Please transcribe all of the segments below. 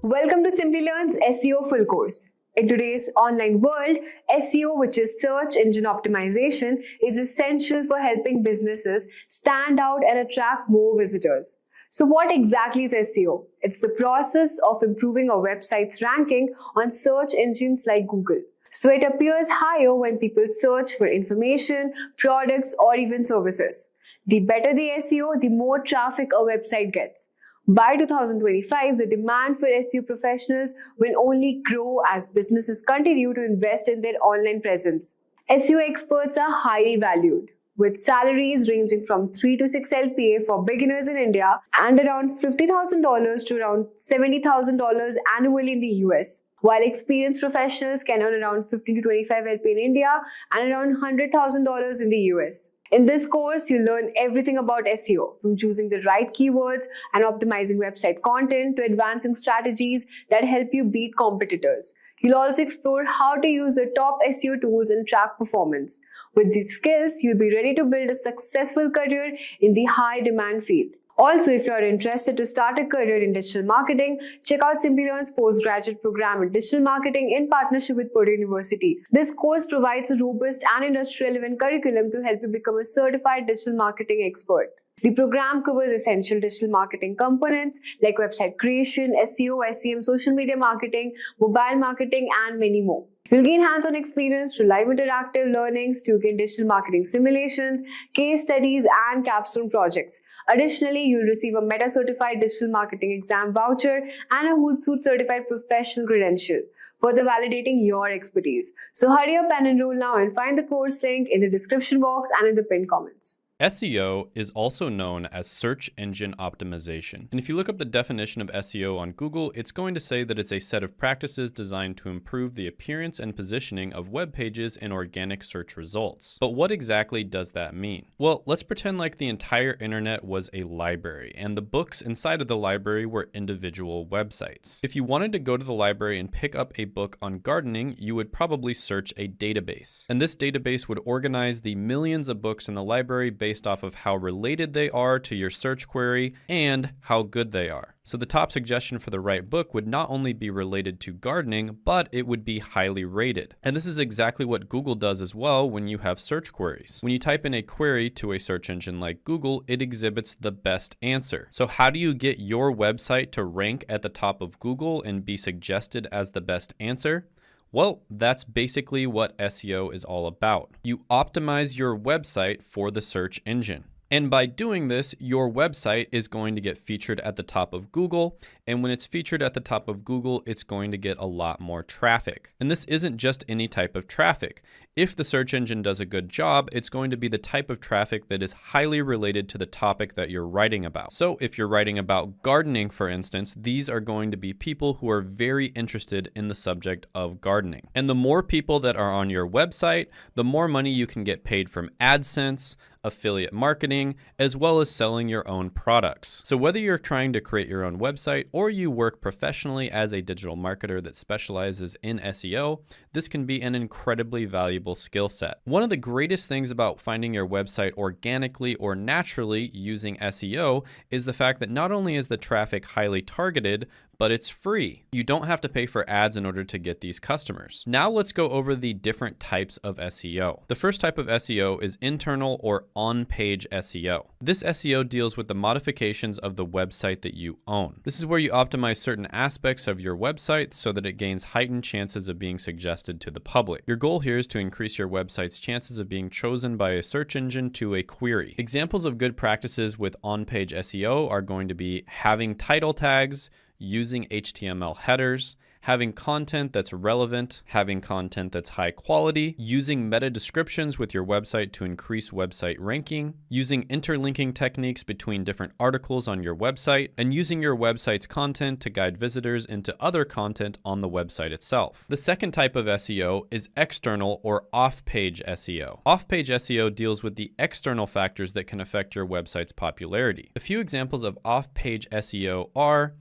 Welcome to Simplilearn's SEO full course. In today's online world, SEO, which is search engine optimization, is essential for helping businesses stand out and attract more visitors. So what exactly is SEO? It's the process of improving a website's ranking on search engines like Google. So it appears higher when people search for information, products, or even services. The better the SEO, the more traffic a website gets. By 2025, the demand for SEO professionals will only grow as businesses continue to invest in their online presence. SEO experts are highly valued, with salaries ranging from 3 to 6 LPA for beginners in India and around $50,000 to around $70,000 annually in the US, while experienced professionals can earn around 15 to 25 LPA in India and around $100,000 in the US. In this course, you'll learn everything about SEO, from choosing the right keywords and optimizing website content to advancing strategies that help you beat competitors. You'll also explore how to use the top SEO tools and track performance. With these skills, you'll be ready to build a successful career in the high-demand field. Also, if you're interested to start a career in digital marketing, check out Simplilearn's postgraduate program in digital marketing in partnership with Purdue University. This course provides a robust and industry-relevant curriculum to help you become a certified digital marketing expert. The program covers essential digital marketing components like website creation, SEO, SEM, social media marketing, mobile marketing, and many more. You'll gain hands-on experience through live interactive learnings, to gain digital marketing simulations, case studies, and capstone projects. Additionally, you'll receive a Meta-certified digital marketing exam voucher and a Hootsuite certified professional credential, further validating your expertise. So hurry up and enroll now and find the course link in the description box and in the pinned comments. SEO is also known as search engine optimization. And if you look up the definition of SEO on Google, it's going to say that it's a set of practices designed to improve the appearance and positioning of web pages in organic search results. But what exactly does that mean? Well, let's pretend like the entire internet was a library and the books inside of the library were individual websites. If you wanted to go to the library and pick up a book on gardening, you would probably search a database. And this database would organize the millions of books in the library based off of how related they are to your search query and how good they are. So the top suggestion for the right book would not only be related to gardening, but it would be highly rated. And this is exactly what Google does as well when you have search queries. When you type in a query to a search engine like Google, it exhibits the best answer. So how do you get your website to rank at the top of Google and be suggested as the best answer? Well, that's basically what SEO is all about. You optimize your website for the search engine. And by doing this, your website is going to get featured at the top of Google. And when it's featured at the top of Google, it's going to get a lot more traffic. And this isn't just any type of traffic. If the search engine does a good job, it's going to be the type of traffic that is highly related to the topic that you're writing about. So if you're writing about gardening, for instance, these are going to be people who are very interested in the subject of gardening. And the more people that are on your website, the more money you can get paid from AdSense, affiliate marketing, as well as selling your own products. So whether you're trying to create your own website or you work professionally as a digital marketer that specializes in SEO, this can be an incredibly valuable skill set. One of the greatest things about finding your website organically or naturally using SEO is the fact that not only is the traffic highly targeted, but it's free. You don't have to pay for ads in order to get these customers. Now let's go over the different types of SEO. The first type of SEO is internal or on-page SEO. This SEO deals with the modifications of the website that you own. This is where you optimize certain aspects of your website so that it gains heightened chances of being suggested to the public. Your goal here is to increase your website's chances of being chosen by a search engine to a query. Examples of good practices with on-page SEO are going to be having title tags, using HTML headers, having content that's relevant, having content that's high quality, using meta descriptions with your website to increase website ranking, using interlinking techniques between different articles on your website, and using your website's content to guide visitors into other content on the website itself. The second type of SEO is external or off-page SEO. Off-page SEO deals with the external factors that can affect your website's popularity. A few examples of off-page SEO are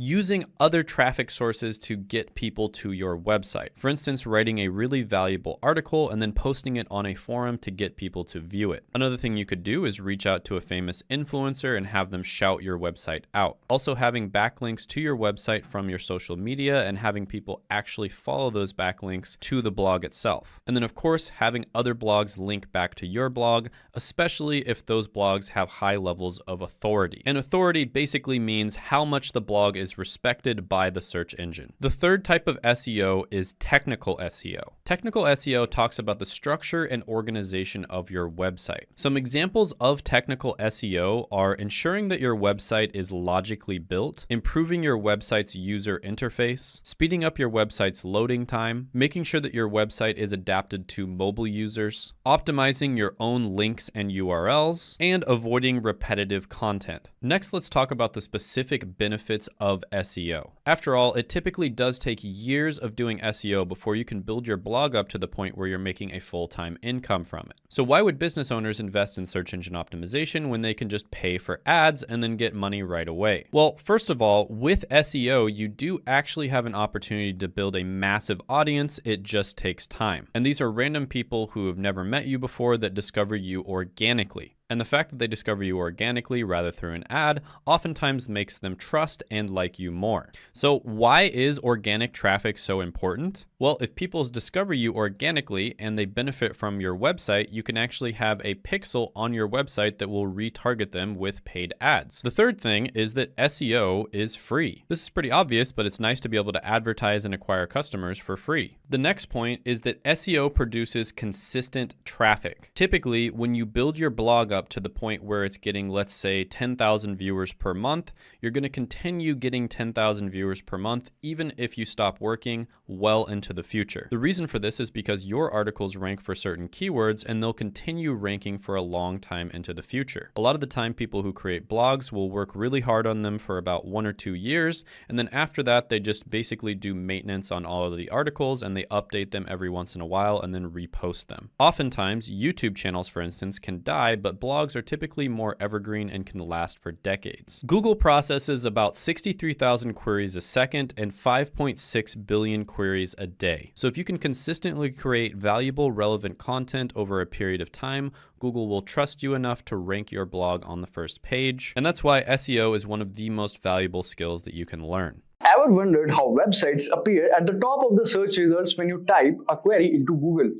using other traffic sources to get people to your website. For instance, writing a really valuable article and then posting it on a forum to get people to view it. Another thing you could do is reach out to a famous influencer and have them shout your website out. Also, having backlinks to your website from your social media and having people actually follow those backlinks to the blog itself. And then of course, having other blogs link back to your blog, especially if those blogs have high levels of authority. And authority basically means how much the blog is respected by the search engine. The third type of SEO is technical SEO. Technical SEO talks about the structure and organization of your website. Some examples of technical SEO are ensuring that your website is logically built, improving your website's user interface, speeding up your website's loading time, making sure that your website is adapted to mobile users, optimizing your own links and URLs, and avoiding repetitive content. Next, let's talk about the specific benefits of SEO. After all, it typically does take years of doing SEO before you can build your blog up to the point where you're making a full-time income from it. So why would business owners invest in search engine optimization when they can just pay for ads and then get money right away? Well, first of all, with SEO, you do actually have an opportunity to build a massive audience. It just takes time. And these are random people who have never met you before that discover you organically. And the fact that they discover you organically rather through an ad oftentimes makes them trust and like you more. So why is organic traffic so important? Well, if people discover you organically and they benefit from your website, you can actually have a pixel on your website that will retarget them with paid ads. The third thing is that SEO is free. This is pretty obvious, but it's nice to be able to advertise and acquire customers for free. The next point is that SEO produces consistent traffic. Typically, when you build your blog up to the point where it's getting, let's say, 10,000 viewers per month, you're going to continue getting 10,000 viewers per month, even if you stop working well into the future. The reason for this is because your articles rank for certain keywords and they'll continue ranking for a long time into the future. A lot of the time, people who create blogs will work really hard on them for about 1 or 2 years, and then after that, they just basically do maintenance on all of the articles and they update them every once in a while and then repost them. Oftentimes, YouTube channels, for instance, can die, but blogs are typically more evergreen and can last for decades. Google processes about 63,000 queries a second and 5.6 billion queries a day. So if you can consistently create valuable, relevant content over a period of time, Google will trust you enough to rank your blog on the first page. And that's why SEO is one of the most valuable skills that you can learn. Ever wondered how websites appear at the top of the search results when you type a query into Google?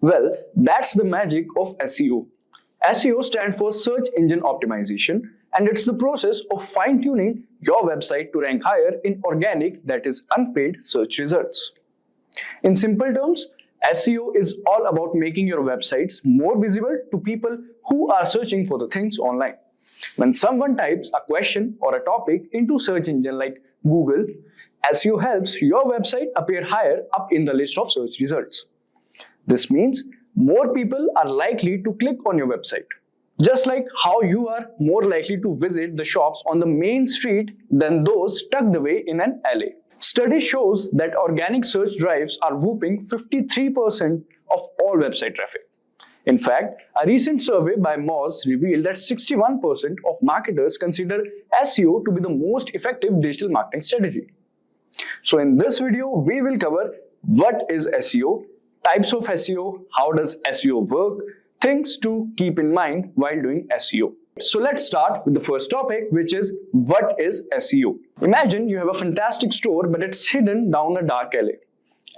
Well, that's the magic of SEO. SEO stands for Search Engine Optimization, and it's the process of fine-tuning your website to rank higher in organic, that is unpaid, search results. In simple terms, SEO is all about making your websites more visible to people who are searching for the things online. When someone types a question or a topic into search engine like Google, SEO helps your website appear higher up in the list of search results. This means more people are likely to click on your website. Just like how you are more likely to visit the shops on the main street than those tucked away in an alley. Study shows that organic search drives are whooping 53% of all website traffic. In fact, a recent survey by Moz revealed that 61% of marketers consider SEO to be the most effective digital marketing strategy. So in this video, we will cover what is SEO, types of SEO, how does SEO work, things to keep in mind while doing SEO. So let's start with the first topic, which is what is SEO. Imagine you have a fantastic store, but it's hidden down a dark alley.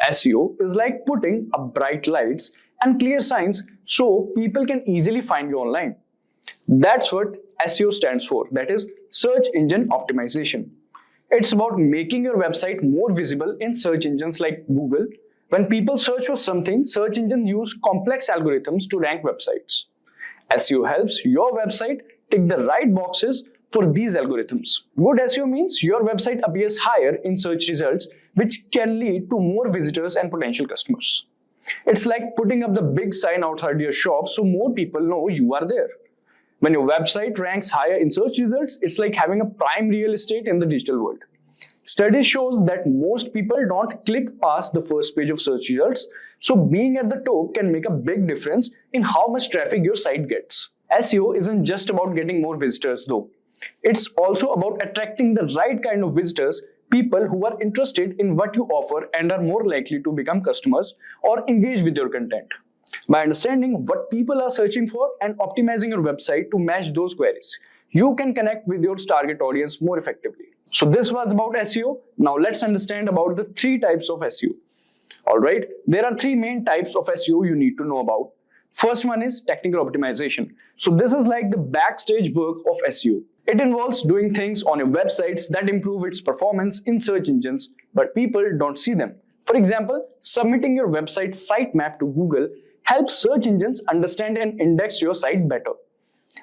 SEO is like putting up bright lights and clear signs so people can easily find you online. That's what SEO stands for, that is Search Engine Optimization. It's about making your website more visible in search engines like Google. When people search for something, search engines use complex algorithms to rank websites. SEO helps your website tick the right boxes for these algorithms. Good SEO means your website appears higher in search results, which can lead to more visitors and potential customers. It's like putting up the big sign outside your shop so more people know you are there. When your website ranks higher in search results, it's like having a prime real estate in the digital world. Study shows that most people don't click past the first page of search results, so being at the top can make a big difference in how much traffic your site gets. SEO isn't just about getting more visitors though. It's also about attracting the right kind of visitors, people who are interested in what you offer and are more likely to become customers or engage with your content. By understanding what people are searching for and optimizing your website to match those queries, you can connect with your target audience more effectively. So this was about SEO. Now let's understand about the three types of SEO. Alright, there are three main types of SEO you need to know about. First one is technical optimization. So this is like the backstage work of SEO. It involves doing things on your websites that improve its performance in search engines, but people don't see them. For example, submitting your website sitemap to Google helps search engines understand and index your site better.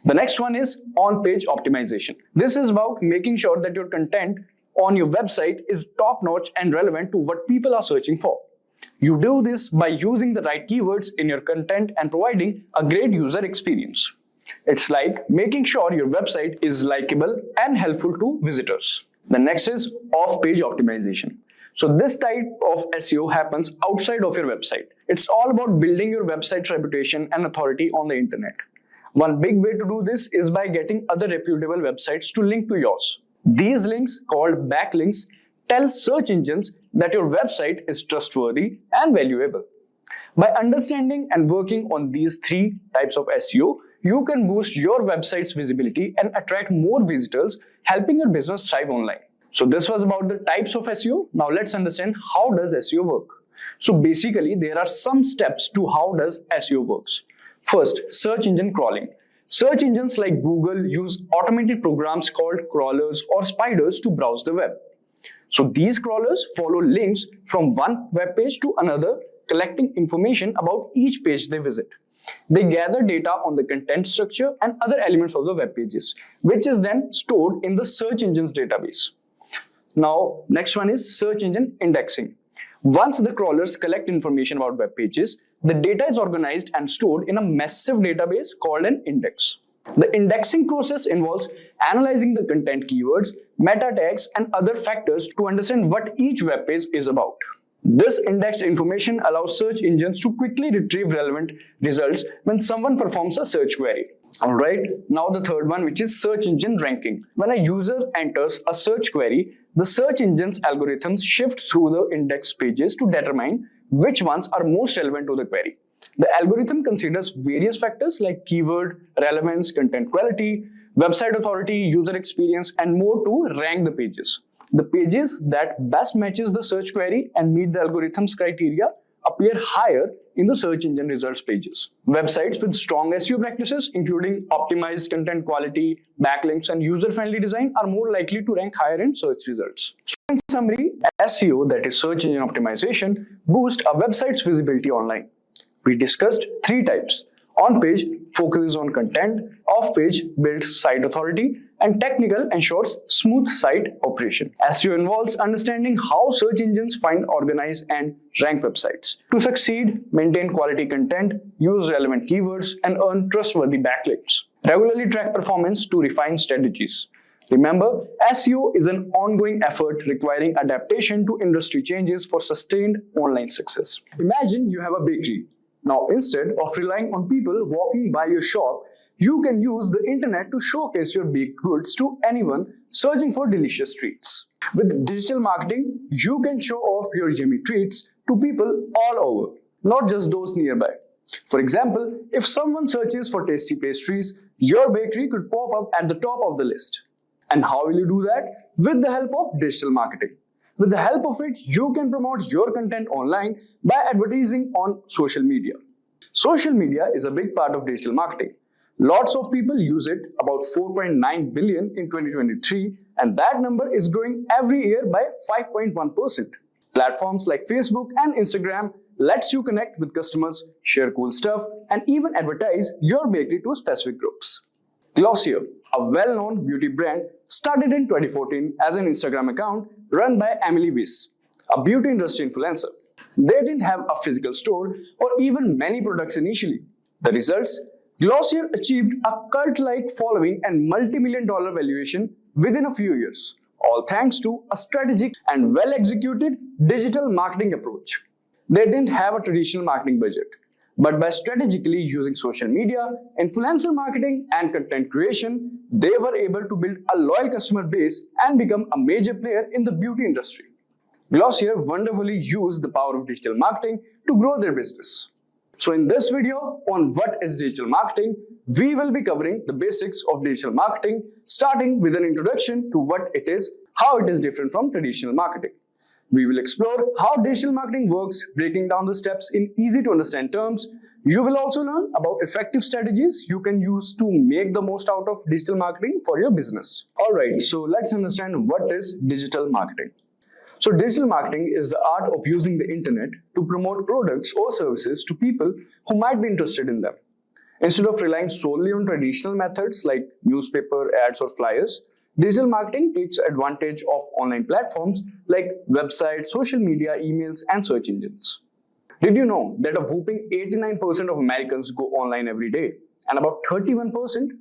The next one is on-page optimization. This is about making sure that your content on your website is top-notch and relevant to what people are searching for. You do this by using the right keywords in your content and providing a great user experience. It's like making sure your website is likable and helpful to visitors. The next is off-page optimization. So this type of SEO happens outside of your website. It's all about building your website's reputation and authority on the internet. One big way to do this is by getting other reputable websites to link to yours. These links, called backlinks, tell search engines that your website is trustworthy and valuable. By understanding and working on these three types of SEO, you can boost your website's visibility and attract more visitors, helping your business thrive online. So this was about the types of SEO. Now let's understand how does SEO work. So basically there are some steps to how does SEO works. First, search engine crawling. Search engines like Google use automated programs called crawlers or spiders to browse the web. So these crawlers follow links from one web page to another, collecting information about each page they visit. They gather data on the content structure and other elements of the web pages, which is then stored in the search engine's database. Now, next one is search engine indexing. Once the crawlers collect information about web pages, the data is organized and stored in a massive database called an index. The indexing process involves analyzing the content keywords, meta tags, and other factors to understand what each web page is about. This indexed information allows search engines to quickly retrieve relevant results when someone performs a search query. Alright, now the third one, which is search engine ranking. When a user enters a search query, the search engine's algorithms shift through the index pages to determine which ones are most relevant to the query. The algorithm considers various factors like keyword, relevance, content quality, website authority, user experience, and more to rank the pages. The pages that best matches the search query and meet the algorithm's criteria appear higher in the search engine results pages. Websites with strong SEO practices, including optimized content quality, backlinks, and user-friendly design, are more likely to rank higher in search results. So in summary, SEO, that is search engine optimization, boosts a website's visibility online. We discussed three types. On-page focuses on content, off-page builds site authority, and technical ensures smooth site operation. SEO involves understanding how search engines find, organize, and rank websites. To succeed, maintain quality content, use relevant keywords, and earn trustworthy backlinks. Regularly track performance to refine strategies. Remember, SEO is an ongoing effort requiring adaptation to industry changes for sustained online success. Imagine you have a bakery. Now, instead of relying on people walking by your shop, you can use the internet to showcase your baked goods to anyone searching for delicious treats. With digital marketing, you can show off your yummy treats to people all over, not just those nearby. For example, if someone searches for tasty pastries, your bakery could pop up at the top of the list. And how will you do that? With the help of digital marketing. With the help of it, you can promote your content online by advertising on social media. Social media is a big part of digital marketing. Lots of people use it, about 4.9 billion in 2023, and that number is growing every year by 5.1%. Platforms like Facebook and Instagram lets you connect with customers, share cool stuff, and even advertise your bakery to specific groups. Glossier, a well-known beauty brand, started in 2014 as an Instagram account run by Emily Weiss, a beauty industry influencer. They didn't have a physical store or even many products initially. The results? Glossier achieved a cult-like following and multi-million-dollar valuation within a few years, all thanks to a strategic and well-executed digital marketing approach. They didn't have a traditional marketing budget. But by strategically using social media, influencer marketing, and content creation, they were able to build a loyal customer base and become a major player in the beauty industry. Glossier wonderfully used the power of digital marketing to grow their business. So in this video on what is digital marketing, we will be covering the basics of digital marketing, starting with an introduction to what it is, how it is different from traditional marketing. We will explore how digital marketing works, breaking down the steps in easy to understand terms. You will also learn about effective strategies you can use to make the most out of digital marketing for your business. Alright, so let's understand what is digital marketing. So digital marketing is the art of using the internet to promote products or services to people who might be interested in them. Instead of relying solely on traditional methods like newspaper, ads, or flyers, digital marketing takes advantage of online platforms like websites, social media, emails, and search engines. Did you know that a whopping 89% of Americans go online every day and about 31%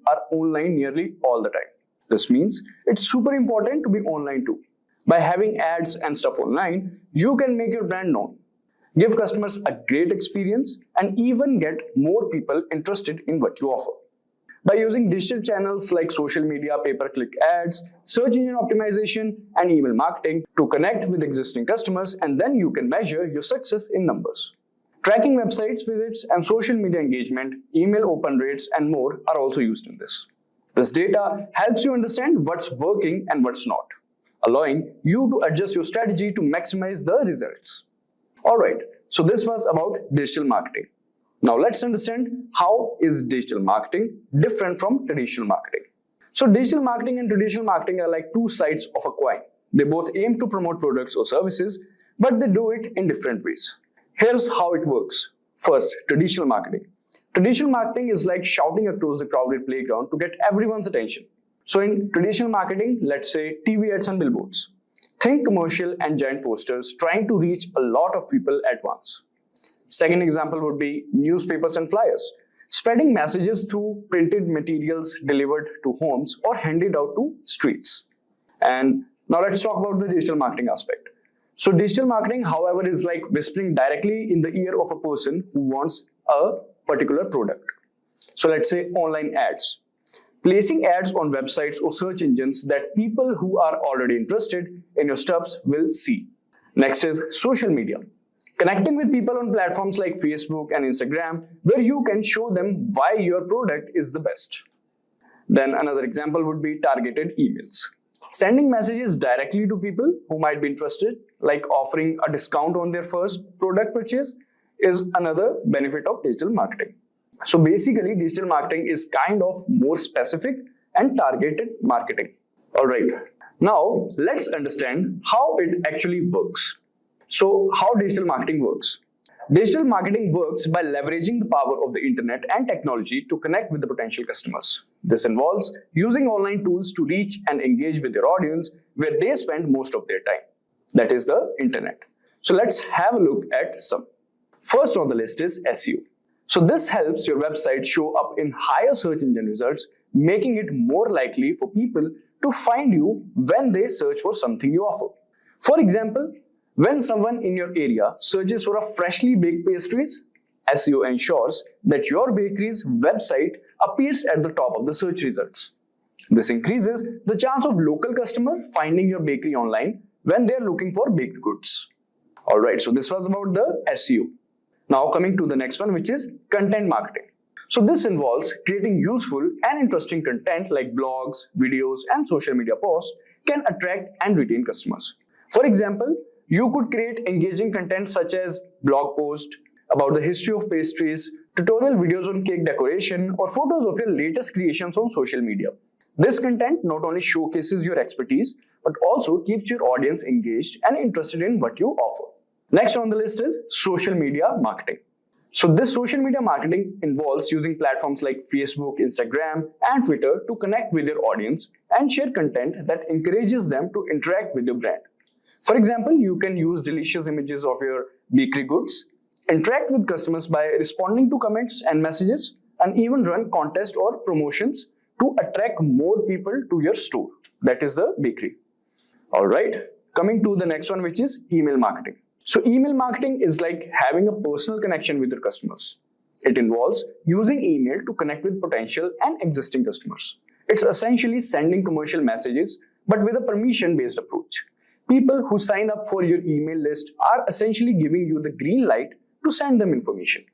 are online nearly all the time? This means it's super important to be online too. By having ads and stuff online, you can make your brand known, give customers a great experience, and even get more people interested in what you offer. By using digital channels like social media, pay-per-click ads, search engine optimization, and email marketing to connect with existing customers, and then you can measure your success in numbers. Tracking websites visits and social media engagement, email open rates, and more are also used in this. This data helps you understand what's working and what's not, allowing you to adjust your strategy to maximize the results. Alright, so this was about digital marketing. Now let's understand how is digital marketing different from traditional marketing. So digital marketing and traditional marketing are like two sides of a coin. They both aim to promote products or services, but they do it in different ways. Here's how it works. First, traditional marketing. Traditional marketing is like shouting across the crowded playground to get everyone's attention. So in traditional marketing, let's say TV ads and billboards. Think commercial and giant posters trying to reach a lot of people at once. Second example would be newspapers and flyers, spreading messages through printed materials delivered to homes or handed out to streets. And now let's talk about the digital marketing aspect. So digital marketing, however, is like whispering directly in the ear of a person who wants a particular product. So let's say online ads. Placing ads on websites or search engines that people who are already interested in your stuff will see. Next is social media. Connecting with people on platforms like Facebook and Instagram, where you can show them why your product is the best. Then another example would be targeted emails. Sending messages directly to people who might be interested, like offering a discount on their first product purchase, is another benefit of digital marketing. So basically, digital marketing is kind of more specific and targeted marketing. Alright, now let's understand how it actually works. So how digital marketing works? Digital marketing works by leveraging the power of the internet and technology to connect with the potential customers. This involves using online tools to reach and engage with your audience where they spend most of their time. That is the internet. So let's have a look at some. First on the list is SEO. So this helps your website show up in higher search engine results, making it more likely for people to find you when they search for something you offer. For example, when someone in your area searches for a freshly baked pastries, SEO ensures that your bakery's website appears at the top of the search results. This increases the chance of local customer finding your bakery online when they are looking for baked goods. Alright, so this was about the SEO. Now coming to the next one, which is content marketing. So this involves creating useful and interesting content like blogs, videos, and social media posts can attract and retain customers. For example, you could create engaging content such as blog posts about the history of pastries, tutorial videos on cake decoration, or photos of your latest creations on social media. This content not only showcases your expertise, but also keeps your audience engaged and interested in what you offer. Next on the list is social media marketing. So this social media marketing involves using platforms like Facebook, Instagram, and Twitter to connect with your audience and share content that encourages them to interact with your brand. For example, you can use delicious images of your bakery goods, interact with customers by responding to comments and messages, and even run contests or promotions to attract more people to your store. That is the bakery. Alright, coming to the next one, which is email marketing. So email marketing is like having a personal connection with your customers. It involves using email to connect with potential and existing customers. It's essentially sending commercial messages, but with a permission-based approach. People who sign up for your email list are essentially giving you the green light to send them information.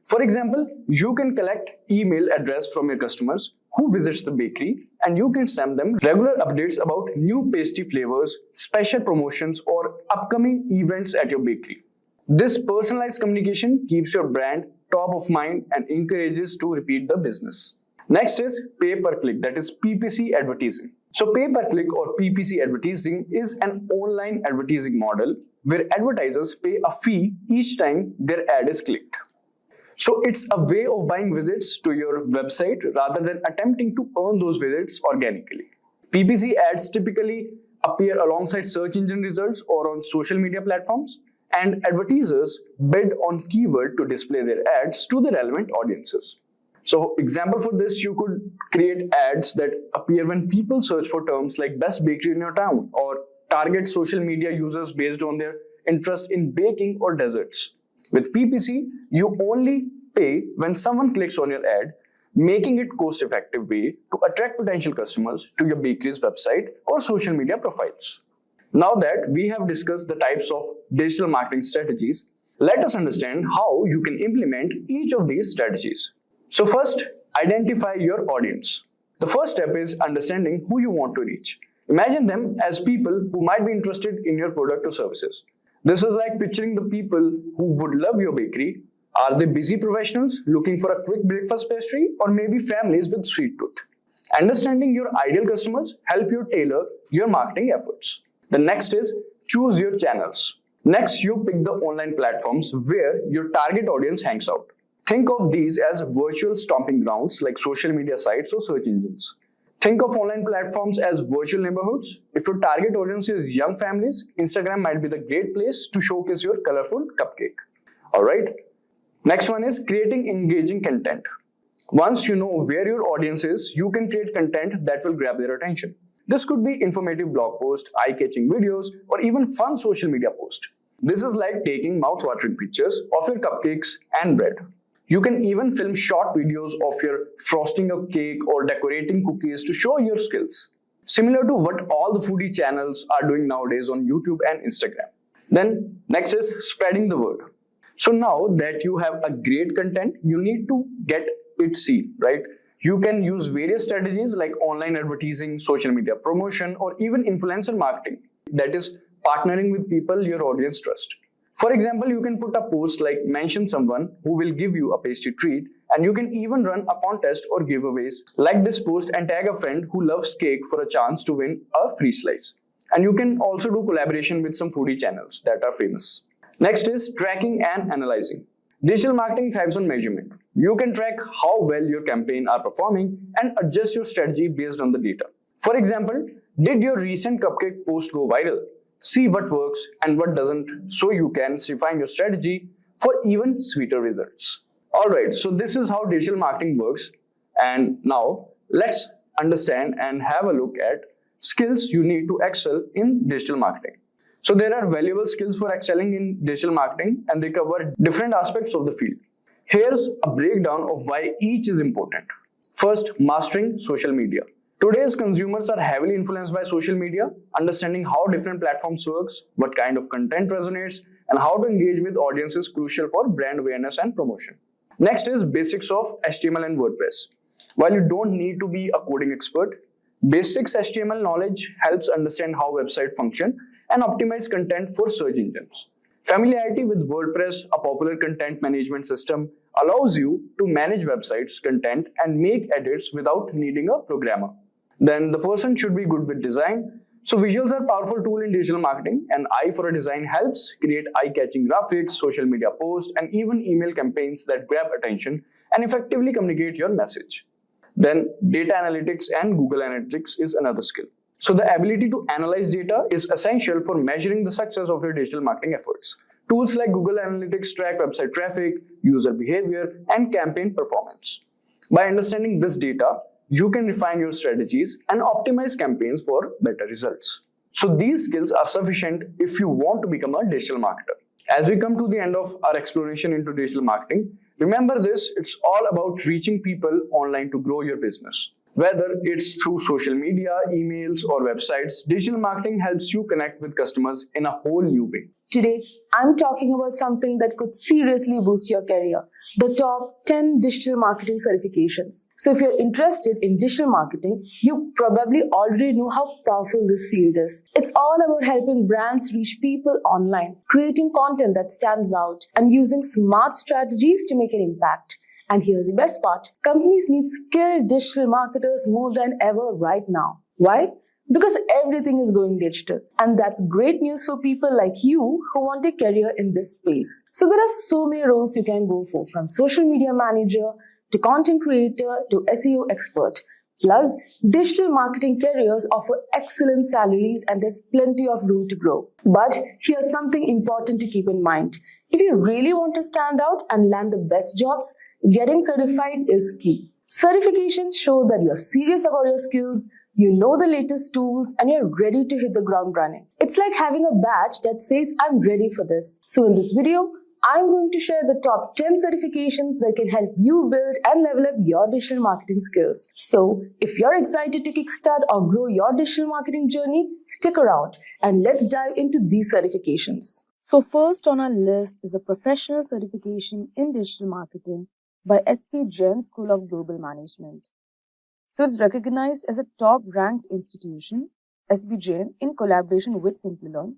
For example, you can collect email address from your customers who visits the bakery, and you can send them regular updates about new pastry flavors, special promotions, or upcoming events at your bakery. This personalized communication keeps your brand top of mind and encourages to repeat the business. Next is pay-per-click, that is PPC advertising. So pay-per-click or PPC advertising is an online advertising model where advertisers pay a fee each time their ad is clicked. So it's a way of buying visits to your website rather than attempting to earn those visits organically. PPC ads typically appear alongside search engine results or on social media platforms, and advertisers bid on keyword to display their ads to the relevant audiences. So example for this, you could create ads that appear when people search for terms like best bakery in your town, or target social media users based on their interest in baking or desserts. With PPC, you only pay when someone clicks on your ad, making it cost-effective way to attract potential customers to your bakery's website or social media profiles. Now that we have discussed the types of digital marketing strategies, let us understand how you can implement each of these strategies. So first, identify your audience. The first step is understanding who you want to reach. Imagine them as people who might be interested in your product or services. This is like picturing the people who would love your bakery. Are they busy professionals looking for a quick breakfast pastry, or maybe families with sweet tooth? Understanding your ideal customers help you tailor your marketing efforts. The next is choose your channels. Next, you pick the online platforms where your target audience hangs out. Think of these as virtual stomping grounds like social media sites or search engines. Think of online platforms as virtual neighborhoods. If your target audience is young families, Instagram might be the great place to showcase your colorful cupcake. Alright. Next one is creating engaging content. Once you know where your audience is, you can create content that will grab their attention. This could be informative blog posts, eye-catching videos, or even fun social media posts. This is like taking mouth-watering pictures of your cupcakes and bread. You can even film short videos of your frosting a cake or decorating cookies to show your skills. Similar to what all the foodie channels are doing nowadays on YouTube and Instagram. Then next is spreading the word. So now that you have a great content, you need to get it seen, right? You can use various strategies like online advertising, social media promotion, or even influencer marketing. That is partnering with people your audience trust. For example, you can put a post like mention someone who will give you a pastry treat, and you can even run a contest or giveaways like this post and tag a friend who loves cake for a chance to win a free slice. And you can also do collaboration with some foodie channels that are famous. Next is tracking and analyzing. Digital marketing thrives on measurement. You can track how well your campaign are performing and adjust your strategy based on the data. For example, did your recent cupcake post go viral? See what works and what doesn't, so you can refine your strategy for even sweeter results. Alright, so this is how digital marketing works. And now let's understand and have a look at skills you need to excel in digital marketing. So there are valuable skills for excelling in digital marketing, and they cover different aspects of the field. Here's a breakdown of why each is important. First, mastering social media. Today's consumers are heavily influenced by social media. Understanding how different platforms works, what kind of content resonates, and how to engage with audiences is crucial for brand awareness and promotion. Next is basics of HTML and WordPress. While you don't need to be a coding expert, basics HTML knowledge helps understand how websites function and optimize content for search engines. Familiarity with WordPress, a popular content management system, allows you to manage websites' content and make edits without needing a programmer. Then the person should be good with design. So visuals are a powerful tool in digital marketing. An eye for a design helps create eye-catching graphics, social media posts, and even email campaigns that grab attention and effectively communicate your message. Then data analytics and Google Analytics is another skill. So the ability to analyze data is essential for measuring the success of your digital marketing efforts. Tools like Google Analytics track website traffic, user behavior, and campaign performance. By understanding this data, you can refine your strategies and optimize campaigns for better results. So these skills are sufficient if you want to become a digital marketer. As we come to the end of our exploration into digital marketing, Remember this, it's all about reaching people online to grow your business. Whether it's through social media, emails, or websites, digital marketing helps you connect with customers in a whole new way. Today, I'm talking about something that could seriously boost your career: the top 10 digital marketing certifications. So if you're interested in digital marketing, you probably already know how powerful this field is. It's all about helping brands reach people online, creating content that stands out, and using smart strategies to make an impact. And here's the best part: companies need skilled digital marketers more than ever right now. Why? Because everything is going digital. And that's great news for people like you who want a career in this space. So there are so many roles you can go for, from social media manager to content creator to SEO expert. Plus, digital marketing careers offer excellent salaries and there's plenty of room to grow. But here's something important to keep in mind. If you really want to stand out and land the best jobs, getting certified is key. Certifications show that you're serious about your skills, you know the latest tools, and you're ready to hit the ground running. It's like having a badge that says, I'm ready for this. So in this video, I'm going to share the top 10 certifications that can help you build and level up your digital marketing skills. So if you're excited to kickstart or grow your digital marketing journey, stick around and let's dive into these certifications. So first on our list is a professional certification in digital marketing by SP Jain School of Global Management. So it's recognized as a top-ranked institution, SP Jain, in collaboration with Simplilearn.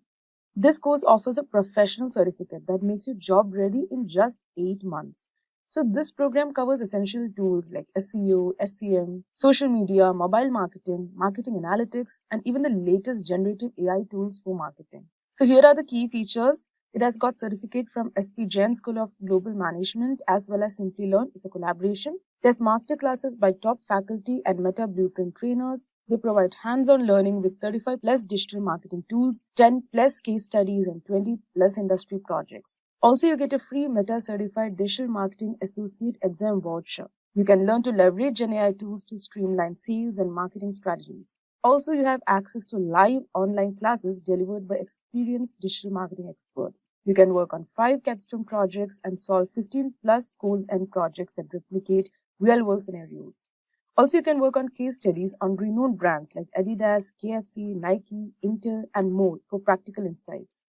This course offers a professional certificate that makes you job-ready in just 8 months. So this program covers essential tools like SEO, SEM, social media, mobile marketing, marketing analytics, and even the latest generative AI tools for marketing. So here are the key features. It has got certificate from SP Jain School of Global Management as well as Simplilearn. It's a collaboration. There's masterclasses by top faculty and Meta Blueprint trainers. They provide hands-on learning with 35 plus digital marketing tools, 10 plus case studies, and 20 plus industry projects. Also, you get a free Meta Certified Digital Marketing Associate exam voucher. You can learn to leverage GenAI tools to streamline sales and marketing strategies. Also, you have access to live online classes delivered by experienced digital marketing experts. You can work on 5 capstone projects and solve 15 plus course end projects that replicate real-world scenarios. Also, you can work on case studies on renowned brands like Adidas, KFC, Nike, Intel, and more for practical insights.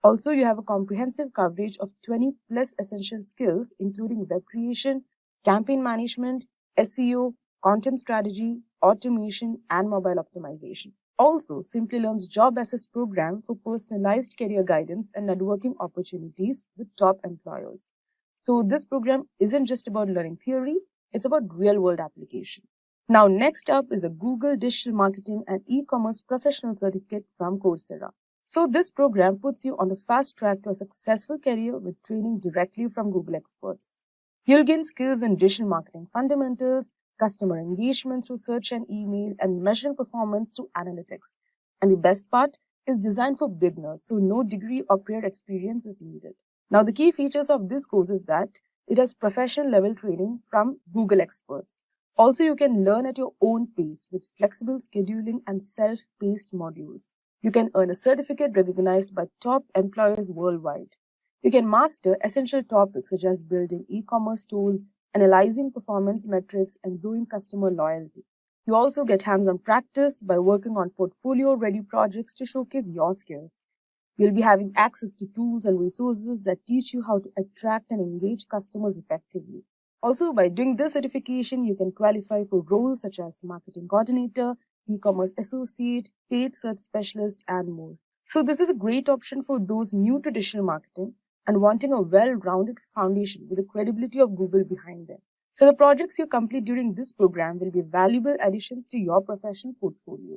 Also, you have a comprehensive coverage of 20 plus essential skills, including web creation, campaign management, SEO, content strategy, automation, and mobile optimization. Also, Simplilearn's Job Assess program for personalized career guidance and networking opportunities with top employers. So this program isn't just about learning theory, it's about real-world application. Now, next up is a Google Digital Marketing and E-commerce Professional Certificate from Coursera. So this program puts you on the fast track to a successful career with training directly from Google experts. You'll gain skills in digital marketing fundamentals, customer engagement through search and email, and measuring performance through analytics. And the best part is designed for beginners, so no degree or prior experience is needed. Now, the key features of this course is that it has professional level training from Google experts. Also, you can learn at your own pace with flexible scheduling and self-paced modules. You can earn a certificate recognized by top employers worldwide. You can master essential topics such as building e-commerce stores, analyzing performance metrics, and growing customer loyalty. You also get hands-on practice by working on portfolio-ready projects to showcase your skills. You'll be having access to tools and resources that teach you how to attract and engage customers effectively. Also, by doing this certification, you can qualify for roles such as marketing coordinator, e-commerce associate, paid search specialist, and more. So this is a great option for those new to digital marketing and wanting a well-rounded foundation with the credibility of Google behind them. So the projects you complete during this program will be valuable additions to your professional portfolio.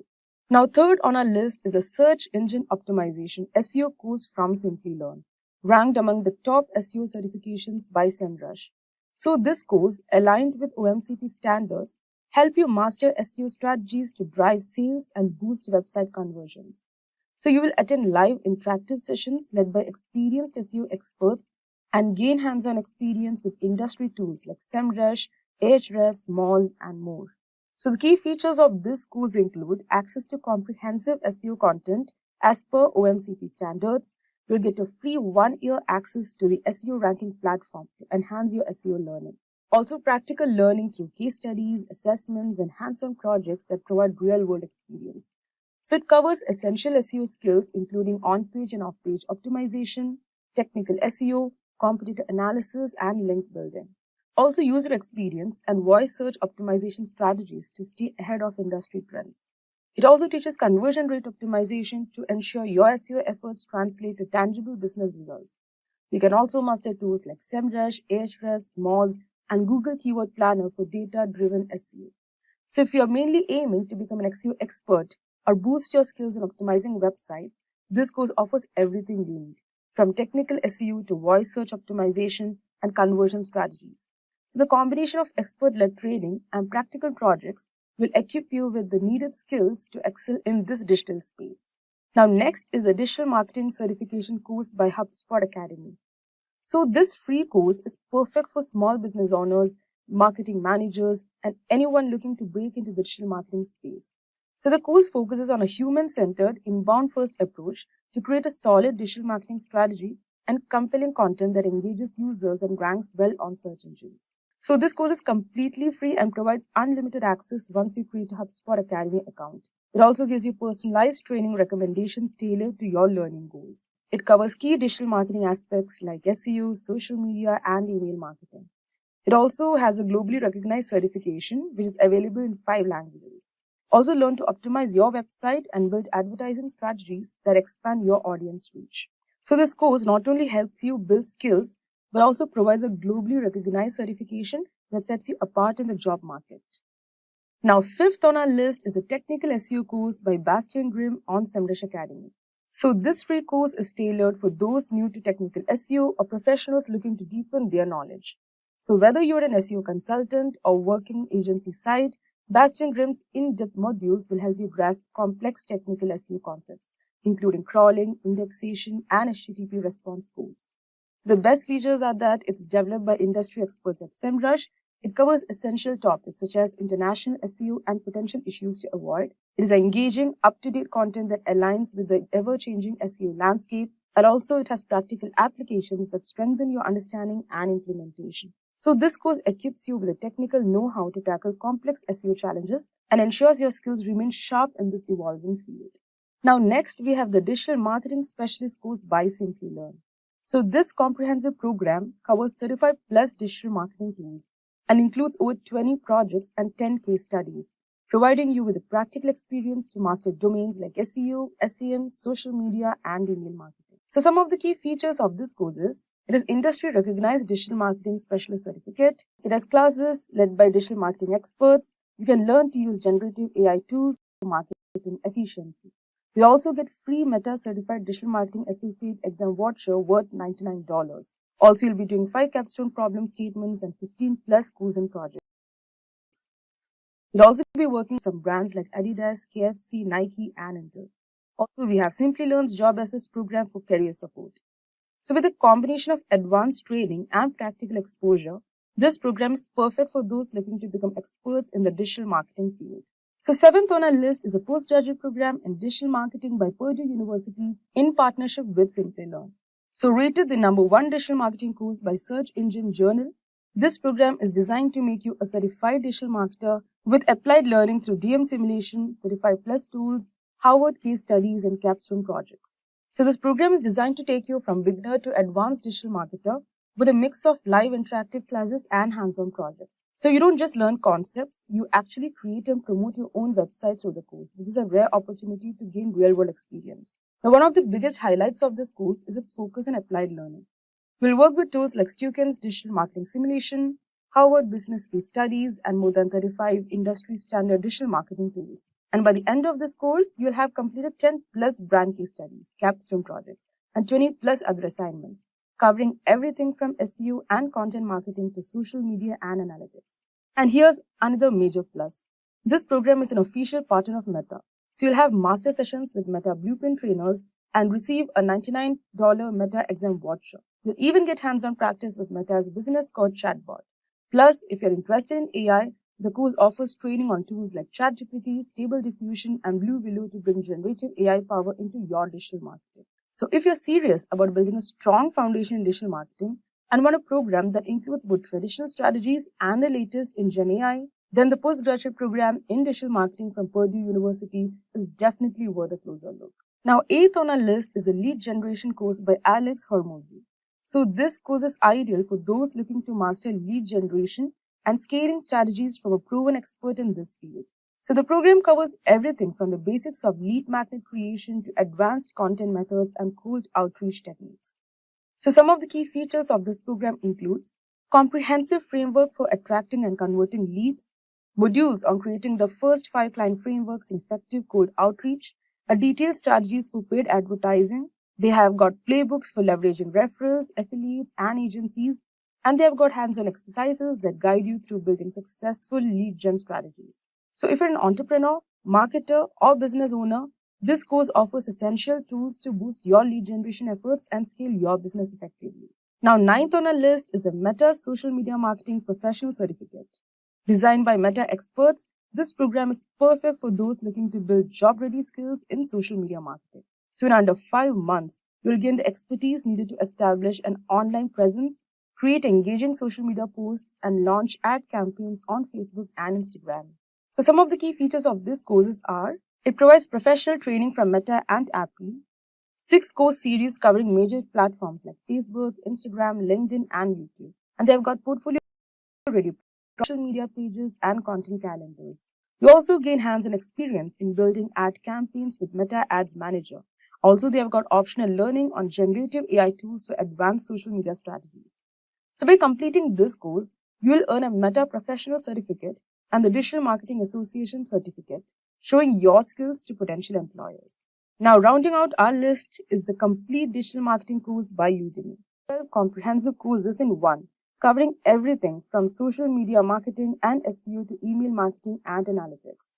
Now, third on our list is a Search Engine Optimization SEO course from Simplilearn, ranked among the top SEO certifications by SEMrush. So this course, aligned with OMCP standards, help you master SEO strategies to drive sales and boost website conversions. So you will attend live interactive sessions led by experienced SEO experts and gain hands-on experience with industry tools like SEMrush, Ahrefs, Moz, and more. So the key features of this course include access to comprehensive SEO content as per OMCP standards, you'll get a free 1-year access to the SEO ranking platform to enhance your SEO learning. Also, practical learning through case studies, assessments, and hands-on projects that provide real-world experience. So it covers essential SEO skills including on-page and off-page optimization, technical SEO, competitor analysis, and link building. Also, user experience and voice search optimization strategies to stay ahead of industry trends. It also teaches conversion rate optimization to ensure your SEO efforts translate to tangible business results. You can also master tools like SEMrush, Ahrefs, Moz, and Google Keyword Planner for data-driven SEO. So if you're mainly aiming to become an SEO expert or boost your skills in optimizing websites, this course offers everything you need, from technical SEO to voice search optimization and conversion strategies. So the combination of expert-led training and practical projects will equip you with the needed skills to excel in this digital space. Now next is the Digital Marketing Certification course by HubSpot Academy. So this free course is perfect for small business owners, marketing managers, and anyone looking to break into the digital marketing space. So the course focuses on a human-centered, inbound-first approach to create a solid digital marketing strategy and compelling content that engages users and ranks well on search engines. So this course is completely free and provides unlimited access once you create a HubSpot Academy account. It also gives you personalized training recommendations tailored to your learning goals. It covers key digital marketing aspects like SEO, social media, and email marketing. It also has a globally recognized certification, which is available in 5 languages. Also learn to optimize your website and build advertising strategies that expand your audience reach. So this course not only helps you build skills, but also provides a globally recognized certification that sets you apart in the job market. Now, fifth on our list is a technical SEO course by Bastian Grimm on SEMrush Academy. So this free course is tailored for those new to technical SEO or professionals looking to deepen their knowledge. So whether you're an SEO consultant or working agency side, Bastian Grimm's in-depth modules will help you grasp complex technical SEO concepts, including crawling, indexation, and HTTP response codes. So the best features are that it's developed by industry experts at SEMrush. It covers essential topics such as international SEO and potential issues to avoid. It is engaging, up-to-date content that aligns with the ever-changing SEO landscape, and also it has practical applications that strengthen your understanding and implementation. So this course equips you with the technical know-how to tackle complex SEO challenges and ensures your skills remain sharp in this evolving field. Now next, we have the Digital Marketing Specialist course by Simplilearn. So this comprehensive program covers 35 plus digital marketing tools and includes over 20 projects and 10 case studies, providing you with a practical experience to master domains like SEO, SEM, social media, and email marketing. So some of the key features of this course is, it is industry-recognized Digital Marketing Specialist Certificate. It has classes led by digital marketing experts. You can learn to use generative AI tools for marketing efficiency. We also get free Meta Certified Digital Marketing Associate exam voucher worth $99. Also, you'll be doing 5 capstone problem statements and 15 plus quiz and projects. You'll also be working from brands like Adidas, KFC, Nike, and Intel. Also, we have Simplilearn's Job Assist program for career support. So with a combination of advanced training and practical exposure, this program is perfect for those looking to become experts in the digital marketing field. So 7th on our list is a postgraduate program in digital marketing by Purdue University in partnership with Simplilearn. So rated the #1 digital marketing course by Search Engine Journal, this program is designed to make you a certified digital marketer with applied learning through DM simulation, 35 plus tools, Harvard case studies, and capstone projects. So this program is designed to take you from beginner to advanced digital marketer with a mix of live interactive classes and hands-on projects. So you don't just learn concepts, you actually create and promote your own website through the course, which is a rare opportunity to gain real-world experience. Now, one of the biggest highlights of this course is its focus on applied learning. We'll work with tools like Stuken's Digital Marketing Simulation, Harvard Business Case Studies, and more than 35 industry standard digital marketing tools. And by the end of this course, you'll have completed 10 plus brand case studies, capstone projects, and 20 plus other assignments, covering everything from SEO and content marketing to social media and analytics. And here's another major plus. This program is an official partner of Meta. So you'll have master sessions with Meta Blueprint trainers and receive a $99 Meta exam voucher. You'll even get hands-on practice with Meta's business code chatbot. Plus, if you're interested in AI, the course offers training on tools like ChatGPT, Stable Diffusion, and Blue Willow to bring generative AI power into your digital marketing. So if you're serious about building a strong foundation in digital marketing and want a program that includes both traditional strategies and the latest in Gen AI, then the postgraduate program in digital marketing from Purdue University is definitely worth a closer look. Now, 8th on our list is the lead generation course by Alex Hormozy. So this course is ideal for those looking to master lead generation and scaling strategies from a proven expert in this field. So the program covers everything from the basics of lead magnet creation to advanced content methods and cold outreach techniques. So some of the key features of this program includes comprehensive framework for attracting and converting leads, modules on creating the first 5 client frameworks in effective cold outreach, a detailed strategies for paid advertising. They have got playbooks for leveraging referrals, affiliates, and agencies, and they have got hands-on exercises that guide you through building successful lead gen strategies. So if you're an entrepreneur, marketer, or business owner, this course offers essential tools to boost your lead generation efforts and scale your business effectively. Now, 9th on our list is the Meta Social Media Marketing Professional Certificate. Designed by Meta experts, this program is perfect for those looking to build job-ready skills in social media marketing. So in under 5 months, you'll gain the expertise needed to establish an online presence, create engaging social media posts, and launch ad campaigns on Facebook and Instagram. So some of the key features of this courses are, it provides professional training from Meta and Apple, 6 course series covering major platforms like Facebook, Instagram, LinkedIn, and YouTube. And they've got portfolio ready social media pages and content calendars. You also gain hands-on experience in building ad campaigns with Meta Ads Manager. Also, they have got optional learning on generative AI tools for advanced social media strategies. So by completing this course, you will earn a Meta Professional Certificate and the Digital Marketing Association Certificate, showing your skills to potential employers. Now, rounding out our list is the complete digital marketing course by Udemy. 12 comprehensive courses in one, covering everything from social media marketing and SEO to email marketing and analytics.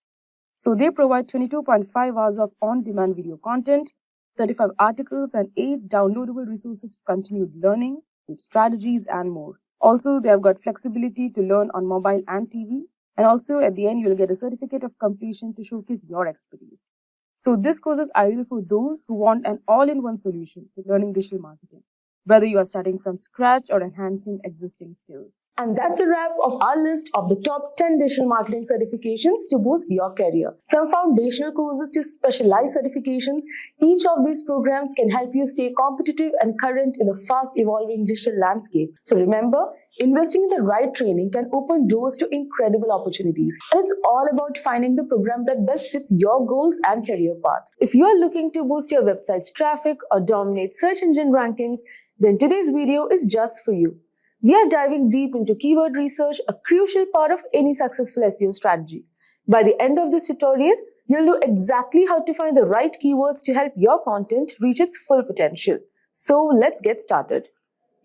So they provide 22.5 hours of on-demand video content, 35 articles, and 8 downloadable resources for continued learning, strategies, and more. Also, they have got flexibility to learn on mobile and TV. And also, at the end, you'll get a certificate of completion to showcase your expertise. So this course is ideal for those who want an all-in-one solution to learning digital marketing, whether you are starting from scratch or enhancing existing skills. And that's a wrap of our list of the top 10 digital marketing certifications to boost your career. From foundational courses to specialized certifications, each of these programs can help you stay competitive and current in the fast-evolving digital landscape. So remember, investing in the right training can open doors to incredible opportunities. And it's all about finding the program that best fits your goals and career path. If you are looking to boost your website's traffic or dominate search engine rankings, then today's video is just for you. We are diving deep into keyword research, a crucial part of any successful SEO strategy. By the end of this tutorial, you'll know exactly how to find the right keywords to help your content reach its full potential. So let's get started.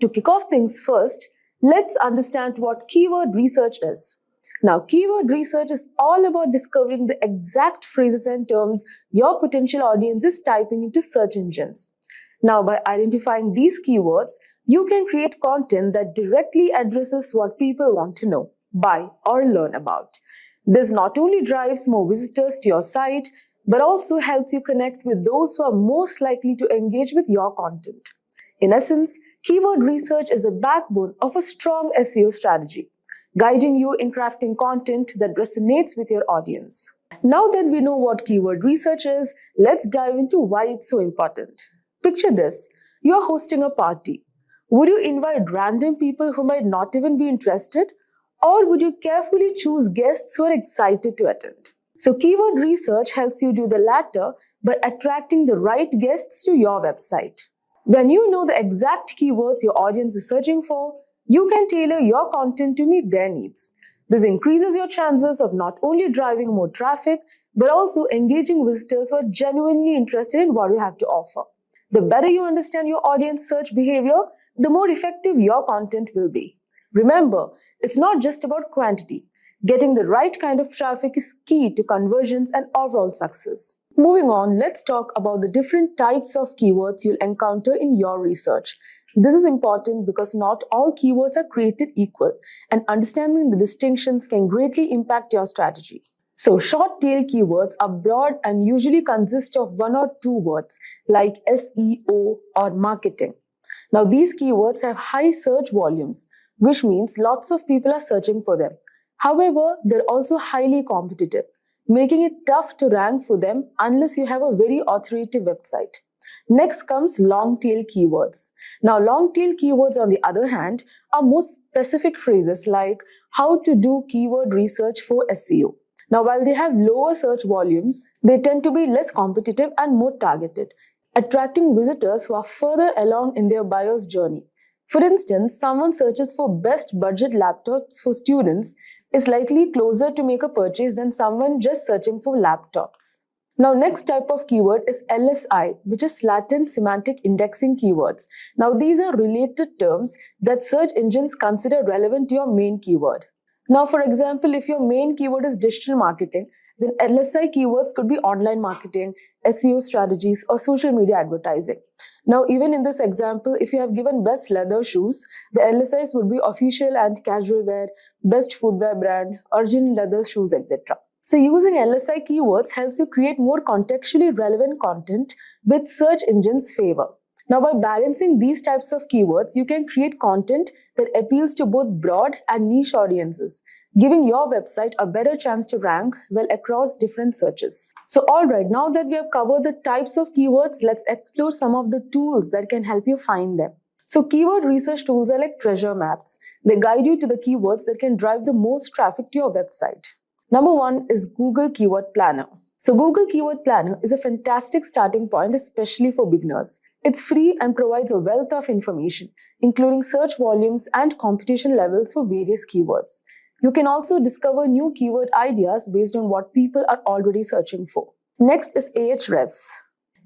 To kick off things first, let's understand what keyword research is. Now, keyword research is all about discovering the exact phrases and terms your potential audience is typing into search engines. Now, by identifying these keywords, you can create content that directly addresses what people want to know, buy, or learn about. This not only drives more visitors to your site, but also helps you connect with those who are most likely to engage with your content. In essence, keyword research is the backbone of a strong SEO strategy, guiding you in crafting content that resonates with your audience. Now that we know what keyword research is, let's dive into why it's so important. Picture this, you are hosting a party. Would you invite random people who might not even be interested? Or would you carefully choose guests who are excited to attend? So keyword research helps you do the latter by attracting the right guests to your website. When you know the exact keywords your audience is searching for, you can tailor your content to meet their needs. This increases your chances of not only driving more traffic, but also engaging visitors who are genuinely interested in what you have to offer. The better you understand your audience search behavior, the more effective your content will be. Remember, it's not just about quantity. Getting the right kind of traffic is key to conversions and overall success. Moving on, let's talk about the different types of keywords you'll encounter in your research. This is important because not all keywords are created equal, and understanding the distinctions can greatly impact your strategy. So short tail keywords are broad and usually consist of one or two words like SEO or marketing. Now these keywords have high search volumes, which means lots of people are searching for them. However, they're also highly competitive, making it tough to rank for them unless you have a very authoritative website. Next comes long tail keywords. Now long tail keywords on the other hand are more specific phrases like how to do keyword research for SEO. Now while they have lower search volumes, they tend to be less competitive and more targeted, attracting visitors who are further along in their buyer's journey. For instance, someone searches for best budget laptops for students is likely closer to make a purchase than someone just searching for laptops. Now, next type of keyword is LSI, which is latent semantic indexing keywords. Now, these are related terms that search engines consider relevant to your main keyword. Now, for example, if your main keyword is digital marketing, then LSI keywords could be online marketing, SEO strategies, or social media advertising. Now, even in this example, if you have given best leather shoes, the LSIs would be official and casual wear, best footwear brand, original leather shoes, etc. So using LSI keywords helps you create more contextually relevant content with search engines' favor. Now, by balancing these types of keywords, you can create content that appeals to both broad and niche audiences, giving your website a better chance to rank well across different searches. So, alright, now that we have covered the types of keywords, let's explore some of the tools that can help you find them. So, keyword research tools are like treasure maps. They guide you to the keywords that can drive the most traffic to your website. Number one is Google Keyword Planner. So Google Keyword Planner is a fantastic starting point, especially for beginners. It's free and provides a wealth of information, including search volumes and competition levels for various keywords. You can also discover new keyword ideas based on what people are already searching for. Next is Ahrefs.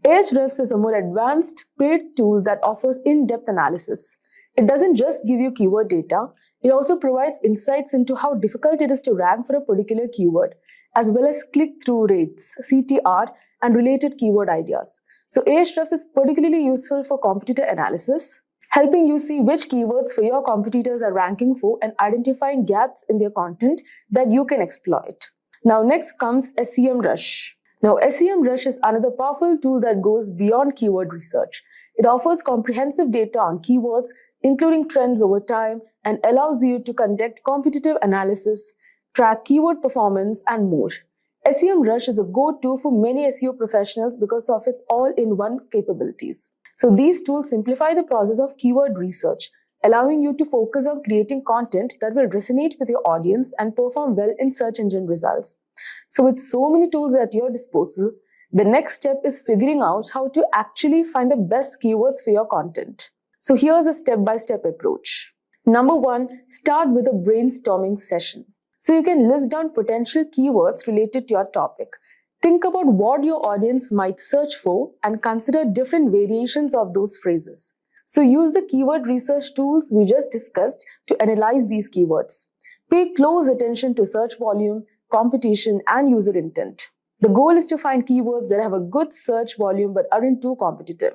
Ahrefs is a more advanced paid tool that offers in-depth analysis. It doesn't just give you keyword data, it also provides insights into how difficult it is to rank for a particular keyword, as well as click-through rates, CTR, and related keyword ideas. So Ahrefs is particularly useful for competitor analysis, helping you see which keywords for your competitors are ranking for and identifying gaps in their content that you can exploit. Now next comes SEMrush. Now SEMrush is another powerful tool that goes beyond keyword research. It offers comprehensive data on keywords, including trends over time, and allows you to conduct competitive analysis, track keyword performance, and more. SEMrush is a go-to for many SEO professionals because of its all-in-one capabilities. So these tools simplify the process of keyword research, allowing you to focus on creating content that will resonate with your audience and perform well in search engine results. So with so many tools at your disposal, the next step is figuring out how to actually find the best keywords for your content. So here's a step-by-step approach. Number one, start with a brainstorming session. So you can list down potential keywords related to your topic. Think about what your audience might search for and consider different variations of those phrases. So use the keyword research tools we just discussed to analyze these keywords. Pay close attention to search volume, competition, and user intent. The goal is to find keywords that have a good search volume but aren't too competitive.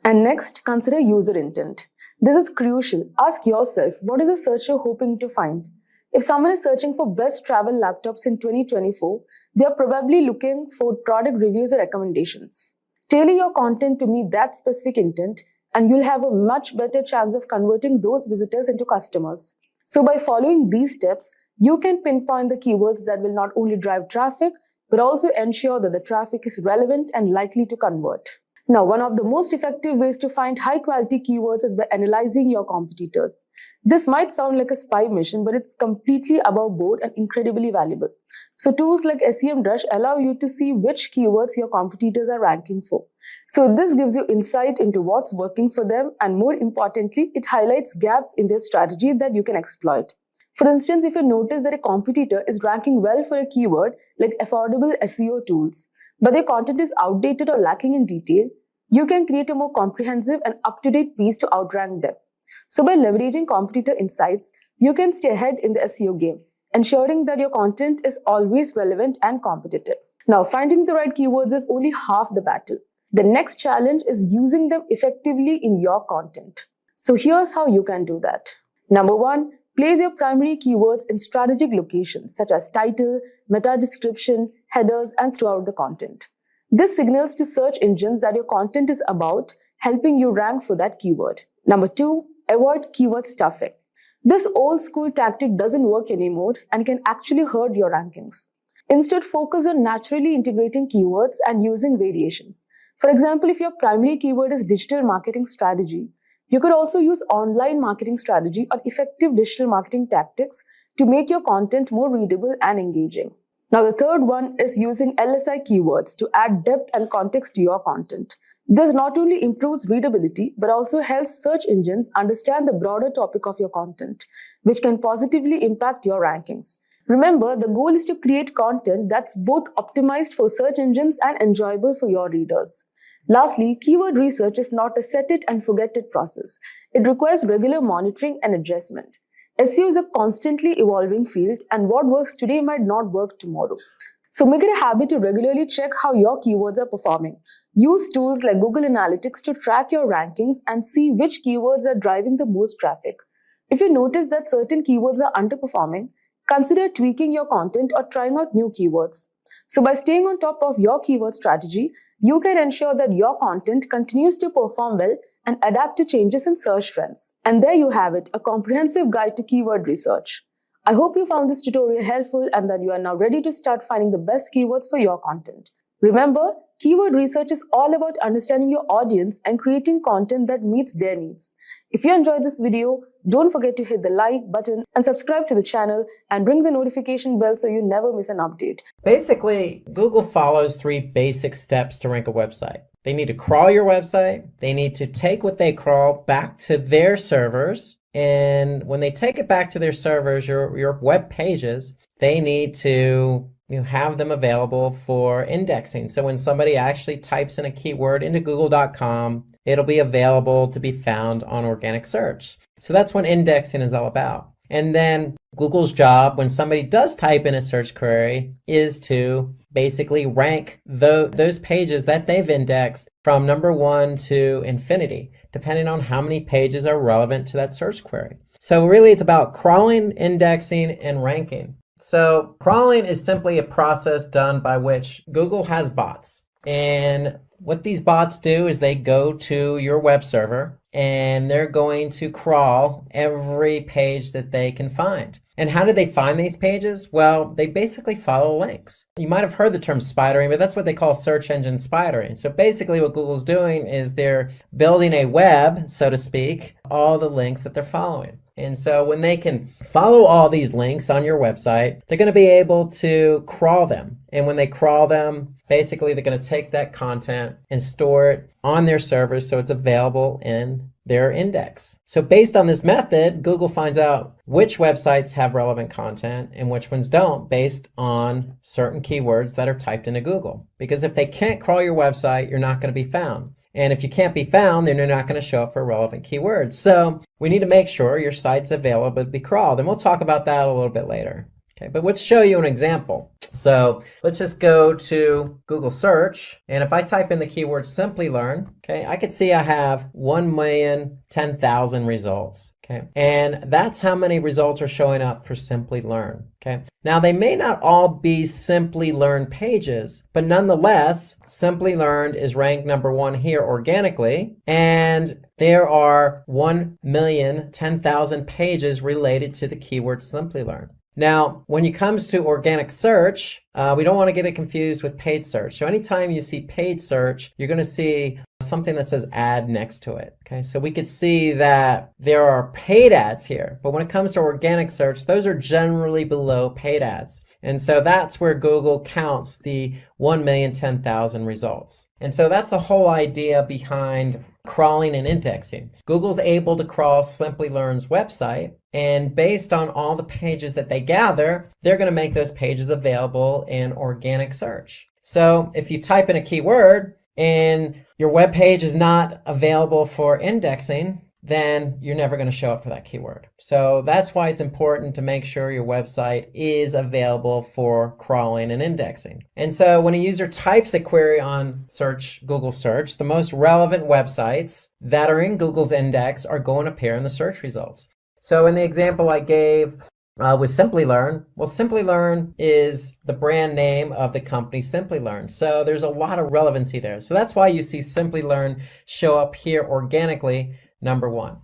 And next, consider user intent. This is crucial. Ask yourself, what is a searcher hoping to find? If someone is searching for best travel laptops in 2024, they are probably looking for product reviews or recommendations. Tailor your content to meet that specific intent, and you'll have a much better chance of converting those visitors into customers. So by following these steps, you can pinpoint the keywords that will not only drive traffic, but also ensure that the traffic is relevant and likely to convert. Now, one of the most effective ways to find high-quality keywords is by analyzing your competitors. This might sound like a spy mission, but it's completely above board and incredibly valuable. So tools like SEMrush allow you to see which keywords your competitors are ranking for. So this gives you insight into what's working for them, and more importantly, it highlights gaps in their strategy that you can exploit. For instance, if you notice that a competitor is ranking well for a keyword like affordable SEO tools, but their content is outdated or lacking in detail, you can create a more comprehensive and up-to-date piece to outrank them. So by leveraging competitor insights, you can stay ahead in the SEO game, ensuring that your content is always relevant and competitive. Now, finding the right keywords is only half the battle. The next challenge is using them effectively in your content. So here's how you can do that. Number one, Place your primary keywords in strategic locations such as title, meta description, headers, and throughout the content. This signals to search engines that your content is about helping you rank for that keyword. Number 2, avoid keyword stuffing. This old school tactic doesn't work anymore and can actually hurt your rankings. Instead, focus on naturally integrating keywords and using variations. For example, if your primary keyword is digital marketing strategy, you could also use online marketing strategy or effective digital marketing tactics to make your content more readable and engaging. Now, the third one is using LSI keywords to add depth and context to your content. This not only improves readability, but also helps search engines understand the broader topic of your content, which can positively impact your rankings. Remember, the goal is to create content that's both optimized for search engines and enjoyable for your readers. Lastly, keyword research is not a set it and forget it process. It requires regular monitoring and adjustment. SEO is a constantly evolving field, and what works today might not work tomorrow. So make it a habit to regularly check how your keywords are performing. Use tools like Google Analytics to track your rankings and see which keywords are driving the most traffic. If you notice that certain keywords are underperforming, consider tweaking your content or trying out new keywords. So by staying on top of your keyword strategy, you can ensure that your content continues to perform well and adapt to changes in search trends. And there you have it, a comprehensive guide to keyword research. I hope you found this tutorial helpful and that you are now ready to start finding the best keywords for your content. Remember, keyword research is all about understanding your audience and creating content that meets their needs. If you enjoyed this video, don't forget to hit the like button and subscribe to the channel and ring the notification bell so you never miss an update. Basically, Google follows 3 basic steps to rank a website. They need to crawl your website. They need to take what they crawl back to their servers. And when they take it back to their servers, your web pages, they need to have them available for indexing. So when somebody actually types in a keyword into google.com, it'll be available to be found on organic search. So that's what indexing is all about. And then Google's job when somebody does type in a search query is to basically rank those pages that they've indexed from number 1 to infinity, depending on how many pages are relevant to that search query. So really it's about crawling, indexing, and ranking. So crawling is simply a process done by which Google has bots. And what these bots do is they go to your web server and they're going to crawl every page that they can find. And how do they find these pages? Well, they basically follow links. You might have heard the term spidering, but that's what they call search engine spidering. So basically what Google's doing is they're building a web, so to speak, all the links that they're following. And so when they can follow all these links on your website, they're going to be able to crawl them. And when they crawl them, basically they're going to take that content and store it on their servers so it's available in their index. So based on this method, Google finds out which websites have relevant content and which ones don't based on certain keywords that are typed into Google. Because if they can't crawl your website, you're not going to be found. And if you can't be found, then you're not going to show up for relevant keywords. So we need to make sure your site's available to be crawled. And we'll talk about that a little bit later. Okay, but let's show you an example. So let's just go to Google search. And if I type in the keyword Simplilearn, okay, I can see I have 1,010,000 results. Okay, and that's how many results are showing up for Simplilearn. Okay, now they may not all be Simplilearn pages, but nonetheless, Simplilearn is ranked number 1 here organically, and there are 1,010,000 pages related to the keyword Simplilearn. Now, when it comes to organic search, we don't want to get it confused with paid search. So anytime you see paid search, you're going to see something that says ad next to it. Okay, so we could see that there are paid ads here, but when it comes to organic search, those are generally below paid ads. And so that's where Google counts the 1,010,000 results. And so that's the whole idea behind crawling and indexing. Google's able to crawl Simplilearn's website, and based on all the pages that they gather, they're going to make those pages available in organic search. So if you type in a keyword and your web page is not available for indexing, then you're never going to show up for that keyword. So that's why it's important to make sure your website is available for crawling and indexing. And so when a user types a query on Google search, the most relevant websites that are in Google's index are going to appear in the search results. So in the example I gave with Simplilearn, well, Simplilearn is the brand name of the company Simplilearn. So there's a lot of relevancy there. So that's why you see Simplilearn show up here organically, number one.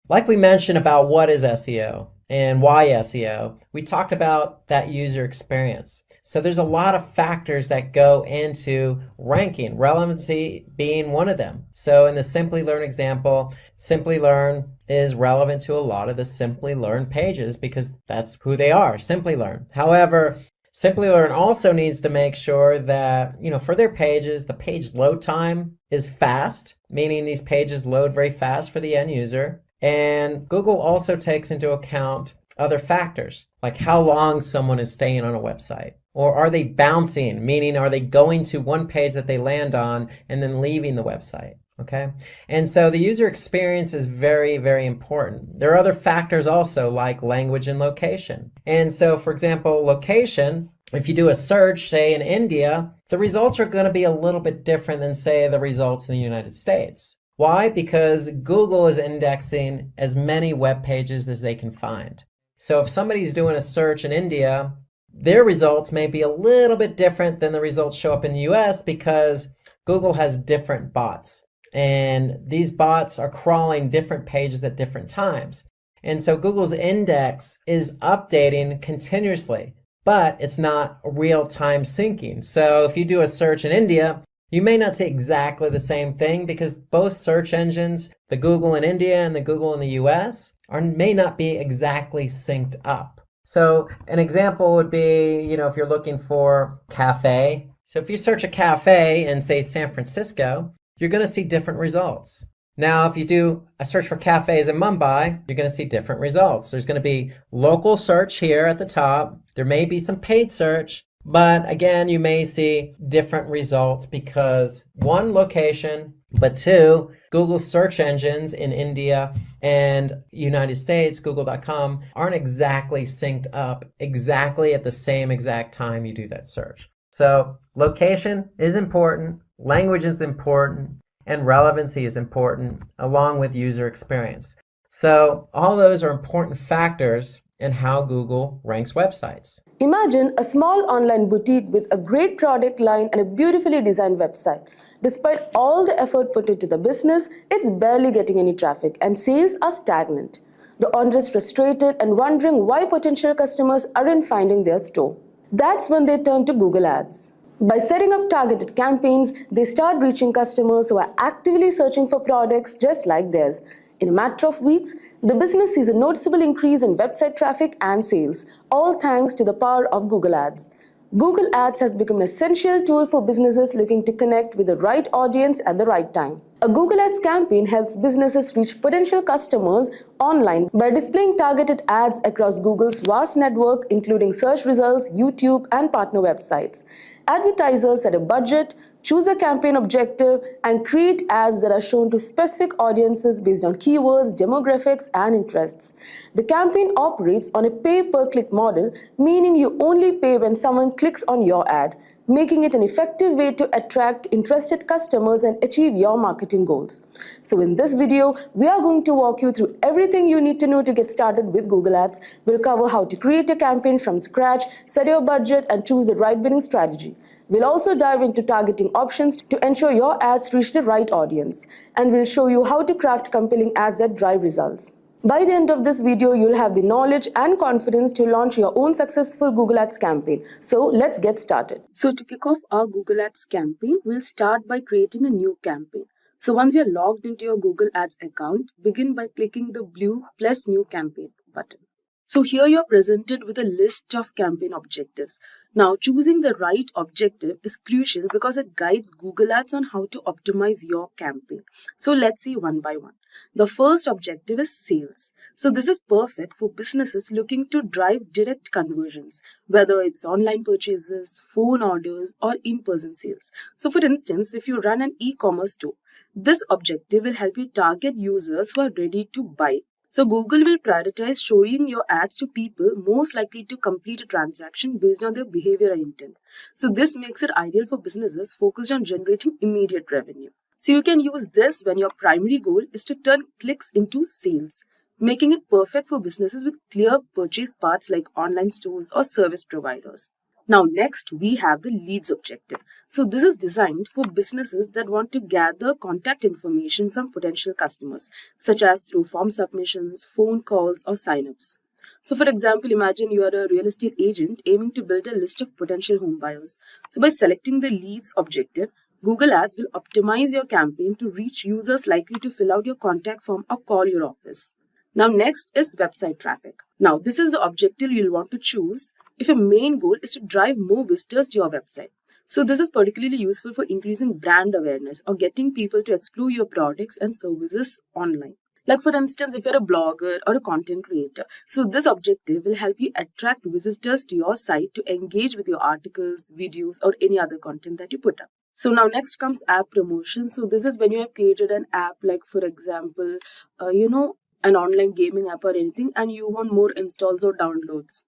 Like we mentioned about what is SEO and why SEO, we talked about that user experience. So there's a lot of factors that go into ranking, relevancy being one of them. So in the Simplilearn example, Simplilearn is relevant to a lot of the Simplilearn pages because that's who they are, Simplilearn. However, Simplilearn also needs to make sure that, for their pages, the page load time is fast, meaning these pages load very fast for the end user. And Google also takes into account other factors, like how long someone is staying on a website. Or are they bouncing, meaning are they going to one page that they land on and then leaving the website? Okay. And so the user experience is very, very important. There are other factors also like language and location. And so, for example, location, if you do a search, say in India, the results are going to be a little bit different than, say, the results in the United States. Why? Because Google is indexing as many web pages as they can find. So if somebody's doing a search in India, their results may be a little bit different than the results show up in the US because Google has different bots. And these bots are crawling different pages at different times. And so Google's index is updating continuously, but it's not real-time syncing. So if you do a search in India, you may not see exactly the same thing because both search engines, the Google in India and the Google in the US, may not be exactly synced up. So an example would be, if you're looking for cafe. So if you search a cafe in, say, San Francisco, you're going to see different results. Now, if you do a search for cafes in Mumbai, you're going to see different results. There's going to be local search here at the top. There may be some paid search. But again, you may see different results because one, location, but two, Google's search engines in India and United States, Google.com, aren't exactly synced up exactly at the same exact time you do that search. So location is important, language is important, and relevancy is important, along with user experience. So all those are important factors in how Google ranks websites. Imagine a small online boutique with a great product line and a beautifully designed website. Despite all the effort put into the business, it's barely getting any traffic and sales are stagnant. The owner is frustrated and wondering why potential customers aren't finding their store. That's when they turn to Google Ads. By setting up targeted campaigns, they start reaching customers who are actively searching for products just like theirs. In a matter of weeks, the business sees a noticeable increase in website traffic and sales, all thanks to the power of Google Ads. Google Ads has become an essential tool for businesses looking to connect with the right audience at the right time. A Google Ads campaign helps businesses reach potential customers online by displaying targeted ads across Google's vast network, including search results, YouTube, and partner websites. Advertisers set a budget, choose a campaign objective, and create ads that are shown to specific audiences based on keywords, demographics, and interests. The campaign operates on a pay-per-click model, meaning you only pay when someone clicks on your ad, making it an effective way to attract interested customers and achieve your marketing goals. So in this video, we are going to walk you through everything you need to know to get started with Google Ads. We'll cover how to create a campaign from scratch, set your budget, and choose the right bidding strategy. We'll also dive into targeting options to ensure your ads reach the right audience. And we'll show you how to craft compelling ads that drive results. By the end of this video, you'll have the knowledge and confidence to launch your own successful Google Ads campaign. So let's get started. So to kick off our Google Ads campaign, we'll start by creating a new campaign. So once you're logged into your Google Ads account, begin by clicking the blue plus new campaign button. So here you're presented with a list of campaign objectives. Now, choosing the right objective is crucial because it guides Google Ads on how to optimize your campaign. So let's see one by one. The first objective is sales. So this is perfect for businesses looking to drive direct conversions, whether it's online purchases, phone orders, or in-person sales. So for instance, if you run an e-commerce store, this objective will help you target users who are ready to buy. So Google will prioritize showing your ads to people most likely to complete a transaction based on their behavior and intent. So this makes it ideal for businesses focused on generating immediate revenue. So you can use this when your primary goal is to turn clicks into sales. making it perfect for businesses with clear purchase paths like online stores or service providers. Now, next we have the leads objective. So this is designed for businesses that want to gather contact information from potential customers, such as through form submissions, phone calls, or signups. So for example, imagine you are a real estate agent aiming to build a list of potential home buyers. So by selecting the leads objective, Google Ads will optimize your campaign to reach users likely to fill out your contact form or call your office. Now next is website traffic. Now this is the objective you'll want to choose if your main goal is to drive more visitors to your website. So this is particularly useful for increasing brand awareness or getting people to explore your products and services online. Like for instance, if you're a blogger or a content creator, so this objective will help you attract visitors to your site to engage with your articles, videos, or any other content that you put up. So now next comes app promotion. So this is when you have created an app, like for example, an online gaming app or anything, and you want more installs or downloads.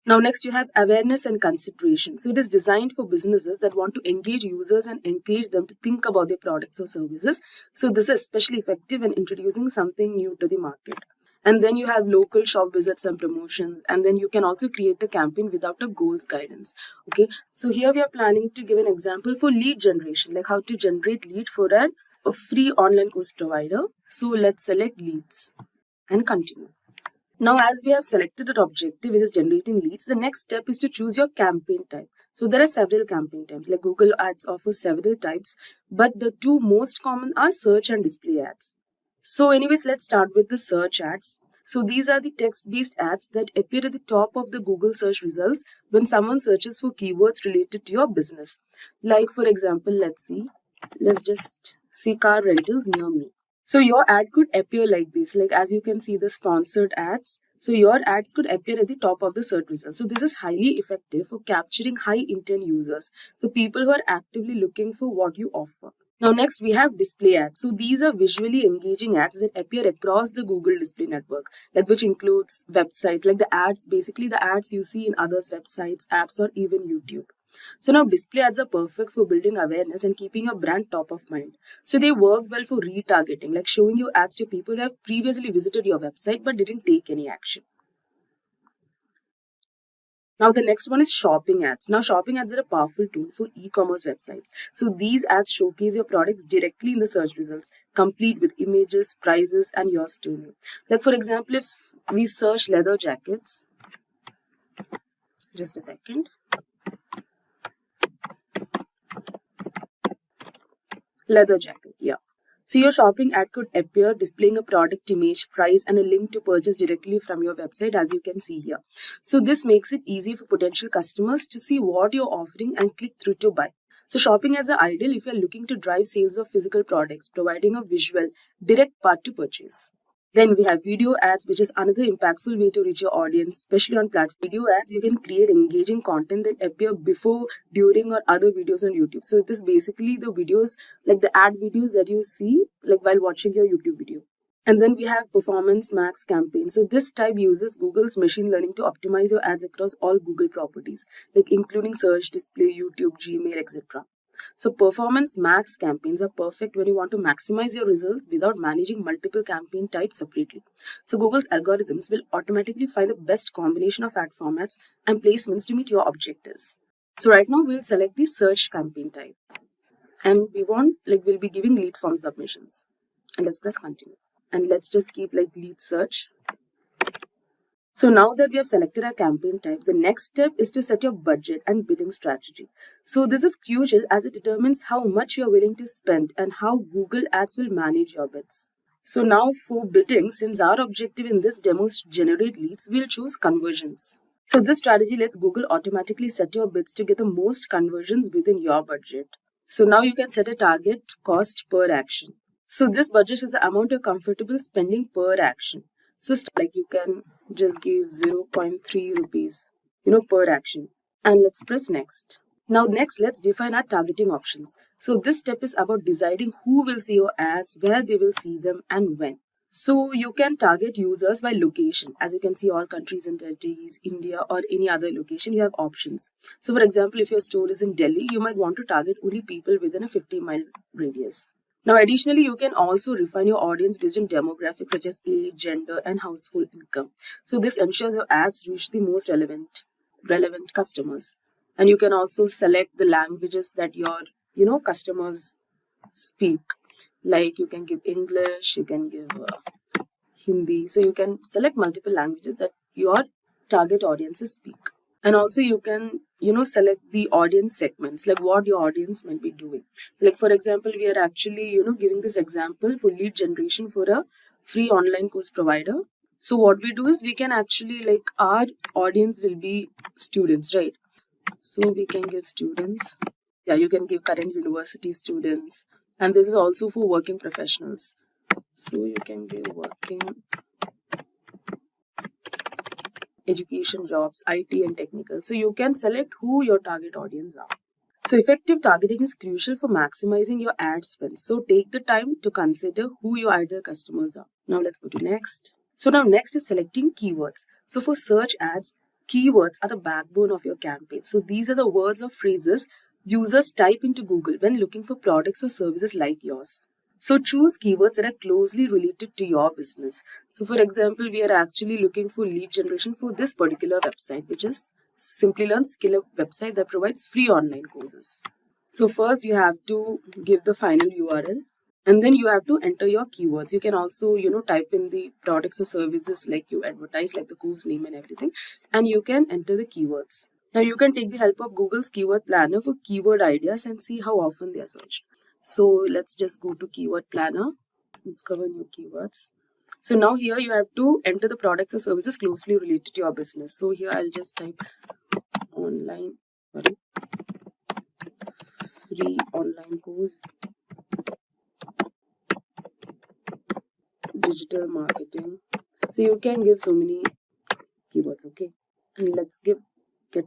Now next you have awareness and consideration. So it is designed for businesses that want to engage users and encourage them to think about their products or services. So this is especially effective when introducing something new to the market. And then you have local shop visits and promotions. And then you can also create a campaign without a goals guidance. Okay, so here we are planning to give an example for lead generation, like how to generate lead for a free online course provider. So let's select leads and continue. Now, as we have selected an objective which is generating leads, the next step is to choose your campaign type. So there are several campaign types, like Google Ads offers several types, but the two most common are search and display ads. So anyways, let's start with the search ads. So these are the text-based ads that appear at the top of the Google search results when someone searches for keywords related to your business. Like for example, let's just see car rentals near me. So your ad could appear like this, like as you can see the sponsored ads. So your ads could appear at the top of the search results. So this is highly effective for capturing high intent users. So people who are actively looking for what you offer. Now next we have display ads. So these are visually engaging ads that appear across the Google display network, like which includes websites, like the ads, basically the ads you see in others' websites, apps, or even YouTube. So now display ads are perfect for building awareness and keeping your brand top of mind. So they work well for retargeting, like showing your ads to people who have previously visited your website but didn't take any action. Now the next one is shopping ads. Now shopping ads are a powerful tool for e-commerce websites. So these ads showcase your products directly in the search results, complete with images, prices, and your story. Like for example, if we search leather jackets, just a second. Leather jacket, yeah. So your shopping ad could appear displaying a product image, price, and a link to purchase directly from your website, as you can see here. So this makes it easy for potential customers to see what you're offering and click through to buy. So shopping ads are ideal if you're looking to drive sales of physical products, providing a visual, direct path to purchase. Then we have video ads, which is another impactful way to reach your audience, especially on platform. Video ads, you can create engaging content that appear before, during, or other videos on YouTube. So it is basically the videos, like the ad videos that you see, like while watching your YouTube video. And then we have performance max campaign. So this type uses Google's machine learning to optimize your ads across all Google properties, like including search, display, YouTube, Gmail, etc. So performance max campaigns are perfect when you want to maximize your results without managing multiple campaign types separately. So Google's algorithms will automatically find the best combination of ad formats and placements to meet your objectives. So right now we'll select the search campaign type. And we'll be giving lead form submissions. And let's press continue. And let's just keep like lead search. So now that we have selected our campaign type, the next step is to set your budget and bidding strategy. So this is crucial as it determines how much you're willing to spend and how Google Ads will manage your bids. So now for bidding, since our objective in this demo is to generate leads, we'll choose conversions. So this strategy lets Google automatically set your bids to get the most conversions within your budget. So now you can set a target cost per action. So this budget is the amount you're comfortable spending per action. So like you can just give 0.3 rupees, per action. And let's press next. Now next, let's define our targeting options. So this step is about deciding who will see your ads, where they will see them, and when. So you can target users by location. As you can see, all countries and territories, India, or any other location, you have options. So for example, if your store is in Delhi, you might want to target only people within a 50-mile radius. Now, additionally, you can also refine your audience based on demographics such as age, gender, and household income. So this ensures your ads reach the most relevant customers. And you can also select the languages that your customers speak. Like you can give English, you can give Hindi. So you can select multiple languages that your target audiences speak. And also you can select the audience segments, like what your audience might be doing. So like for example, we are actually giving this example for lead generation for a free online course provider. So what we do is we can actually, like, our audience will be students, right? So we can give students. Yeah, you can give current university students, and this is also for working professionals. So you can give working education jobs, IT and technical. So you can select who your target audience are. So effective targeting is crucial for maximizing your ad spend. So take the time to consider who your ideal customers are. Now let's go to next. So now next is selecting keywords. So for search ads, keywords are the backbone of your campaign. So these are the words or phrases users type into Google when looking for products or services like yours. So choose keywords that are closely related to your business. So for example, we are actually looking for lead generation for this particular website, which is Simplilearn skill website that provides free online courses. So first you have to give the final URL, and then you have to enter your keywords. You can also, type in the products or services like you advertise, like the course name and everything, and you can enter the keywords. Now you can take the help of Google's keyword planner for keyword ideas and see how often they are searched. So let's just go to keyword planner, discover new keywords. So now here you have to enter the products or services closely related to your business. So here I'll just type free online course, digital marketing. So you can give so many keywords, okay? And let's get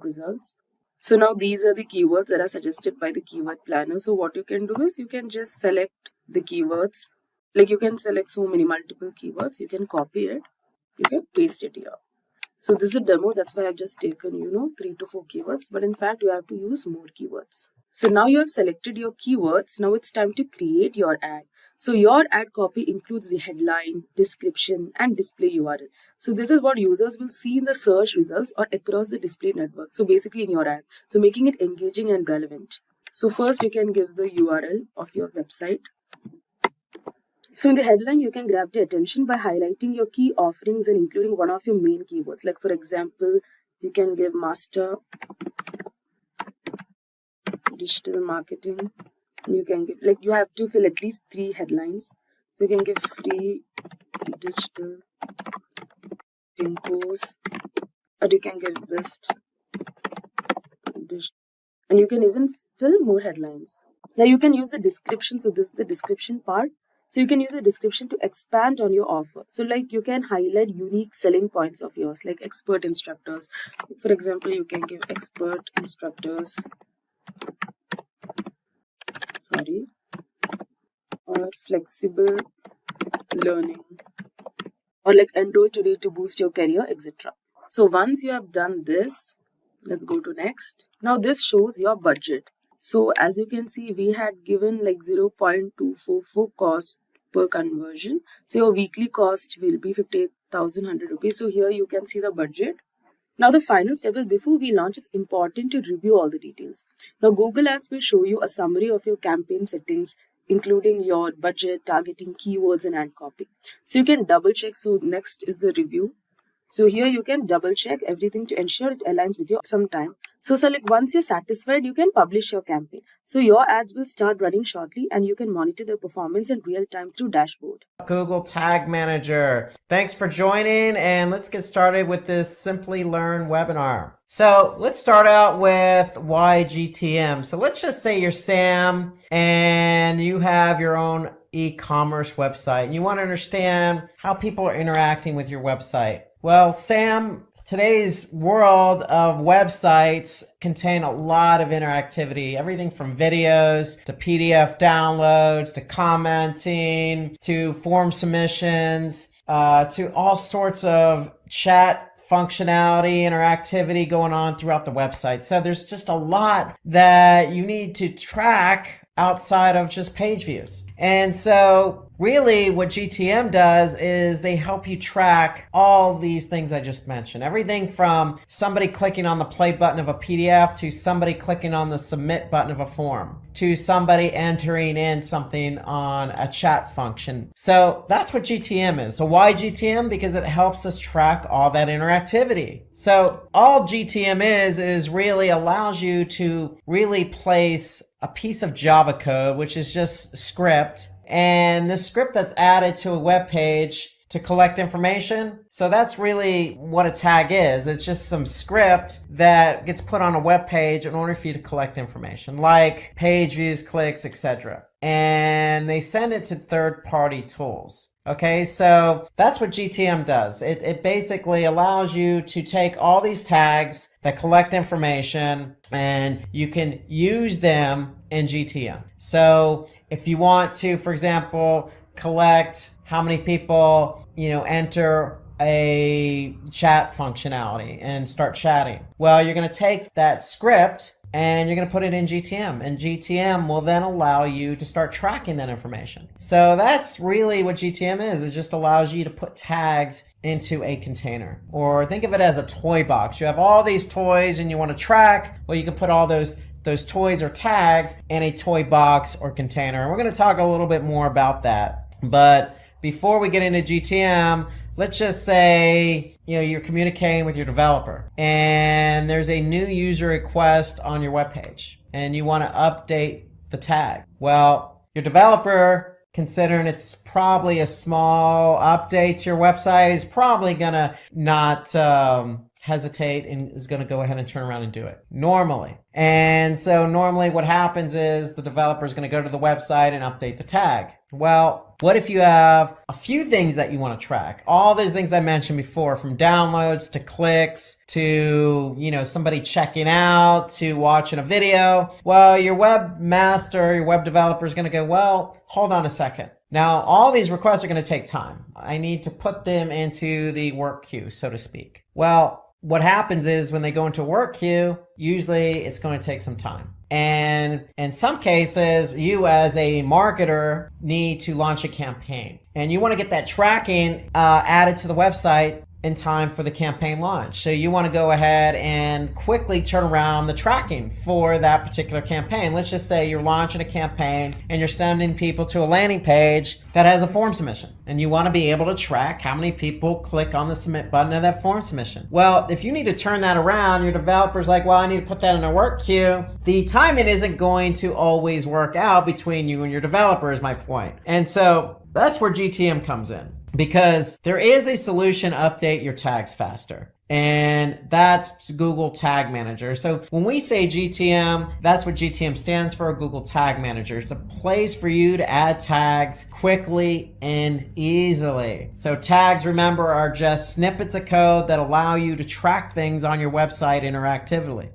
results. So now these are the keywords that are suggested by the keyword planner. So what you can do is you can just select the keywords. Like you can select so many multiple keywords. You can copy it. You can paste it here. So this is a demo. That's why I've just taken, 3 to 4 keywords. But in fact, you have to use more keywords. So now you have selected your keywords. Now it's time to create your ad. So your ad copy includes the headline, description, and display URL. So this is what users will see in the search results or across the display network. So basically in your ad. So making it engaging and relevant. So first you can give the URL of your website. So in the headline, you can grab the attention by highlighting your key offerings and including one of your main keywords. Like for example, you can give master digital marketing. You can give, like, you have to fill at least 3 headlines. So you can give free digital course, or you can give best digital, and you can even fill more headlines. Now you can use the description. So this is the description part. So you can use the description to expand on your offer. So like you can highlight unique selling points of yours, like expert instructors. For example, you can give expert instructors, or flexible learning, or like enroll today to boost your career, etc. So once you have done this, let's go to next. Now this shows your budget. So as you can see, we had given like 0.244 cost per conversion. So your weekly cost will be 58,100 rupees. So here you can see the budget. Now the final step is, before we launch, it's important to review all the details. Now Google Ads will show you a summary of your campaign settings, including your budget, targeting, keywords, and ad copy. So you can double check. So next is the review. So here you can double check everything to ensure it aligns with your sometime. So like once you're satisfied, you can publish your campaign. So your ads will start running shortly, and you can monitor the performance in real time through dashboard. Google Tag Manager. Thanks for joining, and let's get started with this Simplilearn webinar. So let's start out with why GTM. So let's just say you're Sam and you have your own e-commerce website and you want to understand how people are interacting with your website. Well, Sam, today's world of websites contain a lot of interactivity, everything from videos to PDF downloads to commenting to form submissions to all sorts of chat functionality, interactivity going on throughout the website. So there's just a lot that you need to track outside of just page views. And so really what GTM does is they help you track all these things I just mentioned. Everything from somebody clicking on the play button of a PDF to somebody clicking on the submit button of a form to somebody entering in something on a chat function. So that's what GTM is. So why GTM? Because it helps us track all that interactivity. So all GTM is really allows you to really place a piece of Java code, which is just script, and this script that's added to a web page to collect information. So that's really what a tag is. It's just some script that gets put on a web page in order for you to collect information, like page views, clicks, etc. And they send it to third-party tools. Okay, so that's what GTM does. It basically allows you to take all these tags that collect information and you can use them in GTM. So if you want to, for example, collect how many people, enter a chat functionality and start chatting. Well, you're going to take that script and you're going to put it in GTM, and GTM will then allow you to start tracking that information. So that's really what GTM is. It just allows you to put tags into a container. Or think of it as a toy box. You have all these toys and you want to track, well, you can put all those toys or tags in a toy box or container. And we're going to talk a little bit more about that. But before we get into GTM, let's just say, you're communicating with your developer and there's a new user request on your webpage and you want to update the tag. Well, your developer, considering it's probably a small update to your website, is probably gonna not hesitate and is going to go ahead and turn around and do it normally. And so normally what happens is the developer is going to go to the website and update the tag. Well, what if you have a few things that you want to track? All those things I mentioned before, from downloads to clicks to, somebody checking out to watching a video. Well, your webmaster, your web developer is going to go, well, hold on a second. Now, all these requests are going to take time. I need to put them into the work queue, so to speak. Well, what happens is when they go into a work queue, usually it's going to take some time. And in some cases, you as a marketer need to launch a campaign. And you want to get that tracking added to the website in time for the campaign launch. So you want to go ahead and quickly turn around the tracking for that particular campaign. Let's just say you're launching a campaign and you're sending people to a landing page that has a form submission. And you want to be able to track how many people click on the submit button of that form submission. Well, if you need to turn that around, your developer's like, well, I need to put that in a work queue. The timing isn't going to always work out between you and your developer, is my point. And so that's where GTM comes in. Because there is a solution to update your tags faster. And that's Google Tag Manager. So when we say GTM, that's what GTM stands for, Google Tag Manager. It's a place for you to add tags quickly and easily. So tags, remember, are just snippets of code that allow you to track things on your website interactively.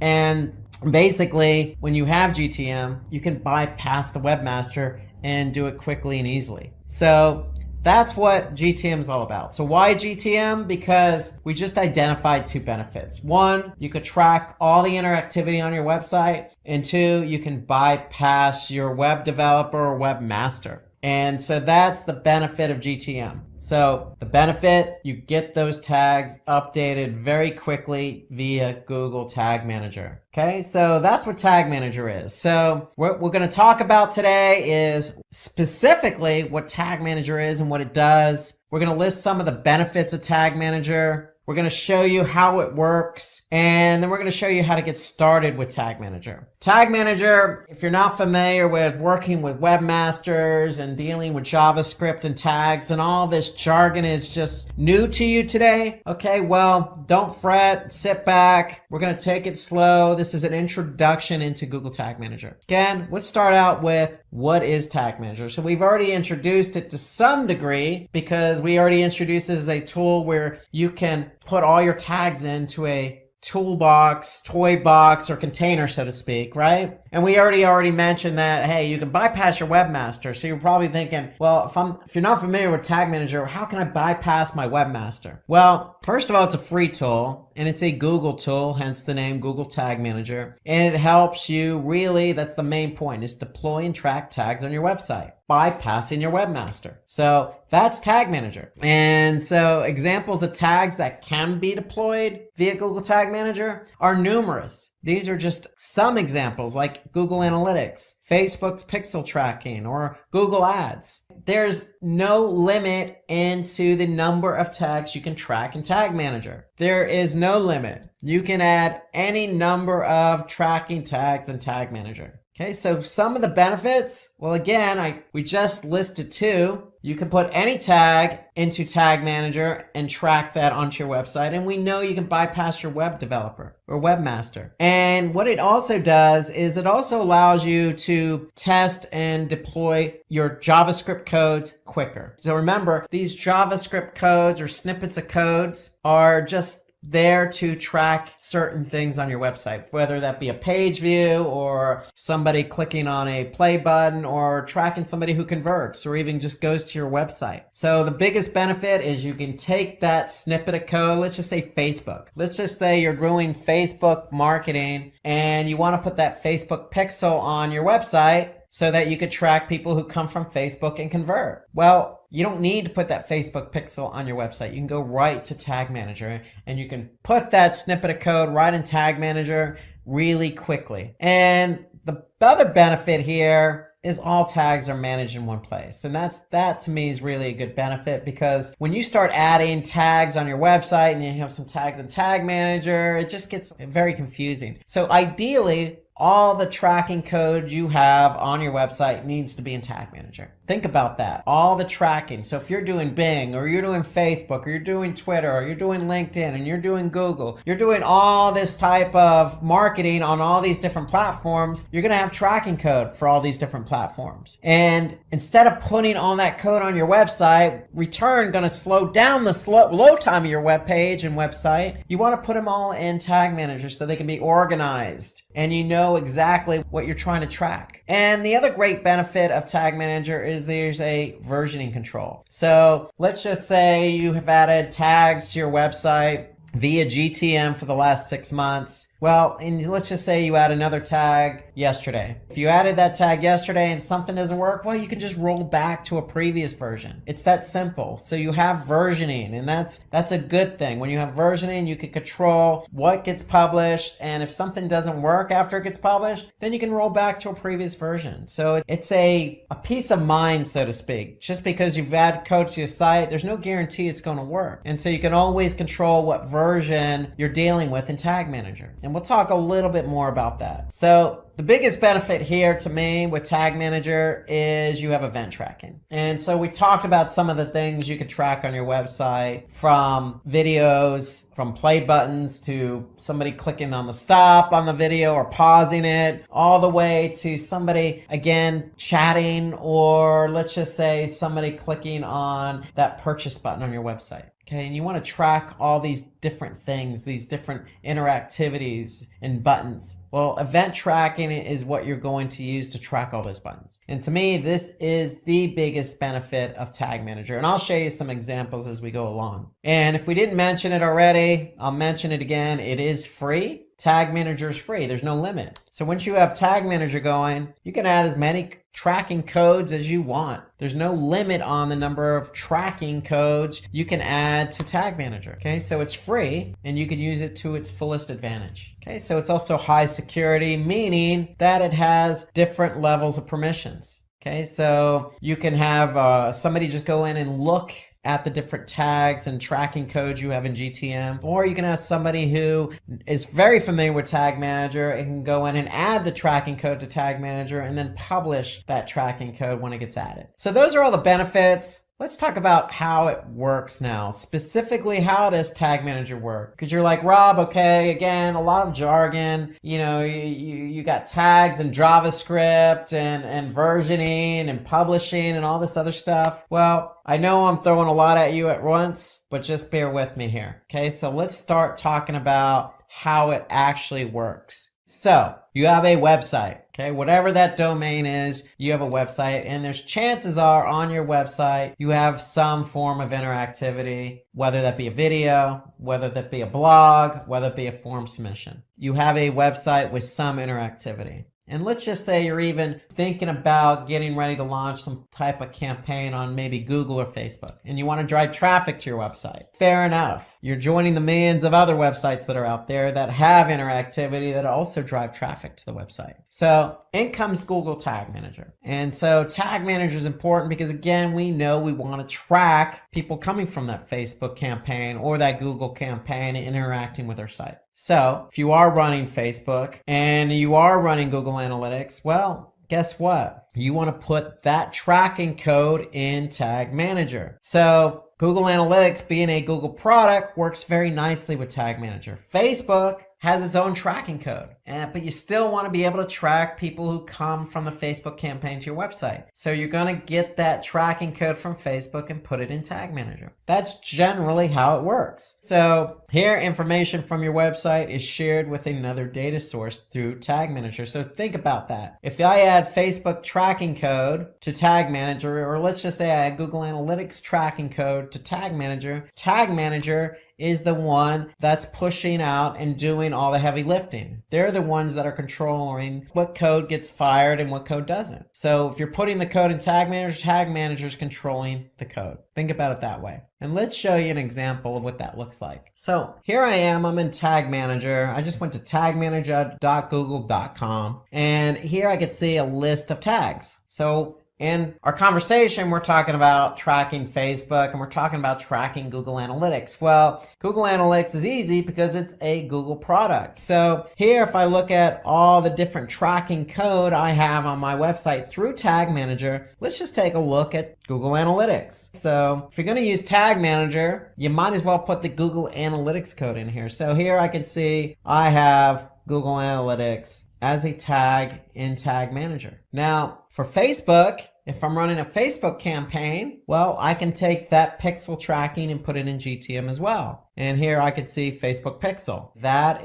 And basically, when you have GTM, you can bypass the webmaster and do it quickly and easily. So that's what GTM is all about. So why GTM? Because we just identified two benefits. One, you could track all the interactivity on your website. And two, you can bypass your web developer or webmaster. And so that's the benefit of GTM. So the benefit, you get those tags updated very quickly via Google Tag Manager. Okay, so that's what Tag Manager is. So what we're going to talk about today is specifically what Tag Manager is and what it does. We're going to list some of the benefits of Tag Manager. We're going to show you how it works, and then we're going to show you how to get started with Tag Manager. Tag Manager, if you're not familiar with working with webmasters and dealing with JavaScript and tags and all this jargon is just new to you today, okay, well, don't fret, sit back. We're going to take it slow. This is an introduction into Google Tag Manager. Again, let's start out with what is Tag Manager. So we've already introduced it to some degree because we already introduced it as a tool where you can put all your tags into a toolbox, toy box, or container, so to speak, right? And we already mentioned that, hey, you can bypass your webmaster. So you're probably thinking, well, if you're not familiar with Tag Manager, how can I bypass my webmaster? Well, first of all, it's a free tool and it's a Google tool, hence the name Google Tag Manager. And it helps you really, that's the main point, is deploy and track tags on your website, bypassing your webmaster. So that's Tag Manager. And so examples of tags that can be deployed via Google Tag Manager are numerous. These are just some examples like Google Analytics, Facebook's pixel tracking, or Google Ads. There's no limit into the number of tags you can track in Tag Manager. There is no limit. You can add any number of tracking tags in Tag Manager. Okay, so some of the benefits, well, again, we just listed two. You can put any tag into Tag Manager and track that onto your website. And we know you can bypass your web developer or webmaster. And what it also does is it also allows you to test and deploy your JavaScript codes quicker. So remember, these JavaScript codes or snippets of codes are just there to track certain things on your website, whether that be a page view or somebody clicking on a play button or tracking somebody who converts or even just goes to your website. So the biggest benefit is you can take that snippet of code, let's just say Facebook. Let's just say you're doing Facebook marketing and you want to put that Facebook pixel on your website so that you could track people who come from Facebook and convert. Well, you don't need to put that Facebook pixel on your website. You can go right to Tag Manager and you can put that snippet of code right in Tag Manager really quickly. And the other benefit here is all tags are managed in one place. And that to me is really a good benefit, because when you start adding tags on your website and you have some tags in Tag Manager, it just gets very confusing. So ideally, all the tracking code you have on your website needs to be in Tag Manager. Think about that. All the tracking. So if you're doing Bing or you're doing Facebook or you're doing Twitter or you're doing LinkedIn and you're doing Google, you're doing all this type of marketing on all these different platforms, you're going to have tracking code for all these different platforms. And instead of putting all that code on your website, return going to slow down the load time of your web page and website. You want to put them all in Tag Manager so they can be organized and you know exactly what you're trying to track. And the other great benefit of Tag Manager is there's a versioning control. So let's just say you have added tags to your website via GTM for the last 6 months. Well, and let's just say you add another tag yesterday. If you added that tag yesterday and something doesn't work, well, you can just roll back to a previous version. It's that simple. So you have versioning, and that's a good thing. When you have versioning, you can control what gets published, and if something doesn't work after it gets published, then you can roll back to a previous version. So it's a peace of mind, so to speak. Just because you've added code to your site, there's no guarantee it's going to work. And so you can always control what version you're dealing with in Tag Manager. And we'll talk a little bit more about that. So the biggest benefit here to me with Tag Manager is you have event tracking. And so we talked about some of the things you could track on your website, from videos, from play buttons to somebody clicking on the stop on the video or pausing it, all the way to somebody, again, chatting, or let's just say somebody clicking on that purchase button on your website. Okay, and you want to track all these different things, these different interactivities and buttons. Well, event tracking is what you're going to use to track all those buttons. And to me, this is the biggest benefit of Tag Manager. And I'll show you some examples as we go along. And if we didn't mention it already, I'll mention it again. It is free. Tag Manager is free. There's no limit. So once you have Tag Manager going, you can add as many tracking codes as you want. There's no limit on the number of tracking codes you can add to Tag Manager. Okay, so it's free and you can use it to its fullest advantage. Okay, so it's also high security, meaning that it has different levels of permissions. Okay, so you can have somebody just go in and look at the different tags and tracking codes you have in GTM, or you can ask somebody who is very familiar with Tag Manager and can go in and add the tracking code to Tag Manager and then publish that tracking code when it gets added. So those are all the benefits. Let's talk about how it works now. Specifically, how does Tag Manager work? Because you're like, Rob, okay, again, a lot of jargon. You know, you got tags and JavaScript and versioning and publishing and all this other stuff. Well, I know I'm throwing a lot at you at once, but just bear with me here. Okay, so let's start talking about how it actually works. So you have a website, okay? Whatever that domain is, you have a website, and there's chances are on your website, you have some form of interactivity, whether that be a video, whether that be a blog, whether it be a form submission. You have a website with some interactivity. And let's just say you're even thinking about getting ready to launch some type of campaign on maybe Google or Facebook, and you want to drive traffic to your website. Fair enough. You're joining the millions of other websites that are out there that have interactivity that also drive traffic to the website. So in comes Google Tag Manager. And so Tag Manager is important because, again, we know we want to track people coming from that Facebook campaign or that Google campaign and interacting with our site. So if you are running Facebook and you are running Google Analytics, well, guess what? You want to put that tracking code in Tag Manager. So Google Analytics, being a Google product, works very nicely with Tag Manager. Facebook has its own tracking code, but you still want to be able to track people who come from the Facebook campaign to your website. So you're going to get that tracking code from Facebook and put it in Tag Manager. That's generally how it works. So here, information from your website is shared with another data source through Tag Manager. So think about that. If I add Facebook tracking code to Tag Manager, or let's just say I add Google Analytics tracking code to Tag Manager is the one that's pushing out and doing all the heavy lifting. They're the ones that are controlling what code gets fired and what code doesn't. So if you're putting the code in Tag Manager is controlling the code. Think about it that way. And let's show you an example of what that looks like. So here I am, I'm in Tag Manager. I just went to tagmanager.google.com, and here I could see a list of tags. So in our conversation, we're talking about tracking Facebook and we're talking about tracking Google Analytics. Well, Google Analytics is easy because it's a Google product. So here, if I look at all the different tracking code I have on my website through Tag Manager, let's just take a look at Google Analytics. So if you're going to use Tag Manager, you might as well put the Google Analytics code in here. So here I can see I have Google Analytics as a tag in Tag Manager. Now, for Facebook, if I'm running a Facebook campaign, well, I can take that pixel tracking and put it in GTM as well. And here I can see Facebook pixel. That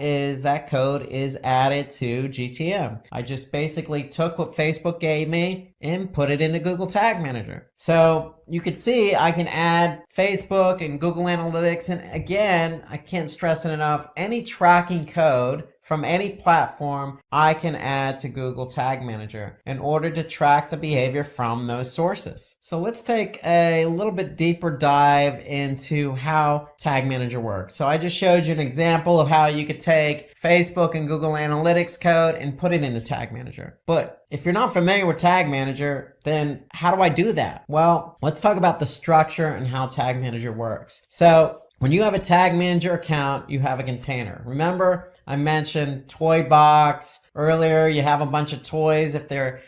code is added to GTM. I just basically took what Facebook gave me and put it into Google Tag Manager. So you can see I can add Facebook and Google Analytics. And again, I can't stress it enough, any tracking code from any platform I can add to Google Tag Manager in order to track the behavior from those sources. So let's take a little bit deeper dive into how Tag Manager works. So I just showed you an example of how you could take Facebook and Google Analytics code and put it into Tag Manager. But if you're not familiar with Tag Manager, then how do I do that? Well, let's talk about the structure and how Tag Manager works. So when you have a Tag Manager account, you have a container. Remember, I mentioned toy box earlier. You have a bunch of toys. If they're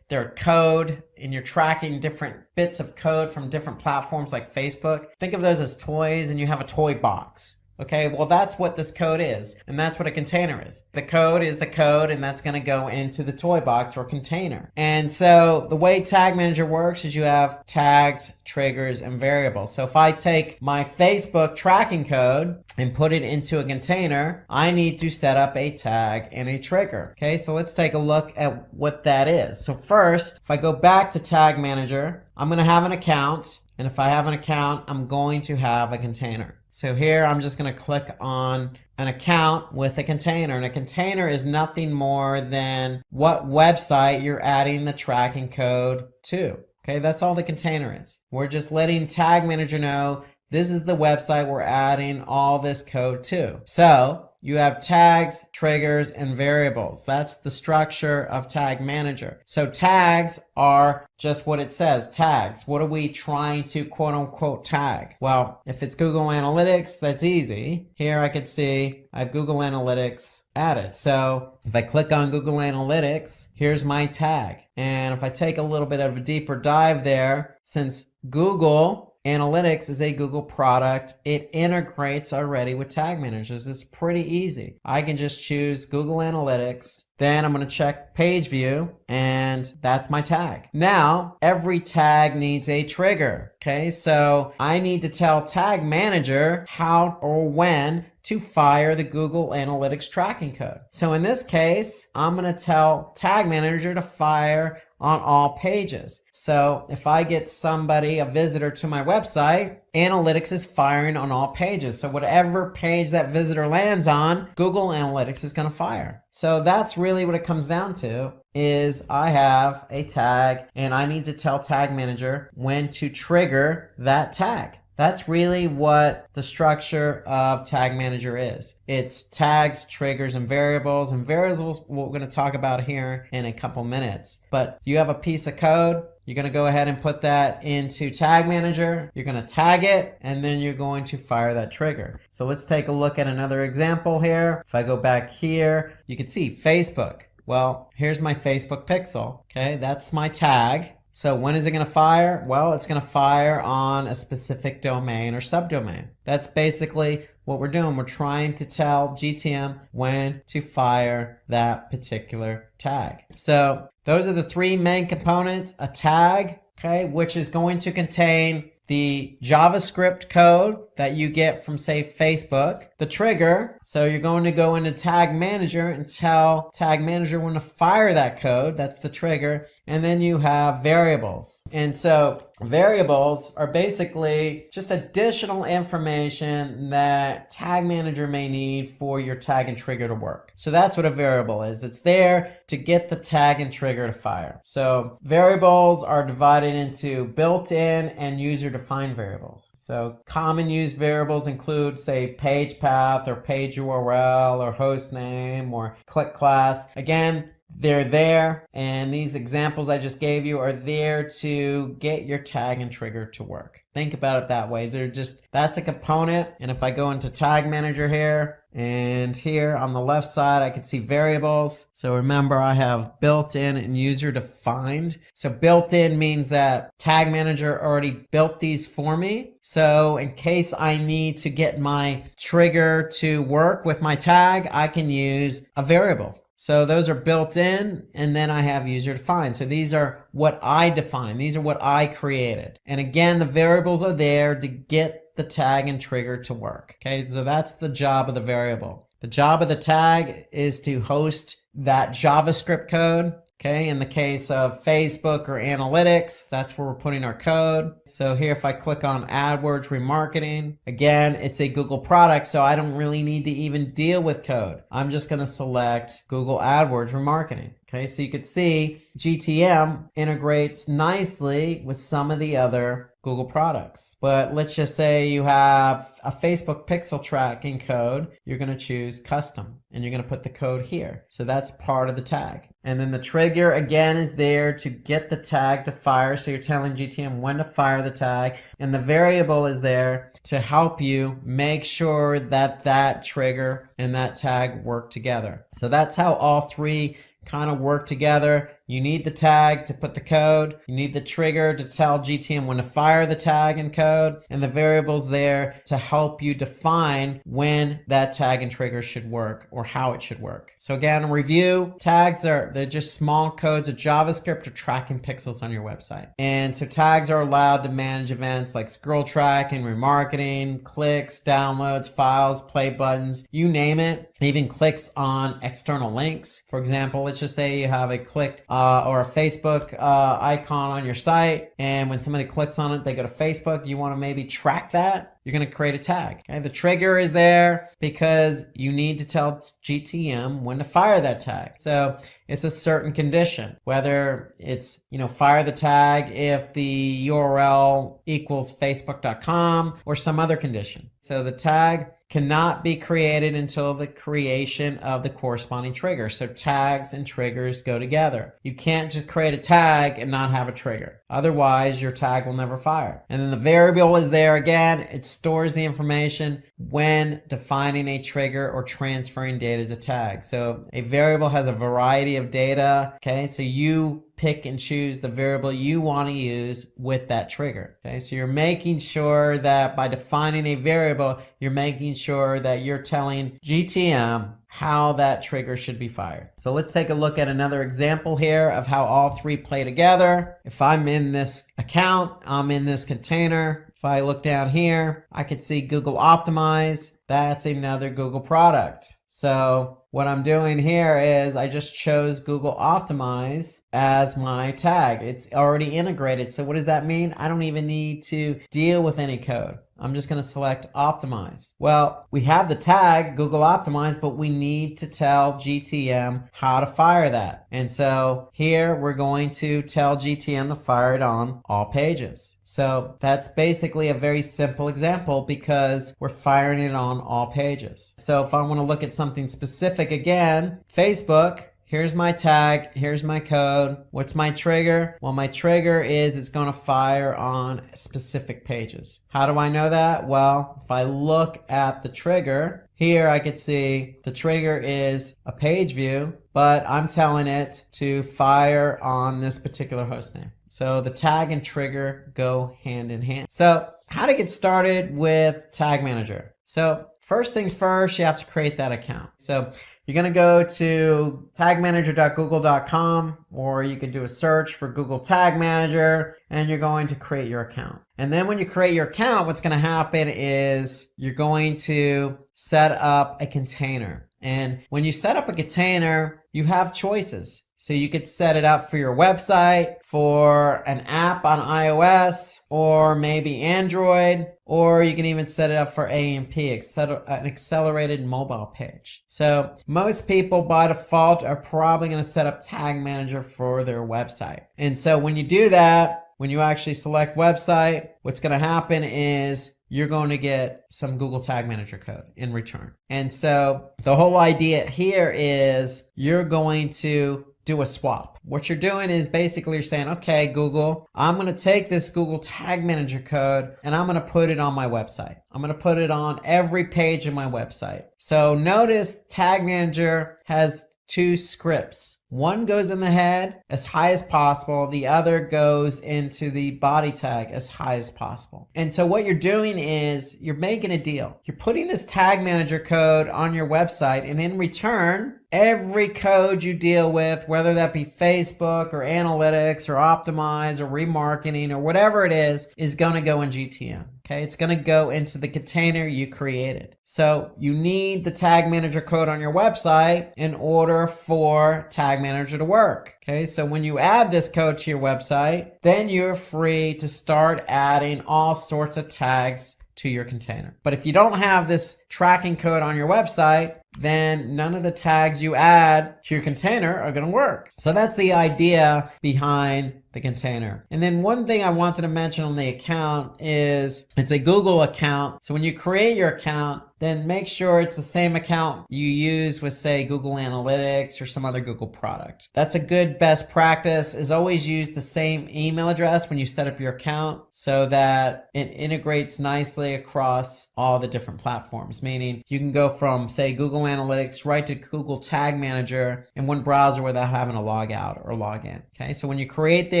code and you're tracking different bits of code from different platforms like Facebook, think of those as toys, and you have a toy box. Okay, well, that's what this code is, and that's what a container is. The code is the code, and that's going to go into the toy box or container. And so the way Tag Manager works is you have tags, triggers, and variables. So if I take my Facebook tracking code and put it into a container, I need to set up a tag and a trigger. Okay, so let's take a look at what that is. So first, if I go back to Tag Manager, I'm going to have an account, and if I have an account, I'm going to have a container. So here I'm just going to click on an account with a container. And a container is nothing more than what website you're adding the tracking code to. Okay, that's all the container is. We're just letting Tag Manager know this is the website we're adding all this code to. So you have tags, triggers, and variables. That's the structure of Tag Manager. So tags are just what it says, tags. What are we trying to quote unquote tag? Well, if it's Google Analytics, that's easy. Here I can see I have Google Analytics added. So if I click on Google Analytics, here's my tag. And if I take a little bit of a deeper dive there, since Google Analytics is a Google product, it integrates already with Tag Managers. It's pretty easy. I can just choose Google Analytics, then I'm going to check page view, and that's my tag. Now, every tag needs a trigger. Okay, so I need to tell Tag Manager how or when to fire the Google Analytics tracking code. So in this case, I'm going to tell Tag Manager to fire on all pages. So if I get somebody, a visitor to my website, Analytics is firing on all pages. So whatever page that visitor lands on, Google Analytics is going to fire. So that's really what it comes down to, is I have a tag and I need to tell Tag Manager when to trigger that tag. That's really what the structure of Tag Manager is. It's tags, triggers, and variables. And variables we're going to talk about here in a couple minutes. But you have a piece of code. You're going to go ahead and put that into Tag Manager. You're going to tag it, and then you're going to fire that trigger. So let's take a look at another example here. If I go back here, you can see Facebook. Well, here's my Facebook pixel. Okay, that's my tag. So when is it going to fire? Well, it's going to fire on a specific domain or subdomain. That's basically what we're doing. We're trying to tell GTM when to fire that particular tag. So those are the three main components: a tag, okay, which is going to contain the JavaScript code that you get from, say, Facebook, the trigger. So you're going to go into Tag Manager and tell Tag Manager when to fire that code. That's the trigger. And then you have variables. And so variables are basically just additional information that Tag Manager may need for your tag and trigger to work. So that's what a variable is. It's there to get the tag and trigger to fire. So variables are divided into built-in and user-defined variables. So common use variables include, say, page path or page URL or host name or click class. Again, they're there, and these examples I just gave you are there to get your tag and trigger to work. Think about it that way. That's a component. And if I go into Tag Manager here, and here on the left side, I can see variables. So remember, I have built-in and user-defined. So built-in means that Tag Manager already built these for me. So in case I need to get my trigger to work with my tag, I can use a variable. So those are built in, and then I have user defined. So these are what I define. These are what I created. And again, the variables are there to get the tag and trigger to work. Okay, so that's the job of the variable. The job of the tag is to host that JavaScript code. Okay, in the case of Facebook or analytics, that's where we're putting our code. So here, if I click on AdWords remarketing, again, it's a Google product, so I don't really need to even deal with code. I'm just going to select Google AdWords remarketing. Okay, so you could see GTM integrates nicely with some of the other Google products. But let's just say you have a Facebook pixel tracking code. You're going to choose custom, and you're going to put the code here. So that's part of the tag. And then the trigger, again, is there to get the tag to fire. So you're telling GTM when to fire the tag. And the variable is there to help you make sure that that trigger and that tag work together. So that's how all three kind of work together. You need the tag to put the code. You need the trigger to tell GTM when to fire the tag and code. And the variable's there to help you define when that tag and trigger should work or how it should work. So again, a review, they're just small codes of JavaScript or tracking pixels on your website. And so tags are allowed to manage events like scroll tracking, remarketing, clicks, downloads, files, play buttons, you name it. Even clicks on external links. For example, let's just say you have a click or a Facebook icon on your site, and when somebody clicks on it, they go to Facebook. You want to maybe track that. You're going to create a tag. Okay? The trigger is there because you need to tell GTM when to fire that tag. So it's a certain condition, whether it's, fire the tag if the URL equals facebook.com or some other condition. So the tag cannot be created until the creation of the corresponding trigger. So tags and triggers go together. You can't just create a tag and not have a trigger. Otherwise, your tag will never fire. And then the variable is there again. It stores the information when defining a trigger or transferring data to tag. So a variable has a variety of data. Okay, so you pick and choose the variable you want to use with that trigger. Okay, so you're making sure that by defining a variable, you're making sure that you're telling GTM how that trigger should be fired. So let's take a look at another example here of how all three play together. If I'm in this account, I'm in this container. If I look down here, I could see Google Optimize. That's another Google product. So what I'm doing here is I just chose Google Optimize as my tag. It's already integrated. So what does that mean? I don't even need to deal with any code. I'm just going to select Optimize. Well, we have the tag Google Optimize, but we need to tell GTM how to fire that. And so here we're going to tell GTM to fire it on all pages. So that's basically a very simple example because we're firing it on all pages. So if I want to look at something specific again, Facebook, here's my tag, here's my code. What's my trigger? Well, my trigger is it's going to fire on specific pages. How do I know that? Well, if I look at the trigger, here I could see the trigger is a page view, but I'm telling it to fire on this particular hostname. So the tag and trigger go hand in hand. So how to get started with Tag Manager. So first things first, you have to create that account. So you're going to go to tagmanager.google.com, or you can do a search for Google Tag Manager, and you're going to create your account. And then when you create your account, what's going to happen is you're going to set up a container. And when you set up a container, you have choices. So you could set it up for your website, for an app on iOS, or maybe Android, or you can even set it up for AMP, an accelerated mobile page. So most people by default are probably going to set up Tag Manager for their website. And so when you do that, when you actually select website, what's going to happen is you're going to get some Google Tag Manager code in return. And so the whole idea here is you're going to do a swap. What you're doing is basically you're saying, okay, Google, I'm going to take this Google Tag Manager code and I'm going to put it on my website. I'm going to put it on every page of my website. So notice Tag Manager has two scripts. One goes in the head as high as possible. The other goes into the body tag as high as possible. And so what you're doing is you're making a deal. You're putting this Tag Manager code on your website, and in return, every code you deal with, whether that be Facebook or analytics or optimize or remarketing or whatever it is going to go in GTM. Okay, it's going to go into the container you created. So you need the Tag Manager code on your website in order for Tag Manager to work. Okay, so when you add this code to your website, then you're free to start adding all sorts of tags to your container. But if you don't have this tracking code on your website, then none of the tags you add to your container are going to work. So that's the idea behind the container. And then one thing I wanted to mention on the account is it's a Google account. So when you create your account, then make sure it's the same account you use with, say, Google Analytics or some other Google product. That's a good best practice, is always use the same email address when you set up your account so that it integrates nicely across all the different platforms. Meaning you can go from, say, Google Analytics right to Google Tag Manager in one browser without having to log out or log in. Okay, so when you create the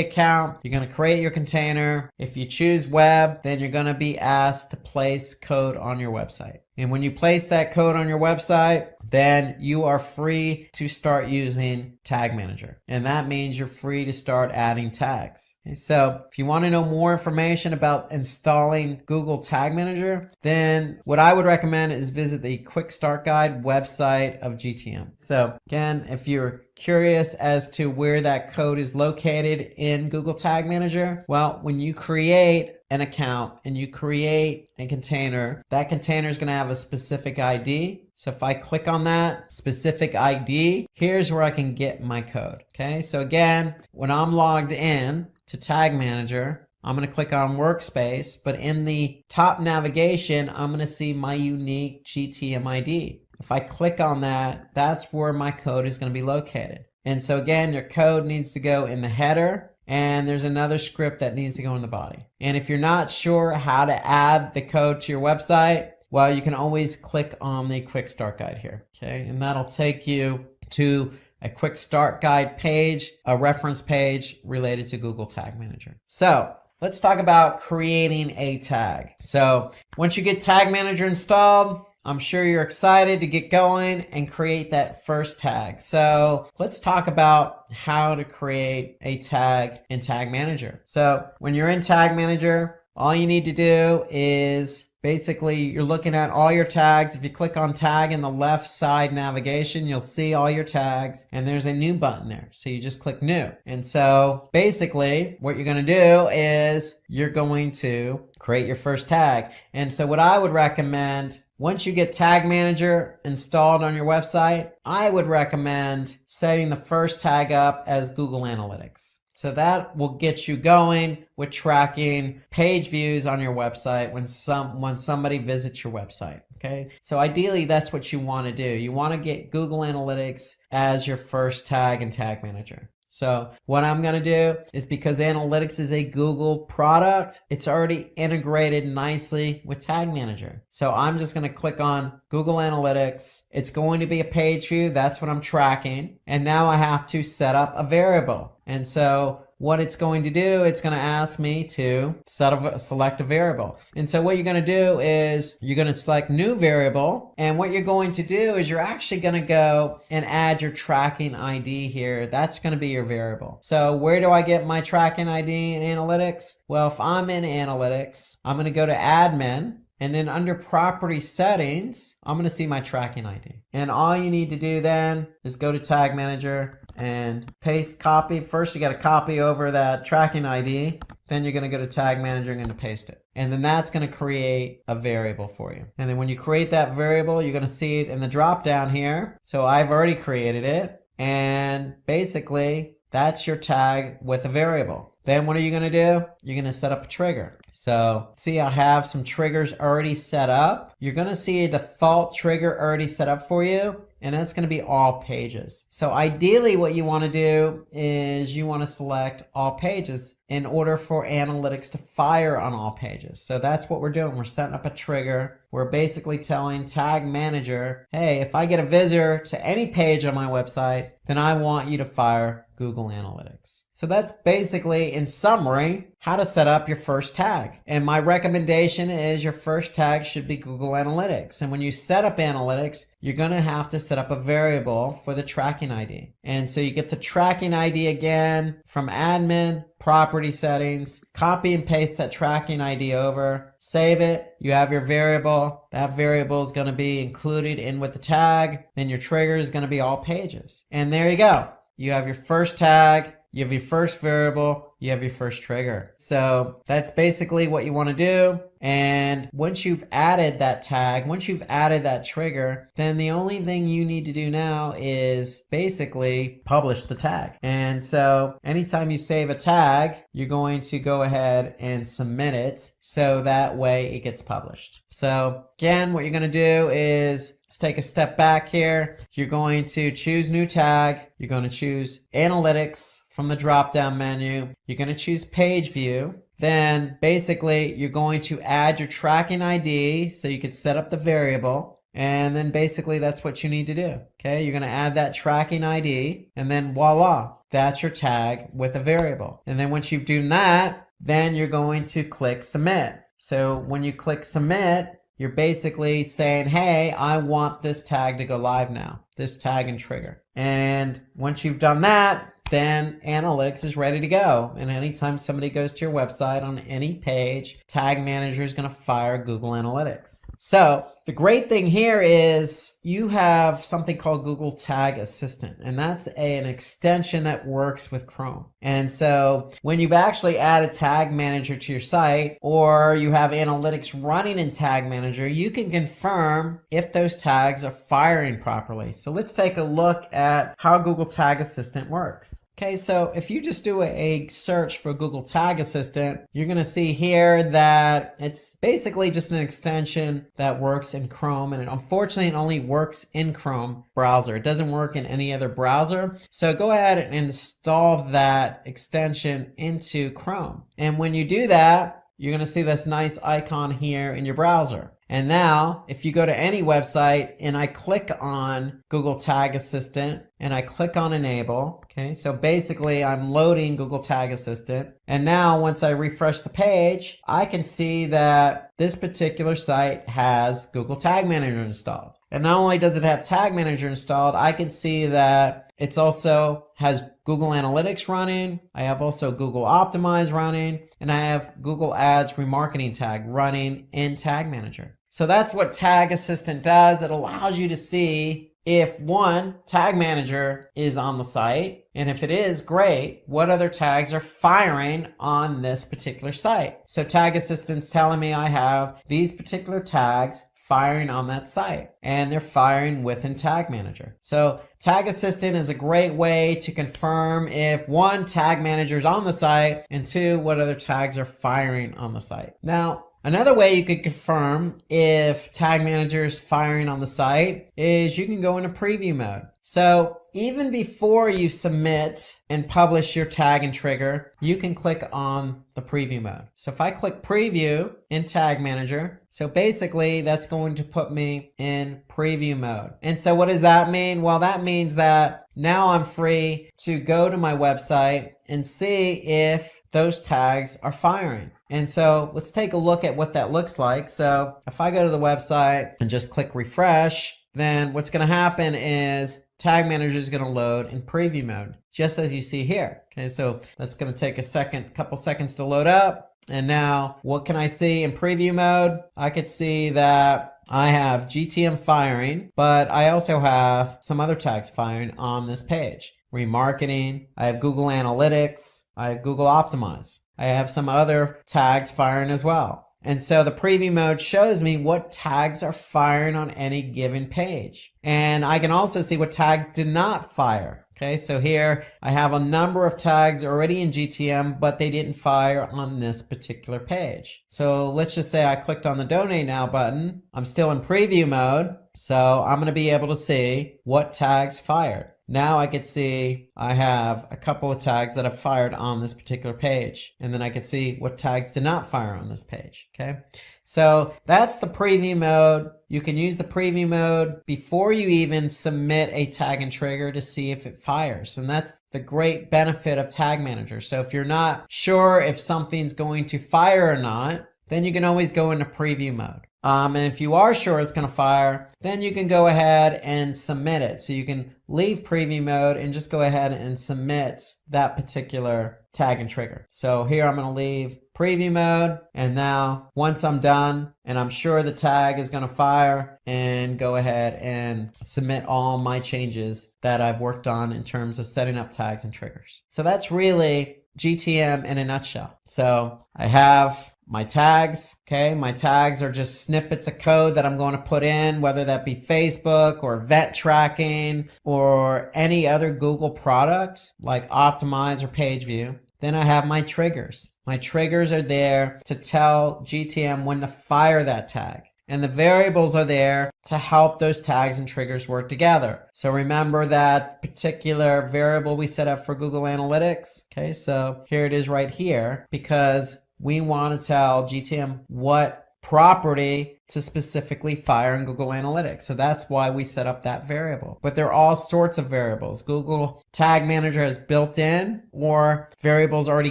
account, you're going to create your container. If you choose web, then you're going to be asked to place code on your website. And when you place that code on your website, then you are free to start using Tag Manager. And that means you're free to start adding tags. Okay, so if you want to know more information about installing Google Tag Manager, then what I would recommend is visit the Quick Start Guide website of GTM. So again, if you're curious as to where that code is located in Google Tag Manager, well, when you create an account and you create a container, that container is going to have a specific ID. So if I click on that specific ID, here's where I can get my code. Okay, so again, when I'm logged in to Tag Manager, I'm going to click on Workspace, but in the top navigation, I'm going to see my unique GTM ID. If I click on that, that's where my code is going to be located. And so again, your code needs to go in the header, and there's another script that needs to go in the body. And if you're not sure how to add the code to your website, well, you can always click on the Quick Start Guide here. Okay, and that'll take you to a Quick Start Guide page, a reference page related to Google Tag Manager. So let's talk about creating a tag. So once you get Tag Manager installed, I'm sure you're excited to get going and create that first tag. So let's talk about how to create a tag in Tag Manager. So when you're in Tag Manager, all you need to do is basically you're looking at all your tags. If you click on tag in the left side navigation, you'll see all your tags and there's a new button there. So you just click new. And so basically what you're going to do is you're going to create your first tag. And so what I would recommend, once you get Tag Manager installed on your website, I would recommend setting the first tag up as Google Analytics. So that will get you going with tracking page views on your website when somebody visits your website. Okay. So ideally that's what you want to do. You want to get Google Analytics as your first tag in Tag Manager. So what I'm going to do is, because Analytics is a Google product, it's already integrated nicely with Tag Manager. So I'm just going to click on Google Analytics. It's going to be a page view. That's what I'm tracking. And now I have to set up a variable. And so what it's going to do, it's going to ask me to select a variable. And so what you're going to do is you're going to select new variable. And what you're going to do is you're actually going to go and add your tracking ID here. That's going to be your variable. So where do I get my tracking ID in Analytics? Well, if I'm in Analytics, I'm going to go to admin. And then under property settings, I'm going to see my tracking ID. And all you need to do then is go to Tag Manager and paste copy. First, you got to copy over that tracking ID. Then you're going to go to Tag Manager and paste it. And then that's going to create a variable for you. And then when you create that variable, you're going to see it in the drop down here. So I've already created it. And basically, that's your tag with a variable. Then what are you going to do? You're going to set up a trigger. So see, I have some triggers already set up. You're going to see a default trigger already set up for you, and that's going to be all pages. So ideally what you want to do is you want to select all pages in order for Analytics to fire on all pages. So that's what we're doing. We're setting up a trigger. We're basically telling Tag Manager, hey, if I get a visitor to any page on my website, then I want you to fire Google Analytics. So that's basically, in summary, how to set up your first tag. And my recommendation is your first tag should be Google Analytics. And when you set up Analytics, you're going to have to set up a variable for the tracking ID. And so you get the tracking ID again from admin, property settings, copy and paste that tracking ID over, save it, you have your variable. That variable is going to be included in with the tag. Then your trigger is going to be all pages. And there you go. You have your first tag, you have your first variable, you have your first trigger. So that's basically what you want to do. And once you've added that tag, once you've added that trigger, then the only thing you need to do now is basically publish the tag. And so anytime you save a tag, you're going to go ahead and submit it so that way it gets published. So again, what you're going to do is let's take a step back here. You're going to choose new tag. You're going to choose Analytics from the drop-down menu. You're going to choose Page View. Then basically you're going to add your tracking ID so you can set up the variable. And then basically that's what you need to do. Okay, you're going to add that tracking ID and then voila, that's your tag with a variable. And then once you've done that, then you're going to click submit. So when you click submit, you're basically saying, hey, I want this tag to go live now, this tag and trigger. And once you've done that, then Analytics is ready to go. And anytime somebody goes to your website on any page, Tag Manager is going to fire Google Analytics. So the great thing here is you have something called Google Tag Assistant, and that's an extension that works with Chrome. And so when you've actually added Tag Manager to your site, or you have Analytics running in Tag Manager, you can confirm if those tags are firing properly. So let's take a look at how Google Tag Assistant works. Okay, so if you just do a search for Google Tag Assistant, you're going to see here that it's basically just an extension that works in Chrome, and unfortunately it only works in Chrome browser. It doesn't work in any other browser. So go ahead and install that extension into Chrome. And when you do that, you're going to see this nice icon here in your browser. And now if you go to any website and I click on Google Tag Assistant and I click on enable, okay, so basically I'm loading Google Tag Assistant. And now once I refresh the page, I can see that this particular site has Google Tag Manager installed. And not only does it have Tag Manager installed, I can see that it's also has Google Analytics running. I have also Google Optimize running, and I have Google Ads Remarketing Tag running in Tag Manager. So that's what Tag Assistant does. It allows you to see if one, Tag Manager is on the site, and if it is, great, what other tags are firing on this particular site. So Tag Assistant's telling me I have these particular tags firing on that site, and they're firing within Tag Manager. So Tag Assistant is a great way to confirm if one, Tag Manager is on the site, and two, what other tags are firing on the site. Now, another way you could confirm if Tag Manager is firing on the site is you can go into preview mode. So even before you submit and publish your tag and trigger, you can click on the preview mode. So if I click preview in Tag Manager, so basically that's going to put me in preview mode. And so what does that mean? Well, that means that now I'm free to go to my website and see if those tags are firing. And so let's take a look at what that looks like. So if I go to the website and just click refresh, then what's going to happen is Tag Manager is going to load in preview mode, just as you see here. Okay, so that's going to take a couple seconds to load up. And now what can I see in preview mode? I could see that I have GTM firing, but I also have some other tags firing on this page. Remarketing, I have Google Analytics, I have Google Optimize. I have some other tags firing as well. And so the preview mode shows me what tags are firing on any given page. And I can also see what tags did not fire. Okay, so here I have a number of tags already in GTM, but they didn't fire on this particular page. So let's just say I clicked on the Donate Now button. I'm still in preview mode, so I'm going to be able to see what tags fired. Now I could see I have a couple of tags that have fired on this particular page. And then I could see what tags did not fire on this page. Okay, so that's the preview mode. You can use the preview mode before you even submit a tag and trigger to see if it fires. And that's the great benefit of Tag Manager. So if you're not sure if something's going to fire or not, then you can always go into preview mode. And if you are sure it's going to fire, then you can go ahead and submit it. So you can leave preview mode and just go ahead and submit that particular tag and trigger. So here I'm going to leave preview mode. And now once I'm done and I'm sure the tag is going to fire, and go ahead and submit all my changes that I've worked on in terms of setting up tags and triggers. So that's really GTM in a nutshell. So I have my tags, okay? My tags are just snippets of code that I'm going to put in, whether that be Facebook or vet tracking or any other Google product like Optimize or PageView. Then I have my triggers. My triggers are there to tell GTM when to fire that tag. And the variables are there to help those tags and triggers work together. So remember that particular variable we set up for Google Analytics. Okay, so here it is right here, because we want to tell GTM what property to specifically fire in Google Analytics. So that's why we set up that variable. But there are all sorts of variables. Google Tag Manager has built in, or variables already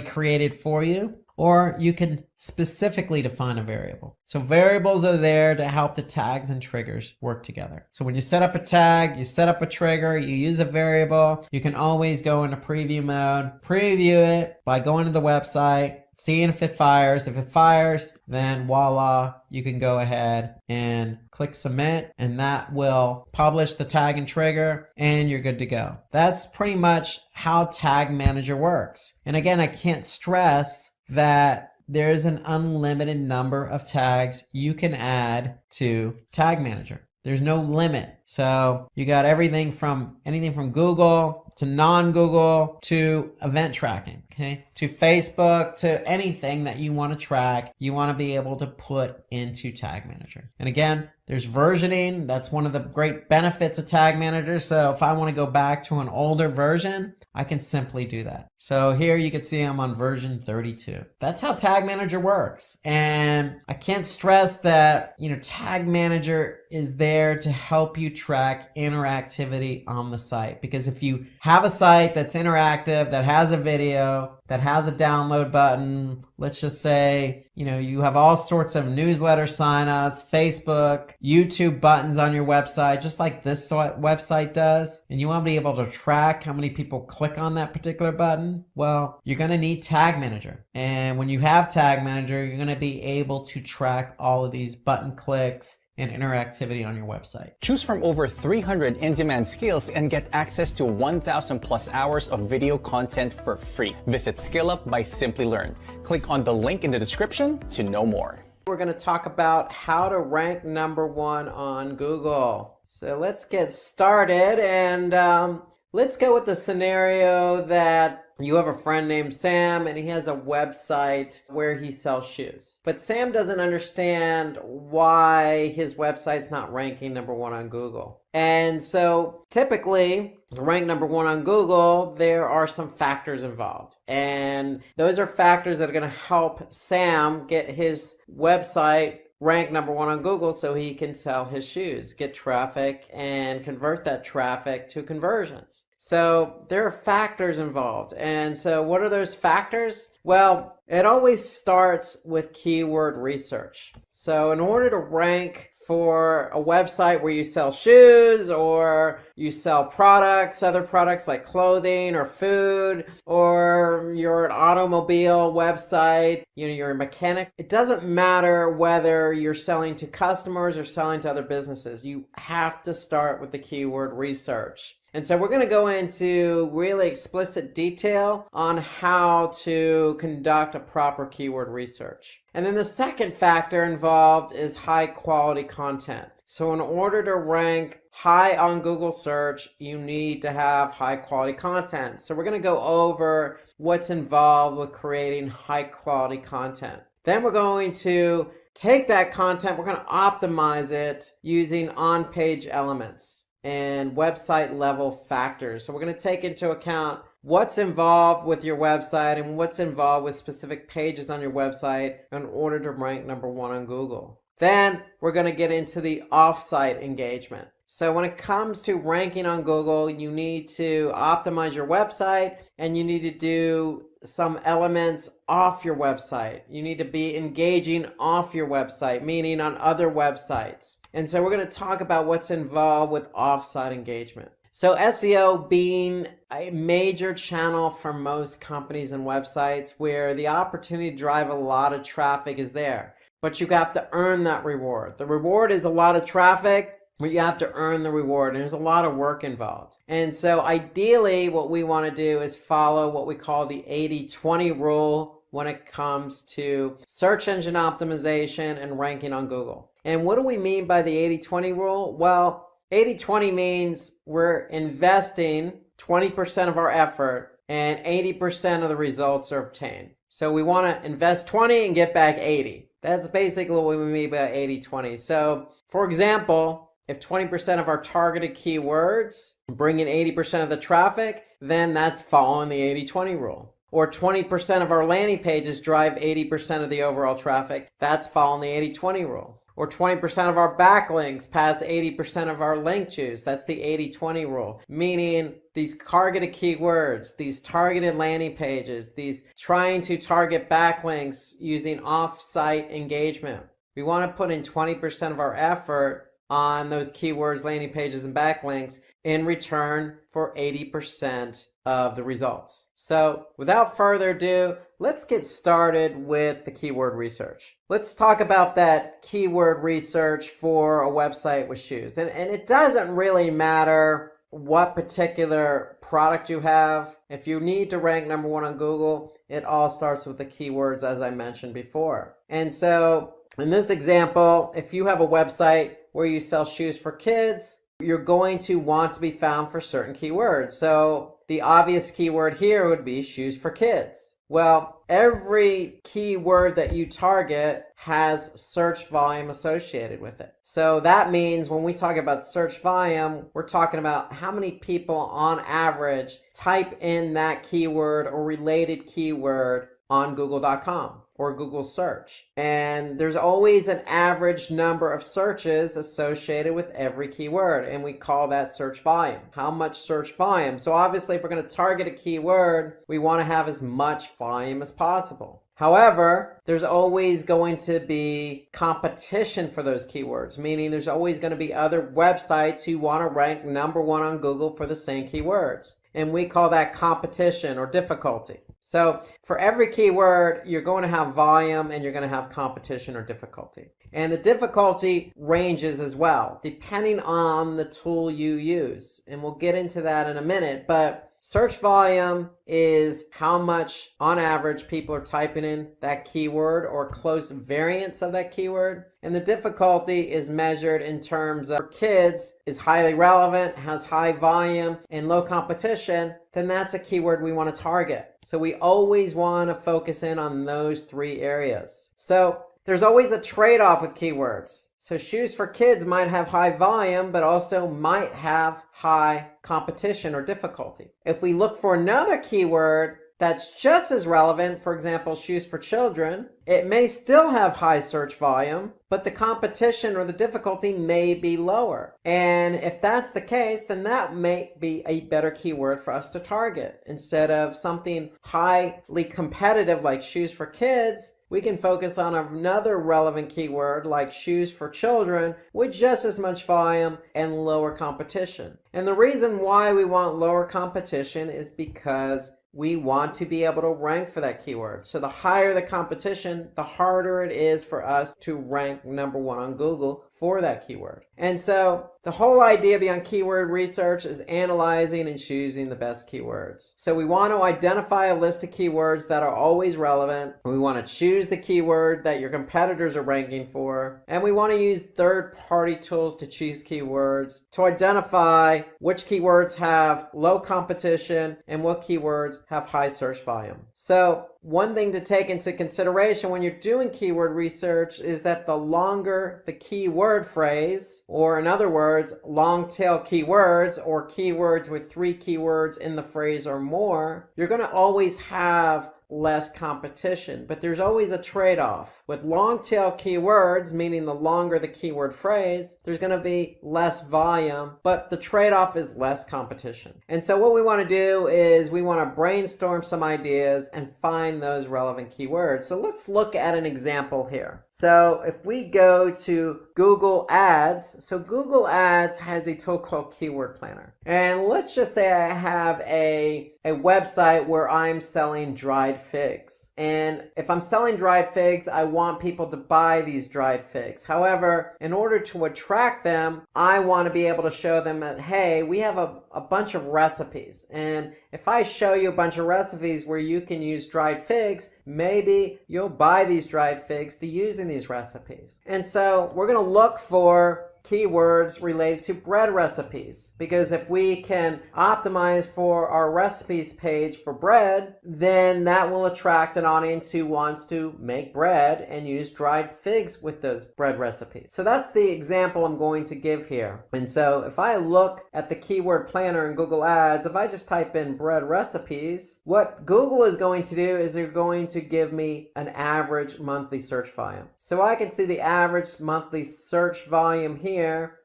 created for you, or you can specifically define a variable. So variables are there to help the tags and triggers work together. So when you set up a tag, you set up a trigger, you use a variable, you can always go into preview mode, preview it by going to the website, seeing if it fires. If it fires, then voila, you can go ahead and click submit, and that will publish the tag and trigger, and you're good to go. That's pretty much how Tag Manager works. And again, I can't stress that there's an unlimited number of tags you can add to Tag Manager. There's no limit. So you got anything from Google to non-Google, to event tracking, okay? To Facebook, to anything that you want to track, you want to be able to put into Tag Manager. And again, there's versioning. That's one of the great benefits of Tag Manager. So if I want to go back to an older version, I can simply do that. So here you can see I'm on version 32. That's how Tag Manager works. And I can't stress that, Tag Manager is there to help you track interactivity on the site. Because if you have a site that's interactive, that has a video, that has a download button, let's just say, you have all sorts of newsletter signups, Facebook, YouTube buttons on your website, just like this website does, and you want to be able to track how many people click on that particular button, well, you're going to need Tag Manager. And when you have Tag Manager, you're going to be able to track all of these button clicks and interactivity on your website. Choose from over 300 in-demand skills and get access to 1,000 plus hours of video content for free. Visit Skill Up by Simplilearn. Click on the link in the description to know more. We're going to talk about how to rank #1 on Google. So let's get started, and let's go with the scenario that you have a friend named Sam and he has a website where he sells shoes. But Sam doesn't understand why his website's not ranking #1 on Google. And so typically to rank #1 on Google, there are some factors involved. And those are factors that are going to help Sam get his website rank #1 on Google so he can sell his shoes, get traffic, and convert that traffic to conversions. So there are factors involved. And so what are those factors? Well, it always starts with keyword research. So in order to rank for a website where you sell shoes or you sell products, other products like clothing or food, or you're an automobile website, you're a mechanic, it doesn't matter whether you're selling to customers or selling to other businesses. You have to start with the keyword research. And so we're going to go into really explicit detail on how to conduct a proper keyword research. And then the second factor involved is high quality content. So in order to rank high on Google search, you need to have high quality content. So we're going to go over what's involved with creating high quality content. Then we're going to take that content, we're going to optimize it using on-page elements and website level factors. So we're going to take into account what's involved with your website and what's involved with specific pages on your website in order to rank #1 on Google. Then we're going to get into the off-site engagement. So when it comes to ranking on Google, you need to optimize your website and you need to do some elements off your website. You need to be engaging off your website, meaning on other websites. And so we're going to talk about what's involved with off-site engagement. So SEO being a major channel for most companies and websites where the opportunity to drive a lot of traffic is there. But you have to earn that reward. The reward is a lot of traffic, but you have to earn the reward, and there's a lot of work involved. And so ideally what we want to do is follow what we call the 80-20 rule when it comes to search engine optimization and ranking on Google. And what do we mean by the 80-20 rule? Well, 80-20 means we're investing 20% of our effort and 80% of the results are obtained. So we want to invest 20 and get back 80. That's basically what we mean by 80-20. So for example, if 20% of our targeted keywords bring in 80% of the traffic, then that's following the 80-20 rule. Or 20% of our landing pages drive 80% of the overall traffic, that's following the 80-20 rule. Or 20% of our backlinks pass 80% of our link juice, that's the 80-20 rule. Meaning these targeted keywords, these targeted landing pages, these trying to target backlinks using off-site engagement. We want to put in 20% of our effort on those keywords, landing pages, and backlinks in return for 80% of the results. So without further ado, let's get started with the keyword research. Let's talk about that keyword research for a website with shoes. And it doesn't really matter what particular product you have. If you need to rank #1 on Google, it all starts with the keywords as I mentioned before. And so in this example, if you have a website where you sell shoes for kids, you're going to want to be found for certain keywords. So the obvious keyword here would be shoes for kids. Well, every keyword that you target has search volume associated with it. So that means when we talk about search volume, we're talking about how many people on average type in that keyword or related keyword on Google.com or Google search. And there's always an average number of searches associated with every keyword, and we call that search volume. How much search volume? So obviously if we're going to target a keyword, we want to have as much volume as possible. However, there's always going to be competition for those keywords, meaning there's always going to be other websites who want to rank number one on Google for the same keywords. And we call that competition or difficulty. So for every keyword, you're going to have volume and you're going to have competition or difficulty. And the difficulty ranges as well, depending on the tool you use. And we'll get into that in a minute, but search volume is how much on average people are typing in that keyword or close variants of that keyword. And the difficulty is measured in terms of kids is highly relevant, has high volume and low competition, then that's a keyword we want to target. So we always want to focus in on those three areas. So there's always a trade-off with keywords. So shoes for kids might have high volume, but also might have high competition or difficulty. If we look for another keyword that's just as relevant, for example, shoes for children, it may still have high search volume, but the competition or the difficulty may be lower. And if that's the case, then that may be a better keyword for us to target. Instead of something highly competitive like shoes for kids, we can focus on another relevant keyword like shoes for children with just as much volume and lower competition. And the reason why we want lower competition is because we want to be able to rank for that keyword. So the higher the competition, the harder it is for us to rank number one on Google for that keyword. And so the whole idea behind keyword research is analyzing and choosing the best keywords. So we want to identify a list of keywords that are always relevant. We want to choose the keyword that your competitors are ranking for. And we want to use third-party tools to choose keywords to identify which keywords have low competition and what keywords have high search volume. So one thing to take into consideration when you're doing keyword research is that the longer the keyword phrase, or in other words, long tail keywords or keywords with 3 keywords in the phrase or more, you're going to always have less competition. But there's always a trade-off. With long tail keywords, meaning the longer the keyword phrase, there's going to be less volume, but the trade-off is less competition. And so what we want to do is we want to brainstorm some ideas and find those relevant keywords. So let's look at an example here. So if we go to Google Ads, so Google Ads has a tool called Keyword Planner. And let's just say I have a website where I'm selling dried figs. And if I'm selling dried figs, I want people to buy these dried figs. However, in order to attract them, I want to be able to show them that, hey, we have a bunch of recipes. And if I show you a bunch of recipes where you can use dried figs, maybe you'll buy these dried figs to use in these recipes. And so we're going to look for keywords related to bread recipes, because if we can optimize for our recipes page for bread, then that will attract an audience who wants to make bread and use dried figs with those bread recipes. So that's the example I'm going to give here. And so if I look at the keyword planner in Google Ads, if I just type in bread recipes, what Google is going to do is they're going to give me an average monthly search volume. So I can see the average monthly search volume here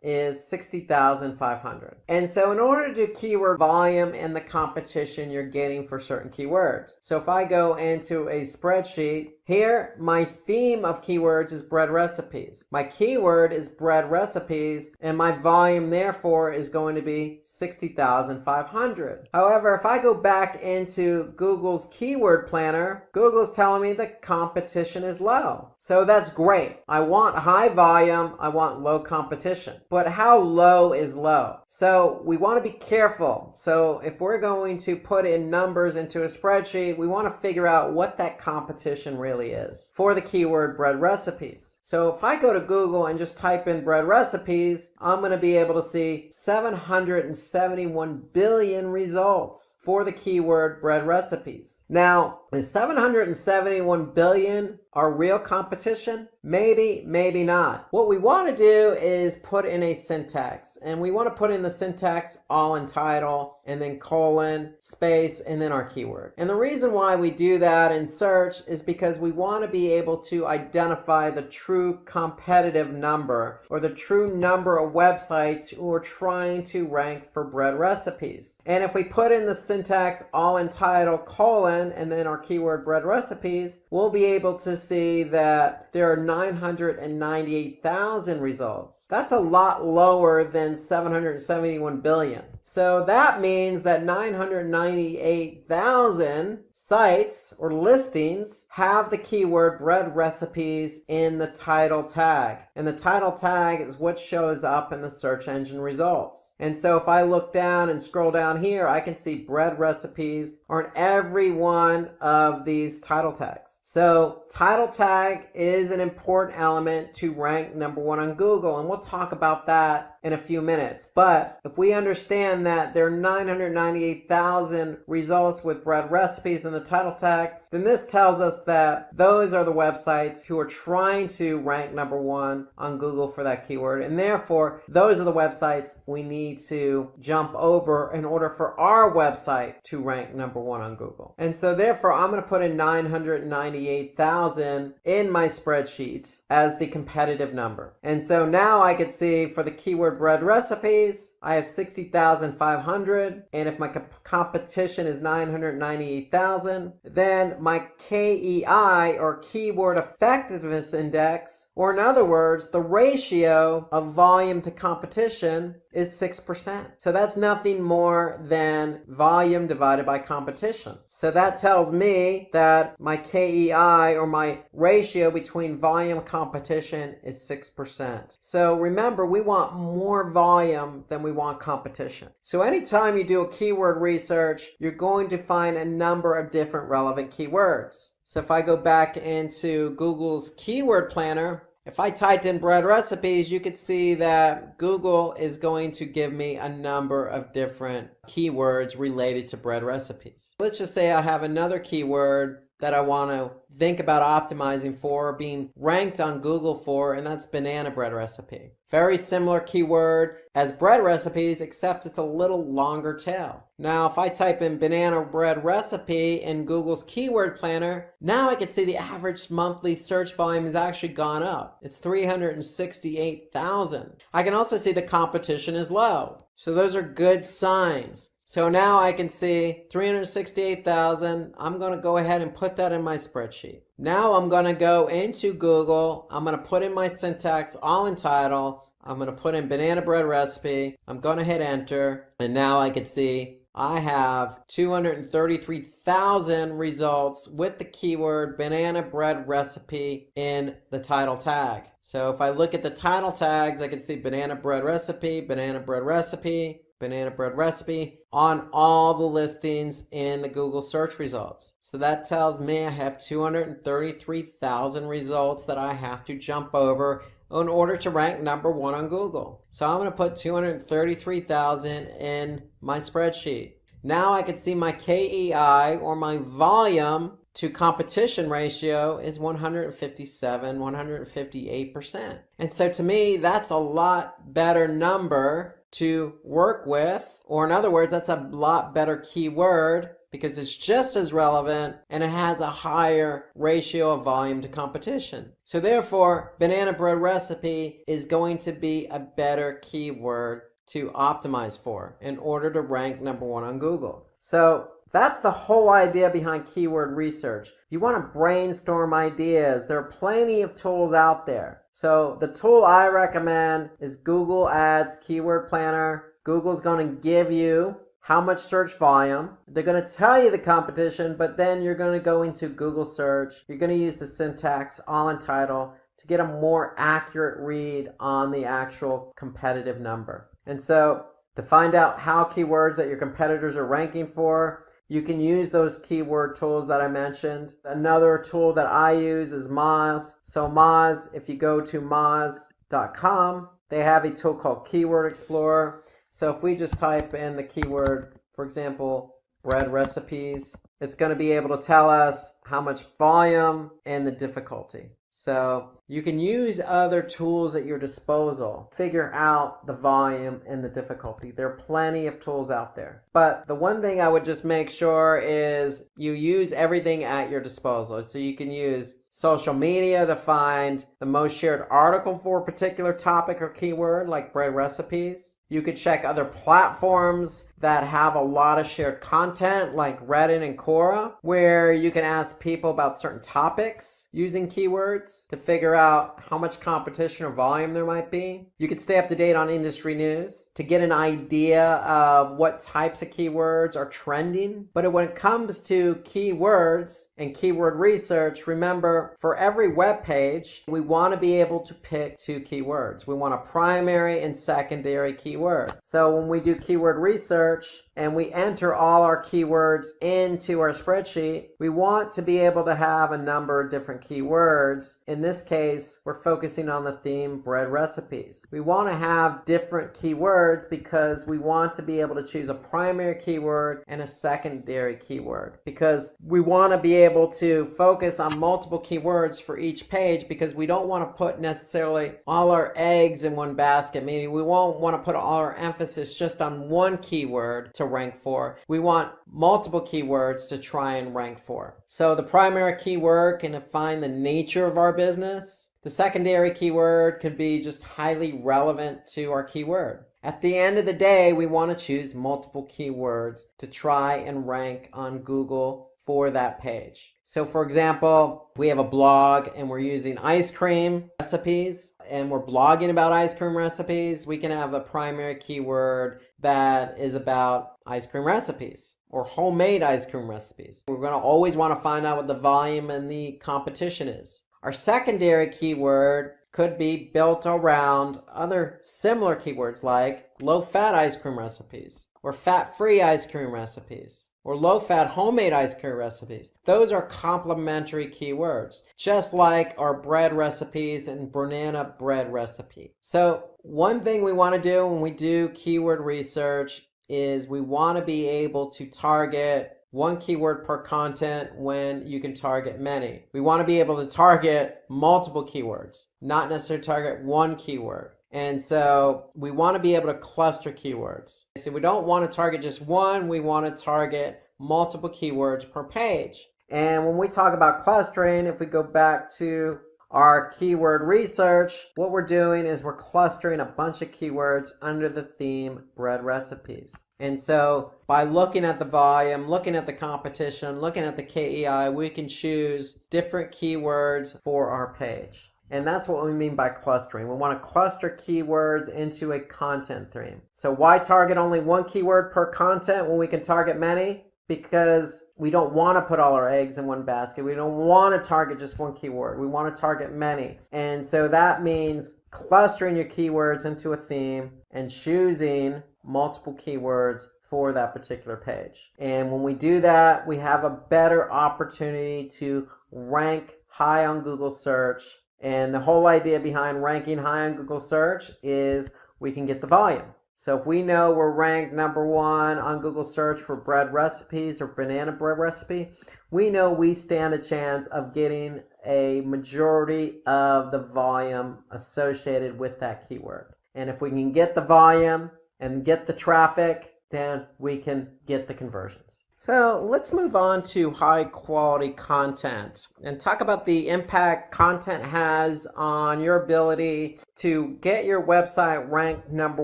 is 60,500. And so in order to do keyword volume and the competition you're getting for certain keywords. So if I go into a spreadsheet, here my theme of keywords is bread recipes. My keyword is bread recipes, and my volume therefore is going to be 60,500. However, if I go back into Google's keyword planner, Google's telling me the competition is low. So that's great. I want high volume, I want low competition. competition. But how low is low? So we want to be careful. So if we're going to put in numbers into a spreadsheet, we want to figure out what that competition really is for the keyword bread recipes. So if I go to Google and just type in bread recipes, I'm going to be able to see 771 billion results for the keyword bread recipes. Now, is 771 billion our real competition? Maybe, maybe not. What we want to do is put in a syntax, and we want to put in the syntax all in title and then colon, space, and then our keyword. And the reason why we do that in search is because we want to be able to identify the true competitive number, or the true number of websites who are trying to rank for bread recipes. And if we put in the syntax all in title, colon, and then our keyword bread recipes, we'll be able to see that there are 998,000 results. That's a lot lower than 771 billion. So that means that 998,000 sites or listings have the keyword bread recipes in the title tag. And the title tag is what shows up in the search engine results. And so if I look down and scroll down here, I can see bread recipes are in every one of these title tags. So title tag is an important element to rank #1 on Google, and we'll talk about that in a few minutes. But if we understand that there are 998,000 results with bread recipes in the title tag, then this tells us that those are the websites who are trying to rank #1 on Google for that keyword, and therefore those are the websites we need to jump over in order for our website to rank #1 on Google. And so therefore I'm going to put in 998,000 in my spreadsheet as the competitive number. And so now I could see for the keyword bread recipes, I have 60,500, and if my competition is 998,000, then my KEI, or Keyword Effectiveness Index, or in other words, the ratio of volume to competition, is 6%. So that's nothing more than volume divided by competition. So that tells me that my KEI, or my ratio between volume and competition, is 6%. So remember, we want more volume than we want competition. So anytime you do a keyword research, you're going to find a number of different relevant keywords. So if I go back into Google's keyword planner, if I typed in bread recipes, you could see that Google is going to give me a number of different keywords related to bread recipes. Let's just say I have another keyword that I want to think about optimizing for, or being ranked on Google for, and that's banana bread recipe. Very similar keyword as bread recipes, except it's a little longer tail. Now, if I type in banana bread recipe in Google's keyword planner, now I can see the average monthly search volume has actually gone up. It's 368,000. I can also see the competition is low. So those are good signs. So now I can see 368,000. I'm going to go ahead and put that in my spreadsheet. Now I'm going to go into Google. I'm going to put in my syntax all in title. I'm going to put in banana bread recipe. I'm going to hit enter. And now I can see I have 233,000 results with the keyword banana bread recipe in the title tag. So if I look at the title tags, I can see banana bread recipe, banana bread recipe, banana bread recipe on all the listings in the Google search results. So that tells me I have 233,000 results that I have to jump over in order to rank #1 on Google. So I'm going to put 233,000 in my spreadsheet. Now I can see my KEI, or my volume to competition ratio, is 158%. And so to me, that's a lot better number to work with, or in other words, that's a lot better keyword because it's just as relevant and it has a higher ratio of volume to competition. So therefore, banana bread recipe is going to be a better keyword to optimize for in order to rank #1 on Google. So that's the whole idea behind keyword research. You want to brainstorm ideas. There are plenty of tools out there. So the tool I recommend is Google Ads Keyword Planner. Google's going to give you how much search volume. They're going to tell you the competition, but then you're going to go into Google search. You're going to use the syntax all in title to get a more accurate read on the actual competitive number. And so to find out how keywords that your competitors are ranking for, you can use those keyword tools that I mentioned. Another tool that I use is Moz. So Moz, if you go to moz.com, they have a tool called Keyword Explorer. So if we just type in the keyword, for example, bread recipes, it's going to be able to tell us how much volume and the difficulty. So you can use other tools at your disposal, figure out the volume and the difficulty. There are plenty of tools out there. But the one thing I would just make sure is you use everything at your disposal. So you can use social media to find the most shared article for a particular topic or keyword, like bread recipes. You could check other platforms that have a lot of shared content like Reddit and Quora, where you can ask people about certain topics using keywords to figure out how much competition or volume there might be. You could stay up to date on industry news to get an idea of what types of keywords are trending. But when it comes to keywords and keyword research, remember, for every web page, we want to be able to pick two keywords. We want a primary and secondary keyword. So when we do keyword research, and we enter all our keywords into our spreadsheet, we want to be able to have a number of different keywords. In this case, we're focusing on the theme bread recipes. We want to have different keywords because we want to be able to choose a primary keyword and a secondary keyword, because we want to be able to focus on multiple keywords for each page, because we don't want to put necessarily all our eggs in one basket, meaning we won't want to put all our emphasis just on one keyword to rank for. We want multiple keywords to try and rank for. So the primary keyword can define the nature of our business. The secondary keyword could be just highly relevant to our keyword. At the end of the day, we want to choose multiple keywords to try and rank on Google for that page. So for example, we have a blog and we're using ice cream recipes and we're blogging about ice cream recipes. We can have a primary keyword that is about ice cream recipes or homemade ice cream recipes. We're going to always want to find out what the volume and the competition is. Our secondary keyword could be built around other similar keywords like low-fat ice cream recipes or fat-free ice cream recipes or low-fat homemade ice cream recipes. Those are complementary keywords, just like our bread recipes and banana bread recipe. So one thing we want to do when we do keyword research is we want to be able to target one keyword per content when you can target many. We want to be able to target multiple keywords, not necessarily target one keyword. And so we want to be able to cluster keywords. So we don't want to target just one, we want to target multiple keywords per page. And when we talk about clustering, if we go back to our keyword research, what we're doing is we're clustering a bunch of keywords under the theme bread recipes. And so by looking at the volume, looking at the competition, looking at the KEI, we can choose different keywords for our page. And that's what we mean by clustering. We want to cluster keywords into a content theme. So why target only one keyword per content when we can target many? Because we don't want to put all our eggs in one basket. We don't want to target just one keyword. We want to target many. And so that means clustering your keywords into a theme and choosing multiple keywords for that particular page. And when we do that, we have a better opportunity to rank high on Google search. And the whole idea behind ranking high on Google search is we can get the volume. So if we know we're ranked number one on Google search for bread recipes or banana bread recipe, we know we stand a chance of getting a majority of the volume associated with that keyword. And if we can get the volume and get the traffic, then we can get the conversions. So let's move on to high quality content and talk about the impact content has on your ability to get your website ranked number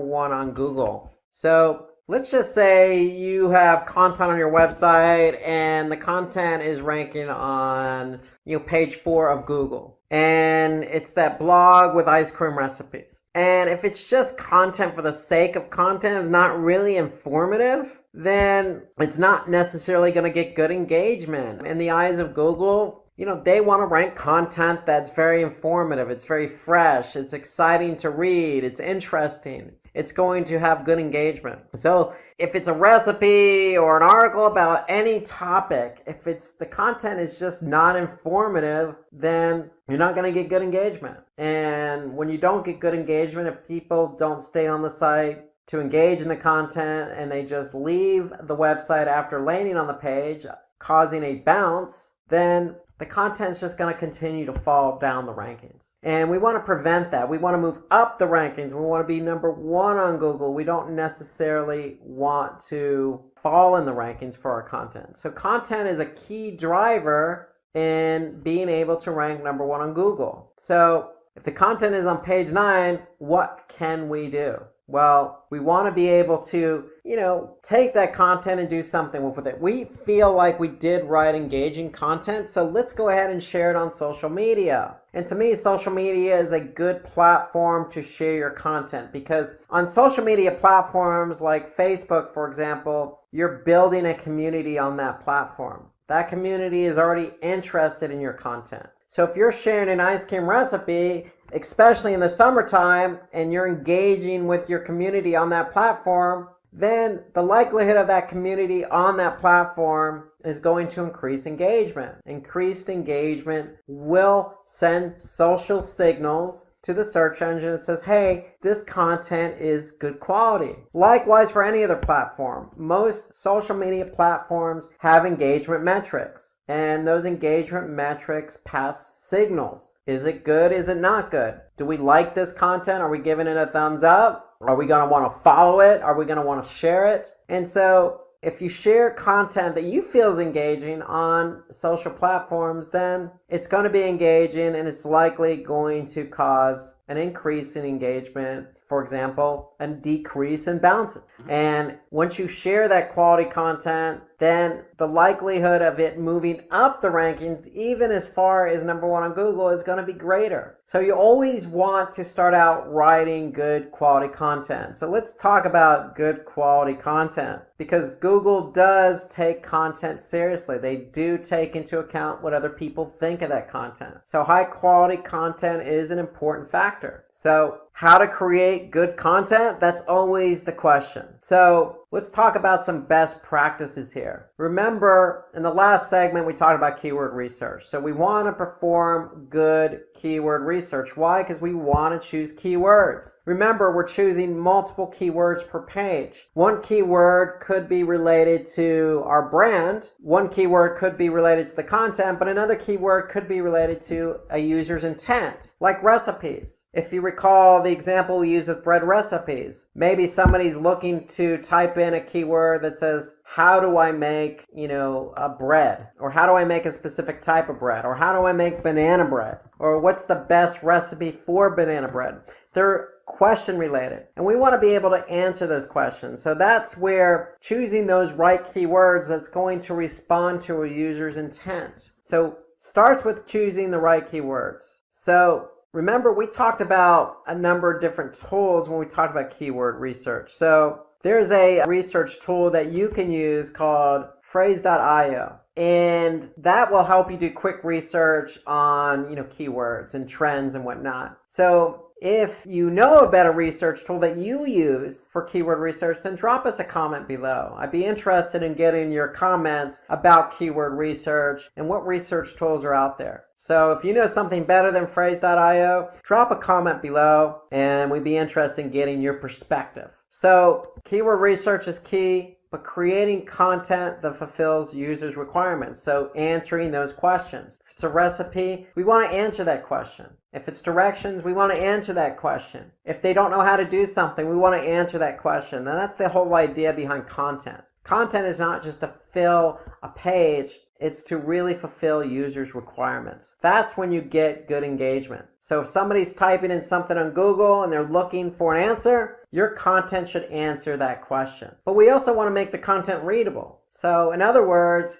one on Google. So let's just say you have content on your website and the content is ranking on page 4 of Google. And it's that blog with ice cream recipes. And if it's just content for the sake of content, it's not really informative, then it's not necessarily going to get good engagement. In the eyes of Google, they want to rank content that's very informative, it's very fresh, it's exciting to read, it's interesting, it's going to have good engagement. So if it's a recipe or an article about any topic, if the content is just not informative, then you're not going to get good engagement. And when you don't get good engagement, if people don't stay on the site to engage in the content and they just leave the website after landing on the page, causing a bounce, then the content's just going to continue to fall down the rankings. And we want to prevent that. We want to move up the rankings. We want to be number one on Google. We don't necessarily want to fall in the rankings for our content. So content is a key driver in being able to rank number one on Google. So if the content is on page 9, what can we do? Well, we want to be able to, take that content and do something with it. We feel like we did write engaging content, so let's go ahead and share it on social media. And to me, social media is a good platform to share your content, because on social media platforms like Facebook, for example, you're building a community on that platform. That community is already interested in your content. So if you're sharing an ice cream recipe, especially in the summertime, and you're engaging with your community on that platform, then the likelihood of that community on that platform is going to increase engagement. Increased engagement will send social signals to the search engine that says, hey, this content is good quality. Likewise for any other platform. Most social media platforms have engagement metrics, and those engagement metrics pass signals. Is it good? Is it not good? Do we like this content? Are we giving it a thumbs up? Are we going to want to follow it? Are we going to want to share it? And so if you share content that you feel is engaging on social platforms, then it's going to be engaging, and it's likely going to cause an increase in engagement, for example, a decrease in bounces. And once you share that quality content, then the likelihood of it moving up the rankings, even as far as number one on Google, is going to be greater. So you always want to start out writing good quality content. So let's talk about good quality content, because Google does take content seriously. They do take into account what other people think of that content. So high quality content is an important factor. So how to create good content? That's always the question. So let's talk about some best practices here. Remember, in the last segment, we talked about keyword research. So we want to perform good keyword research. Why? Because we want to choose keywords. Remember, we're choosing multiple keywords per page. One keyword could be related to our brand. One keyword could be related to the content, but another keyword could be related to a user's intent, like recipes. If you recall the example we used with bread recipes, maybe somebody's looking to type in a keyword that says, how do I make, a bread? Or how do I make a specific type of bread? Or how do I make banana bread? Or what's the best recipe for banana bread? They're question related, and we want to be able to answer those questions. So that's where choosing those right keywords that's going to respond to a user's intent. So starts with choosing the right keywords. So remember, we talked about a number of different tools when we talked about keyword research. So there's a research tool that you can use called phrase.io, and that will help you do quick research on, keywords and trends and whatnot. So if you know a better research tool that you use for keyword research, then drop us a comment below. I'd be interested in getting your comments about keyword research and what research tools are out there. So if you know something better than phrase.io, drop a comment below, and we'd be interested in getting your perspective. So keyword research is key, but creating content that fulfills users' requirements. So answering those questions. If it's a recipe, we want to answer that question. If it's directions, we want to answer that question. If they don't know how to do something, we want to answer that question. And that's the whole idea behind content. Content is not just to fill a page, it's to really fulfill users' requirements. That's when you get good engagement. So if somebody's typing in something on Google and they're looking for an answer, your content should answer that question. But we also want to make the content readable. So in other words,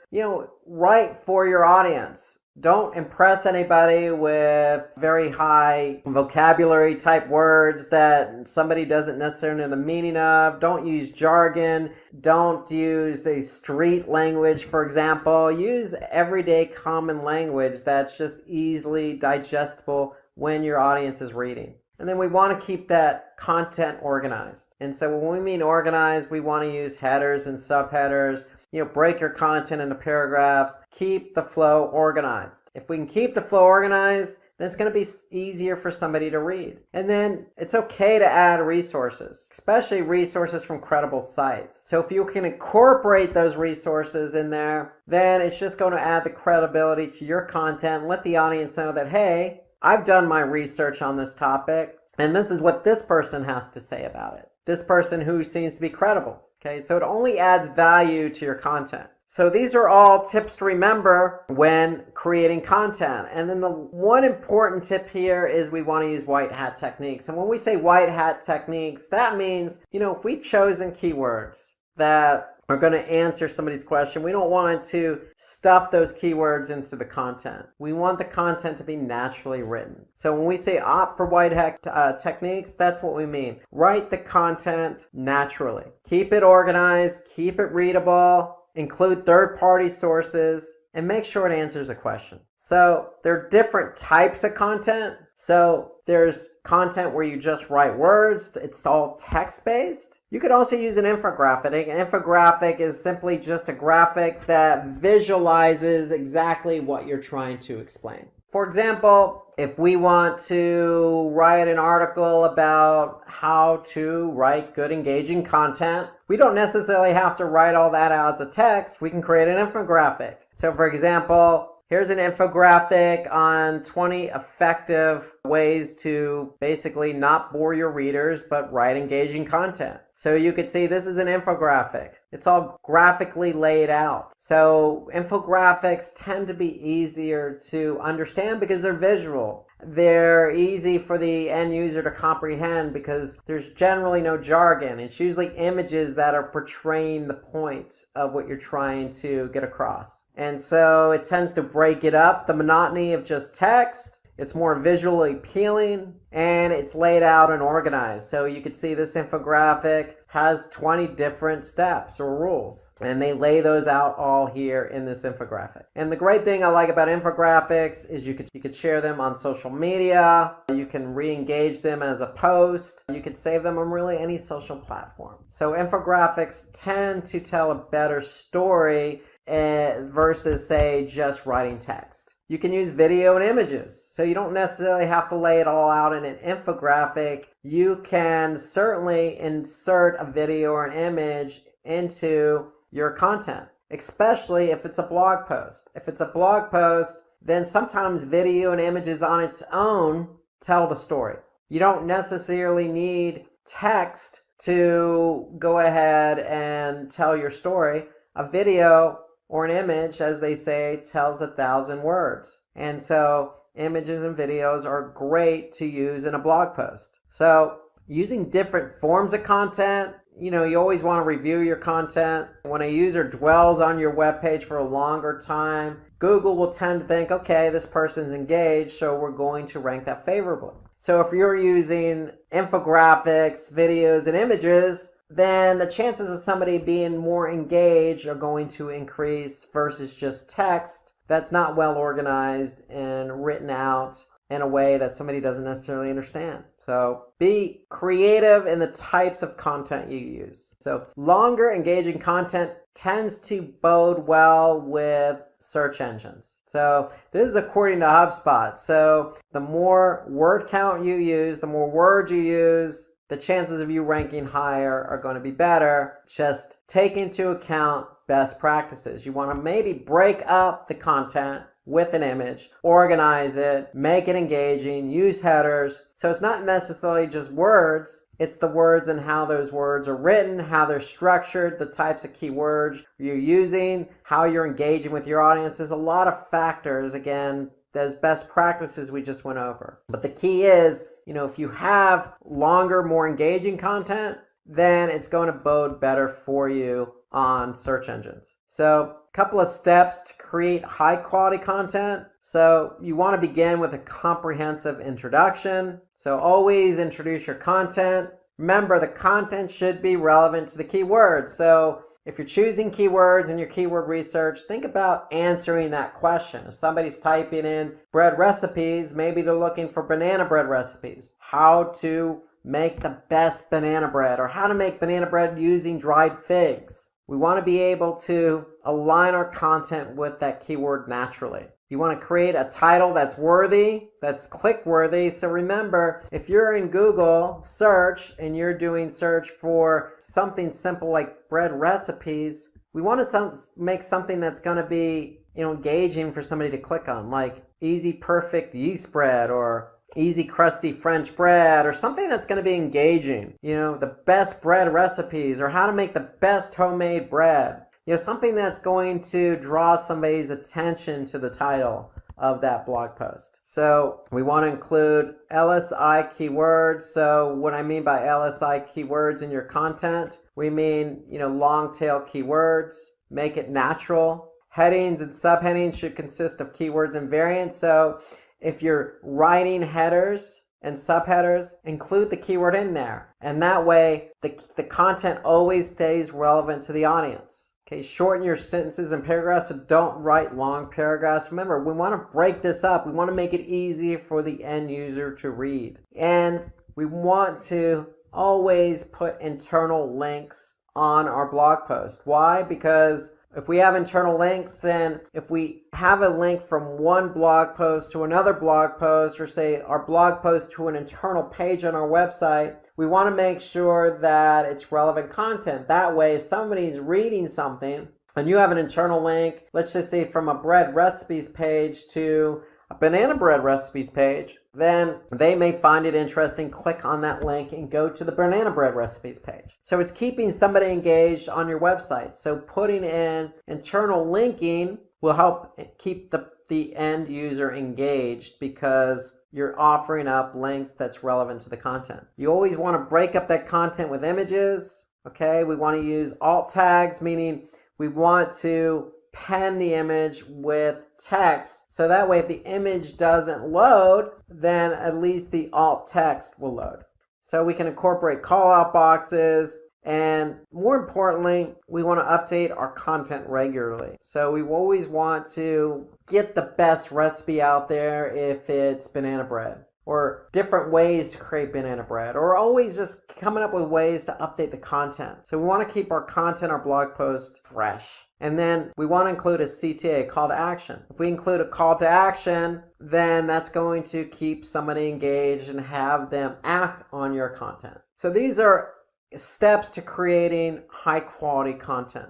write for your audience. Don't impress anybody with very high vocabulary type words that somebody doesn't necessarily know the meaning of. Don't use jargon. Don't use a street language, for example. Use everyday common language that's just easily digestible when your audience is reading. And then we want to keep that content organized. And so when we mean organized, we want to use headers and subheaders. Break your content into paragraphs. Keep the flow organized. If we can keep the flow organized, then it's going to be easier for somebody to read. And then it's okay to add resources, especially resources from credible sites. So if you can incorporate those resources in there, then it's just going to add the credibility to your content and let the audience know that, hey, I've done my research on this topic, and this is what this person has to say about it. This person who seems to be credible. Okay, so it only adds value to your content. So these are all tips to remember when creating content. And then the one important tip here is we want to use white hat techniques. And when we say white hat techniques, that means, if we've chosen keywords that are going to answer somebody's question, we don't want to stuff those keywords into the content. We want the content to be naturally written. So when we say opt for white hat techniques, that's what we mean. Write the content naturally. Keep it organized, keep it readable, include third-party sources, and make sure it answers a question. So there are different types of content. So there's content where you just write words. It's all text-based. You could also use an infographic. An infographic is simply just a graphic that visualizes exactly what you're trying to explain. For example, if we want to write an article about how to write good, engaging content, we don't necessarily have to write all that out as a text. We can create an infographic. So for example, here's an infographic on 20 effective ways to basically not bore your readers, but write engaging content. So you could see this is an infographic. It's all graphically laid out. So infographics tend to be easier to understand because they're visual. They're easy for the end user to comprehend because there's generally no jargon. It's usually images that are portraying the point of what you're trying to get across. And so it tends to break it up, the monotony of just text. It's more visually appealing, and it's laid out and organized. So you can see this infographic has 20 different steps or rules, and they lay those out all here in this infographic. And the great thing I like about infographics is you could share them on social media. You can re-engage them as a post. You could save them on really any social platform. So infographics tend to tell a better story versus, say, just writing text. You can use video and images, so you don't necessarily have to lay it all out in an infographic. You can certainly insert a video or an image into your content, especially if it's a blog post. If it's a blog post, then sometimes video and images on its own tell the story. You don't necessarily need text to go ahead and tell your story. A video or an image, as they say, tells 1,000 words. And so images and videos are great to use in a blog post. So using different forms of content, you always want to review your content. When a user dwells on your web page for a longer time, Google will tend to think, okay, this person's engaged, so we're going to rank that favorably. So if you're using infographics, videos, and images, then the chances of somebody being more engaged are going to increase versus just text that's not well organized and written out in a way that somebody doesn't necessarily understand. So be creative in the types of content you use. So longer engaging content tends to bode well with search engines. So this is according to HubSpot. So the more word count you use, the more words you use, the chances of you ranking higher are going to be better. Just take into account best practices. You want to maybe break up the content with an image, organize it, make it engaging, use headers. So it's not necessarily just words, it's the words and how those words are written, how they're structured, the types of keywords you're using, how you're engaging with your audience. There's a lot of factors, again, those best practices we just went over. But the key is, if you have longer, more engaging content, then it's going to bode better for you on search engines. So couple of steps to create high quality content. So you want to begin with a comprehensive introduction. So always introduce your content. Remember, the content should be relevant to the keywords. So if you're choosing keywords in your keyword research, think about answering that question. If somebody's typing in bread recipes, maybe they're looking for banana bread recipes. How to make the best banana bread, or how to make banana bread using dried figs. We want to be able to align our content with that keyword naturally. You want to create a title that's worthy, that's click-worthy. So remember, if you're in Google search and you're doing search for something simple like bread recipes, we want to make something that's going to be, engaging for somebody to click on, like easy perfect yeast bread or easy crusty French bread, or something that's going to be engaging. The best bread recipes, or how to make the best homemade bread. Something that's going to draw somebody's attention to the title of that blog post. So we want to include LSI keywords. So what I mean by LSI keywords in your content, we mean, long tail keywords. Make it natural. Headings and subheadings should consist of keywords and variants. So if you're writing headers and subheaders, include the keyword in there. And that way, the content always stays relevant to the audience. Okay, shorten your sentences and paragraphs, so don't write long paragraphs. Remember, we want to break this up. We want to make it easy for the end user to read. And we want to always put internal links on our blog post. Why? Because if we have internal links, then if we have a link from one blog post to another blog post, or say our blog post to an internal page on our website, we want to make sure that it's relevant content. That way, if somebody's reading something and you have an internal link, let's just say from a bread recipes page to a banana bread recipes page, then they may find it interesting, click on that link and go to the banana bread recipes page. So it's keeping somebody engaged on your website. So putting in internal linking will help keep the end user engaged, because you're offering up links that's relevant to the content. You always want to break up that content with images. Okay, we want to use alt tags, meaning we want to pen the image with text, so that way if the image doesn't load, then at least the alt text will load. So we can incorporate call out boxes, and more importantly, we want to update our content regularly. So we always want to get the best recipe out there if it's banana bread, or different ways to create banana bread, or always just coming up with ways to update the content. So we want to keep our content, our blog post fresh. And then we want to include a CTA, call to action. If we include a call to action, then that's going to keep somebody engaged and have them act on your content. So these are steps to creating high quality content.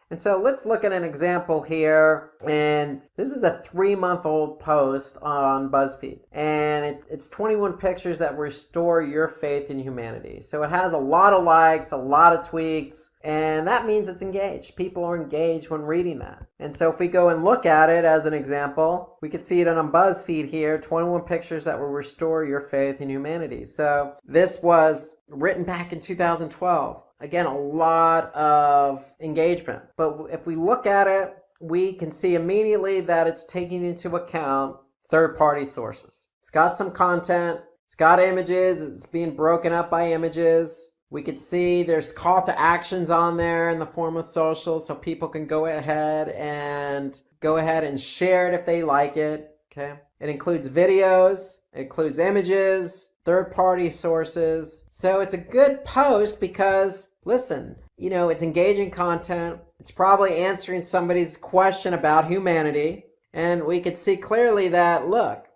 And so let's look at an example here. And this is a 3-month-old post on BuzzFeed. And it's 21 pictures that restore your faith in humanity. So it has a lot of likes, a lot of tweets, and that means it's engaged. People are engaged when reading that. And so if we go and look at it as an example, we could see it on BuzzFeed here, 21 pictures that will restore your faith in humanity. So this was written back in 2012. Again, a lot of engagement. But if we look at it, we can see immediately that it's taking into account third-party sources. It's got some content, it's got images, it's being broken up by images. We could see there's call to actions on there in the form of social, so people can go ahead and share it if they like it. Okay. It includes videos, it includes images, third-party sources. So it's a good post because, listen, it's engaging content. It's probably answering somebody's question about humanity. And we could see clearly that, look,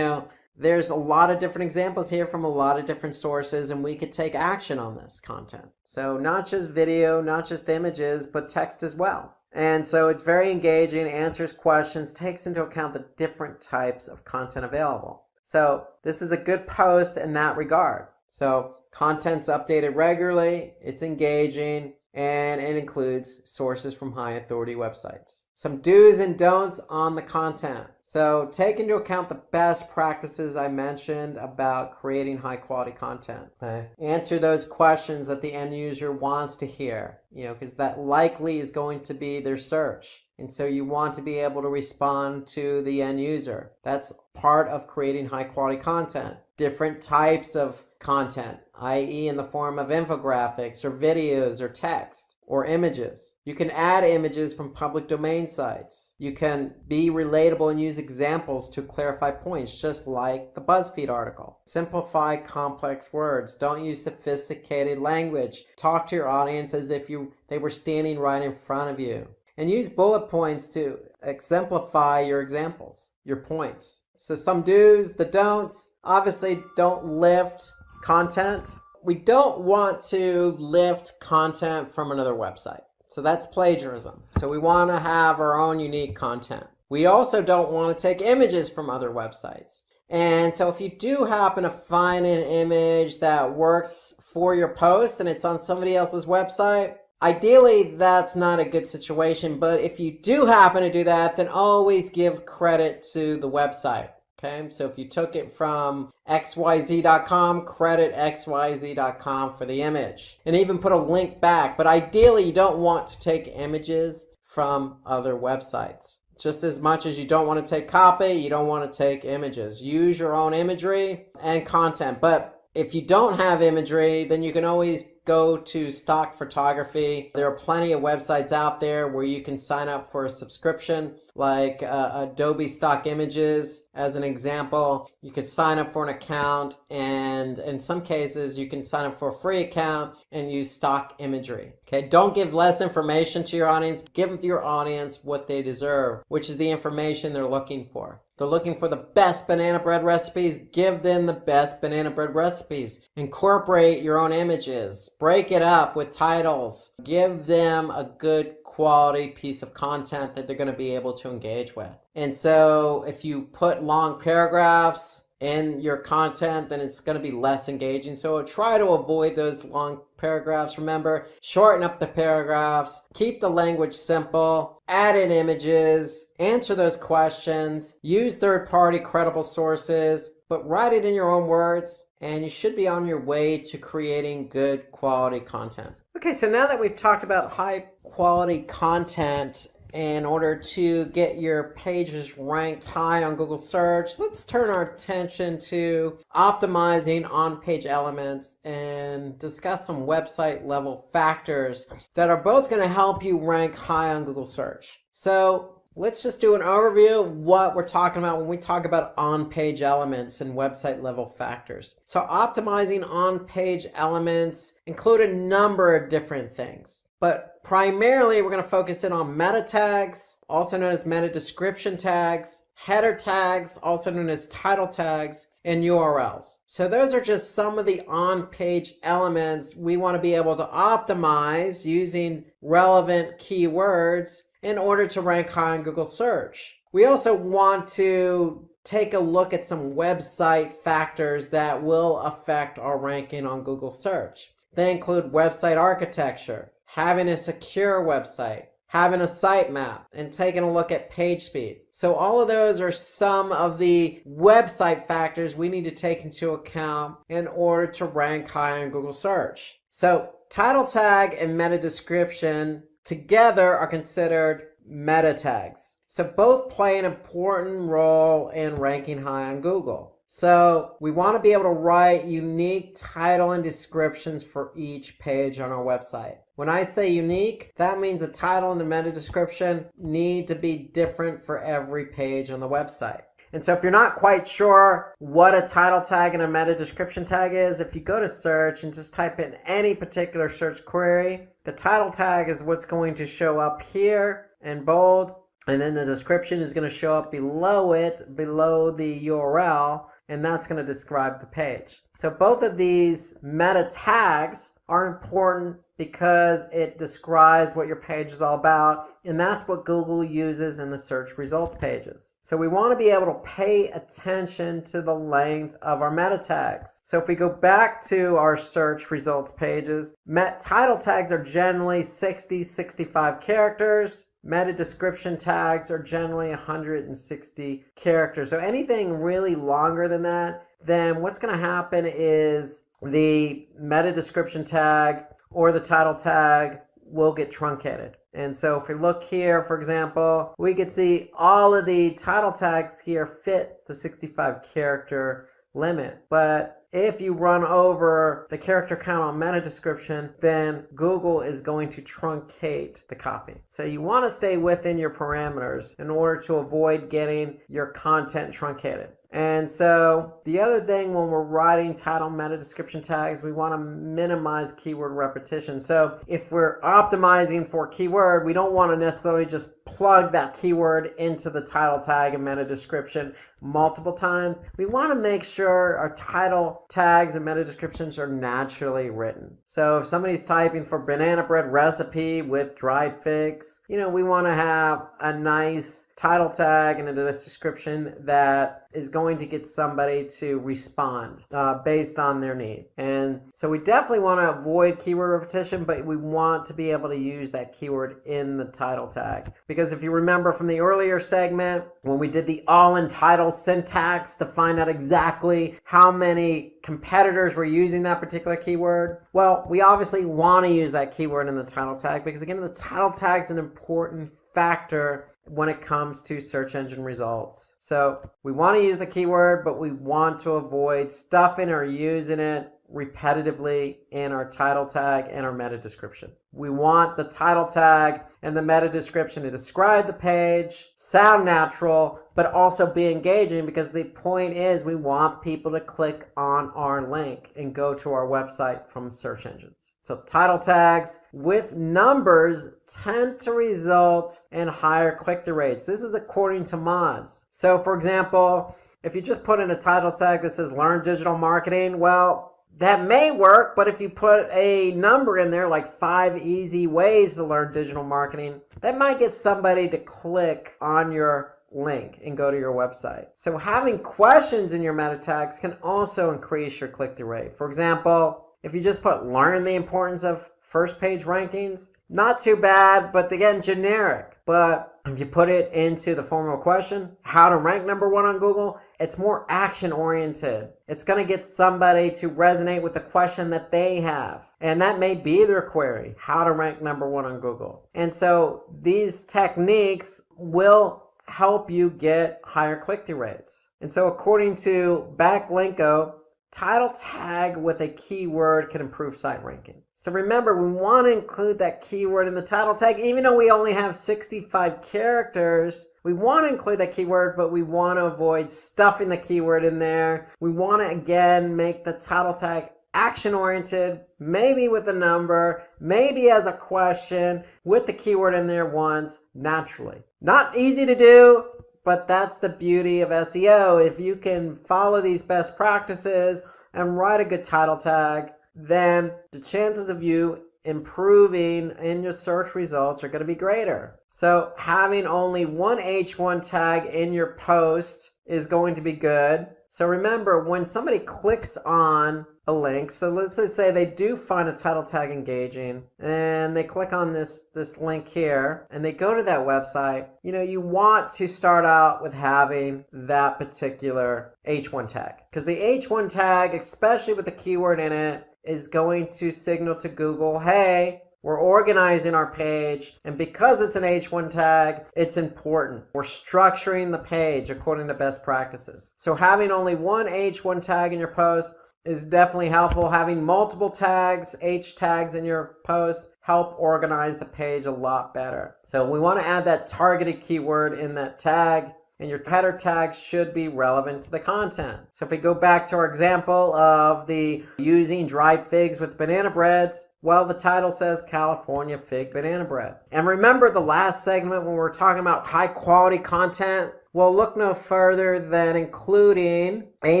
there's a lot of different examples here from a lot of different sources, and we could take action on this content. So not just video, not just images, but text as well. And so it's very engaging, answers questions, takes into account the different types of content available. So this is a good post in that regard. So content's updated regularly, it's engaging, and it includes sources from high authority websites. Some do's and don'ts on the content. So take into account the best practices I mentioned about creating high quality content. Okay? Answer those questions that the end user wants to hear, because that likely is going to be their search. And so you want to be able to respond to the end user. That's part of creating high quality content. Different types of content, i.e. in the form of infographics or videos or text or images. You can add images from public domain sites. You can be relatable and use examples to clarify points, just like the BuzzFeed article. Simplify complex words. Don't use sophisticated language. Talk to your audience as if they were standing right in front of you. And use bullet points to exemplify your examples, your points. So some do's, the don'ts. Obviously, don't lift content. We don't want to lift content from another website. So that's plagiarism. So we want to have our own unique content. We also don't want to take images from other websites. And so if you do happen to find an image that works for your post and it's on somebody else's website, ideally that's not a good situation. But if you do happen to do that, then always give credit to the website. Okay, so if you took it from xyz.com, credit xyz.com for the image. And even put a link back. But ideally, you don't want to take images from other websites. Just as much as you don't want to take copy, you don't want to take images. Use your own imagery and content. But if you don't have imagery, then you can always go to stock photography. There are plenty of websites out there where you can sign up for a subscription, like Adobe Stock Images as an example. You could sign up for an account, and in some cases you can sign up for a free account and use stock imagery. Okay, don't give less information to your audience. Give your audience what they deserve, which is the information they're looking for. They're looking for the best banana bread recipes. Give them the best banana bread recipes. Incorporate your own images. Break it up with titles. Give them a good quality piece of content that they're going to be able to engage with. And so if you put long paragraphs in your content, then it's going to be less engaging. So try to avoid those long paragraphs. Remember, shorten up the paragraphs, keep the language simple, add in images, answer those questions, use third-party credible sources, but write it in your own words, and you should be on your way to creating good quality content. Okay, so now that we've talked about high quality content in order to get your pages ranked high on Google search, let's turn our attention to optimizing on-page elements and discuss some website level factors that are both going to help you rank high on Google search. So let's just do an overview of what we're talking about when we talk about on-page elements and website level factors. So optimizing on-page elements include a number of different things. But primarily, we're going to focus in on meta tags, also known as meta description tags, header tags, also known as title tags, and URLs. So those are just some of the on-page elements we want to be able to optimize using relevant keywords in order to rank high on Google search. We also want to take a look at some website factors that will affect our ranking on Google search. They include website architecture, having a secure website, having a sitemap, and taking a look at page speed. So all of those are some of the website factors we need to take into account in order to rank high on Google search. So title tag and meta description together are considered meta tags. So both play an important role in ranking high on Google. So we want to be able to write unique title and descriptions for each page on our website. When I say unique, that means the title and the meta description need to be different for every page on the website. And so if you're not quite sure what a title tag and a meta description tag is, if you go to search and just type in any particular search query, the title tag is what's going to show up here in bold, and then the description is going to show up below it, below the URL, and that's going to describe the page. So both of these meta tags are important because it describes what your page is all about, and that's what Google uses in the search results pages. So we want to be able to pay attention to the length of our meta tags. So if we go back to our search results pages, title tags are generally 60, 65 characters. Meta description tags are generally 160 characters. So anything really longer than that, then what's going to happen is the meta description tag or the title tag will get truncated. And so if we look here, for example, we can see all of the title tags here fit the 65 character limit. But if you run over the character count on meta description, then Google is going to truncate the copy. So you want to stay within your parameters in order to avoid getting your content truncated. And so the other thing when we're writing title meta description tags, we want to minimize keyword repetition. So if we're optimizing for keyword, we don't want to necessarily just plug that keyword into the title tag and meta description multiple times. We want to make sure our title tags and meta descriptions are naturally written. So if somebody's typing for banana bread recipe with dried figs, we want to have a nice title tag and a description that is going to get somebody to respond based on their need. And so we definitely want to avoid keyword repetition, but we want to be able to use that keyword in the title tag. Because if you remember from the earlier segment, when we did the all-in title syntax to find out exactly how many competitors were using that particular keyword, well, we obviously want to use that keyword in the title tag because, again, the title tag is an important factor when it comes to search engine results. So we want to use the keyword, but we want to avoid stuffing or using it repetitively in our title tag and our meta description. We want the title tag and the meta description to describe the page, sound natural, but also be engaging, because the point is we want people to click on our link and go to our website from search engines. So title tags with numbers tend to result in higher click-through rates. This is according to Moz. So for example, if you just put in a title tag that says learn digital marketing, well, that may work, but if you put a number in there like 5 easy ways to learn digital marketing, that might get somebody to click on your link and go to your website. So having questions in your meta tags can also increase your click-through rate. For example, if you just put learn the importance of first page rankings, not too bad, but again, generic. But if you put it into the form of a question, how to rank number 1 on Google, it's more action oriented. It's going to get somebody to resonate with the question that they have. And that may be their query, how to rank number 1 on Google. And so these techniques will help you get higher click-through rates. And so according to Backlinko, title tag with a keyword can improve site ranking. So remember, we want to include that keyword in the title tag. Even though we only have 65 characters, we want to include that keyword, but we want to avoid stuffing the keyword in there. We want to, again, make the title tag action-oriented, maybe with a number, maybe as a question, with the keyword in there once, naturally. Not easy to do, but that's the beauty of SEO. If you can follow these best practices and write a good title tag, then the chances of you improving in your search results are going to be greater. So having only one H1 tag in your post is going to be good. So remember, when somebody clicks on a link, so let's just say they do find a title tag engaging and they click on this link here and they go to that website, you want to start out with having that particular H1 tag, because the H1 tag, especially with the keyword in it, is going to signal to Google, hey, we're organizing our page, and because it's an H1 tag, it's important. We're structuring the page according to best practices. So having only one H1 tag in your post is definitely helpful. Having multiple tags, H tags in your post, help organize the page a lot better. So we want to add that targeted keyword in that tag, and your header tags should be relevant to the content. So if we go back to our example of the using dried figs with banana breads, well, the title says California fig banana bread. And remember the last segment when we were talking about high quality content? Well, look no further than including a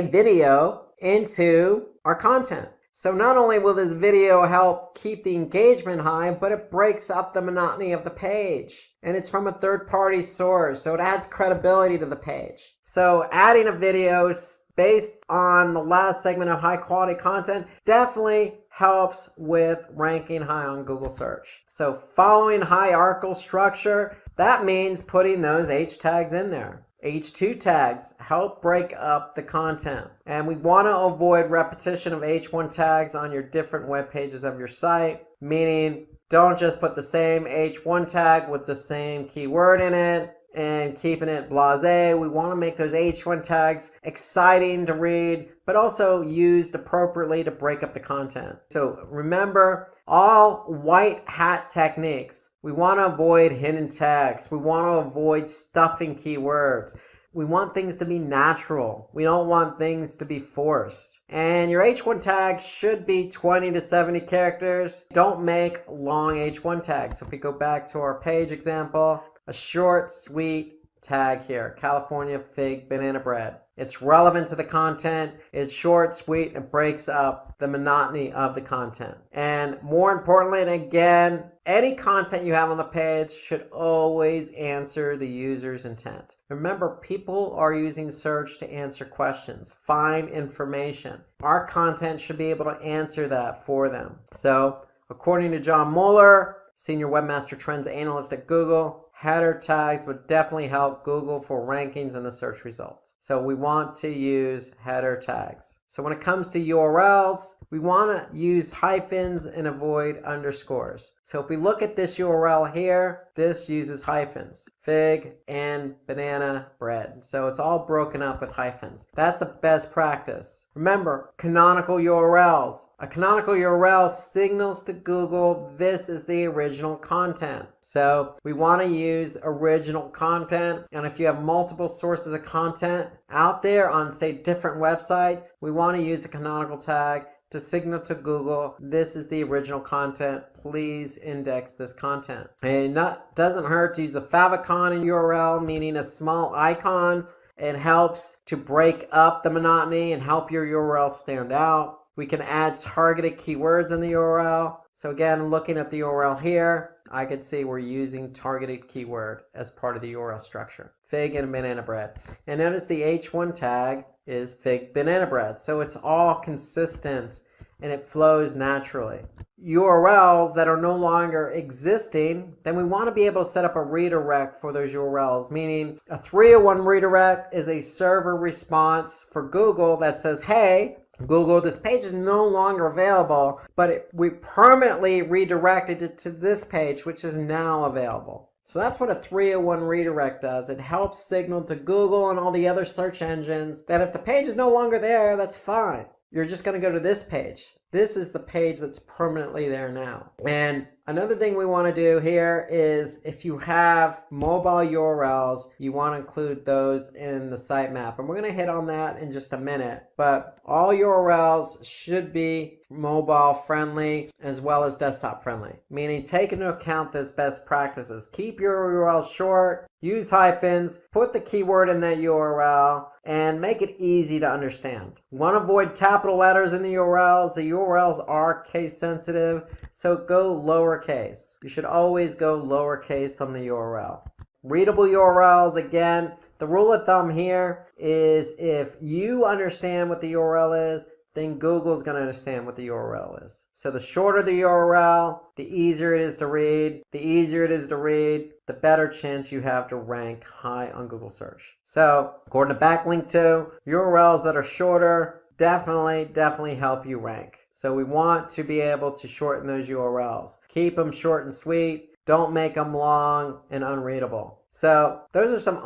video into our content. So not only will this video help keep the engagement high, but it breaks up the monotony of the page. And it's from a third-party source, so it adds credibility to the page. So adding a video based on the last segment of high-quality content definitely helps with ranking high on Google search. So following hierarchical structure, That means putting those H tags in there. H2 tags help break up the content. And we want to avoid repetition of H1 tags on your different web pages of your site, meaning don't just put the same H1 tag with the same keyword in it and keeping it blasé. We want to make those H1 tags exciting to read, but also used appropriately to break up the content. So remember, all white hat techniques. We want to avoid hidden tags. We want to avoid stuffing keywords. We want things to be natural. We don't want things to be forced. And your H1 tag should be 20 to 70 characters. Don't make long H1 tags. If we go back to our page example, a short, sweet tag here, California fig banana bread. It's relevant to the content. It's short, sweet, and breaks up the monotony of the content. And more importantly, and again, any content you have on the page should always answer the user's intent. Remember, people are using search to answer questions, find information. Our content should be able to answer that for them. So, according to John Mueller, Senior Webmaster Trends Analyst at Google, header tags would definitely help Google for rankings in the search results. So we want to use header tags. So when it comes to URLs, we want to use hyphens and avoid underscores. So if we look at this URL here, this uses hyphens, fig and banana bread. So it's all broken up with hyphens. That's a best practice. Remember, canonical URLs. A canonical URL signals to Google this is the original content. So we want to use original content. And if you have multiple sources of content out there on, say, different websites, we want to use a canonical tag to signal to Google, this is the original content. Please index this content. And that doesn't hurt to use a favicon in URL, meaning a small icon. It helps to break up the monotony and help your URL stand out. We can add targeted keywords in the URL. So again, looking at the URL here, I could see we're using targeted keyword as part of the URL structure. Fig and banana bread. And notice the H1 tag is fig banana bread. So it's all consistent and it flows naturally. URLs that are no longer existing, then we want to be able to set up a redirect for those URLs, meaning a 301 redirect is a server response for Google that says, hey, Google, this page is no longer available, but we permanently redirected it to this page, which is now available. So that's what a 301 redirect does. It helps signal to Google and all the other search engines that if the page is no longer there, that's fine. You're just going to go to this page. This is the page that's permanently there now. And another thing we want to do here is if you have mobile URLs, you want to include those in the sitemap. And we're going to hit on that in just a minute. But all URLs should be mobile friendly as well as desktop friendly, meaning take into account those best practices. Keep your URLs short, use hyphens, put the keyword in that URL, and make it easy to understand. Want to avoid capital letters in the URLs. The URLs are case sensitive, so go lowercase. You should always go lowercase on the URL. Readable URLs, again, the rule of thumb here is if you understand what the URL is, then Google's going to understand what the URL is. So the shorter the URL, the easier it is to read. The easier it is to read, the better chance you have to rank high on Google search. So according to Backlink 2, URLs that are shorter definitely help you rank. So we want to be able to shorten those URLs. Keep them short and sweet. Don't make them long and unreadable. So those are some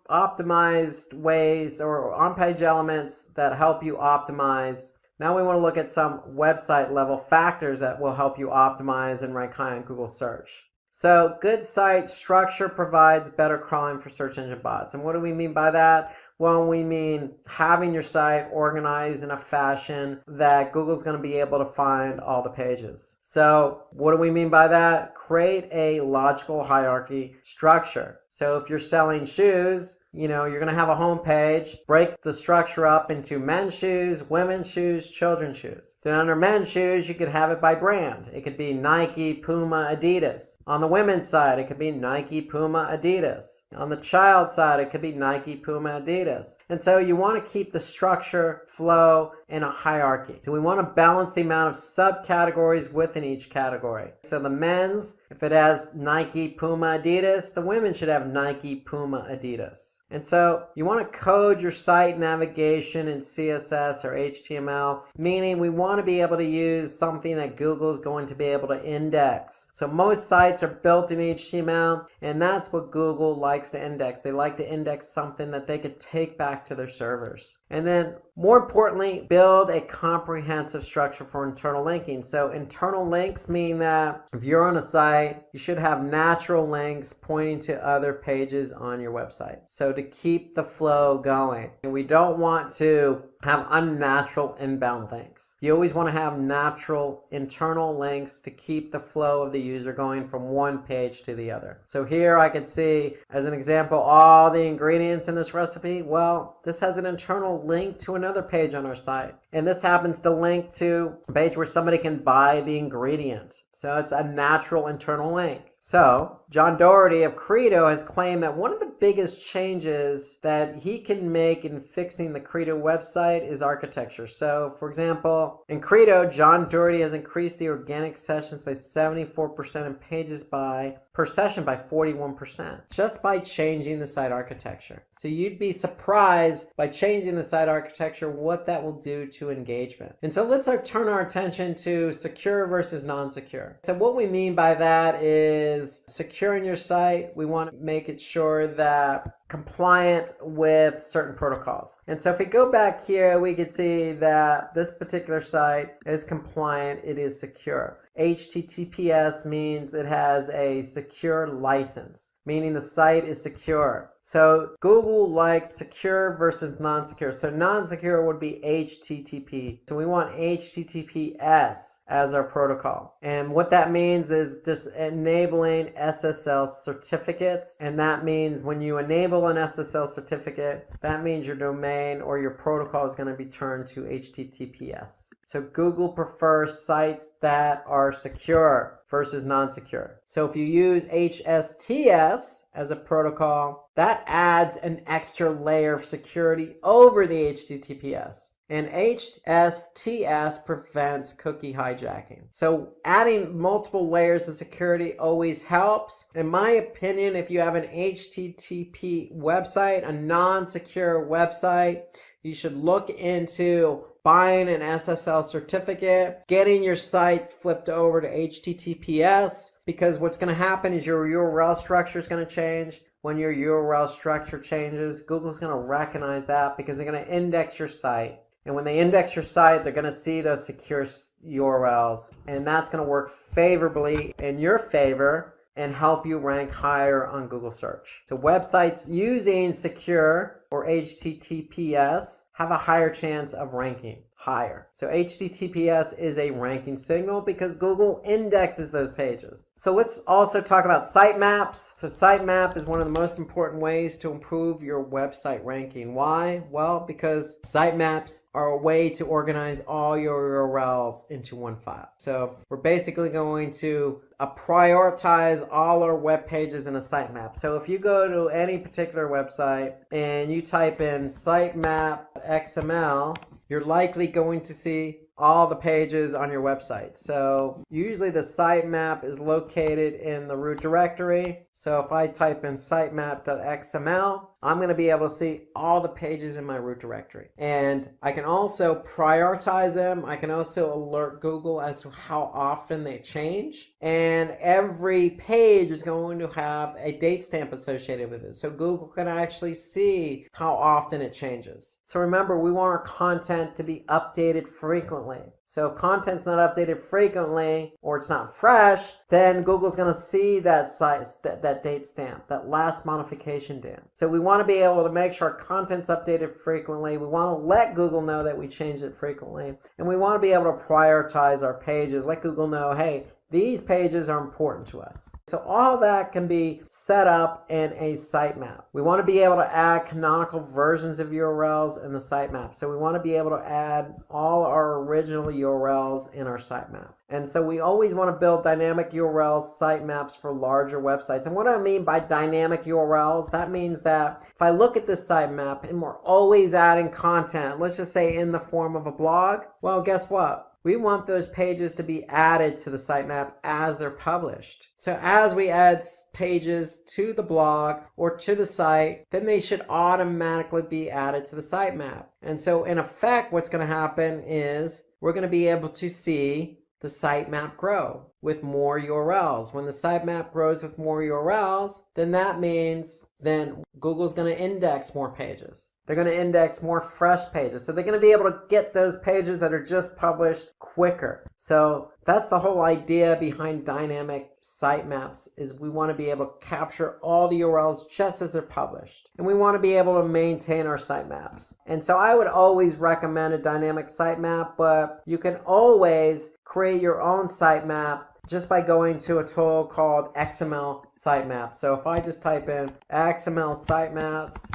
optimized ways or on-page elements that help you optimize. Now we want to look at some website level factors that will help you optimize and rank high on Google search. So good site structure provides better crawling for search engine bots. And what do we mean by that? Well, we mean having your site organized in a fashion that Google's going to be able to find all the pages. So what do we mean by that? Create a logical hierarchy structure. So if you're selling shoes, you're going to have a home page, break the structure up into men's shoes, women's shoes, children's shoes. Then under men's shoes, you could have it by brand. It could be Nike, Puma, Adidas. On the women's side, it could be Nike, Puma, Adidas. On the child side, it could be Nike, Puma, Adidas. And so you want to keep the structure, flow, in a hierarchy. So we want to balance the amount of subcategories within each category. So the men's If it has Nike, Puma, Adidas, the women should have Nike, Puma, Adidas. And so you want to code your site navigation in CSS or HTML, meaning we want to be able to use something that Google is going to be able to index. So most sites are built in HTML, and that's what Google likes to index. They like to index something that they could take back to their servers. And then more importantly, build a comprehensive structure for internal linking. So internal links mean that if you're on a site, you should have natural links pointing to other pages on your website. So to keep the flow going. And we don't want to have unnatural inbound links. You always want to have natural internal links to keep the flow of the user going from one page to the other. So here I can see, as an example, all the ingredients in this recipe. Well, this has an internal link to another page on our site. And this happens to link to a page where somebody can buy the ingredient. So it's a natural internal link. So John Doherty of Credo has claimed that one of the biggest changes that he can make in fixing the Credo website is architecture. So for example, in Credo, John Doherty has increased the organic sessions by 74% and pages per session by 41%, just by changing the site architecture. So you'd be surprised by changing the site architecture what that will do to engagement. And so let's turn our attention to secure versus non-secure. So what we mean by that is securing your site. We want to make it sure that compliant with certain protocols. And so if we go back here, we can see that this particular site is compliant, it is secure. HTTPS means it has a secure license, meaning the site is secure. So Google likes secure versus non-secure. So non-secure would be HTTP. So we want HTTPS as our protocol. And what that means is just enabling SSL certificates. And that means when you enable an SSL certificate, that means your domain or your protocol is going to be turned to HTTPS. So Google prefers sites that are secure versus non-secure. So if you use HSTS as a protocol, that adds an extra layer of security over the HTTPS. And HSTS prevents cookie hijacking. So adding multiple layers of security always helps. In my opinion, if you have an HTTP website, a non-secure website, you should look into buying an SSL certificate, getting your sites flipped over to HTTPS, because what's going to happen is your URL structure is going to change. When your URL structure changes, Google's going to recognize that because they're going to index your site. And when they index your site, they're going to see those secure URLs. And that's going to work favorably in your favor and help you rank higher on Google search. So websites using secure or HTTPS have a higher chance of ranking higher. So HTTPS is a ranking signal because Google indexes those pages. So let's also talk about sitemaps. So sitemap is one of the most important ways to improve your website ranking. Why? Well, because sitemaps are a way to organize all your URLs into one file. So we're basically going to prioritize all our web pages in a sitemap. So if you go to any particular website and you type in sitemap XML, you're likely going to see all the pages on your website. So usually the sitemap is located in the root directory. So if I type in sitemap.xml, I'm going to be able to see all the pages in my root directory. And I can also prioritize them. I can also alert Google as to how often they change. And every page is going to have a date stamp associated with it. So Google can actually see how often it changes. So remember, we want our content to be updated frequently. So if content's not updated frequently or it's not fresh, then Google's going to see that that date stamp, that last modification date. So we want to be able to make sure our content's updated frequently. We want to let Google know that we changed it frequently. And we want to be able to prioritize our pages, let Google know, hey, these pages are important to us. So all that can be set up in a sitemap. We want to be able to add canonical versions of URLs in the sitemap. So we want to be able to add all our original URLs in our sitemap. And so we always want to build dynamic URL sitemaps for larger websites. And what I mean by dynamic URLs, that means that if I look at this sitemap and we're always adding content, let's just say in the form of a blog, well, guess what? we want those pages to be added to the sitemap as they're published. So as we add pages to the blog or to the site, then they should automatically be added to the sitemap. And so in effect, what's going to happen is we're going to be able to see the sitemap grow with more URLs. When the sitemap grows with more URLs, then that means then Google's going to index more pages. They're going to index more fresh pages. So they're going to be able to get those pages that are just published quicker. So that's the whole idea behind dynamic sitemaps, is we want to be able to capture all the URLs just as they're published. And we want to be able to maintain our sitemaps. And so I would always recommend a dynamic sitemap, but you can always create your own sitemap just by going to a tool called XML Sitemap. So if I just type in XML Sitemaps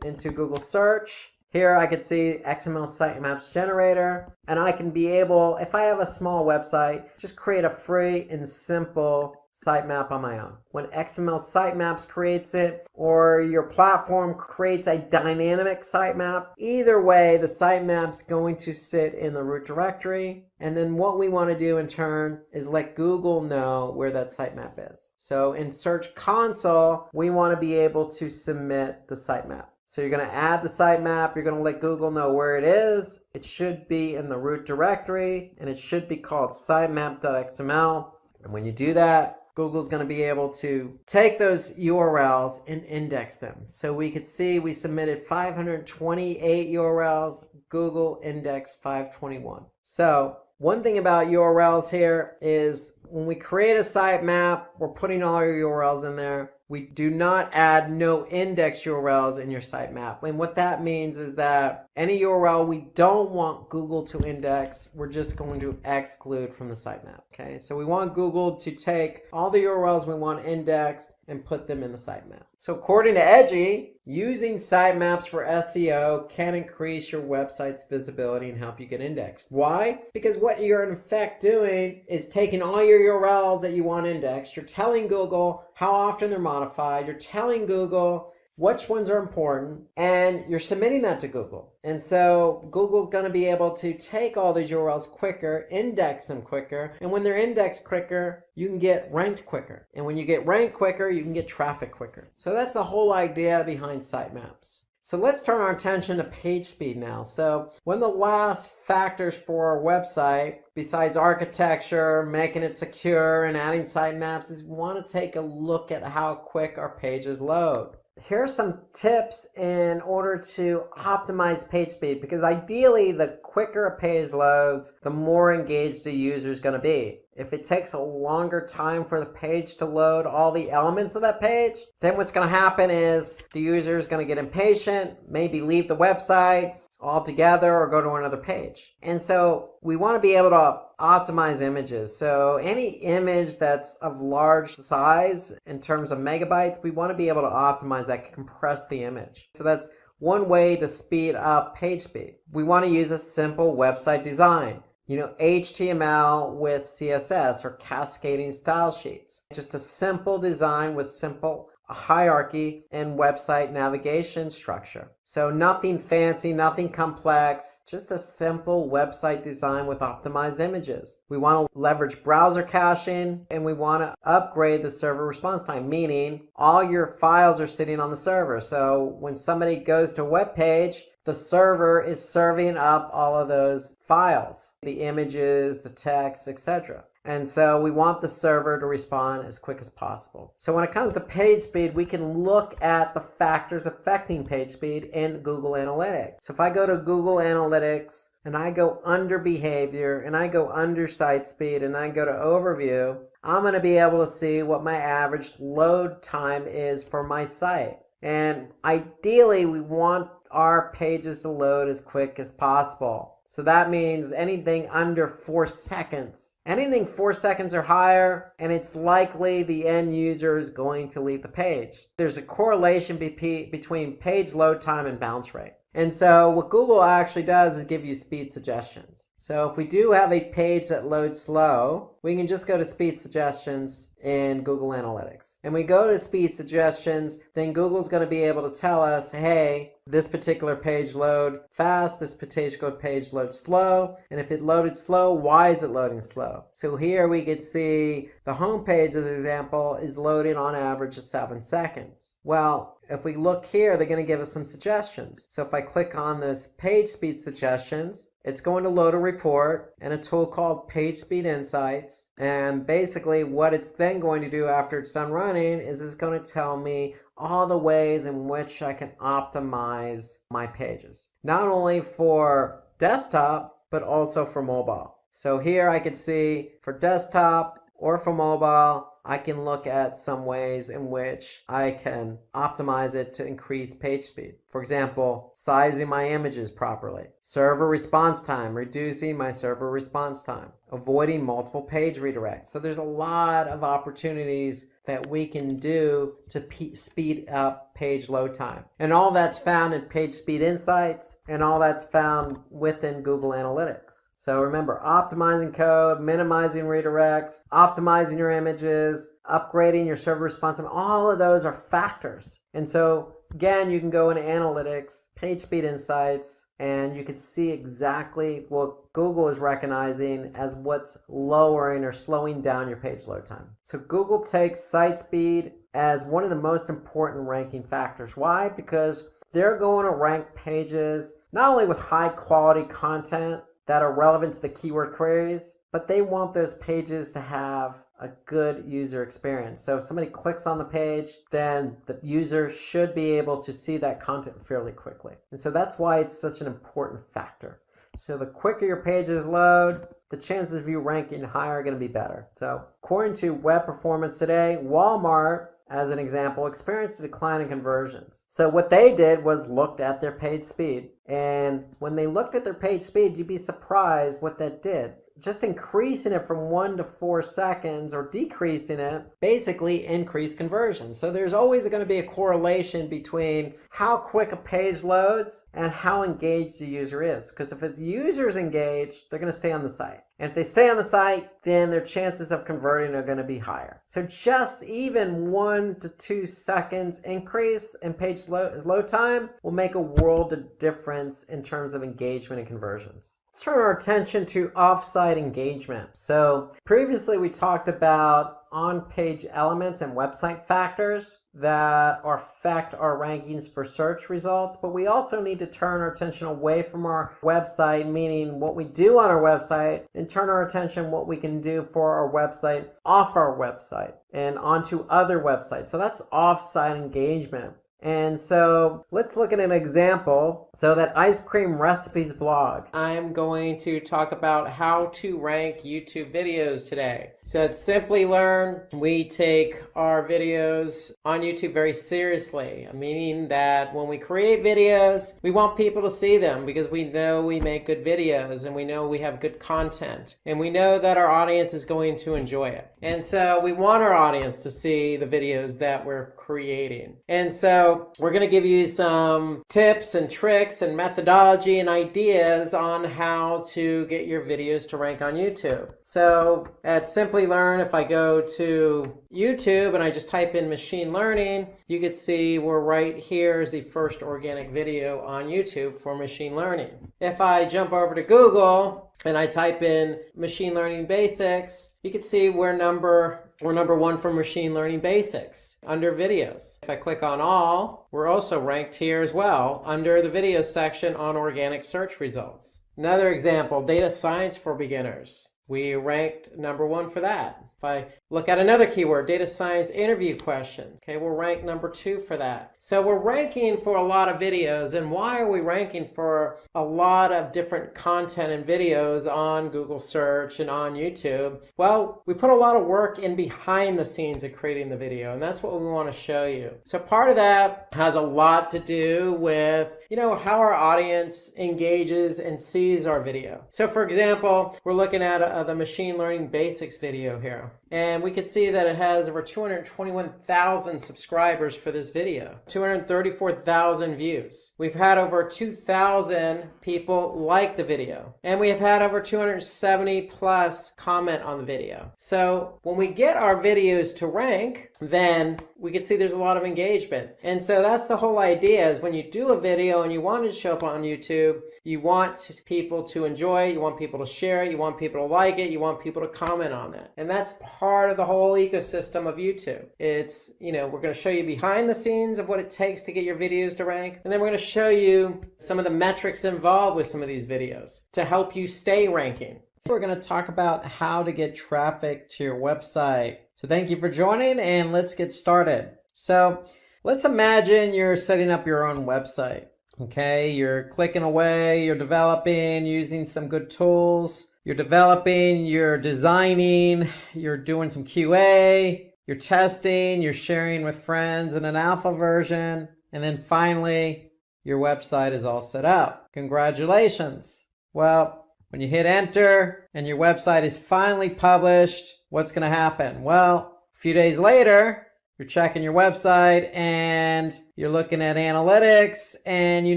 into Google search, here I could see XML Sitemaps Generator, and I can be able, if I have a small website, just create a free and simple sitemap on my own. When XML Sitemaps creates it, or your platform creates a dynamic sitemap, either way, the sitemap's going to sit in the root directory. And then what we want to do in turn is let Google know where that sitemap is. So in Search Console, we want to be able to submit the sitemap. So you're going to add the sitemap, you're going to let Google know where it is. It should be in the root directory, and it should be called sitemap.xml. And when you do that, Google's going to be able to take those URLs and index them. So we could see we submitted 528 URLs, Google indexed 521. So one thing about URLs here is when we create a sitemap, we're putting all our URLs in there. We do not add no index URLs in your sitemap. And what that means is that any URL we don't want Google to index, we're just going to exclude from the sitemap. Okay, so we want Google to take all the URLs we want indexed and put them in the sitemap. So according to Edgy, using sitemaps for SEO can increase your website's visibility and help you get indexed. Why? Because what you're in effect doing is taking all your URLs that you want indexed, you're telling Google how often they're modified, you're telling Google which ones are important, and you're submitting that to Google. And so Google's going to be able to take all these URLs quicker, index them quicker, and when they're indexed quicker, you can get ranked quicker. And when you get ranked quicker, you can get traffic quicker. So that's the whole idea behind sitemaps. So let's turn our attention to page speed now. So one of the last factors for our website, besides architecture, making it secure, and adding sitemaps, is we want to take a look at how quick our pages load. Here are some tips in order to optimize page speed, because ideally the quicker a page loads, the more engaged the user is going to be. If it takes a longer time for the page to load all the elements of that page, then what's going to happen is the user is going to get impatient, maybe leave the website altogether or go to another page. And so we want to be able to optimize images. So any image that's of large size in terms of megabytes, we want to be able to optimize that, compress the image. So that's one way to speed up page speed. We want to use a simple website design. HTML with CSS or cascading style sheets. Just a simple design with simple hierarchy and website navigation structure. So nothing fancy, nothing complex, just a simple website design with optimized images. We want to leverage browser caching, and we want to upgrade the server response time, meaning all your files are sitting on the server. So when somebody goes to a web page, the server is serving up all of those files, the images, the text, etc. And so we want the server to respond as quick as possible. So when it comes to page speed, we can look at the factors affecting page speed in Google Analytics. So if I go to Google Analytics and I go under behavior and I go under site speed and I go to overview, I'm going to be able to see what my average load time is for my site. And ideally, we want our pages to load as quick as possible. So that means anything under 4 seconds. Anything 4 seconds or higher, and it's likely the end user is going to leave the page. There's a correlation between page load time and bounce rate. And so what Google actually does is give you speed suggestions. So if we do have a page that loads slow, we can just go to speed suggestions in Google Analytics. And we go to speed suggestions, then Google's going to be able to tell us, hey, this particular page load fast, this particular page load slow, and if it loaded slow, why is it loading slow? So here we could see the home page, as an example, is loading on average of 7 seconds. Well, if we look here, they're going to give us some suggestions. So if I click on this page speed suggestions, it's going to load a report and a tool called Page Speed Insights. And basically what it's then going to do after it's done running is it's going to tell me all the ways in which I can optimize my pages. Not only for desktop, but also for mobile. So here I can see for desktop or for mobile, I can look at some ways in which I can optimize it to increase page speed. For example, sizing my images properly, server response time, reducing my server response time, avoiding multiple page redirects. So there's a lot of opportunities that we can do to speed up page load time. And all that's found in Page Speed Insights, and all that's found within Google Analytics. So remember, optimizing code, minimizing redirects, optimizing your images, upgrading your server response time, all of those are factors. And so again, you can go into Analytics, Page Speed Insights, and you can see exactly what Google is recognizing as what's lowering or slowing down your page load time. So Google takes site speed as one of the most important ranking factors. Why? Because they're going to rank pages not only with high quality content that are relevant to the keyword queries, but they want those pages to have a good user experience. So if somebody clicks on the page, then the user should be able to see that content fairly quickly. And so that's why it's such an important factor. So the quicker your pages load, the chances of you ranking higher are going to be better. So according to Web Performance Today, Walmart, as an example, experienced a decline in conversions. So what they did was looked at their page speed. And when they looked at their page speed, you'd be surprised what that did. Just increasing it from 1 to 4 seconds or decreasing it basically increased conversion. So there's always going to be a correlation between how quick a page loads and how engaged the user is. Because if the user is engaged, they're going to stay on the site. And if they stay on the site, then their chances of converting are going to be higher. So just even 1 to 2 seconds increase in page load time will make a world of difference in terms of engagement and conversions. Let's turn our attention to off-site engagement. So previously we talked about on-page elements and website factors that affect our rankings for search results, but we also need to turn our attention away from our website, meaning what we do on our website, and turn our attention what we can do for our website off our website and onto other websites. So that's off-site engagement. And so let's look at an example. So that ice cream recipes blog, I'm going to talk about how to rank YouTube videos today. So at Simplilearn, we take our videos on YouTube very seriously, meaning that when we create videos, we want people to see them because we know we make good videos and we know we have good content and we know that our audience is going to enjoy it. And so we want our audience to see the videos that we're creating. And so we're going to give you some tips and tricks and methodology and ideas on how to get your videos to rank on YouTube. So at Simplilearn, if I go to YouTube and I just type in machine learning, you can see we're right here is the first organic video on YouTube for machine learning. If I jump over to Google and I type in machine learning basics, you can see we're number 1 for machine learning basics under videos. If I click on all, we're also ranked here as well under the videos section on organic search results. Another example, data science for beginners. We ranked number 1 for that. If I look at another keyword, data science interview questions, okay, we'll rank number 2 for that. So we're ranking for a lot of videos. And why are we ranking for a lot of different content and videos on Google search and on YouTube? Well, we put a lot of work in behind the scenes of creating the video, and that's what we want to show you. So part of that has a lot to do with, how our audience engages and sees our video. So for example, we're looking at the machine learning basics video here. And And we can see that it has over 221,000 subscribers for this video, 234,000 views. We've had over 2,000 people like the video, and we have had over 270 plus comment on the video. So when we get our videos to rank, then we can see there's a lot of engagement. And so that's the whole idea, is when you do a video and you want it to show up on YouTube, you want people to enjoy it, you want people to share it, you want people to like it, you want people to comment on it. And that's part of the whole ecosystem of YouTube. It's, we're going to show you behind the scenes of what it takes to get your videos to rank. And then we're going to show you some of the metrics involved with some of these videos to help you stay ranking. We're going to talk about how to get traffic to your website. So thank you for joining, and let's get started. So let's imagine you're setting up your own website. Okay, you're clicking away, you're developing using some good tools, you're developing, you're designing, you're doing some QA, you're testing, you're sharing with friends in an alpha version, and then finally your website is all set up. Congratulations. Well, when you hit enter and your website is finally published, what's going to happen? Well, a few days later, you're checking your website and you're looking at analytics and you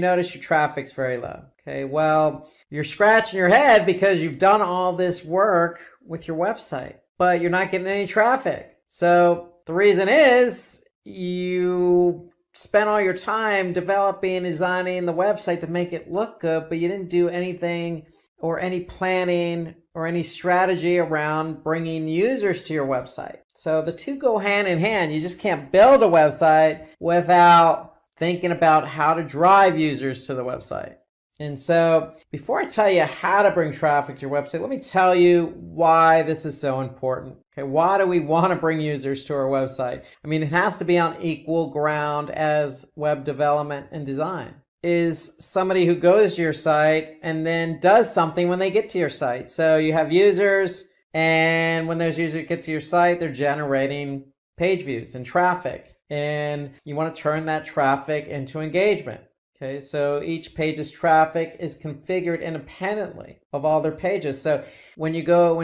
notice your traffic's very low. Okay, well, you're scratching your head because you've done all this work with your website, but you're not getting any traffic. So the reason is you spent all your time developing and designing the website to make it look good, but you didn't do anything or any planning or any strategy around bringing users to your website. So the two go hand in hand. You just can't build a website without thinking about how to drive users to the website. And so before I tell you how to bring traffic to your website, let me tell you why this is so important. Okay, why do we want to bring users to our website? I mean, it has to be on equal ground as web development and design. Is somebody who goes to your site and then does something when they get to your site. So you have users, and when those users get to your site, they're generating page views and traffic. And you want to turn that traffic into engagement. Okay, so each page's traffic is configured independently of all their pages. So when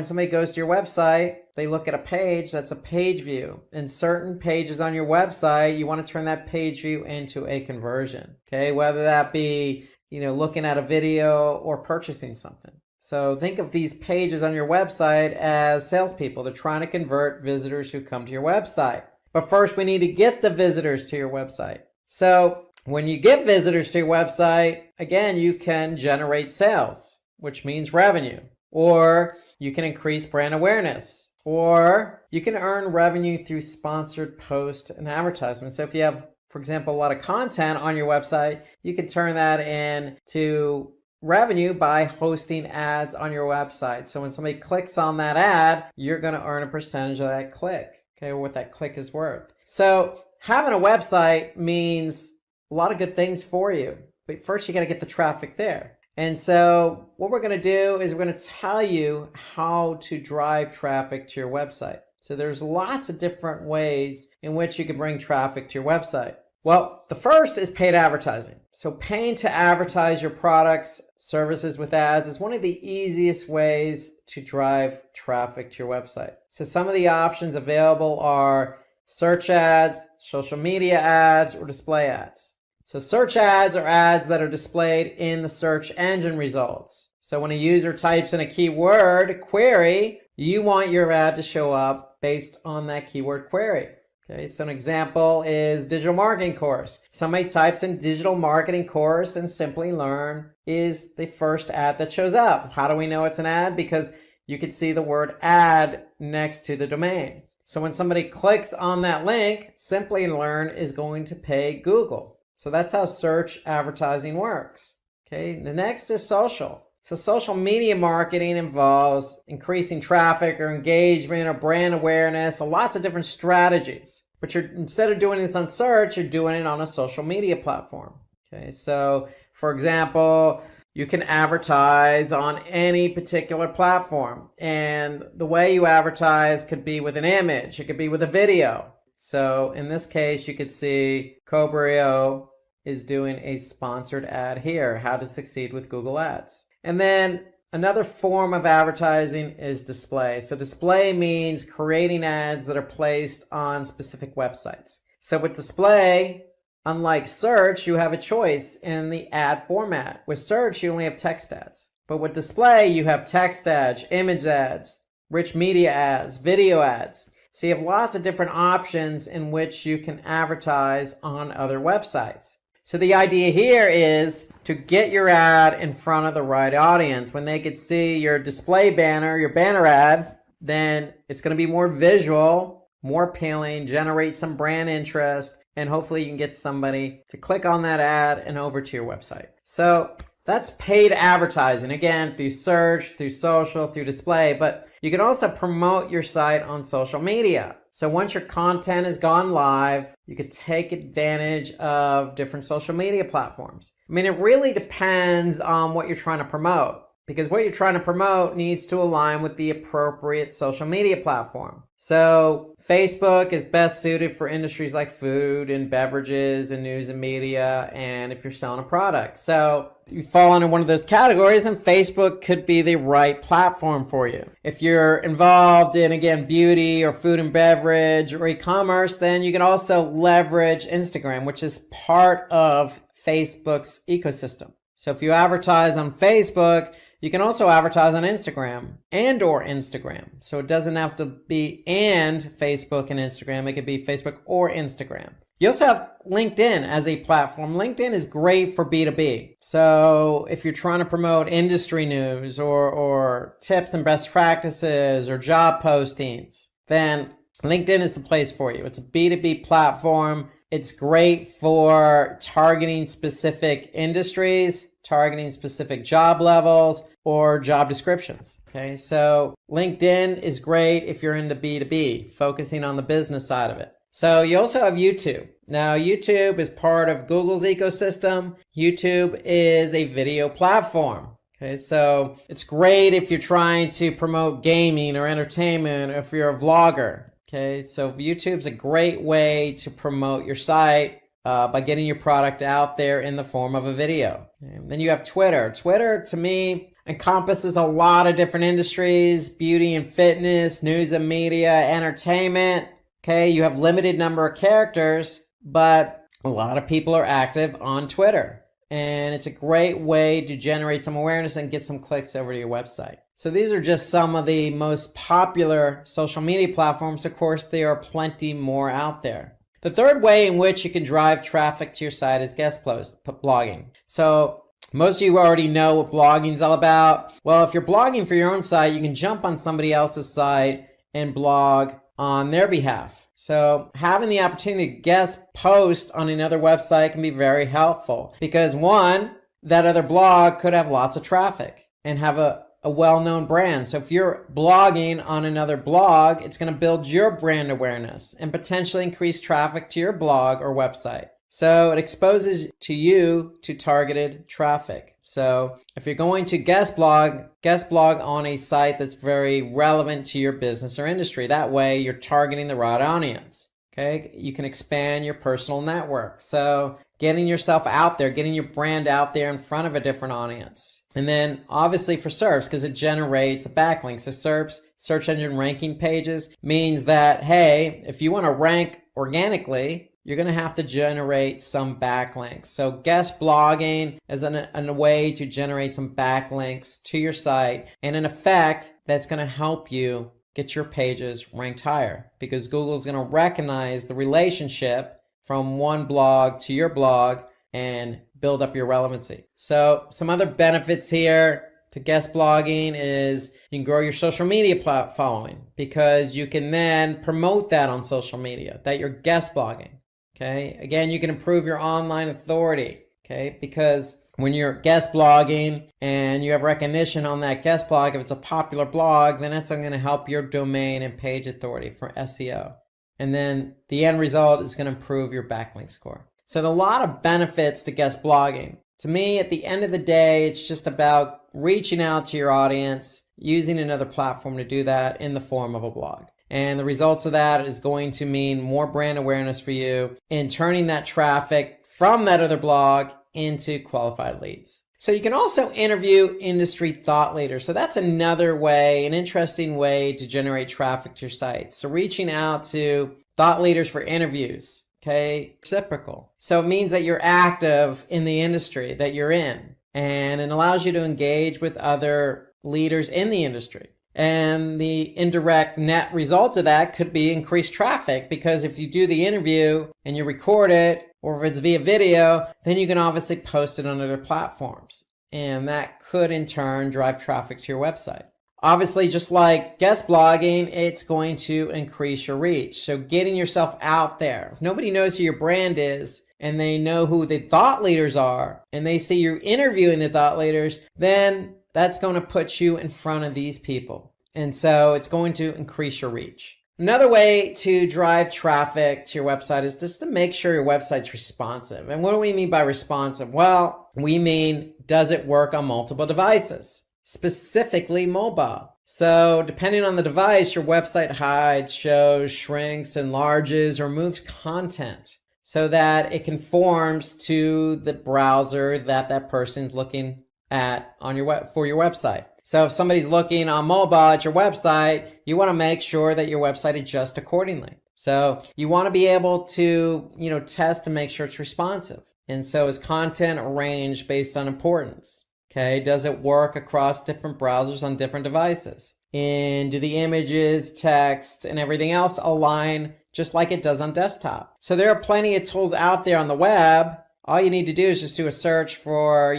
somebody goes to your website, they look at a page, that's a page view. In certain pages on your website, you want to turn that page view into a conversion. Okay, whether that be, looking at a video or purchasing something. So think of these pages on your website as salespeople. They're trying to convert visitors who come to your website. But first, we need to get the visitors to your website. So when you get visitors to your website, again, you can generate sales, which means revenue, or you can increase brand awareness, or you can earn revenue through sponsored posts and advertisements. So if you have, for example, a lot of content on your website, you can turn that into revenue by hosting ads on your website. So when somebody clicks on that ad, you're going to earn a percentage of that click, okay, or what that click is worth. So having a website means a lot of good things for you, but first you got to get the traffic there. And so what we're going to do is we're going to tell you how to drive traffic to your website. So there's lots of different ways in which you can bring traffic to your website. Well, the first is paid advertising. So paying to advertise your products, services with ads is one of the easiest ways to drive traffic to your website. So some of the options available are search ads, social media ads, or display ads. So search ads are ads that are displayed in the search engine results. So when a user types in a keyword query, you want your ad to show up based on that keyword query. Okay, so an example is digital marketing course. Somebody types in digital marketing course and Simplilearn is the first ad that shows up. How do we know it's an ad? Because you can see the word ad next to the domain. So when somebody clicks on that link, Simplilearn is going to pay Google. So that's how search advertising works. Okay, the next is social. So social media marketing involves increasing traffic or engagement or brand awareness, so lots of different strategies. But instead of doing this on search, you're doing it on a social media platform. Okay, so for example, you can advertise on any particular platform. And the way you advertise could be with an image, it could be with a video. So in this case, you could see Cobrio is doing a sponsored ad here, how to succeed with Google Ads. And then Another form of advertising is display. So display means creating ads that are placed on specific websites. So with display, unlike search, you have a choice in the ad format. With search, you only have text ads. But with display, you have text ads, image ads, rich media ads, video ads. So you have lots of different options in which you can advertise on other websites. So the idea here is to get your ad in front of the right audience. When they could see your display banner, your banner ad, then it's going to be more visual, more appealing, generate some brand interest, and hopefully you can get somebody to click on that ad and over to your website. So that's paid advertising, again, through search, through social, through display, but you can also promote your site on social media. So once your content has gone live, you could take advantage of different social media platforms. I mean, it really depends on what you're trying to promote, because what you're trying to promote needs to align with the appropriate social media platform. So Facebook is best suited for industries like food and beverages and news and media, and if you're selling a product. So you fall under one of those categories, and Facebook could be the right platform for you. If you're involved in, again, beauty or food and beverage or e-commerce, then you can also leverage Instagram, which is part of Facebook's ecosystem. So if you advertise on Facebook, you can also advertise on Instagram or Instagram. So it doesn't have to be and Facebook and Instagram. It could be Facebook or Instagram. You also have LinkedIn as a platform. LinkedIn is great for B2B. So if you're trying to promote industry news or tips and best practices or job postings, then LinkedIn is the place for you. It's a B2B platform. It's great for targeting specific industries, targeting specific job levels or job descriptions. Okay, so LinkedIn is great if you're into B2B, focusing on the business side of it. So you also have YouTube. Now, YouTube is part of Google's ecosystem. YouTube is a video platform. Okay, so it's great if you're trying to promote gaming or entertainment, or if you're a vlogger. Okay, so YouTube's a great way to promote your site by getting your product out there in the form of a video. Okay, then you have Twitter. Twitter, to me, encompasses a lot of different industries: beauty and fitness, news and media, entertainment. Okay, you have limited number of characters, but a lot of people are active on Twitter. And it's a great way to generate some awareness and get some clicks over to your website. So these are just some of the most popular social media platforms. Of course, there are plenty more out there. The third way in which you can drive traffic to your site is guest blogging. So most of you already know what blogging is all about. Well, if you're blogging for your own site, you can jump on somebody else's site and blog on their behalf. So having the opportunity to guest post on another website can be very helpful, because one, that other blog could have lots of traffic and have a well-known brand. So if you're blogging on another blog, it's going to build your brand awareness and potentially increase traffic to your blog or website. So it exposes to you to targeted traffic. So if you're going to guest blog on a site that's very relevant to your business or industry. That way you're targeting the right audience. Okay, you can expand your personal network. So getting yourself out there, getting your brand out there in front of a different audience. And then obviously for SERPs, because it generates a backlink. So SERPs, search engine ranking pages, means that, hey, if you want to rank organically, you're going to have to generate some backlinks. So guest blogging is a way to generate some backlinks to your site. And in effect, that's going to help you get your pages ranked higher, because Google is going to recognize the relationship from one blog to your blog and build up your relevancy. So some other benefits here to guest blogging is you can grow your social media following, because you can then promote that on social media that you're guest blogging. Okay. Again, you can improve your online authority. Okay. Because when you're guest blogging and you have recognition on that guest blog, if it's a popular blog, then that's going to help your domain and page authority for SEO. And then the end result is going to improve your backlink score. So there are a lot of benefits to guest blogging. To me, at the end of the day, it's just about reaching out to your audience, using another platform to do that in the form of a blog. And the results of that is going to mean more brand awareness for you in turning that traffic from that other blog into qualified leads. So you can also interview industry thought leaders. So that's another way, an interesting way to generate traffic to your site. So reaching out to thought leaders for interviews, okay, reciprocal. So it means that you're active in the industry that you're in, and it allows you to engage with other leaders in the industry. And the indirect net result of that could be increased traffic, because if you do the interview and you record it, or if it's via video, then you can obviously post it on other platforms. And that could in turn drive traffic to your website. Obviously, just like guest blogging, it's going to increase your reach. So getting yourself out there. If nobody knows who your brand is, and they know who the thought leaders are, and they see you interviewing the thought leaders, then that's going to put you in front of these people. And so it's going to increase your reach. Another way to drive traffic to your website is just to make sure your website's responsive. And what do we mean by responsive? Well, we mean, does it work on multiple devices? Specifically mobile. So depending on the device, your website hides, shows, shrinks, enlarges, or moves content so that it conforms to the browser that that person's looking at on your for your website. So if somebody's looking on mobile at your website, you want to make sure that your website adjusts accordingly. So you want to be able to, test to make sure it's responsive. And so is content arranged based on importance? Okay, does it work across different browsers on different devices? And do the images, text, and everything else align just like it does on desktop? So there are plenty of tools out there on the web. All you need to do is just do a search for,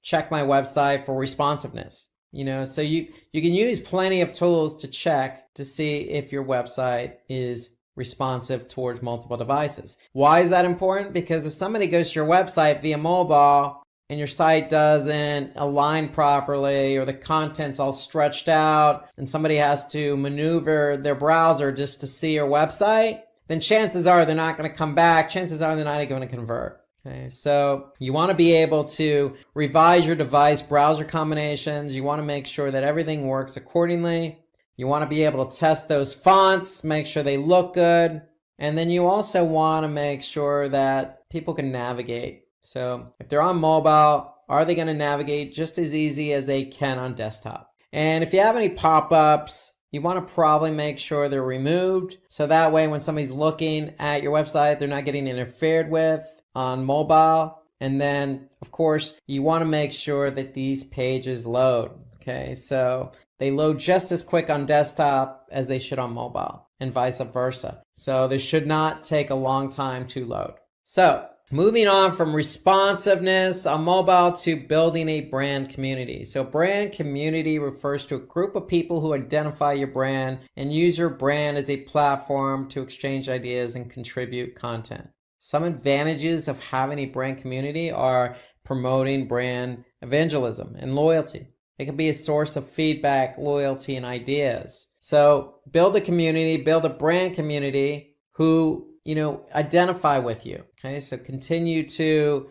check my website for responsiveness. So you can use plenty of tools to check to see if your website is responsive towards multiple devices. Why is that important? Because if somebody goes to your website via mobile and your site doesn't align properly, or the content's all stretched out and somebody has to maneuver their browser just to see your website, then chances are they're not going to come back. Chances are they're not going to convert. Okay, so you want to be able to revise your device browser combinations. You want to make sure that everything works accordingly. You want to be able to test those fonts, make sure they look good. And then you also want to make sure that people can navigate. So if they're on mobile, are they going to navigate just as easy as they can on desktop? And if you have any pop-ups, you want to probably make sure they're removed. So that way when somebody's looking at your website, they're not getting interfered with on mobile. And then of course you want to make sure that these pages load. Okay, so they load just as quick on desktop as they should on mobile, and vice versa. So they should not take a long time to load. So moving on from responsiveness on mobile to building a brand community. So brand community refers to a group of people who identify your brand and use your brand as a platform to exchange ideas and contribute content. Some advantages of having a brand community are promoting brand evangelism and loyalty. It can be a source of feedback, loyalty, and ideas. So build a community, build a brand community who, identify with you. Okay, so continue to,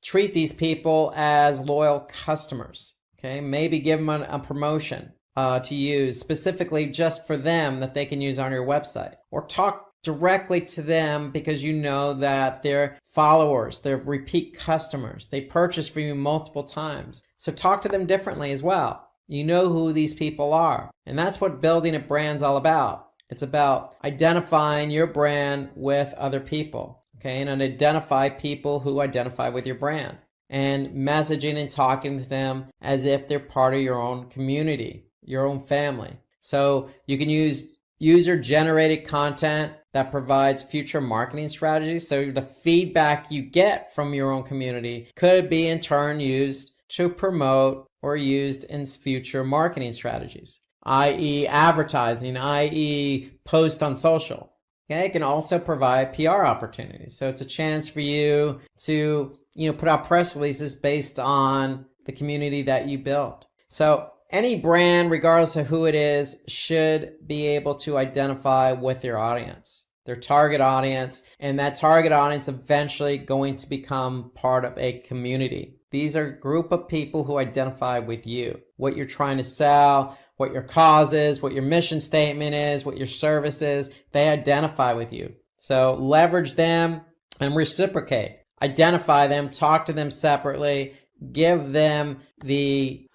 treat these people as loyal customers. Okay, maybe give them a promotion to use specifically just for them that they can use on your website, or talk directly to them because you know that they're followers, they're repeat customers, they purchase from you multiple times. So talk to them differently as well. You know who these people are. And that's what building a brand's all about. It's about identifying your brand with other people. Okay, and identify people who identify with your brand, and messaging and talking to them as if they're part of your own community, your own family. So you can use user-generated content that provides future marketing strategies. So the feedback you get from your own community could be in turn used to promote or used in future marketing strategies, i.e. advertising, i.e. post on social. Okay, it can also provide PR opportunities. So it's a chance for you to, put out press releases based on the community that you build. So any brand, regardless of who it is, should be able to identify with their audience, their target audience, and that target audience eventually going to become part of a community. These are a group of people who identify with you, what you're trying to sell, what your cause is, what your mission statement is, what your service is. They identify with you. So leverage them and reciprocate. Identify them, talk to them separately, give them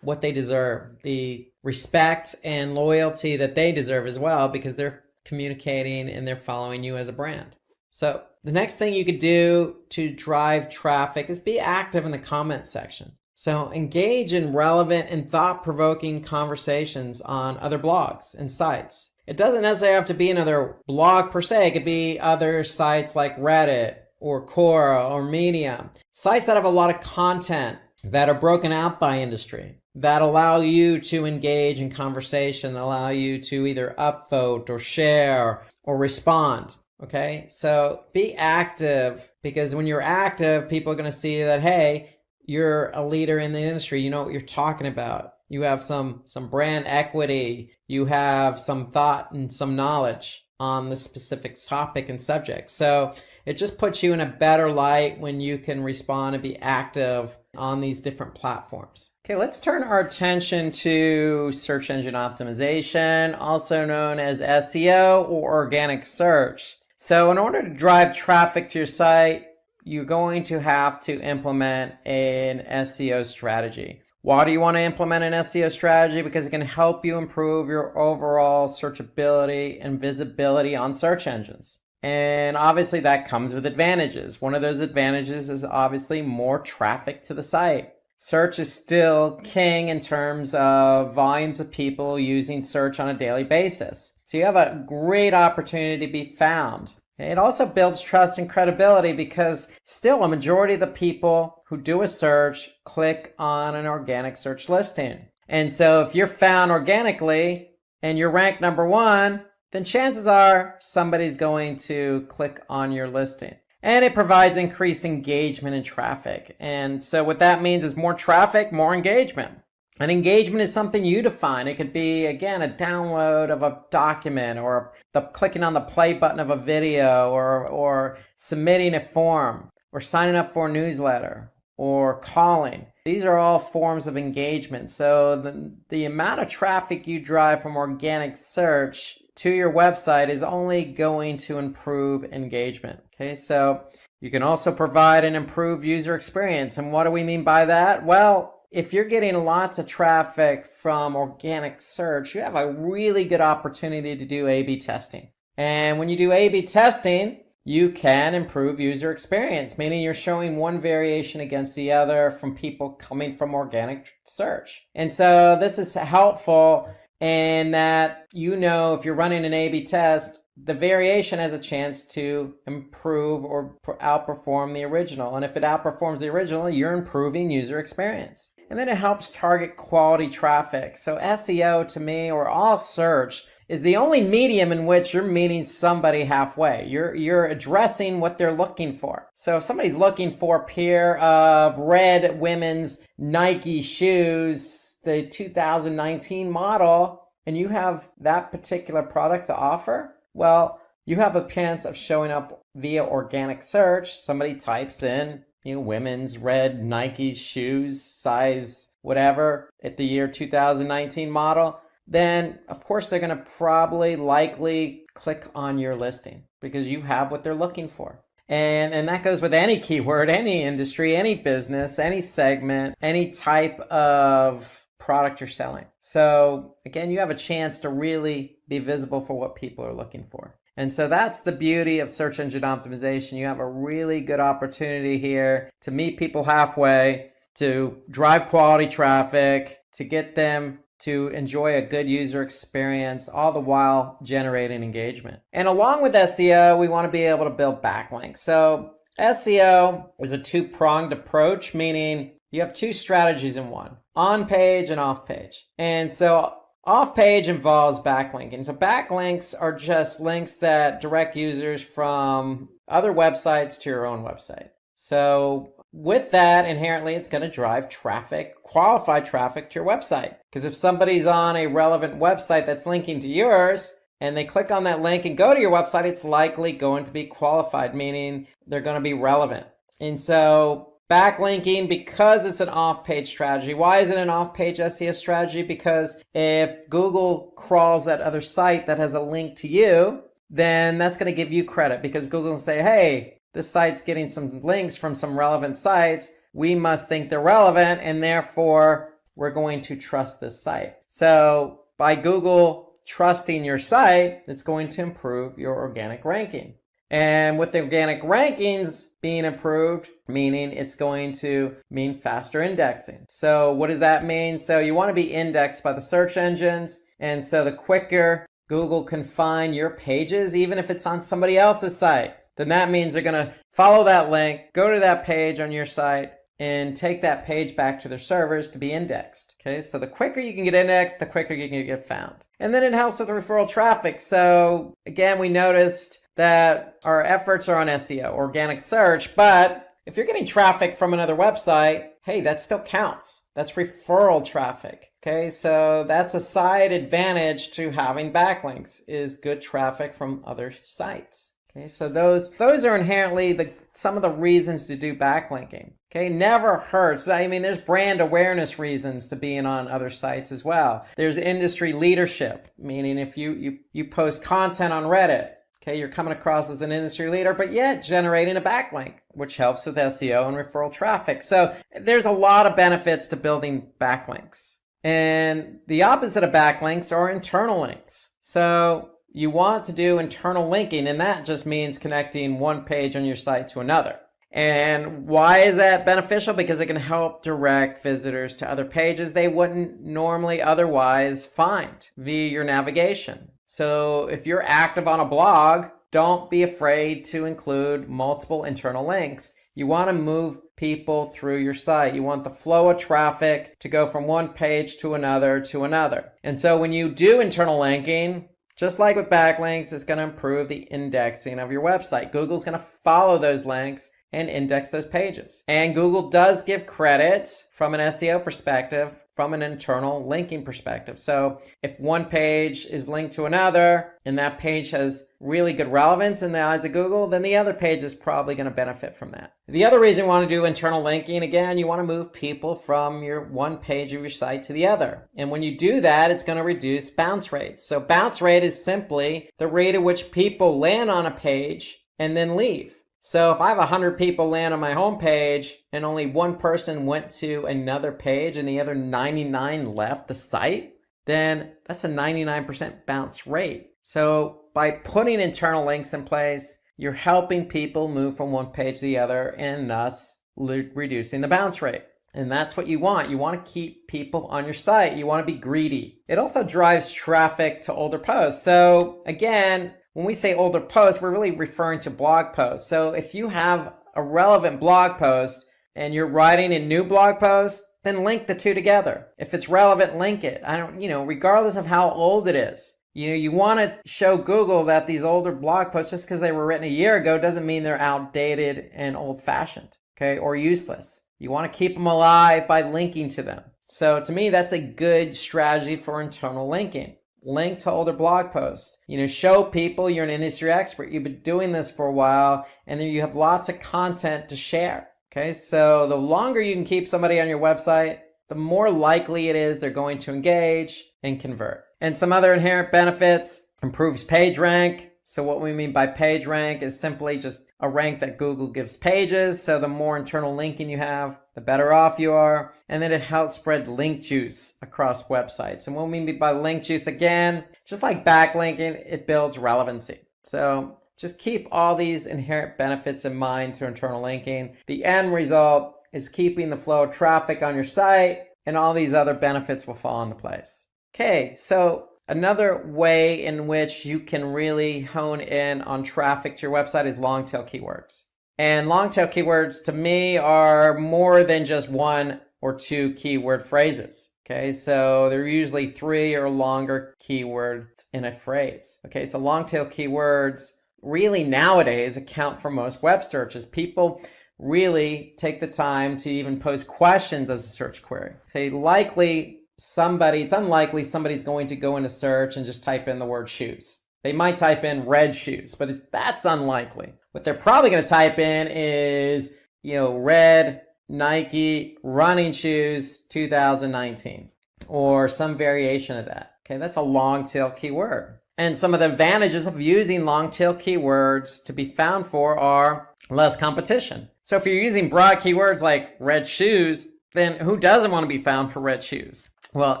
what they deserve, the respect and loyalty that they deserve as well, because they're communicating and they're following you as a brand. So the next thing you could do to drive traffic is be active in the comment section. So engage in relevant and thought-provoking conversations on other blogs and sites. It doesn't necessarily have to be another blog per se. It could be other sites like Reddit or Quora or Medium. Sites that have a lot of content that are broken out by industry, that allow you to engage in conversation, that allow you to either upvote or share or respond. Okay, so be active, because when you're active, people are going to see that, hey, you're a leader in the industry. You know what you're talking about. You have some brand equity. You have some thought and some knowledge on the specific topic and subject. So it just puts you in a better light when you can respond and be active on these different platforms. Okay, let's turn our attention to search engine optimization, also known as SEO or organic search. So in order to drive traffic to your site, you're going to have to implement an SEO strategy. Why do you want to implement an SEO strategy? Because it can help you improve your overall searchability and visibility on search engines. And obviously that comes with advantages. One of those advantages is obviously more traffic to the site. Search is still king in terms of volumes of people using search on a daily basis. So you have a great opportunity to be found. It also builds trust and credibility, because still a majority of the people who do a search click on an organic search listing. And so if you're found organically and you're ranked number 1, then chances are somebody's going to click on your listing. And it provides increased engagement and traffic. And so what that means is more traffic, more engagement. And engagement is something you define. It could be, again, a download of a document, or the clicking on the play button of a video, or submitting a form, or signing up for a newsletter, or calling. These are all forms of engagement. So the amount of traffic you drive from organic search to your website is only going to improve engagement. Okay, so you can also provide an improved user experience. And what do we mean by that? Well, if you're getting lots of traffic from organic search, you have a really good opportunity to do A/B testing. And when you do A/B testing, you can improve user experience, meaning you're showing one variation against the other from people coming from organic search. And so this is helpful in that, if you're running an A/B test, the variation has a chance to improve or outperform the original. And if it outperforms the original, you're improving user experience. And then it helps target quality traffic. So SEO, to me, or all search, is the only medium in which you're meeting somebody halfway. You're addressing what they're looking for. So if somebody's looking for a pair of red women's Nike shoes, the 2019 model, and you have that particular product to offer, well, you have a chance of showing up via organic search. Somebody types in, women's red Nike shoes, size whatever, at the year 2019 model, then of course they're going to likely click on your listing, because you have what they're looking for. And that goes with any keyword, any industry, any business, any segment, any type of product you're selling. So again, you have a chance to really be visible for what people are looking for. And so that's the beauty of search engine optimization. You have a really good opportunity here to meet people halfway, to drive quality traffic, to get them to enjoy a good user experience, all the while generating engagement. And along with SEO, we want to be able to build backlinks. So SEO is a two-pronged approach, meaning you have two strategies in one, on page and off page. And so off page involves backlinking. So backlinks are just links that direct users from other websites to your own website. So with that, inherently, it's going to drive traffic, qualified traffic to your website. Because if somebody's on a relevant website that's linking to yours, and they click on that link and go to your website, it's likely going to be qualified, meaning they're going to be relevant. And so backlinking, because it's an off-page strategy. Why is it an off-page SEO strategy? Because if Google crawls that other site that has a link to you, then that's going to give you credit, because Google will say, hey, this site's getting some links from some relevant sites. we must think they're relevant, and therefore we're going to trust this site. So by Google trusting your site, it's going to improve your organic ranking. And with the organic rankings being improved, meaning it's going to mean faster indexing. So what does that mean? So you want to be indexed by the search engines. And so the quicker Google can find your pages, even if it's on somebody else's site, then that means they're going to follow that link, go to that page on your site, and take that page back to their servers to be indexed. Okay, so the quicker you can get indexed, the quicker you can get found. And then it helps with referral traffic. So again, we noticed that our efforts are on SEO, organic search, but if you're getting traffic from another website, hey, that still counts. That's referral traffic. Okay, so that's a side advantage to having backlinks, is good traffic from other sites. Okay, so those are inherently some of the reasons to do backlinking. Okay, never hurts. I mean, there's brand awareness reasons to being on other sites as well. There's industry leadership, meaning if you post content on Reddit, okay, you're coming across as an industry leader, but yet generating a backlink, which helps with SEO and referral traffic. So there's a lot of benefits to building backlinks. And the opposite of backlinks are internal links. So you want to do internal linking, and that just means connecting one page on your site to another. And why is that beneficial? Because it can help direct visitors to other pages they wouldn't normally otherwise find via your navigation. So if you're active on a blog, don't be afraid to include multiple internal links. You want to move people through your site. You want the flow of traffic to go from one page to another to another. And so when you do internal linking, just like with backlinks, it's going to improve the indexing of your website. Google's going to follow those links and index those pages. And Google does give credit from an SEO perspective, from an internal linking perspective. So if one page is linked to another and that page has really good relevance in the eyes of Google, then the other page is probably going to benefit from that. The other reason you want to do internal linking, again, you want to move people from your one page of your site to the other. And when you do that, it's going to reduce bounce rates. So bounce rate is simply the rate at which people land on a page and then leave. So if I have 100 people land on my home page and only one person went to another page and the other 99 left the site, then that's a 99% bounce rate. So by putting internal links in place, you're helping people move from one page to the other and thus reducing the bounce rate. And that's what you want. You want to keep people on your site. You want to be greedy. It also drives traffic to older posts. So again, when we say older posts, we're really referring to blog posts. So if you have a relevant blog post and you're writing a new blog post, then link the two together. If it's relevant, link it. Regardless of how old it is. You want to show Google that these older blog posts, just because they were written a year ago, doesn't mean they're outdated and old-fashioned, okay, or useless. You want to keep them alive by linking to them. So to me, that's a good strategy for internal linking. Link to older blog posts. Show people you're an industry expert. You've been doing this for a while, and then you have lots of content to share. Okay, so the longer you can keep somebody on your website, the more likely it is they're going to engage and convert. And some other inherent benefits: improves page rank. So what we mean by page rank is simply just a rank that Google gives pages. So the more internal linking you have, the better off you are. And then it helps spread link juice across websites. And what we mean by link juice, again, just like backlinking, it builds relevancy. So just keep all these inherent benefits in mind to internal linking. The end result is keeping the flow of traffic on your site, and all these other benefits will fall into place. Okay, so another way in which you can really hone in on traffic to your website is long tail keywords. And long tail keywords to me are more than just one or two keyword phrases. Okay, so they're usually 3 or longer keywords in a phrase. Okay, so long tail keywords really nowadays account for most web searches. People really take the time to even pose questions as a search query. It's unlikely somebody's going to go into search and just type in the word shoes. They might type in red shoes, but that's unlikely. What they're probably going to type in is, red Nike running shoes 2019 or some variation of that. Okay, that's a long tail keyword. And some of the advantages of using long tail keywords to be found for are less competition. So if you're using broad keywords like red shoes, then who doesn't want to be found for red shoes? Well,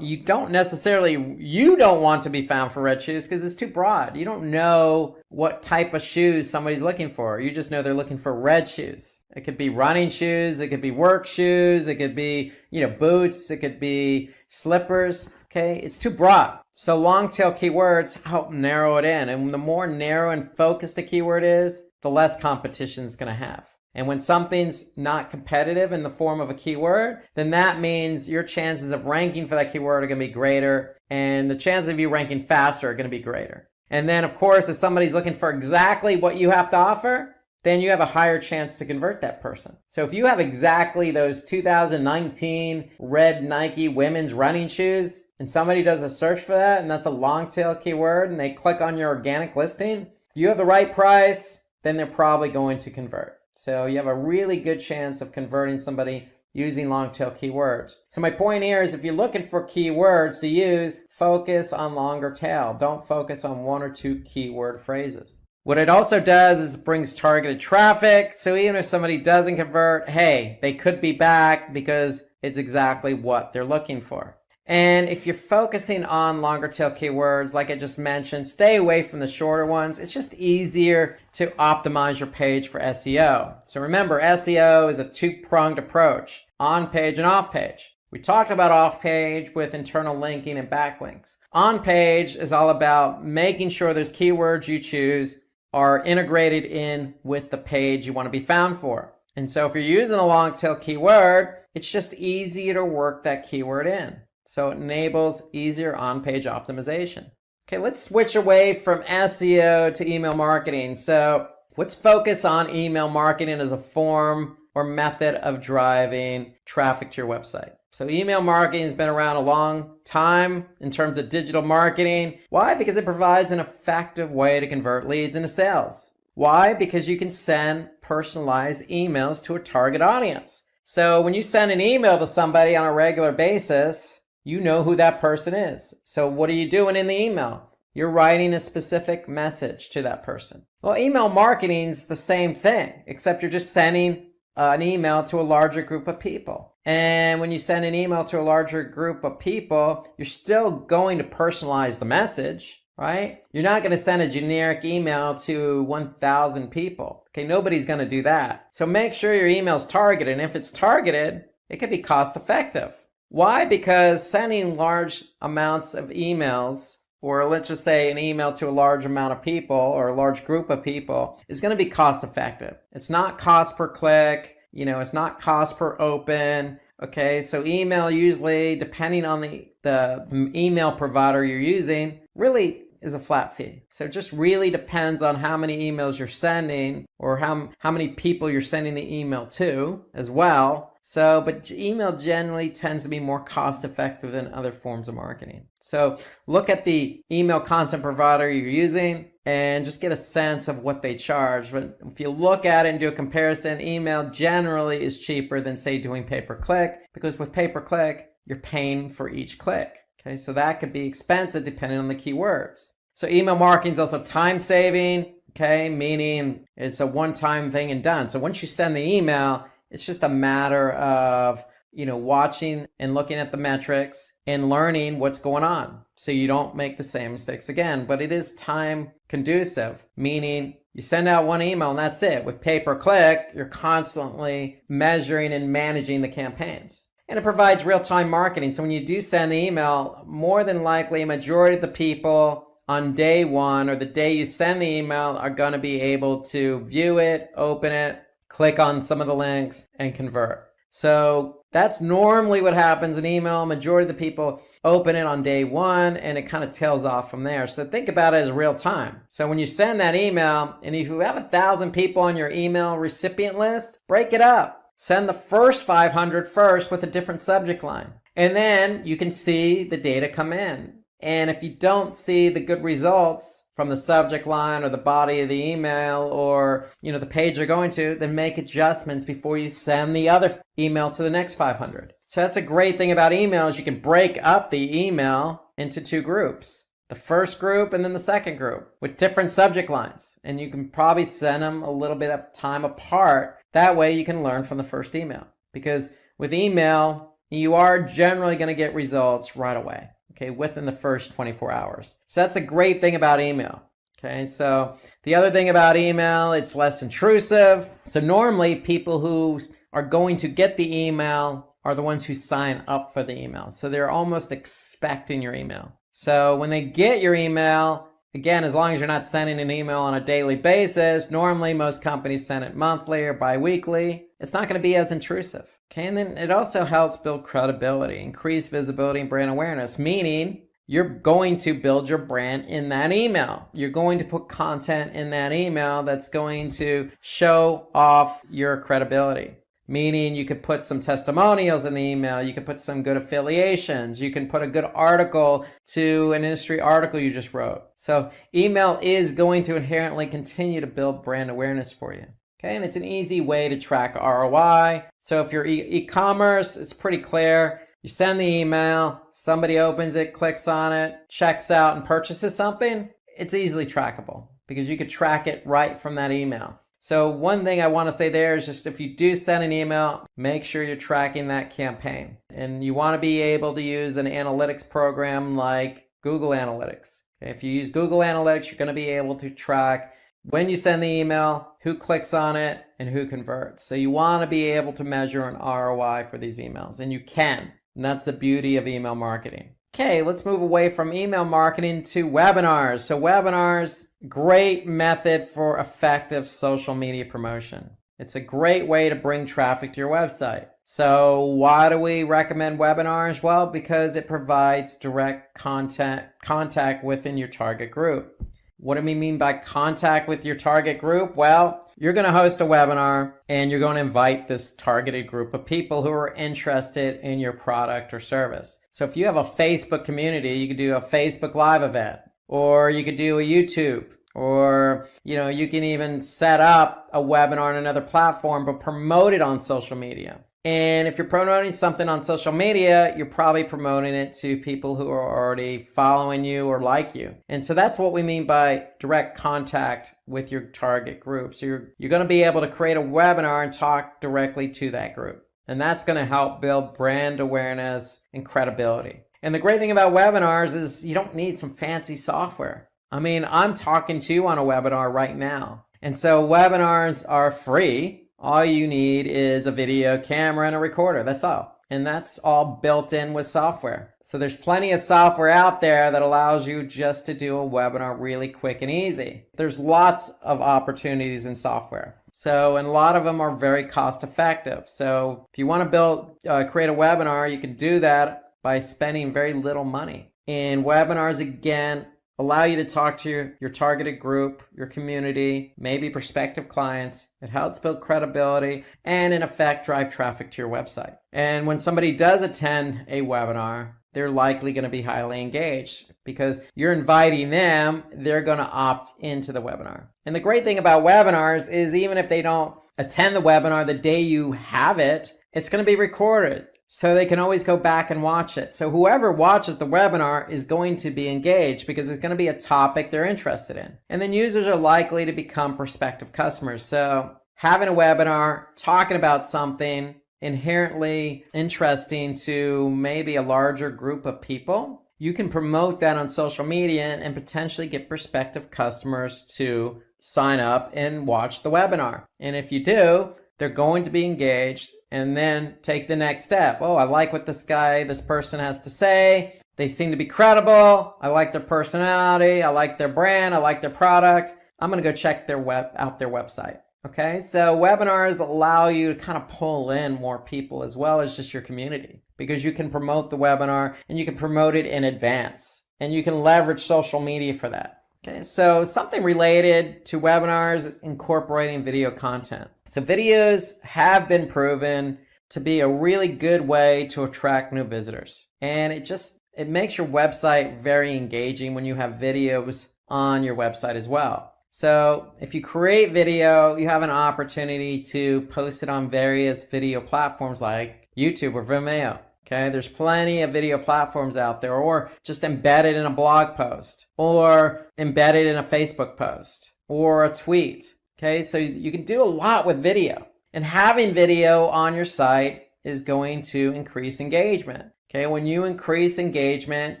you don't want to be found for red shoes because it's too broad. You don't know what type of shoes somebody's looking for. You just know they're looking for red shoes. It could be running shoes. It could be work shoes. It could be, boots. It could be slippers. Okay. It's too broad. So long tail keywords help narrow it in. And the more narrow and focused a keyword is, the less competition it's going to have. And when something's not competitive in the form of a keyword, then that means your chances of ranking for that keyword are going to be greater, and the chances of you ranking faster are going to be greater. And then, of course, if somebody's looking for exactly what you have to offer, then you have a higher chance to convert that person. So if you have exactly those 2019 red Nike women's running shoes, and somebody does a search for that, and that's a long tail keyword, and they click on your organic listing, if you have the right price, then they're probably going to convert. So you have a really good chance of converting somebody using long tail keywords. So my point here is if you're looking for keywords to use, focus on longer tail. Don't focus on one or two keyword phrases. What it also does is it brings targeted traffic. So even if somebody doesn't convert, hey, they could be back because it's exactly what they're looking for. And if you're focusing on longer tail keywords, like I just mentioned, stay away from the shorter ones. It's just easier to optimize your page for SEO. So remember, SEO is a two-pronged approach, on page and off page. We talked about off page with internal linking and backlinks. On page is all about making sure those keywords you choose are integrated in with the page you want to be found for. And so if you're using a long tail keyword, it's just easier to work that keyword in. So it enables easier on-page optimization. Okay, let's switch away from SEO to email marketing. So let's focus on email marketing as a form or method of driving traffic to your website. So email marketing has been around a long time in terms of digital marketing. Why? Because it provides an effective way to convert leads into sales. Why? Because you can send personalized emails to a target audience. So when you send an email to somebody on a regular basis, you know who that person is. So what are you doing in the email? You're writing a specific message to that person. Well, email marketing is the same thing, except you're just sending an email to a larger group of people. And when you send an email to a larger group of people, you're still going to personalize the message, right? You're not going to send a generic email to 1,000 people. Okay, nobody's going to do that. So make sure your email's targeted. And if it's targeted, it can be cost effective. Why? Because sending large amounts of emails, or let's just say an email to a large amount of people or a large group of people, is going to be cost effective. It's not cost per click, it's not cost per open. Okay, so email usually, depending on the email provider you're using, really is a flat fee. So it just really depends on how many emails you're sending or how many people you're sending the email to as well. So, but email generally tends to be more cost effective than other forms of marketing. So look at the email content provider you're using and just get a sense of what they charge. But if you look at it and do a comparison, email generally is cheaper than, say, doing pay-per-click, because with pay-per-click, you're paying for each click. Okay, so that could be expensive depending on the keywords. So email marketing is also time saving, okay, meaning it's a one-time thing and done. So once you send the email, it's just a matter of, watching and looking at the metrics and learning what's going on so you don't make the same mistakes again. But it is time conducive, meaning you send out one email and that's it. With pay-per-click, you're constantly measuring and managing the campaigns. And it provides real-time marketing. So when you do send the email, more than likely a majority of the people on day one or the day you send the email are going to be able to view it, open it, click on some of the links, and convert. So that's normally what happens in email. Majority of the people open it on day one, and it kind of tails off from there. So think about it as real time. So when you send that email, and if you have 1,000 people on your email recipient list, break it up. Send the first 500 first with a different subject line. And then you can see the data come in. And if you don't see the good results from the subject line or the body of the email or, the page you're going to, then make adjustments before you send the other email to the next 500. So that's a great thing about emails. You can break up the email into two groups, the first group and then the second group with different subject lines. And you can probably send them a little bit of time apart. That way you can learn from the first email, because with email, you are generally going to get results right away, okay, within the first 24 hours. So that's a great thing about email. Okay, so the other thing about email, it's less intrusive. So normally people who are going to get the email are the ones who sign up for the email. So they're almost expecting your email. So when they get your email, again, as long as you're not sending an email on a daily basis, normally most companies send it monthly or bi-weekly, it's not going to be as intrusive. Okay, and then it also helps build credibility, increase visibility and brand awareness, meaning you're going to build your brand in that email. You're going to put content in that email that's going to show off your credibility. Meaning you could put some testimonials in the email, you could put some good affiliations, you can put a good article to an industry article you just wrote. So email is going to inherently continue to build brand awareness for you. Okay, and it's an easy way to track ROI. So if you're e-commerce, it's pretty clear. You send the email, somebody opens it, clicks on it, checks out and purchases something, it's easily trackable because you could track it right from that email. So one thing I want to say there is just if you do send an email, make sure you're tracking that campaign. And you want to be able to use an analytics program like Google Analytics. Okay, if you use Google Analytics, you're going to be able to track when you send the email, who clicks on it, and who converts. So you want to be able to measure an ROI for these emails, and you can. And that's the beauty of email marketing. Okay, let's move away from email marketing to webinars. So webinars, great method for effective social media promotion. It's a great way to bring traffic to your website. So why do we recommend webinars? Well, because it provides direct contact within your target group. What do we mean by contact with your target group? Well, you're going to host a webinar and you're going to invite this targeted group of people who are interested in your product or service. So if you have a Facebook community, you could do a Facebook Live event, or you could do a YouTube, or you can even set up a webinar on another platform but promote it on social media. And if you're promoting something on social media, you're probably promoting it to people who are already following you or like you. And so that's what we mean by direct contact with your target group. So you're going to be able to create a webinar and talk directly to that group. And that's going to help build brand awareness and credibility. And the great thing about webinars is you don't need some fancy software. I mean, I'm talking to you on a webinar right now. And so webinars are free. All you need is a video camera and a recorder. That's all. And that's all built in with software. So there's plenty of software out there that allows you just to do a webinar really quick and easy. There's lots of opportunities in software. So, and a lot of them are very cost effective. So if you want to create a webinar, you can do that by spending very little money. And webinars, again, allow you to talk to your targeted group, your community, maybe prospective clients. It helps build credibility and, in effect, drive traffic to your website. And when somebody does attend a webinar, they're likely going to be highly engaged because you're inviting them, they're going to opt into the webinar. And the great thing about webinars is even if they don't attend the webinar the day you have it, it's going to be recorded. So they can always go back and watch it. So whoever watches the webinar is going to be engaged because it's going to be a topic they're interested in. And then users are likely to become prospective customers. So having a webinar, talking about something inherently interesting to maybe a larger group of people, you can promote that on social media and potentially get prospective customers to sign up and watch the webinar. And if you do, they're going to be engaged and then take the next step. Oh, I like what this person has to say. They seem to be credible. I like their personality. I like their brand. I like their product. I'm going to go check out their website. Okay, so webinars allow you to kind of pull in more people as well as just your community because you can promote the webinar and you can promote it in advance and you can leverage social media for that. Okay, so something related to webinars is incorporating video content. So videos have been proven to be a really good way to attract new visitors. And it makes your website very engaging when you have videos on your website as well. So if you create video, you have an opportunity to post it on various video platforms like YouTube or Vimeo. Okay, there's plenty of video platforms out there, or just embedded in a blog post, or embedded in a Facebook post, or a tweet. Okay, so you can do a lot with video. And having video on your site is going to increase engagement. Okay, when you increase engagement,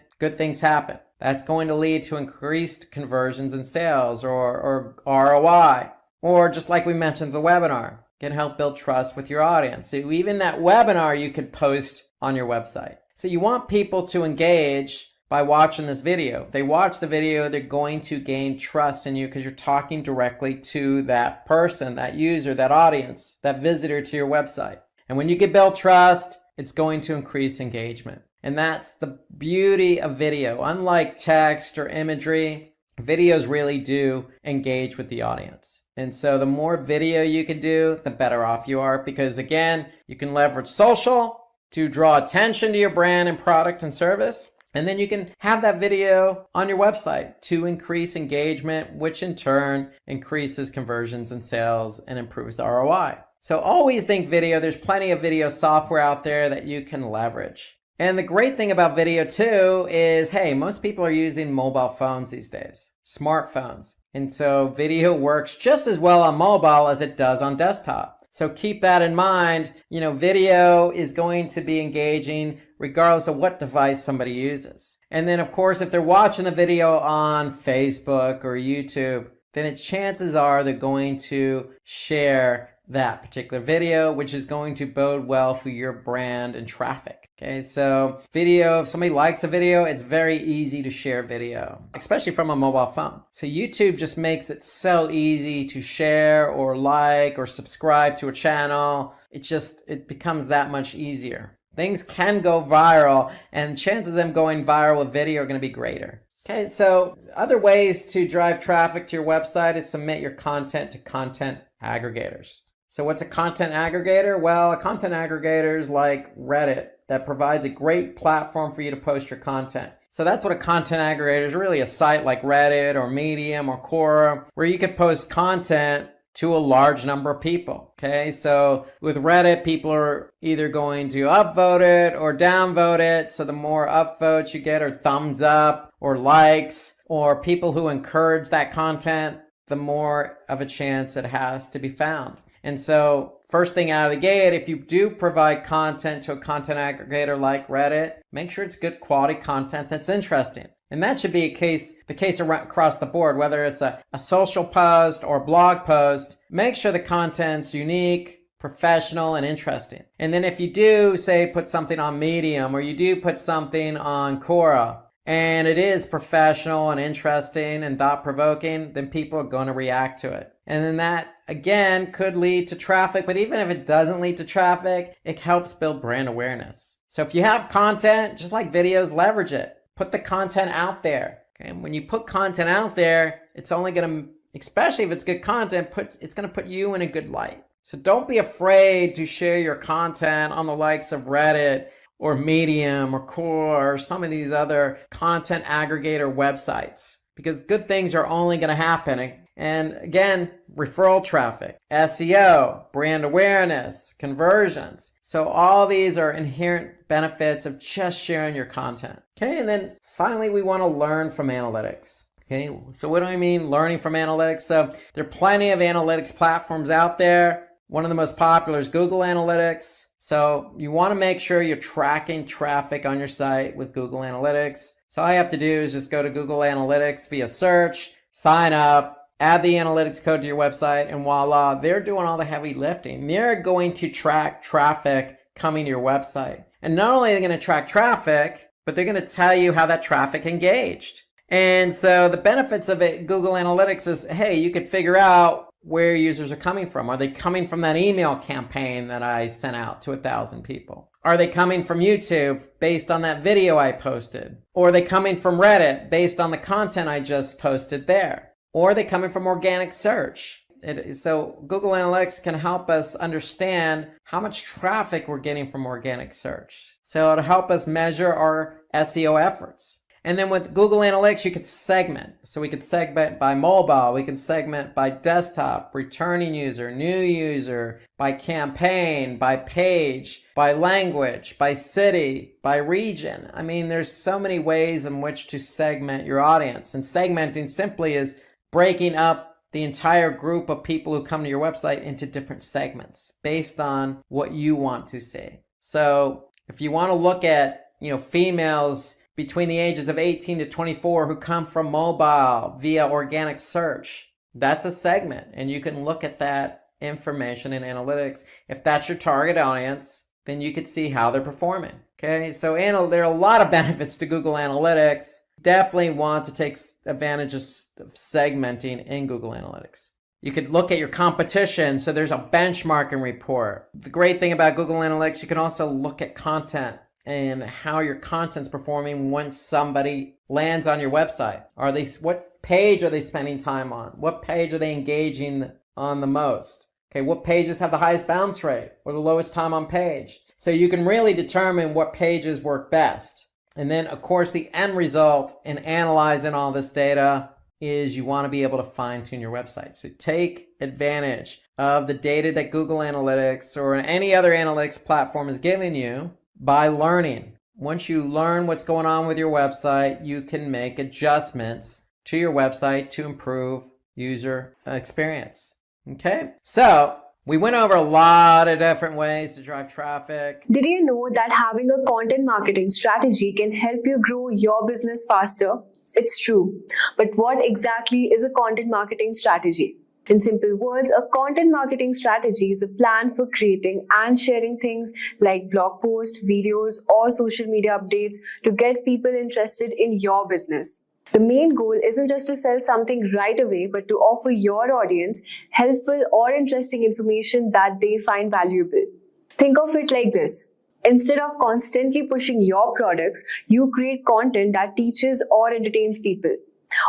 good things happen. That's going to lead to increased conversions and sales or ROI. Or just like we mentioned in the webinar, can help build trust with your audience. So even that webinar you could post on your website. So you want people to engage by watching this video. If they watch the video, they're going to gain trust in you because you're talking directly to that person, that user, that audience, that visitor to your website. And when you can build trust, it's going to increase engagement. And that's the beauty of video. Unlike text or imagery, videos really do engage with the audience. And so the more video you can do, the better off you are, because again, you can leverage social to draw attention to your brand and product and service. And then you can have that video on your website to increase engagement, which in turn increases conversions and sales and improves the ROI. So always think video. There's plenty of video software out there that you can leverage. And the great thing about video too is, hey, most people are using mobile phones these days, smartphones. And so video works just as well on mobile as it does on desktop. So keep that in mind. Video is going to be engaging regardless of what device somebody uses. And then of course, if they're watching the video on Facebook or YouTube, then chances are they're going to share that particular video, which is going to bode well for your brand and traffic. Okay, so video, if somebody likes a video, it's very easy to share video, especially from a mobile phone. So YouTube just makes it so easy to share or like or subscribe to a channel. It becomes that much easier. Things can go viral, and chances of them going viral with video are going to be greater. Okay, so other ways to drive traffic to your website is submit your content to content aggregators. So what's a content aggregator? Well, a content aggregator is like Reddit that provides a great platform for you to post your content. So that's what a content aggregator is, really a site like Reddit or Medium or Quora, where you can post content to a large number of people. Okay, so with Reddit, people are either going to upvote it or downvote it. So the more upvotes you get, or thumbs up or likes, or people who encourage that content, the more of a chance it has to be found. And so first thing out of the gate, if you do provide content to a content aggregator like Reddit, make sure it's good quality content that's interesting. And that should be the case across the board, whether it's a social post or blog post. Make sure the content's unique, professional, and interesting. And then if you do, say, put something on Medium or you do put something on Quora, and it is professional and interesting and thought-provoking, then people are going to react to it. And then that, again, could lead to traffic. But even if it doesn't lead to traffic, it helps build brand awareness. So if you have content, just like videos, leverage it. Put the content out there. Okay? And when you put content out there, it's only going to, especially if it's good content, it's going to put you in a good light. So don't be afraid to share your content on the likes of Reddit or Medium or Quora or some of these other content aggregator websites, because good things are only going to happen. And again, referral traffic, SEO, brand awareness, conversions. So all these are inherent benefits of just sharing your content. Okay, and then finally, we want to learn from analytics. Okay, so what do I mean learning from analytics? So there are plenty of analytics platforms out there. One of the most popular is Google Analytics. So you want to make sure you're tracking traffic on your site with Google Analytics. So all you have to do is just go to Google Analytics via search, sign up, add the analytics code to your website, and voila, they're doing all the heavy lifting. They're going to track traffic coming to your website. And not only are they going to track traffic, but they're going to tell you how that traffic engaged. And so the benefits of it, Google Analytics, is, hey, you could figure out where users are coming from. Are they coming from that email campaign that I sent out to 1,000 people? Are they coming from YouTube based on that video I posted? Or are they coming from Reddit based on the content I just posted there? Or are they coming from organic search? So Google Analytics can help us understand how much traffic we're getting from organic search. So it'll help us measure our SEO efforts. And then with Google Analytics, you could segment. So we could segment by mobile, we can segment by desktop, returning user, new user, by campaign, by page, by language, by city, by region. I mean, there's so many ways in which to segment your audience. And segmenting simply is breaking up the entire group of people who come to your website into different segments based on what you want to see. So if you want to look at, females between the ages of 18 to 24 who come from mobile via organic search, that's a segment, and you can look at that information in analytics. If that's your target audience, then you could see how they're performing. Okay, so there are a lot of benefits to Google Analytics. Definitely want to take advantage of segmenting in Google Analytics. You could look at your competition, so there's a benchmarking report. The great thing about Google Analytics, you can also look at content and how your content's performing once somebody lands on your website. What page are they spending time on? What page are they engaging on the most? Okay, what pages have the highest bounce rate or the lowest time on page? So you can really determine what pages work best. And then, of course, the end result in analyzing all this data is you want to be able to fine-tune your website. So take advantage of the data that Google Analytics or any other analytics platform is giving you by learning. Once you learn what's going on with your website, you can make adjustments to your website to improve user experience. Okay? So we went over a lot of different ways to drive traffic. Did you know that having a content marketing strategy can help you grow your business faster? It's true. But what exactly is a content marketing strategy? In simple words, a content marketing strategy is a plan for creating and sharing things like blog posts, videos, or social media updates to get people interested in your business. The main goal isn't just to sell something right away, but to offer your audience helpful or interesting information that they find valuable. Think of it like this. Instead of constantly pushing your products, you create content that teaches or entertains people.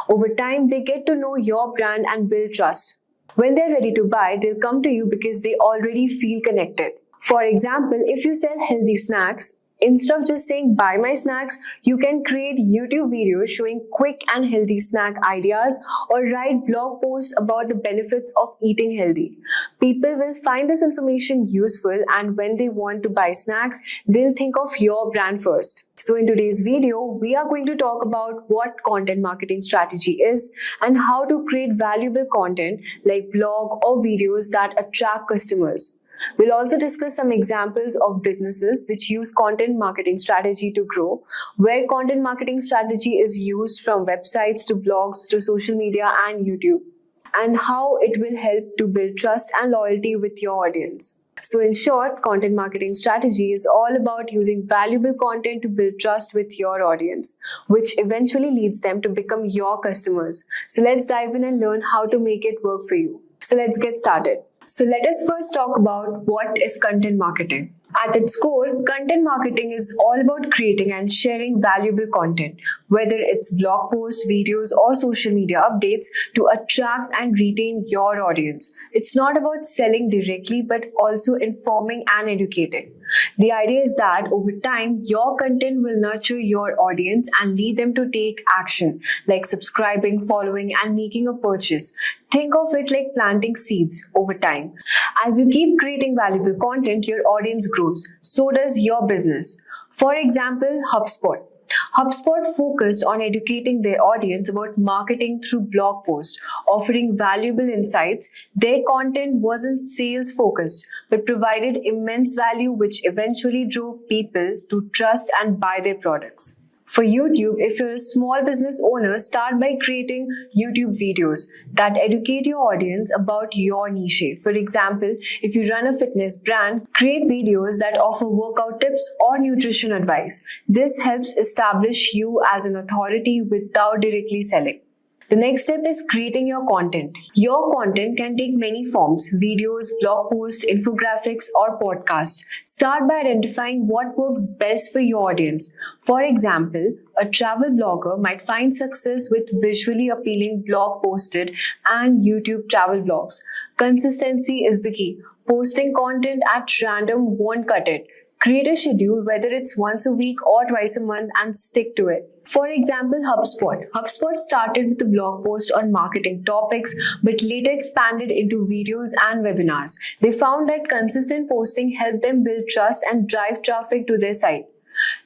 Over time, they get to know your brand and build trust. When they're ready to buy, they'll come to you because they already feel connected. For example, if you sell healthy snacks, instead of just saying buy my snacks, you can create YouTube videos showing quick and healthy snack ideas or write blog posts about the benefits of eating healthy. People will find this information useful, and when they want to buy snacks, they'll think of your brand first. So in today's video, we are going to talk about what content marketing strategy is and how to create valuable content like blog or videos that attract customers. We'll also discuss some examples of businesses which use content marketing strategy to grow, where content marketing strategy is used from websites to blogs to social media and YouTube, and how it will help to build trust and loyalty with your audience. So in short, content marketing strategy is all about using valuable content to build trust with your audience, which eventually leads them to become your customers. So let's dive in and learn how to make it work for you. So let's get started. So let us first talk about what is content marketing. At its core, content marketing is all about creating and sharing valuable content, whether it's blog posts, videos, or social media updates to attract and retain your audience. It's not about selling directly, but also informing and educating. The idea is that over time, your content will nurture your audience and lead them to take action, like subscribing, following, and making a purchase. Think of it like planting seeds over time. As you keep creating valuable content, your audience grows. So does your business. For example, HubSpot. HubSpot focused on educating their audience about marketing through blog posts, offering valuable insights. Their content wasn't sales focused, but provided immense value, which eventually drove people to trust and buy their products. For YouTube, if you're a small business owner, start by creating YouTube videos that educate your audience about your niche. For example, if you run a fitness brand, create videos that offer workout tips or nutrition advice. This helps establish you as an authority without directly selling. The next step is creating your content. Your content can take many forms: videos, blog posts, infographics, or podcasts. Start by identifying what works best for your audience. For example, a travel blogger might find success with visually appealing blog posted and YouTube travel blogs. Consistency is the key. Posting content at random won't cut it. Create a schedule, whether it's once a week or twice a month, and stick to it. For example, HubSpot. HubSpot started with a blog post on marketing topics, but later expanded into videos and webinars. They found that consistent posting helped them build trust and drive traffic to their site.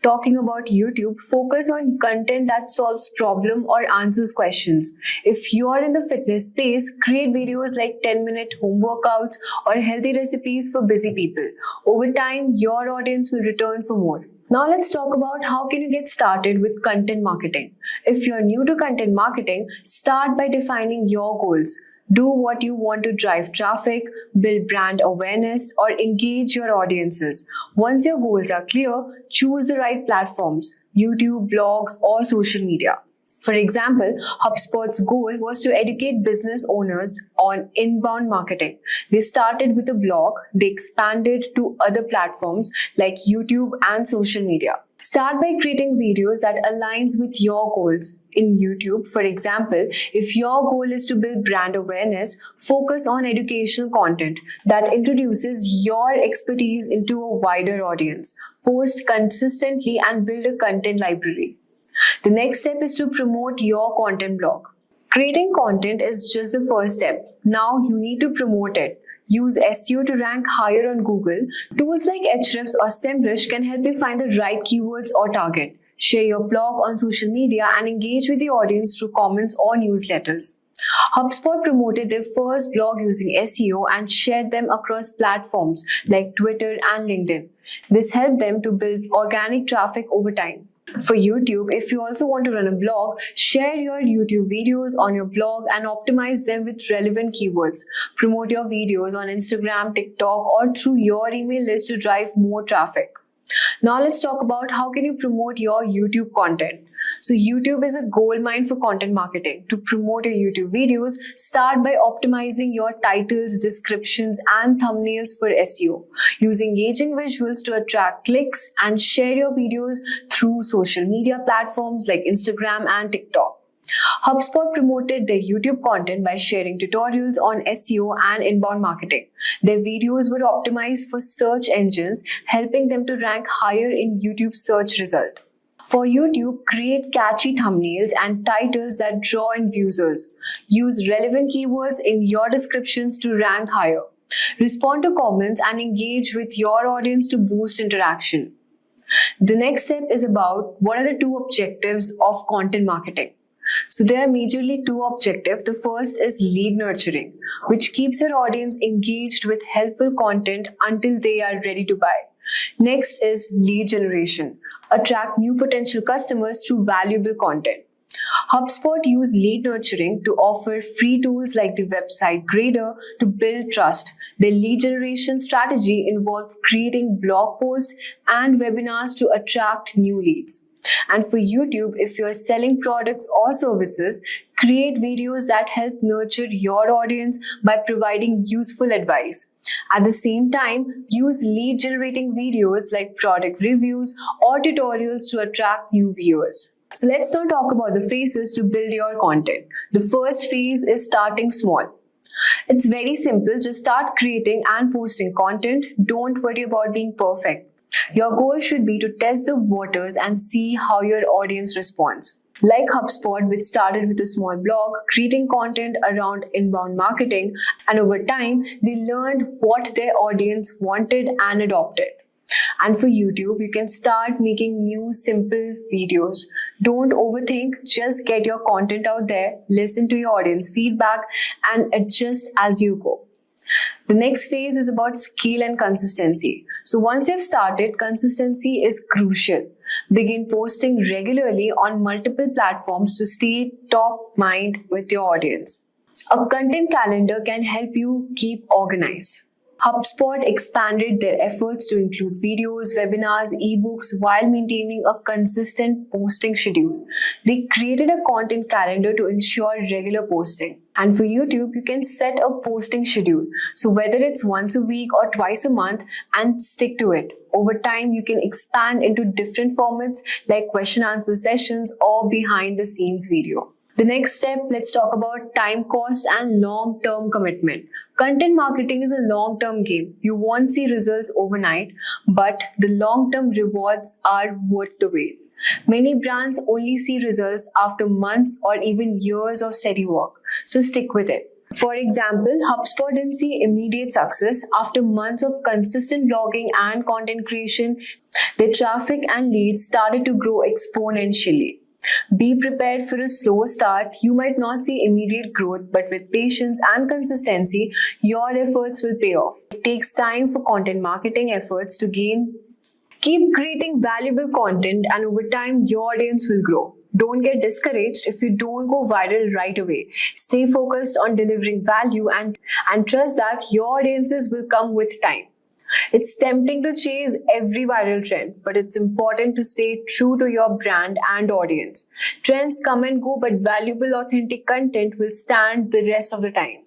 Talking about YouTube, focus on content that solves problem or answers questions. If you are in the fitness space, create videos like 10-minute home workouts or healthy recipes for busy people. Over time, your audience will return for more. Now let's talk about how can you get started with content marketing. If you're new to content marketing, start by defining your goals. Do what you want to drive traffic, build brand awareness, or engage your audiences. Once your goals are clear, choose the right platforms, YouTube, blogs, or social media. For example, HubSpot's goal was to educate business owners on inbound marketing. They started with a blog, they expanded to other platforms like YouTube and social media. Start by creating videos that aligns with your goals. In YouTube, for example, if your goal is to build brand awareness, focus on educational content that introduces your expertise into a wider audience. Post consistently and build a content library. The next step is to promote your content blog. Creating content is just the first step. Now you need to promote it. Use SEO to rank higher on Google. Tools like Ahrefs or SEMrush can help you find the right keywords or target. Share your blog on social media and engage with the audience through comments or newsletters. HubSpot promoted their first blog using SEO and shared them across platforms like Twitter and LinkedIn. This helped them to build organic traffic over time. For YouTube, if you also want to run a blog, share your YouTube videos on your blog and optimize them with relevant keywords. Promote your videos on Instagram, TikTok, or through your email list to drive more traffic. Now let's talk about how can you promote your YouTube content. So YouTube is a goldmine for content marketing. To promote your YouTube videos, start by optimizing your titles, descriptions, and thumbnails for SEO. Use engaging visuals to attract clicks and share your videos through social media platforms like Instagram and TikTok. HubSpot promoted their YouTube content by sharing tutorials on SEO and inbound marketing. Their videos were optimized for search engines, helping them to rank higher in YouTube search results. For YouTube, create catchy thumbnails and titles that draw in users. Use relevant keywords in your descriptions to rank higher. Respond to comments and engage with your audience to boost interaction. The next step is about what are the two objectives of content marketing. So there are majorly two objectives. The first is lead nurturing, which keeps your audience engaged with helpful content until they are ready to buy. Next is lead generation. Attract new potential customers through valuable content. HubSpot use lead nurturing to offer free tools like the website grader to build trust. Their lead generation strategy involves creating blog posts and webinars to attract new leads. And for YouTube, if you're selling products or services, create videos that help nurture your audience by providing useful advice. At the same time, use lead generating videos like product reviews or tutorials to attract new viewers. So let's now talk about the phases to build your content. The first phase is starting small. It's very simple. Just start creating and posting content. Don't worry about being perfect. Your goal should be to test the waters and see how your audience responds. Like HubSpot, which started with a small blog, creating content around inbound marketing, and over time, they learned what their audience wanted and adopted. And for YouTube, you can start making new, simple videos. Don't overthink, just get your content out there, listen to your audience feedback, and adjust as you go. The next phase is about scale and consistency. So once you've started, consistency is crucial. Begin posting regularly on multiple platforms to stay top mind with your audience. A content calendar can help you keep organized. HubSpot expanded their efforts to include videos, webinars, ebooks while maintaining a consistent posting schedule. They created a content calendar to ensure regular posting. And for YouTube, you can set a posting schedule. So whether it's once a week or twice a month, and stick to it. Over time, you can expand into different formats like question answer sessions or behind the scenes video. The next step, let's talk about time cost and long-term commitment. Content marketing is a long-term game. You won't see results overnight, but the long-term rewards are worth the wait. Many brands only see results after months or even years of steady work, so stick with it. For example, HubSpot didn't see immediate success. After months of consistent blogging and content creation, Their traffic and leads started to grow exponentially. Be prepared for a slow start. You might not see immediate growth, but with patience and consistency, your efforts will pay off. It takes time for content marketing efforts to gain. Keep creating valuable content, and over time, your audience will grow. Don't get discouraged if you don't go viral right away. Stay focused on delivering value and trust that your audiences will come with time. It's tempting to chase every viral trend, but it's important to stay true to your brand and audience. Trends come and go, but valuable, authentic content will stand the rest of the time.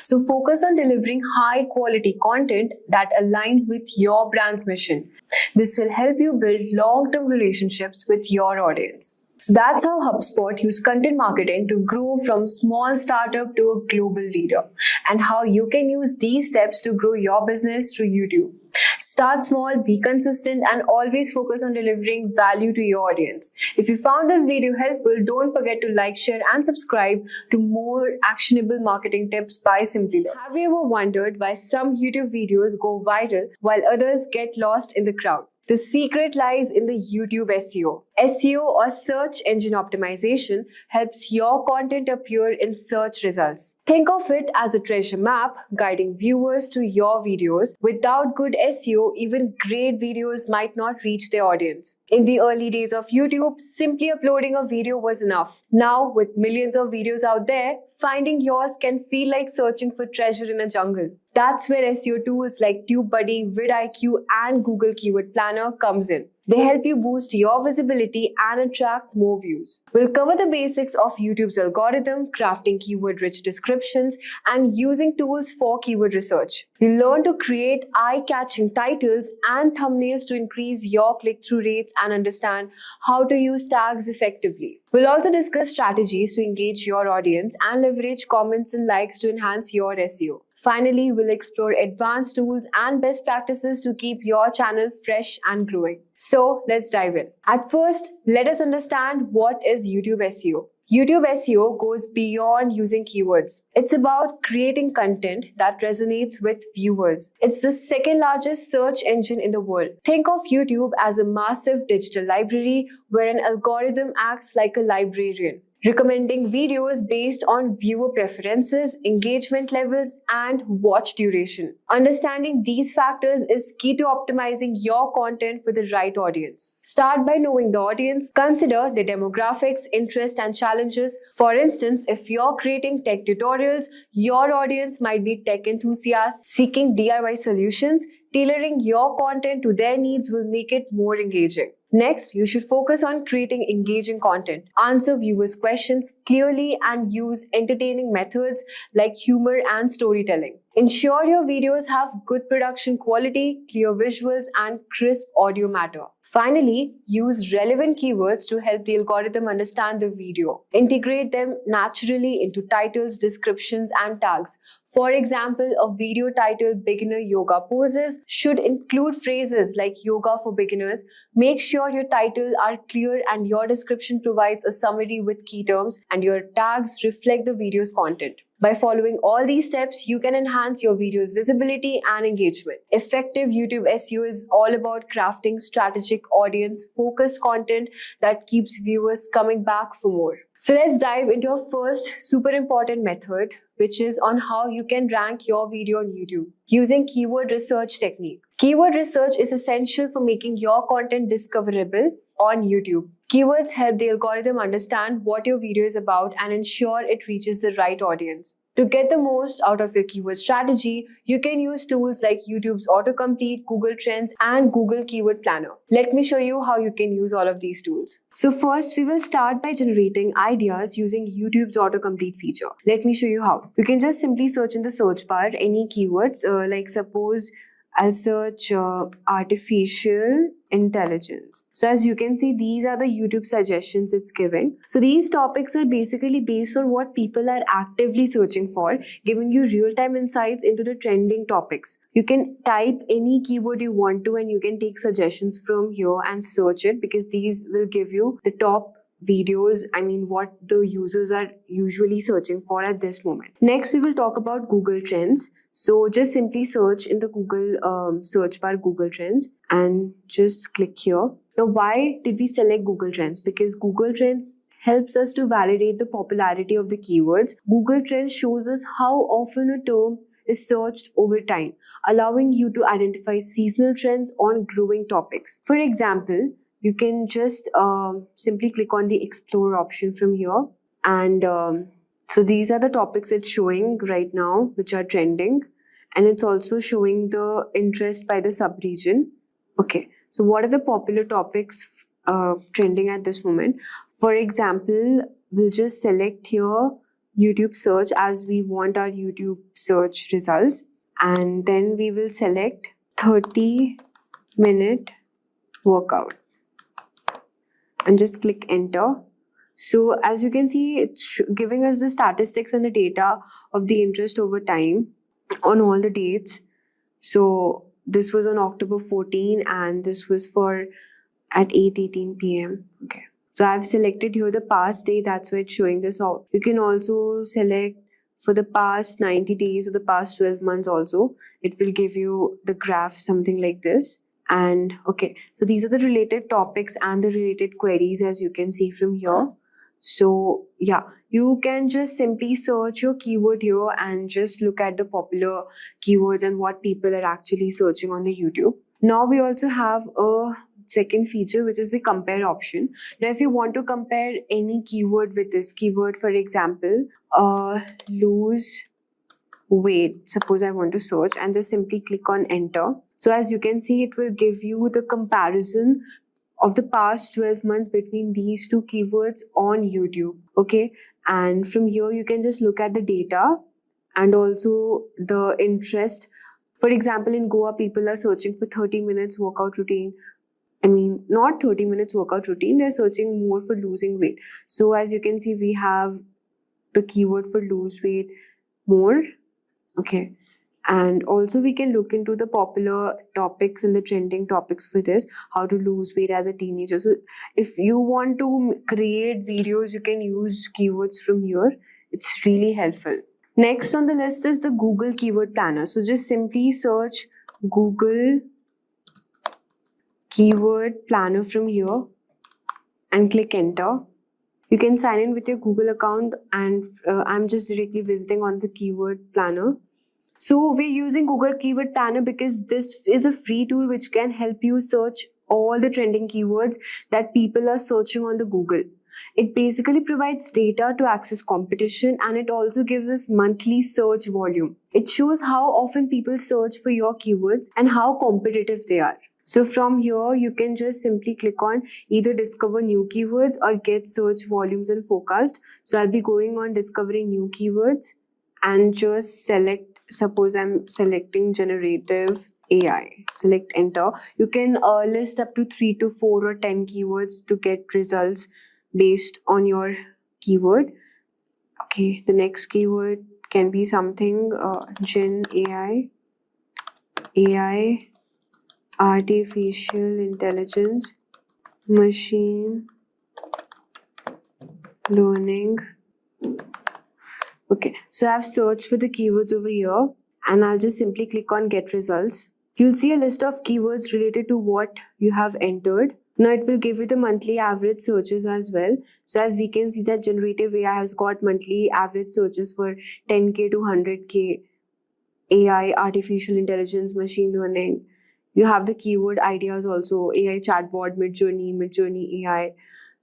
So focus on delivering high quality content that aligns with your brand's mission. This will help you build long-term relationships with your audience. So that's how HubSpot used content marketing to grow from small startup to a global leader, and how you can use these steps to grow your business through YouTube. Start small, be consistent, and always focus on delivering value to your audience. If you found this video helpful, don't forget to like, share, and subscribe to more actionable marketing tips by Simplilearn. Have you ever wondered why some YouTube videos go viral while others get lost in the crowd? The secret lies in the YouTube SEO. SEO, or search engine optimization, helps your content appear in search results. Think of it as a treasure map guiding viewers to your videos. Without good SEO, even great videos might not reach their audience. In the early days of YouTube, simply uploading a video was enough. Now, with millions of videos out there, finding yours can feel like searching for treasure in a jungle. That's where SEO tools like TubeBuddy, vidIQ, and Google Keyword Planner comes in. They help you boost your visibility and attract more views. We'll cover the basics of YouTube's algorithm, crafting keyword-rich descriptions, and using tools for keyword research. You'll learn to create eye-catching titles and thumbnails to increase your click-through rates and understand how to use tags effectively. We'll also discuss strategies to engage your audience and leverage comments and likes to enhance your SEO. Finally, we'll explore advanced tools and best practices to keep your channel fresh and growing. So let's dive in. At first, let us understand what is YouTube SEO. YouTube SEO goes beyond using keywords. It's about creating content that resonates with viewers. It's the second largest search engine in the world. Think of YouTube as a massive digital library where an algorithm acts like a librarian, recommending videos based on viewer preferences, engagement levels, and watch duration. Understanding these factors is key to optimizing your content for the right audience. Start by knowing the audience. Consider the demographics, interests, and challenges. For instance, if you're creating tech tutorials, your audience might be tech enthusiasts seeking DIY solutions. Tailoring your content to their needs will make it more engaging. Next, you should focus on creating engaging content. Answer viewers' questions clearly and use entertaining methods like humor and storytelling. Ensure your videos have good production quality, clear visuals, and crisp audio matter. Finally, use relevant keywords to help the algorithm understand the video. Integrate them naturally into titles, descriptions, and tags. For example, a video titled Beginner Yoga Poses should include phrases like yoga for beginners. Make sure your titles are clear and your description provides a summary with key terms, and your tags reflect the video's content. By following all these steps, you can enhance your video's visibility and engagement. Effective YouTube SEO is all about crafting strategic, audience-focused content that keeps viewers coming back for more. So let's dive into our first super important method, which is on how you can rank your video on YouTube using keyword research technique. Keyword research is essential for making your content discoverable on YouTube. Keywords help the algorithm understand what your video is about and ensure it reaches the right audience. To get the most out of your keyword strategy, you can use tools like YouTube's autocomplete, Google Trends, and Google Keyword Planner. Let me show you how you can use all of these tools. So first, we will start by generating ideas using YouTube's autocomplete feature. Let me show you how. You can just simply search in the search bar any keywords, like suppose I'll search artificial intelligence. So as you can see, these are the YouTube suggestions it's giving. So these topics are basically based on what people are actively searching for, giving you real-time insights into the trending topics. You can type any keyword you want to and you can take suggestions from here and search it, because these will give you the top videos, what the users are usually searching for at this moment. Next, we will talk about Google Trends. So just simply search in the Google search bar Google Trends and just click here. Now, why did we select Google Trends? Because Google Trends helps us to validate the popularity of the keywords. Google Trends shows us how often a term is searched over time, allowing you to identify seasonal trends on growing topics. For example, you can just simply click on the Explore option from here. And so these are the topics it's showing right now, which are trending. And it's also showing the interest by the sub-region. Okay, so what are the popular topics trending at this moment? For example, we'll just select here YouTube search as we want our YouTube search results. And then we will select 30-minute workout and just click enter. So as you can see, it's giving us the statistics and the data of the interest over time on all the dates. So this was on October 14 and this was for at 8:18 p.m. Okay. So I've selected here the past day, that's why it's showing this out. You can also select for the past 90 days or the past 12 months also. It will give you the graph, something like this. And okay, so these are the related topics and the related queries as you can see from here. So yeah, you can just simply search your keyword here and just look at the popular keywords and what people are actually searching on the YouTube. Now we also have a second feature, which is the compare option. Now if you want to compare any keyword with this keyword, for example, lose weight, suppose I want to search, and just simply click on enter. So as you can see, it will give you the comparison of the past 12 months between these two keywords on YouTube. Okay, and from here you can just look at the data and also the interest. For example, in Goa, people are searching for 30 minutes workout routine. I mean, not 30 minutes workout routine, they're searching more for losing weight. So as you can see, we have the keyword for lose weight more. Okay. And also we can look into the popular topics and the trending topics for this, how to lose weight as a teenager. So if you want to create videos, you can use keywords from here. It's really helpful. Next on the list is the Google Keyword Planner. So just simply search Google Keyword Planner from here and click enter. You can sign in with your Google account, and I'm just directly visiting on the Keyword Planner. So we're using Google Keyword Planner because this is a free tool which can help you search all the trending keywords that people are searching on the Google. It basically provides data to access competition, and it also gives us monthly search volume. It shows how often people search for your keywords and how competitive they are. So from here, you can just simply click on either discover new keywords or get search volumes and forecast. So I'll be going on discovering new keywords and just select, suppose I'm selecting generative AI, select enter. You can list up to 3 to 4 or 10 keywords to get results based on your keyword. Okay, the next keyword can be something Gen AI, artificial intelligence, machine learning. Okay, so I've searched for the keywords over here and I'll just simply click on get results. You'll see a list of keywords related to what you have entered. Now it will give you the monthly average searches as well. So as we can see that generative AI has got monthly average searches for 10K to 100K, AI, artificial intelligence, machine learning. You have the keyword ideas also, AI chatbot, Midjourney AI.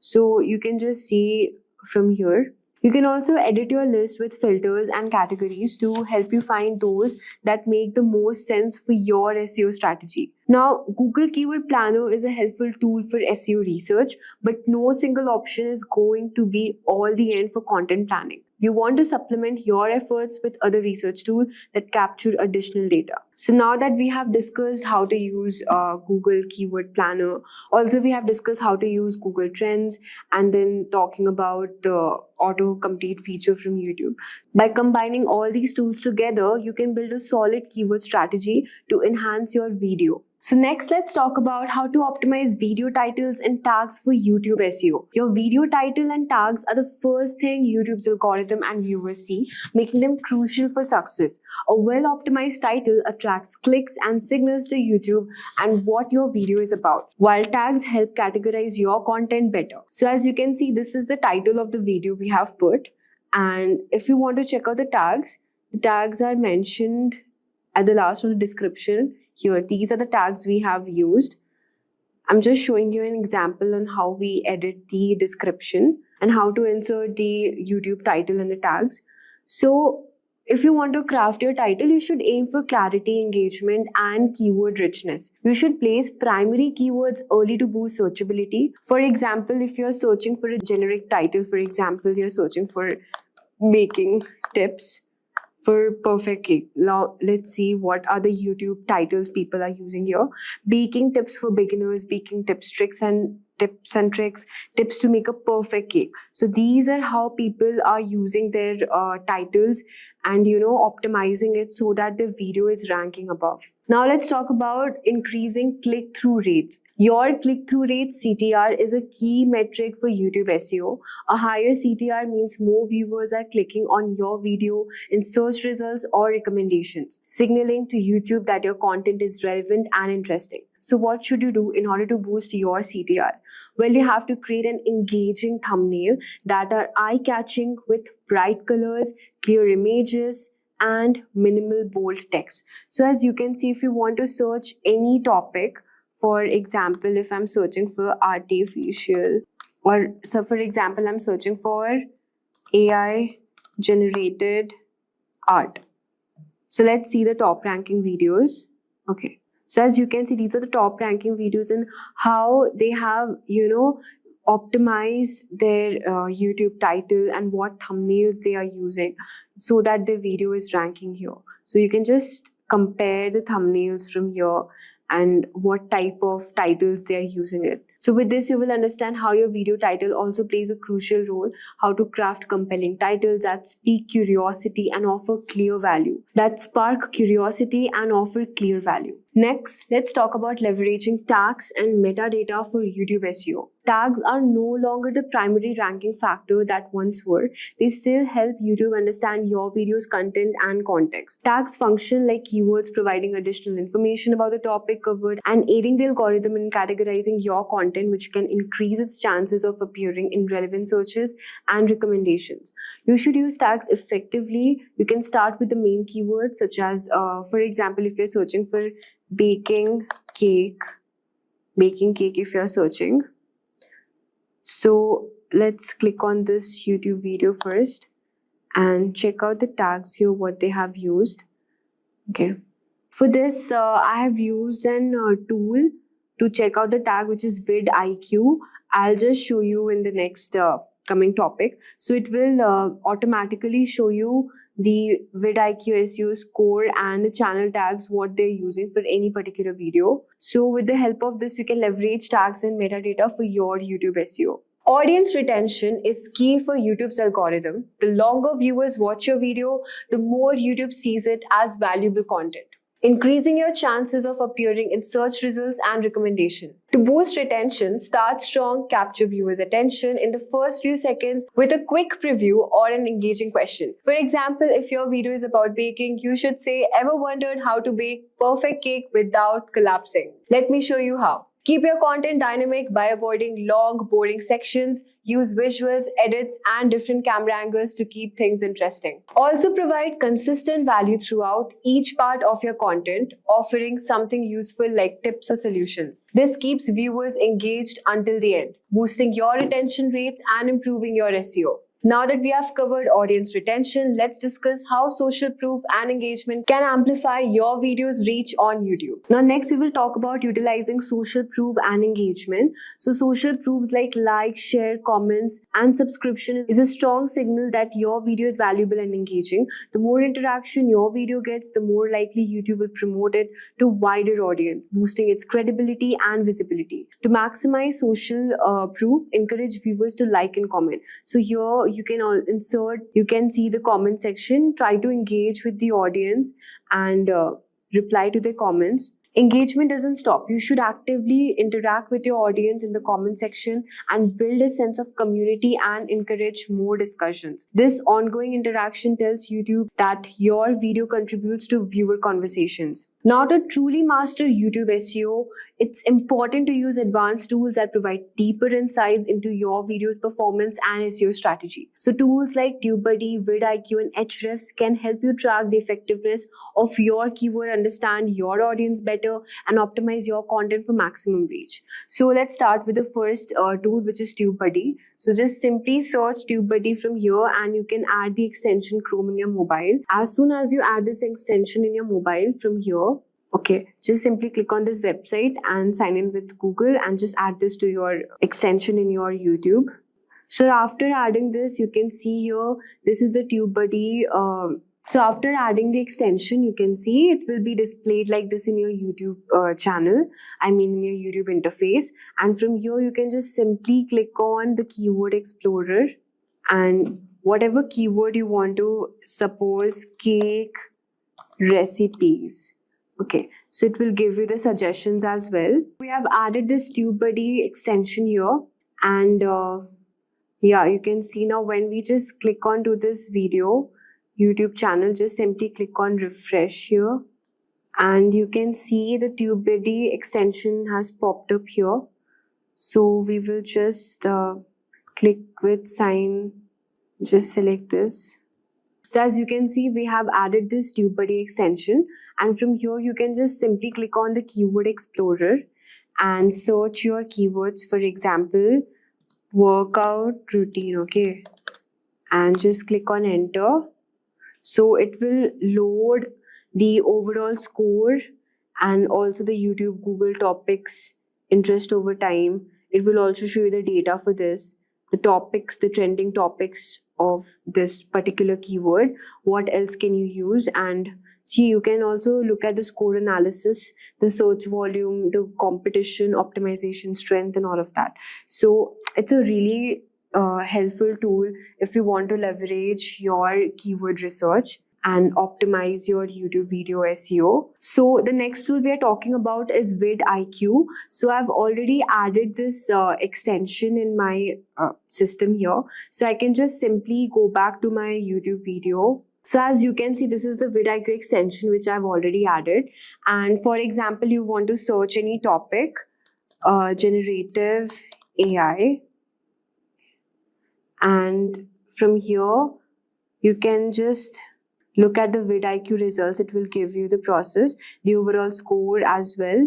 So you can just see from here. You can also edit your list with filters and categories to help you find those that make the most sense for your SEO strategy. Now, Google Keyword Planner is a helpful tool for SEO research, but no single option is going to be all the end for content planning. You want to supplement your efforts with other research tools that capture additional data. So now that we have discussed how to use Google Keyword Planner, also we have discussed how to use Google Trends, and then talking about the auto-complete feature from YouTube. By combining all these tools together, you can build a solid keyword strategy to enhance your video. So next, let's talk about how to optimize video titles and tags for YouTube SEO. Your video title and tags are the first thing YouTube's algorithm and viewers see, making them crucial for success. A well-optimized title attracts clicks and signals to YouTube and what your video is about, while tags help categorize your content better. So as you can see, this is the title of the video we have put. And if you want to check out the tags are mentioned at the last of the description. Here, these are the tags we have used. I'm just showing you an example on how we edit the description and how to insert the YouTube title and the tags. So if you want to craft your title, you should aim for clarity, engagement, and keyword richness. You should place primary keywords early to boost searchability. For example, if you're searching for a generic title, for example, you're searching for baking tips for perfect cake. Now let's see what other YouTube titles people are using here. Baking tips for beginners, baking tips, tricks and tricks, tips to make a perfect cake. So these are how people are using their titles and optimizing it so that the video is ranking above. Now let's talk about increasing click-through rates. Your click-through rate CTR is a key metric for YouTube SEO. A higher CTR means more viewers are clicking on your video in search results or recommendations, signaling to YouTube that your content is relevant and interesting. So what should you do in order to boost your CTR? Well, you have to create an engaging thumbnail that are eye-catching with bright colors, clear images, and minimal bold text. So as you can see, if you want to search any topic, for example, if I'm searching for artificial, or so for example, I'm searching for AI generated art. So let's see the top ranking videos. Okay. So as you can see, these are the top ranking videos and how they have, optimize their YouTube title and what thumbnails they are using so that the video is ranking here. So you can just compare the thumbnails from here and what type of titles they are using it. So with this, you will understand how your video title also plays a crucial role, how to craft compelling titles that speak curiosity and offer clear value, that spark curiosity and offer clear value. Next, let's talk about leveraging tags and metadata for YouTube SEO. Tags are no longer the primary ranking factor that once were. They still help YouTube understand your video's content and context. Tags function like keywords, providing additional information about the topic covered and aiding the algorithm in categorizing your content, which can increase its chances of appearing in relevant searches and recommendations. You should use tags effectively. You can start with the main keywords such as, for example, if you're searching for baking cake if you're searching. So let's click on this YouTube video first and check out the tags here, what they have used. Okay. For this, I have used an tool to check out the tag, which is vidIQ. I'll just show you in the next coming topic. So it will automatically show you the vidIQ SEO score and the channel tags, what they're using for any particular video. So with the help of this, you can leverage tags and metadata for your YouTube SEO. Audience retention is key for YouTube's algorithm. The longer viewers watch your video, the more YouTube sees it as valuable content, increasing your chances of appearing in search results and recommendation. To boost retention, start strong, capture viewers' attention in the first few seconds with a quick preview or an engaging question. For example, if your video is about baking, you should say, "Ever wondered how to bake perfect cake without collapsing? Let me show you how." Keep your content dynamic by avoiding long, boring sections. Use visuals, edits, and different camera angles to keep things interesting. Also provide consistent value throughout each part of your content, offering something useful like tips or solutions. This keeps viewers engaged until the end, boosting your retention rates and improving your SEO. Now that we have covered audience retention, let's discuss how social proof and engagement can amplify your video's reach on YouTube. Now next we will talk about utilizing social proof and engagement. So social proofs like share, comments, and subscription is a strong signal that your video is valuable and engaging. The more interaction your video gets, the more likely YouTube will promote it to wider audience, boosting its credibility and visibility. To maximize social proof, encourage viewers to like and comment. So here you can see the comment section, try to engage with the audience and reply to their comments. Engagement doesn't stop. You should actively interact with your audience in the comment section and build a sense of community and encourage more discussions. This ongoing interaction tells YouTube that your video contributes to viewer conversations. Now, to truly master YouTube SEO, it's important to use advanced tools that provide deeper insights into your video's performance and SEO strategy. So tools like TubeBuddy, vidIQ, and Ahrefs can help you track the effectiveness of your keyword, understand your audience better, and optimize your content for maximum reach. So let's start with the first tool, which is TubeBuddy. So just simply search TubeBuddy from here and you can add the extension Chrome in your mobile. As soon as you add this extension in your mobile from here, okay, just simply click on this website and sign in with Google and just add this to your extension in your YouTube. So after adding this, you can see here, this is the TubeBuddy. So after adding the extension, you can see it will be displayed like this in your YouTube channel, in your YouTube interface. And from here, you can just simply click on the keyword explorer and whatever keyword you want to, suppose cake recipes. Okay, so it will give you the suggestions as well. We have added this TubeBuddy extension here and yeah, you can see now when we just click on to this video, YouTube channel, just simply click on refresh here and you can see the TubeBuddy extension has popped up here. So we will just click with sign, just select this. So as you can see, we have added this TubeBuddy extension and from here you can just simply click on the keyword explorer and search your keywords, for example, workout routine, okay, and just click on enter. So it will load the overall score and also the YouTube Google topics interest over time. It will also show you the data for this, the topics, the trending topics of this particular keyword. What else can you use? And see, you can also look at the score analysis, the search volume, the competition, optimization, strength, and all of that. So it's a really helpful tool if you want to leverage your keyword research and optimize your YouTube video SEO. So the next tool we are talking about is vidIQ. So I've already added this extension in my system here. So I can just simply go back to my YouTube video. So as you can see, this is the vidIQ extension which I've already added. And for example, you want to search any topic, generative AI. And from here, you can just look at the vidIQ results. It will give you the process, the overall score as well,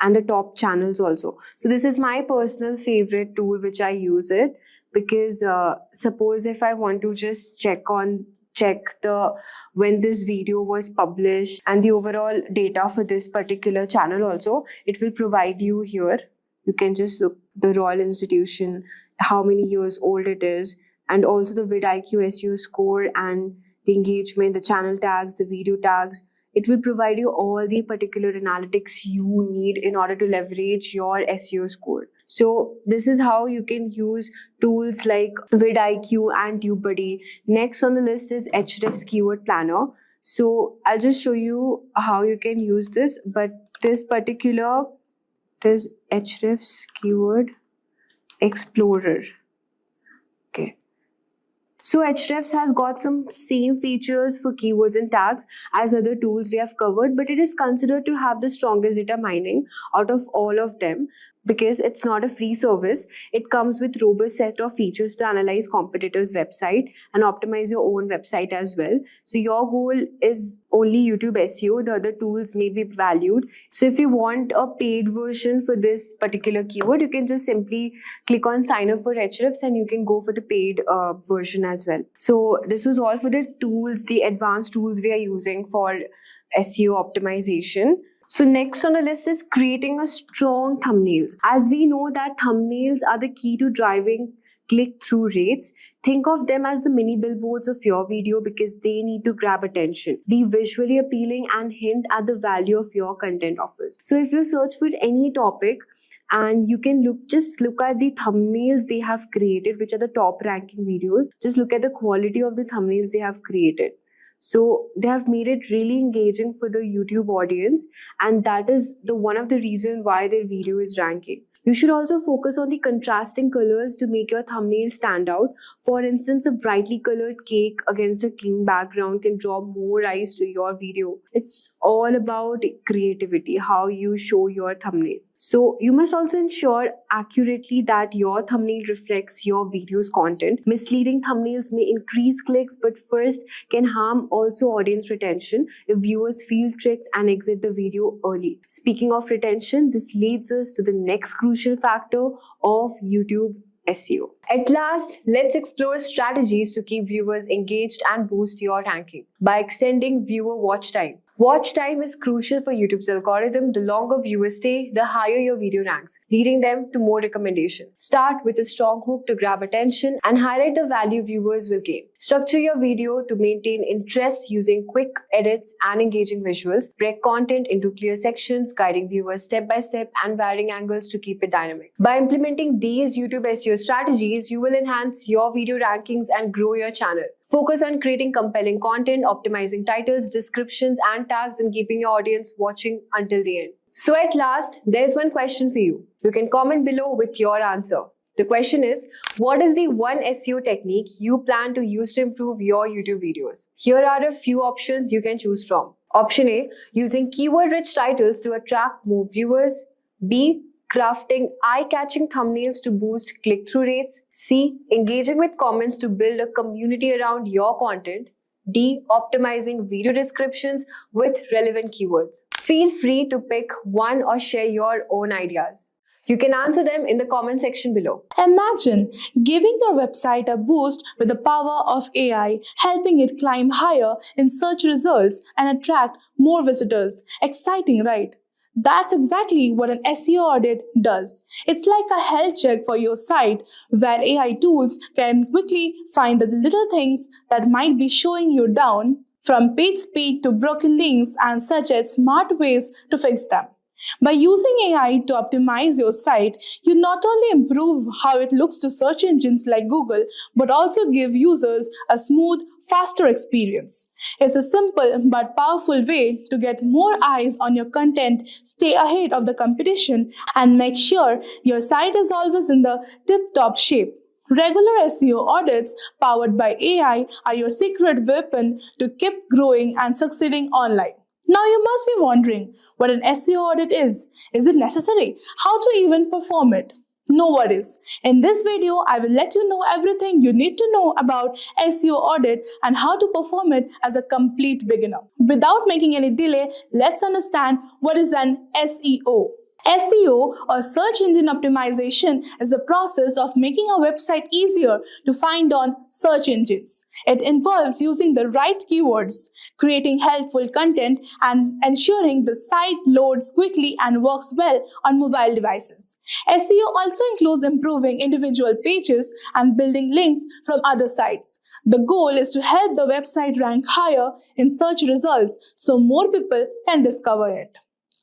and the top channels also. So this is my personal favorite tool which I use it because suppose if I want to just check the when this video was published and the overall data for this particular channel also, it will provide you here. You can just look the Royal Institution, how many years old it is, and also the vidIQ SEO score and the engagement, the channel tags, the video tags. It will provide you all the particular analytics you need in order to leverage your SEO score. So this is how you can use tools like vidIQ and TubeBuddy. Next on the list is Ahrefs Keyword Planner. So I'll just show you how you can use this, but this particular is Ahrefs Keyword Explorer. Okay. So Ahrefs has got some same features for keywords and tags as other tools we have covered, but it is considered to have the strongest data mining out of all of them because it's not a free service. It comes with robust set of features to analyze competitors' website and optimize your own website as well. So your goal is only YouTube SEO. The other tools may be valued. So if you want a paid version for this particular keyword, you can just simply click on sign up for Ahrefs and you can go for the paid version as well. So this was all for the tools, the advanced tools we are using for SEO optimization. So next on the list is creating a strong thumbnails. As we know that thumbnails are the key to driving click-through rates. Think of them as the mini billboards of your video because they need to grab attention, be visually appealing and hint at the value of your content offers. So if you search for any topic and you can just look at the thumbnails they have created, which are the top ranking videos. Just look at the quality of the thumbnails they have created. So they have made it really engaging for the YouTube audience, and that is the one of the reason why their video is ranking. You should also focus on the contrasting colors to make your thumbnail stand out. For instance, a brightly colored cake against a clean background can draw more eyes to your video. It's all about creativity, how you show your thumbnail. So you must also ensure accurately that your thumbnail reflects your video's content. Misleading thumbnails may increase clicks, but first can harm also audience retention if viewers feel tricked and exit the video early. Speaking of retention, this leads us to the next crucial factor of YouTube SEO. At last, let's explore strategies to keep viewers engaged and boost your ranking by extending viewer watch time. Watch time is crucial for YouTube's algorithm. The longer viewers stay, the higher your video ranks, leading them to more recommendation. Start with a strong hook to grab attention and highlight the value viewers will gain. Structure your video to maintain interest using quick edits and engaging visuals. Break content into clear sections, guiding viewers step by step and varying angles to keep it dynamic. By implementing these YouTube SEO strategies, you will enhance your video rankings and grow your channel. Focus on creating compelling content, optimizing titles, descriptions, and tags, and keeping your audience watching until the end. So at last, there's one question for you. You can comment below with your answer. The question is, what is the one SEO technique you plan to use to improve your YouTube videos? Here are a few options you can choose from. Option A, using keyword-rich titles to attract more viewers. B, crafting eye-catching thumbnails to boost click-through rates. C, engaging with comments to build a community around your content. D, optimizing video descriptions with relevant keywords. Feel free to pick one or share your own ideas. You can answer them in the comment section below. Imagine giving your website a boost with the power of AI, helping it climb higher in search results and attract more visitors. Exciting, right? That's exactly what an SEO audit does. It's like a health check for your site where AI tools can quickly find the little things that might be showing you down, from page speed to broken links, and suggest smart ways to fix them. By using AI to optimize your site, you not only improve how it looks to search engines like Google, but also give users a smooth, faster experience. It's a simple but powerful way to get more eyes on your content, stay ahead of the competition, and make sure your site is always in the tip-top shape. Regular SEO audits powered by AI are your secret weapon to keep growing and succeeding online. Now you must be wondering what an SEO audit is. Is it necessary? How to even perform it? No worries. In this video, I will let you know everything you need to know about SEO audit and how to perform it as a complete beginner. Without making any delay, let's understand what is an SEO. SEO, or search engine optimization, is the process of making a website easier to find on search engines. It involves using the right keywords, creating helpful content, and ensuring the site loads quickly and works well on mobile devices. SEO also includes improving individual pages and building links from other sites. The goal is to help the website rank higher in search results so more people can discover it.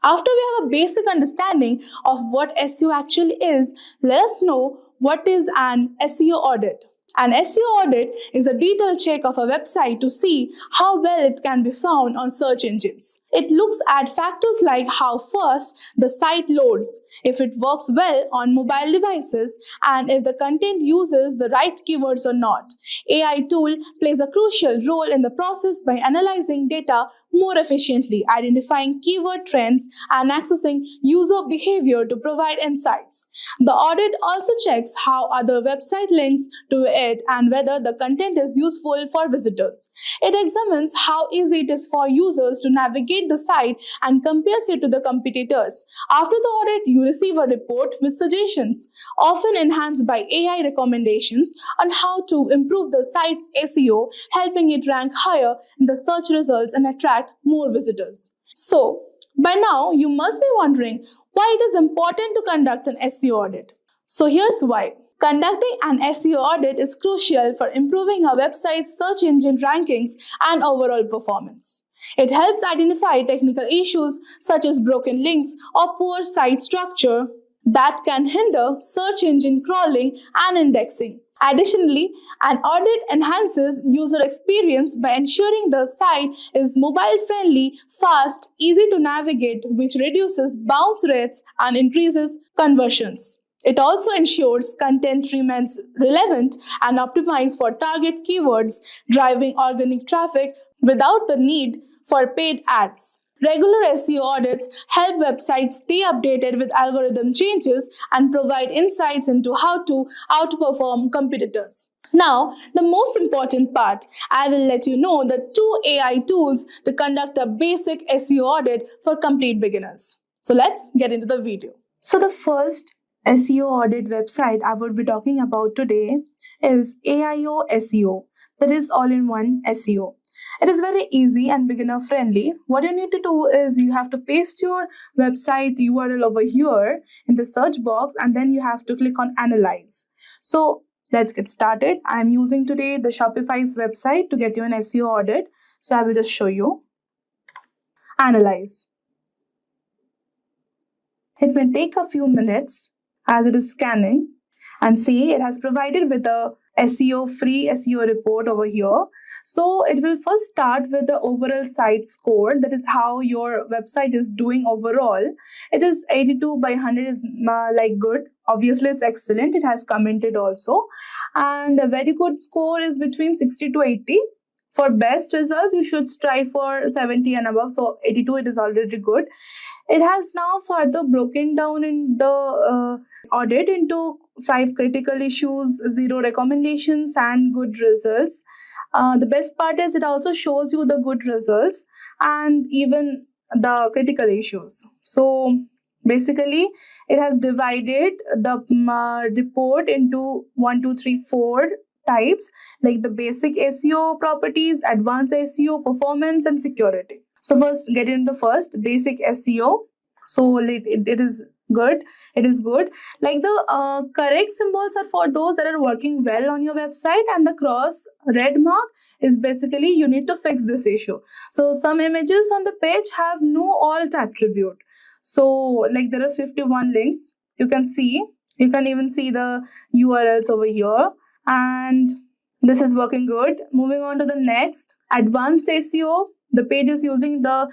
After we have a basic understanding of what SEO actually is, let us know what is an SEO audit. An SEO audit is a detailed check of a website to see how well it can be found on search engines. It looks at factors like how fast the site loads, if it works well on mobile devices, and if the content uses the right keywords or not. AI tool plays a crucial role in the process by analyzing data more efficiently, identifying keyword trends, and accessing user behavior to provide insights. The audit also checks how other website links to it and whether the content is useful for visitors. It examines how easy it is for users to navigate the site and compares it to the competitors. After the audit, you receive a report with suggestions, often enhanced by AI recommendations on how to improve the site's SEO, helping it rank higher in the search results and attract more visitors. So, by now, you must be wondering why it is important to conduct an SEO audit. So here's why. Conducting an SEO audit is crucial for improving a website's search engine rankings and overall performance. It helps identify technical issues such as broken links or poor site structure that can hinder search engine crawling and indexing. Additionally, an audit enhances user experience by ensuring the site is mobile friendly, fast, easy to navigate, which reduces bounce rates and increases conversions. It also ensures content remains relevant and optimized for target keywords, driving organic traffic without the need for paid ads. Regular SEO audits help websites stay updated with algorithm changes and provide insights into how to outperform competitors. Now, the most important part, I will let you know the 2 AI tools to conduct a basic SEO audit for complete beginners. So let's get into the video. So the first SEO audit website I would be talking about today is AIO SEO, that is all-in-one SEO. It is very easy and beginner friendly. What you need to do is you have to paste your website URL over here in the search box, and then you have to click on analyze. So let's get started. I'm using today the Shopify's website to get you an SEO audit. So I will just show you. Analyze. It may take a few minutes as it is scanning, and see it has provided with a SEO free SEO report over here. So it will first start with the overall site score, that is how your website is doing overall. It is 82 by 100 is like good. Obviously it's excellent. It has commented also, and a very good score is between 60 to 80. For best results, you should strive for 70 and above. So 82, it is already good. It has now further broken down in the audit into 5 critical issues, 0 recommendations, and good results. The best part is it also shows you the good results and even the critical issues. So basically, it has divided the report into 1, 2, 3, 4 types, like the basic SEO properties, advanced SEO, performance, and security. So first, get into the first basic SEO. So it is good. It is good. Like the correct symbols are for those that are working well on your website, and the cross red mark is basically you need to fix this issue. So some images on the page have no alt attribute. So like there are 51 links. You can even see the URLs over here, and this is working good. Moving on to the next, advanced SEO. The page is using the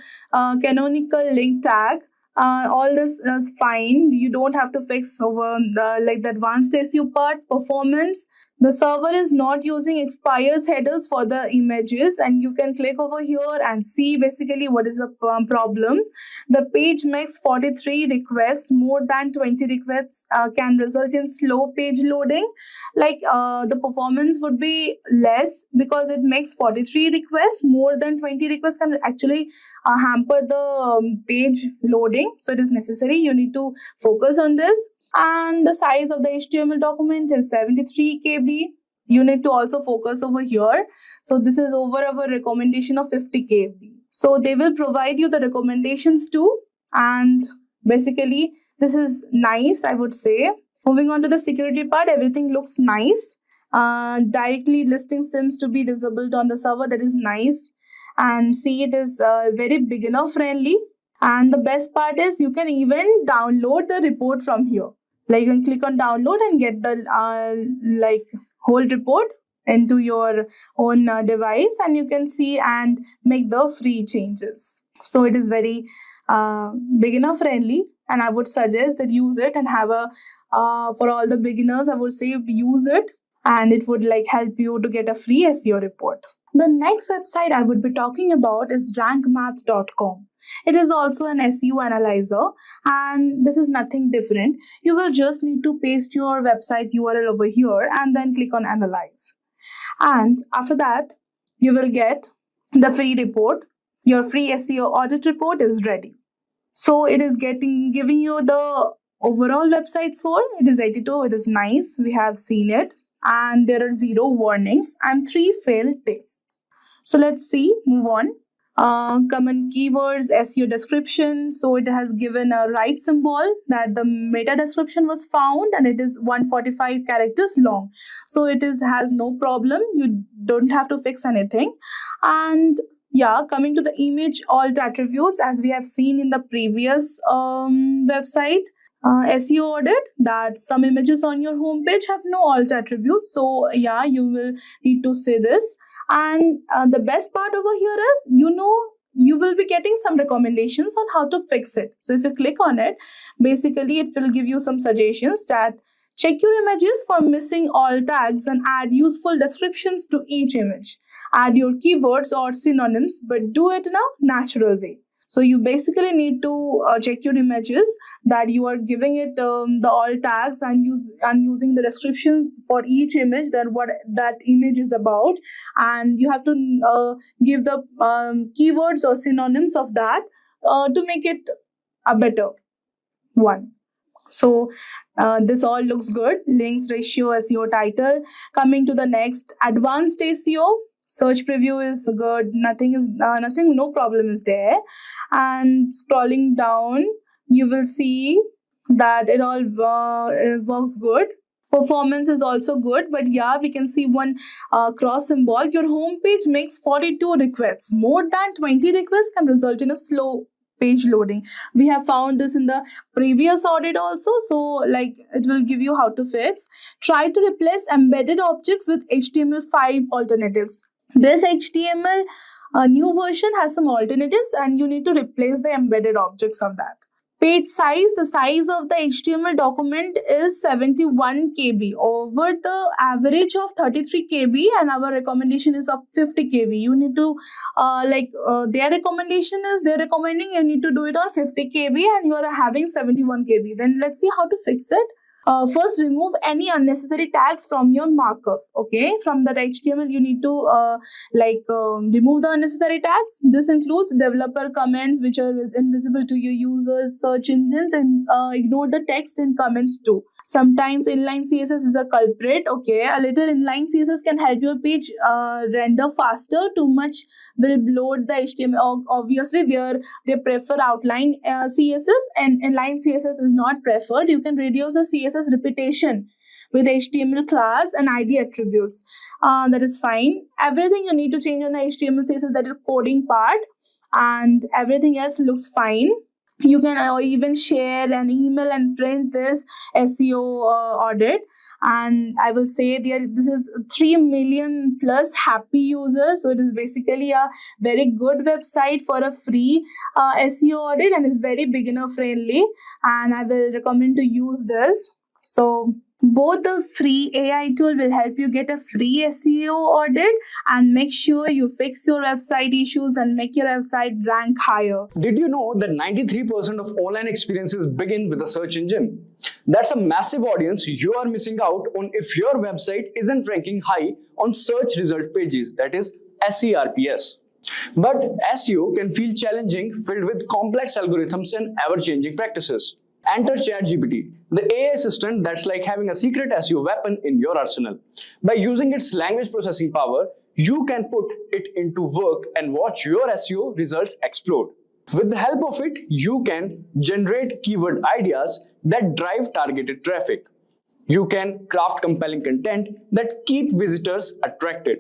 canonical link tag. All this is fine. You don't have to fix over the advanced SEO part. Performance. The server is not using expires headers for the images, and you can click over here and see basically what is the problem. The page makes 43 requests. More than 20 requests can result in slow page loading. The performance would be less because it makes 43 requests. More than 20 requests can actually hamper the page loading. So it is necessary. You need to focus on this. And the size of the HTML document is 73 KB. You need to also focus over here. So this is over our recommendation of 50 KB. So they will provide you the recommendations too. And basically, this is nice, I would say. Moving on to the security part, everything looks nice. Directly listing seems to be disabled on the server. That is nice. And see, it is very beginner friendly. And the best part is you can even download the report from here. Like you can click on download and get the whole report into your own device, and you can see and make the free changes. So it is very beginner friendly, and I would suggest that use it and have a for all the beginners, I would say use it, and it would help you to get a free SEO report. The next website I would be talking about is rankmath.com. It is also an SEO analyzer, and this is nothing different. You will just need to paste your website URL over here and then click on analyze. And after that, you will get the free report. Your free SEO audit report is ready. So it is giving you the overall website score. It is 82. It is nice. We have seen it. And there are 0 warnings and 3 failed tests. So let's see, move on. Common keywords, SEO description. So it has given a right symbol that the meta description was found, and it is 145 characters long. So it has no problem. You don't have to fix anything. And yeah, coming to the image alt attributes, as we have seen in the previous website, SEO audit, that some images on your homepage have no alt attributes. So yeah, you will need to say this. And the best part over here is, you will be getting some recommendations on how to fix it. So if you click on it, basically it will give you some suggestions that check your images for missing alt tags and add useful descriptions to each image. Add your keywords or synonyms, but do it in a natural way. So you basically need to check your images, that you are giving it the alt tags and using the descriptions for each image, that what that image is about, and you have to give the keywords or synonyms of that to make it a better one. So this all looks good. Links, ratio, SEO title. Coming to the next, advanced SEO. Search preview is good. Nothing. No problem is there. And scrolling down, you will see that it all works good. Performance is also good, but yeah, we can see one cross symbol. Your homepage makes 42 requests. More than 20 requests can result in a slow page loading. We have found this in the previous audit also. So like, it will give you how to fix. Try to replace embedded objects with HTML5 alternatives. This HTML new version has some alternatives, and you need to replace the embedded objects of that. Page size, the size of the HTML document is 71 KB over the average of 33 KB, and our recommendation is of 50 KB. You need to their recommendation is, they're recommending you need to do it on 50 KB and you are having 71 KB. Then let's see how to fix it. First, remove any unnecessary tags from your markup. Okay, from that HTML you need to remove the unnecessary tags. This includes developer comments which are invisible to your users, search engines, and ignore the text in comments too. Sometimes inline CSS is a culprit. Okay, a little inline CSS can help your page render faster. Too much will bloat the HTML. Obviously, they prefer outline CSS, and inline CSS is not preferred. You can reduce the CSS repetition with HTML class and ID attributes. That is fine. Everything you need to change on the HTML CSS, that is coding part, and everything else looks fine. You can even share an email and print this SEO audit. And I will say this is 3 million plus happy users. So it is basically a very good website for a free SEO audit, and is very beginner friendly. And I will recommend to use this. So both the free AI tool will help you get a free SEO audit and make sure you fix your website issues and make your website rank higher. Did you know that 93% of online experiences begin with a search engine? That's a massive audience you are missing out on if your website isn't ranking high on search result pages, that is SERPs. But SEO can feel challenging, filled with complex algorithms and ever-changing practices. Enter ChatGPT, the AI assistant that's like having a secret SEO weapon in your arsenal. By using its language processing power, you can put it into work and watch your SEO results explode. With the help of it, you can generate keyword ideas that drive targeted traffic. You can craft compelling content that keep visitors attracted.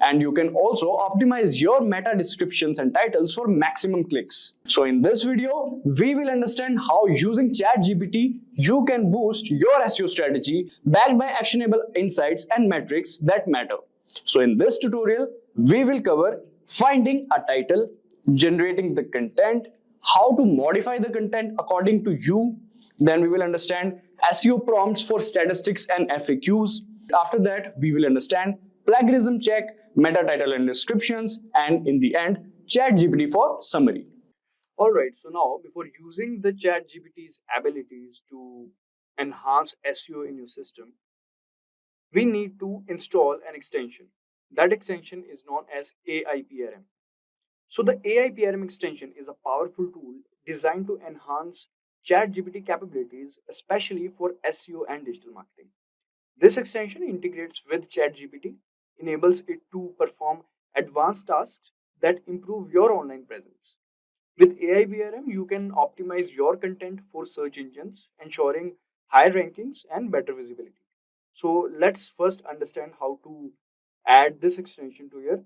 And you can also optimize your meta descriptions and titles for maximum clicks. So in this video, we will understand how using ChatGPT, you can boost your SEO strategy backed by actionable insights and metrics that matter. So in this tutorial, we will cover finding a title, generating the content, how to modify the content according to you. Then we will understand SEO prompts for statistics and FAQs. After that, we will understand plagiarism check, meta title and descriptions, and in the end, ChatGPT for summary. Alright, so now before using the ChatGPT's abilities to enhance SEO in your system, we need to install an extension. That extension is known as AIPRM. So the AIPRM extension is a powerful tool designed to enhance ChatGPT capabilities, especially for SEO and digital marketing. This extension integrates with ChatGPT, enables it to perform advanced tasks that improve your online presence. With AIPRM, you can optimize your content for search engines, ensuring higher rankings and better visibility. So let's first understand how to add this extension to your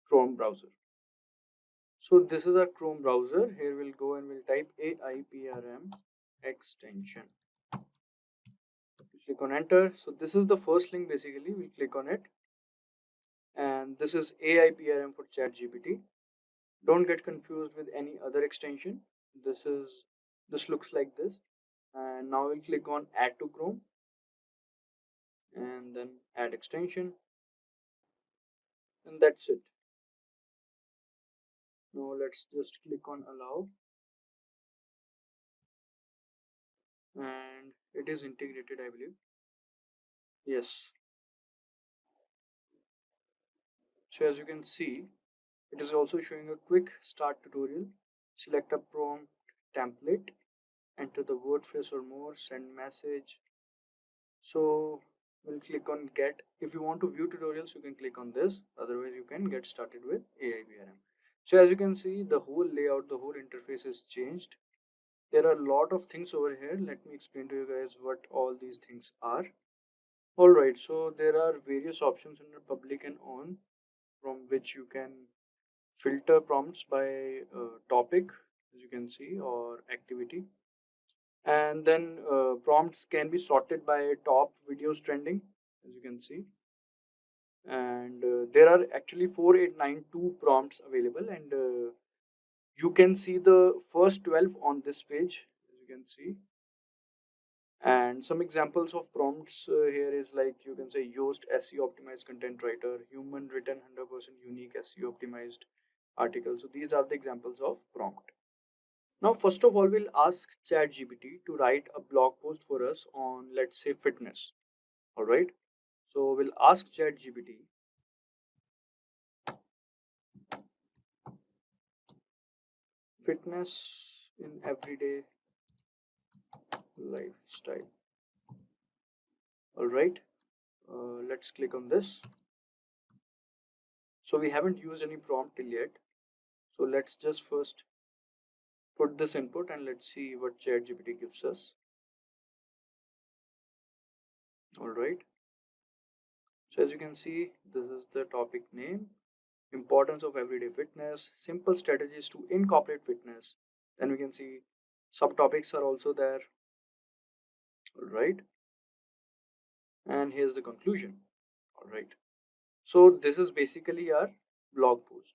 Chrome browser. So this is our Chrome browser. Here we'll go and we'll type AIPRM. extension. Click on enter. So this is the first link basically. We'll click on it. And this is AIPRM for ChatGPT. Don't get confused with any other extension. This looks like this. And now we'll click on add to Chrome and then add extension, and that's it. Now let's just click on allow, and it is integrated, I believe. Yes. So as you can see, it is also showing a quick start tutorial. Select a prompt template, enter the word phrase or more, send message. So we'll click on get. If you want to view tutorials, you can click on this. Otherwise, you can get started with AIPRM. So as you can see, the whole layout, the whole interface is changed. There are a lot of things over here. Let me explain to you guys what all these things are. Alright, so there are various options under public and on, from which you can filter prompts by topic, as you can see, or activity. And then prompts can be sorted by top videos trending, as you can see. And there are actually 4892 prompts available, and you can see the first 12 on this page, as you can see. And some examples of prompts here is like, you can say Yoast SEO optimized content writer, human written 100% unique SEO optimized article. So these are the examples of prompt. Now first of all, we'll ask ChatGPT to write a blog post for us on, let's say, fitness. All right, so we'll ask ChatGPT fitness in everyday lifestyle. All right, let's click on this. So we haven't used any prompt till yet, so let's just first put this input and let's see what ChatGPT gives us. All right, so as you can see, this is the topic name: importance of everyday fitness, simple strategies to incorporate fitness. Then we can see subtopics are also there. All right, and here's the conclusion. All right, so this is basically our blog post.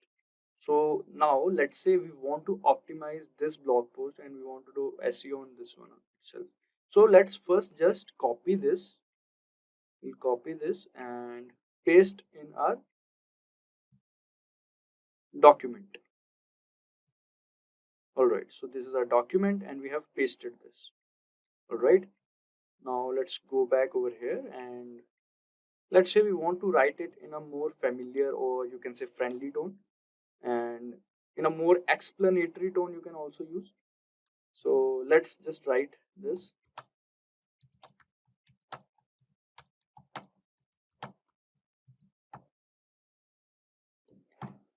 So now let's say we want to optimize this blog post and we want to do SEO on this one itself. So let's first just copy this. We'll copy this and paste in our document. All right, so this is our document and we have pasted this. All right, now let's go back over here and let's say we want to write it in a more familiar, or you can say friendly tone, and in a more explanatory tone you can also use. So let's just write this.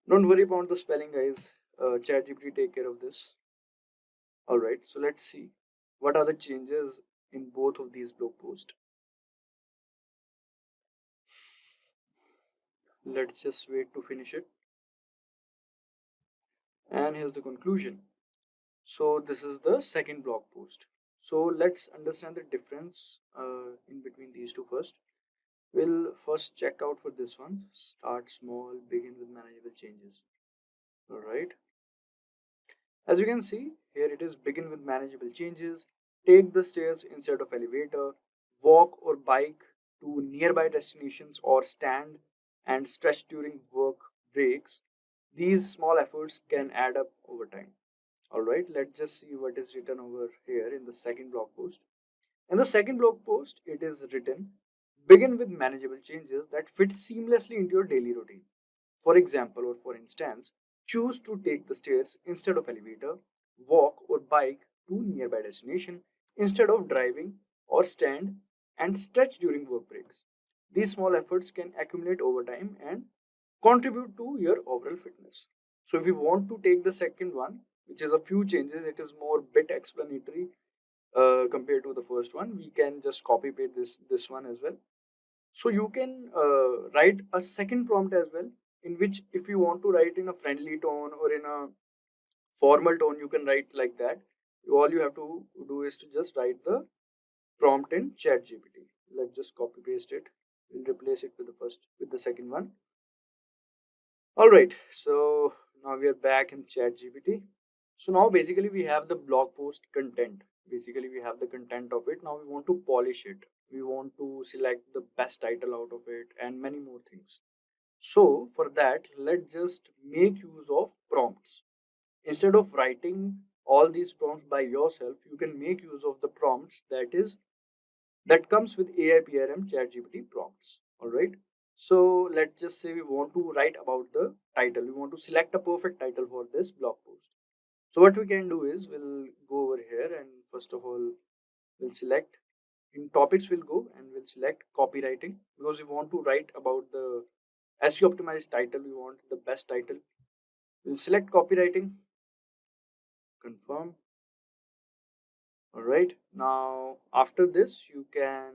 Don't worry about the spelling, guys. ChatGPT take care of this. All right, so let's see what are the changes in both of these blog posts. Let's just wait to finish it. And here's the conclusion. So this is the second blog post. So let's understand the difference in between these two first. We'll first check out for this one. Start small, begin with manageable changes. All right. As you can see, here it is: begin with manageable changes, take the stairs instead of elevator, walk or bike to nearby destinations, or stand and stretch during work breaks. These small efforts can add up over time. All right, let's just see what is written over here in the second blog post. In the second blog post, it is written: begin with manageable changes that fit seamlessly into your daily routine. For example, or for instance, choose to take the stairs instead of elevator, walk or bike to nearby destination instead of driving, or stand and stretch during work breaks. These small efforts can accumulate over time and contribute to your overall fitness. So if we want to take the second one, which is a few changes, it is more bit explanatory compared to the first one. We can just copy paste this one as well. So you can write a second prompt as well, in which if you want to write in a friendly tone or in a formal tone, you can write like that. all you have to do is to just write the prompt in ChatGPT. Let's just copy paste it. We'll replace it with the second one. All right, so now we are back in ChatGPT. So now basically we have the blog post content. Basically we have the content of it. Now we want to polish it. We want to select the best title out of it and many more things. So for that, let's just make use of prompts. Instead of writing all these prompts by yourself, you can make use of the prompts that comes with AI PRM ChatGPT prompts. All right. So let's just say we want to write about the title. We want to select a perfect title for this blog post. So what we can do is we'll go over here and first of all we'll select in topics we'll go and we'll select copywriting because we want to write about the SEO optimized title. We want the best title. We'll select copywriting, confirm. All right. Now after this you can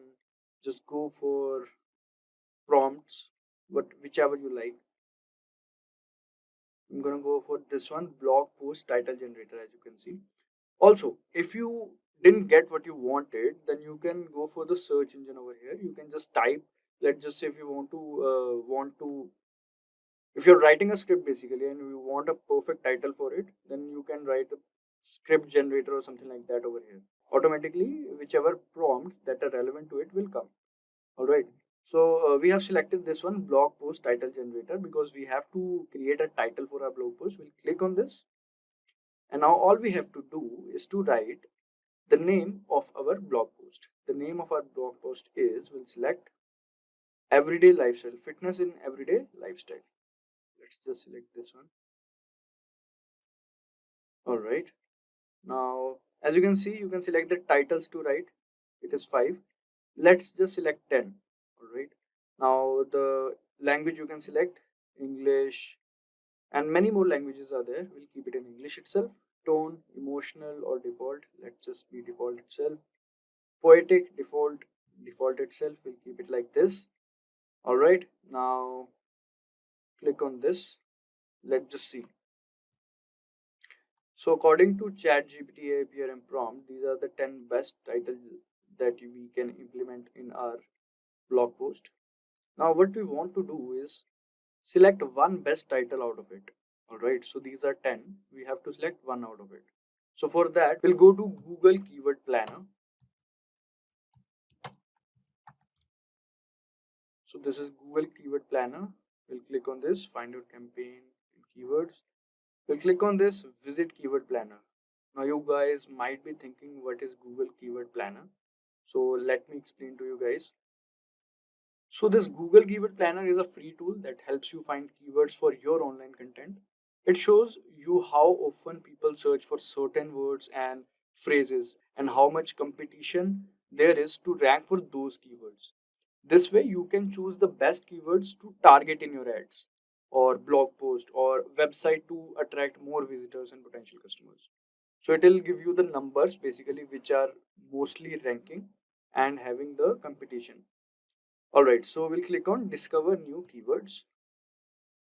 just go for prompts, whichever you like. I'm gonna go for this one, blog post title generator, as you can see. Also, if you didn't get what you wanted, then you can go for the search engine over here. You can just type. Let's just say if you if you're writing a script basically and you want a perfect title for it, then you can write a script generator or something like that over here. Automatically, whichever prompt that are relevant to it will come. All right. So we have selected this one, blog post title generator, because we have to create a title for our blog post. We'll click on this. And now all we have to do is to write the name of our blog post. The name of our blog post is, we'll select everyday lifestyle, fitness in everyday lifestyle. Let's just select this one. All right. Now, as you can see, you can select the titles to write. It is 5. Let's just select 10. All right. Now the language you can select English and many more languages are there. We'll keep it in English itself. Tone, emotional or default. Let's just be default itself. Poetic, default itself. We'll keep it like this. All right. Now click on this. Let's just see. So according to ChatGPT APRM prompt, these are the 10 best titles that we can implement in our blog post. Now what we want to do is select one best title out of it. All right, so these are 10. We have to select one out of it. So for that, we'll go to Google Keyword Planner. So this is Google Keyword Planner. We'll click on this, find your campaign and keywords. We'll click on this, visit Keyword Planner. Now you guys might be thinking, what is Google Keyword Planner? So let me explain to you guys. So this Google Keyword Planner is a free tool that helps you find keywords for your online content. It shows you how often people search for certain words and phrases and how much competition there is to rank for those keywords. This way you can choose the best keywords to target in your ads or blog post or website to attract more visitors and potential customers. So it will give you the numbers basically which are mostly ranking and having the competition. Alright, so we'll click on discover new keywords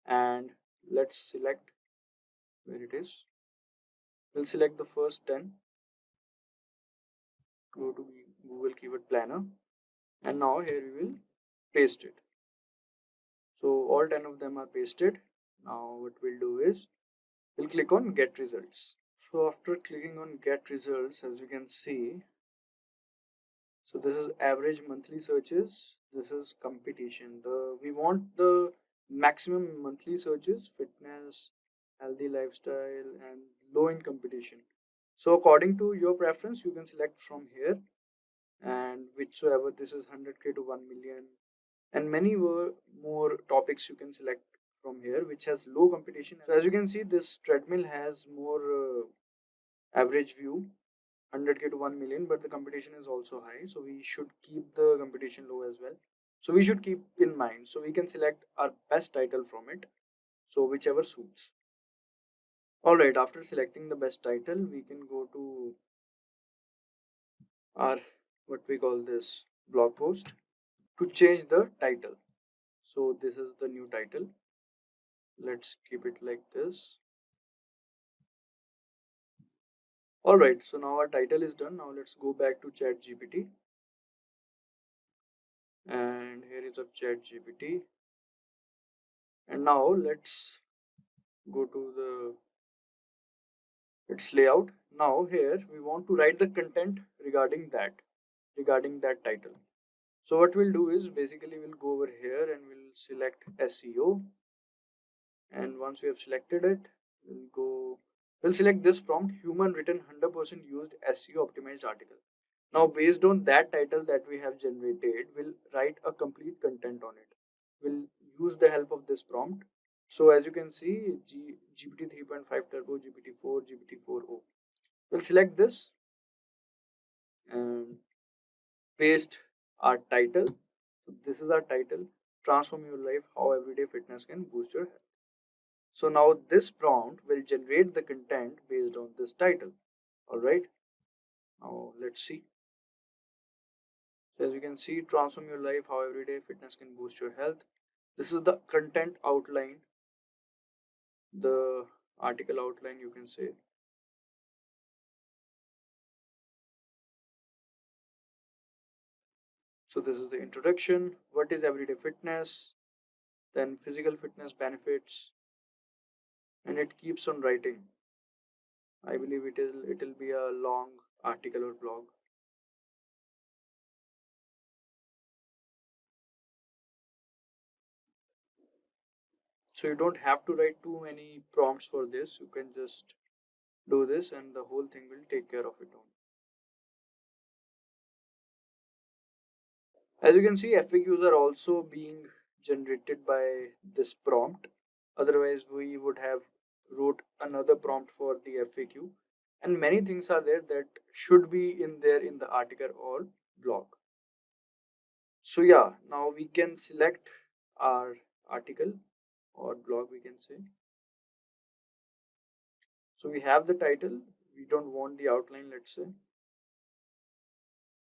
and let's select where it is. We'll select the first 10. Go to Google Keyword Planner and now here we will paste it. So all 10 of them are pasted. Now what we'll do is we'll click on get results. So after clicking on get results, as you can see, so this is average monthly searches. This is competition. We want the maximum monthly searches, fitness, healthy lifestyle, and low in competition. So according to your preference, you can select from here, and whichsoever this is 100k to 1 million, and many more topics you can select from here, which has low competition. So as you can see, this treadmill has more average view 100k to 1 million, but the competition is also high, so we should keep the competition low as well. So we should keep in mind, so we can select our best title from it, so whichever suits. All right, after selecting the best title, we can go to our what we call this blog post to change the title. So this is the new title. Let's keep it like this. Alright, so now our title is done. Now let's go back to ChatGPT. And here is a ChatGPT. And now let's go to its layout. Now here we want to write the content regarding that title. So what we'll do is basically we'll go over here and we'll select SEO. And once we have selected it, we'll select this prompt, human written 100% used SEO optimized article. Now based on that title that we have generated, we'll write a complete content on it. We'll use the help of this prompt. So as you can see, GPT 3.5 Turbo, GPT-4, GPT-4o. We'll select this and paste our title. So this is our title, transform your life, how everyday fitness can boost your health. So now this prompt will generate the content based on this title. Alright, now let's see. So as you can see, transform your life, how everyday fitness can boost your health. This is the content outline, the article outline you can say. So this is the introduction, what is everyday fitness, then physical fitness benefits, and it keeps on writing. I believe it'll be a long article or blog. So you don't have to write too many prompts for this. You can just do this and the whole thing will take care of it on. As you can see, FAQs are also being generated by this prompt. Otherwise, we would have wrote another prompt for the FAQ. And many things are there that should be in there in the article or blog. So yeah, now we can select our article or blog, we can say. So we have the title. We don't want the outline, let's say.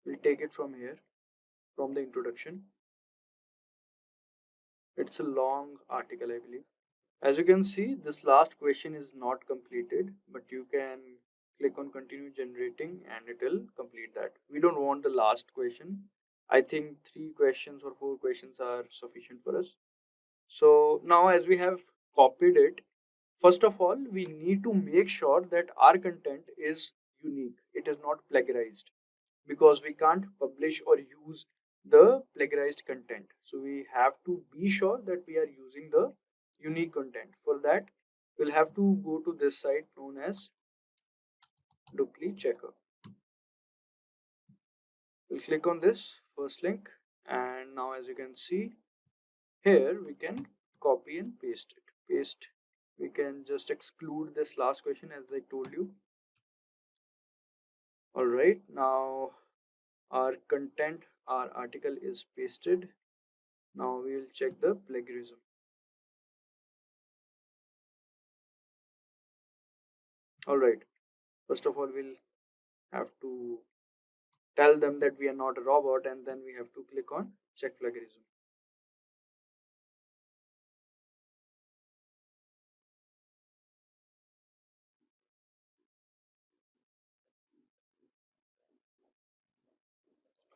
We'll take it from here, from the introduction. It's a long article, I believe. As you can see, this last question is not completed, but you can click on continue generating and it will complete that. We don't want the last question. I think 3 questions or 4 questions are sufficient for us. So now as we have copied it, first of all, we need to make sure that our content is unique. It is not plagiarized, because we can't publish or use the plagiarized content. So we have to be sure that we are using the unique content. For that, we'll have to go to this site known as Dupli Checker. We'll click on this first link, and now as you can see here, we can copy and paste it. We can just exclude this last question as I told you. Alright, now our content, our article is pasted. Now we will check the plagiarism. Alright, first of all, we'll have to tell them that we are not a robot, and then we have to click on check plagiarism.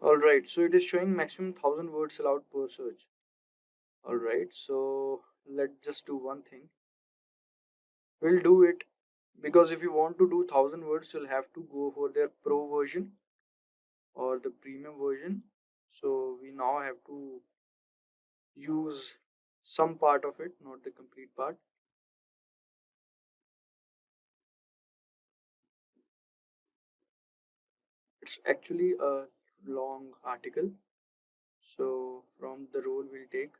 Alright, so it is showing maximum 1000 words allowed per search. Alright, so let's just do one thing. We'll do it, because if you want to do 1000 words, you'll have to go for their pro version or the premium version. So we now have to use some part of it, not the complete part. It's actually a long article. So from the role we'll take.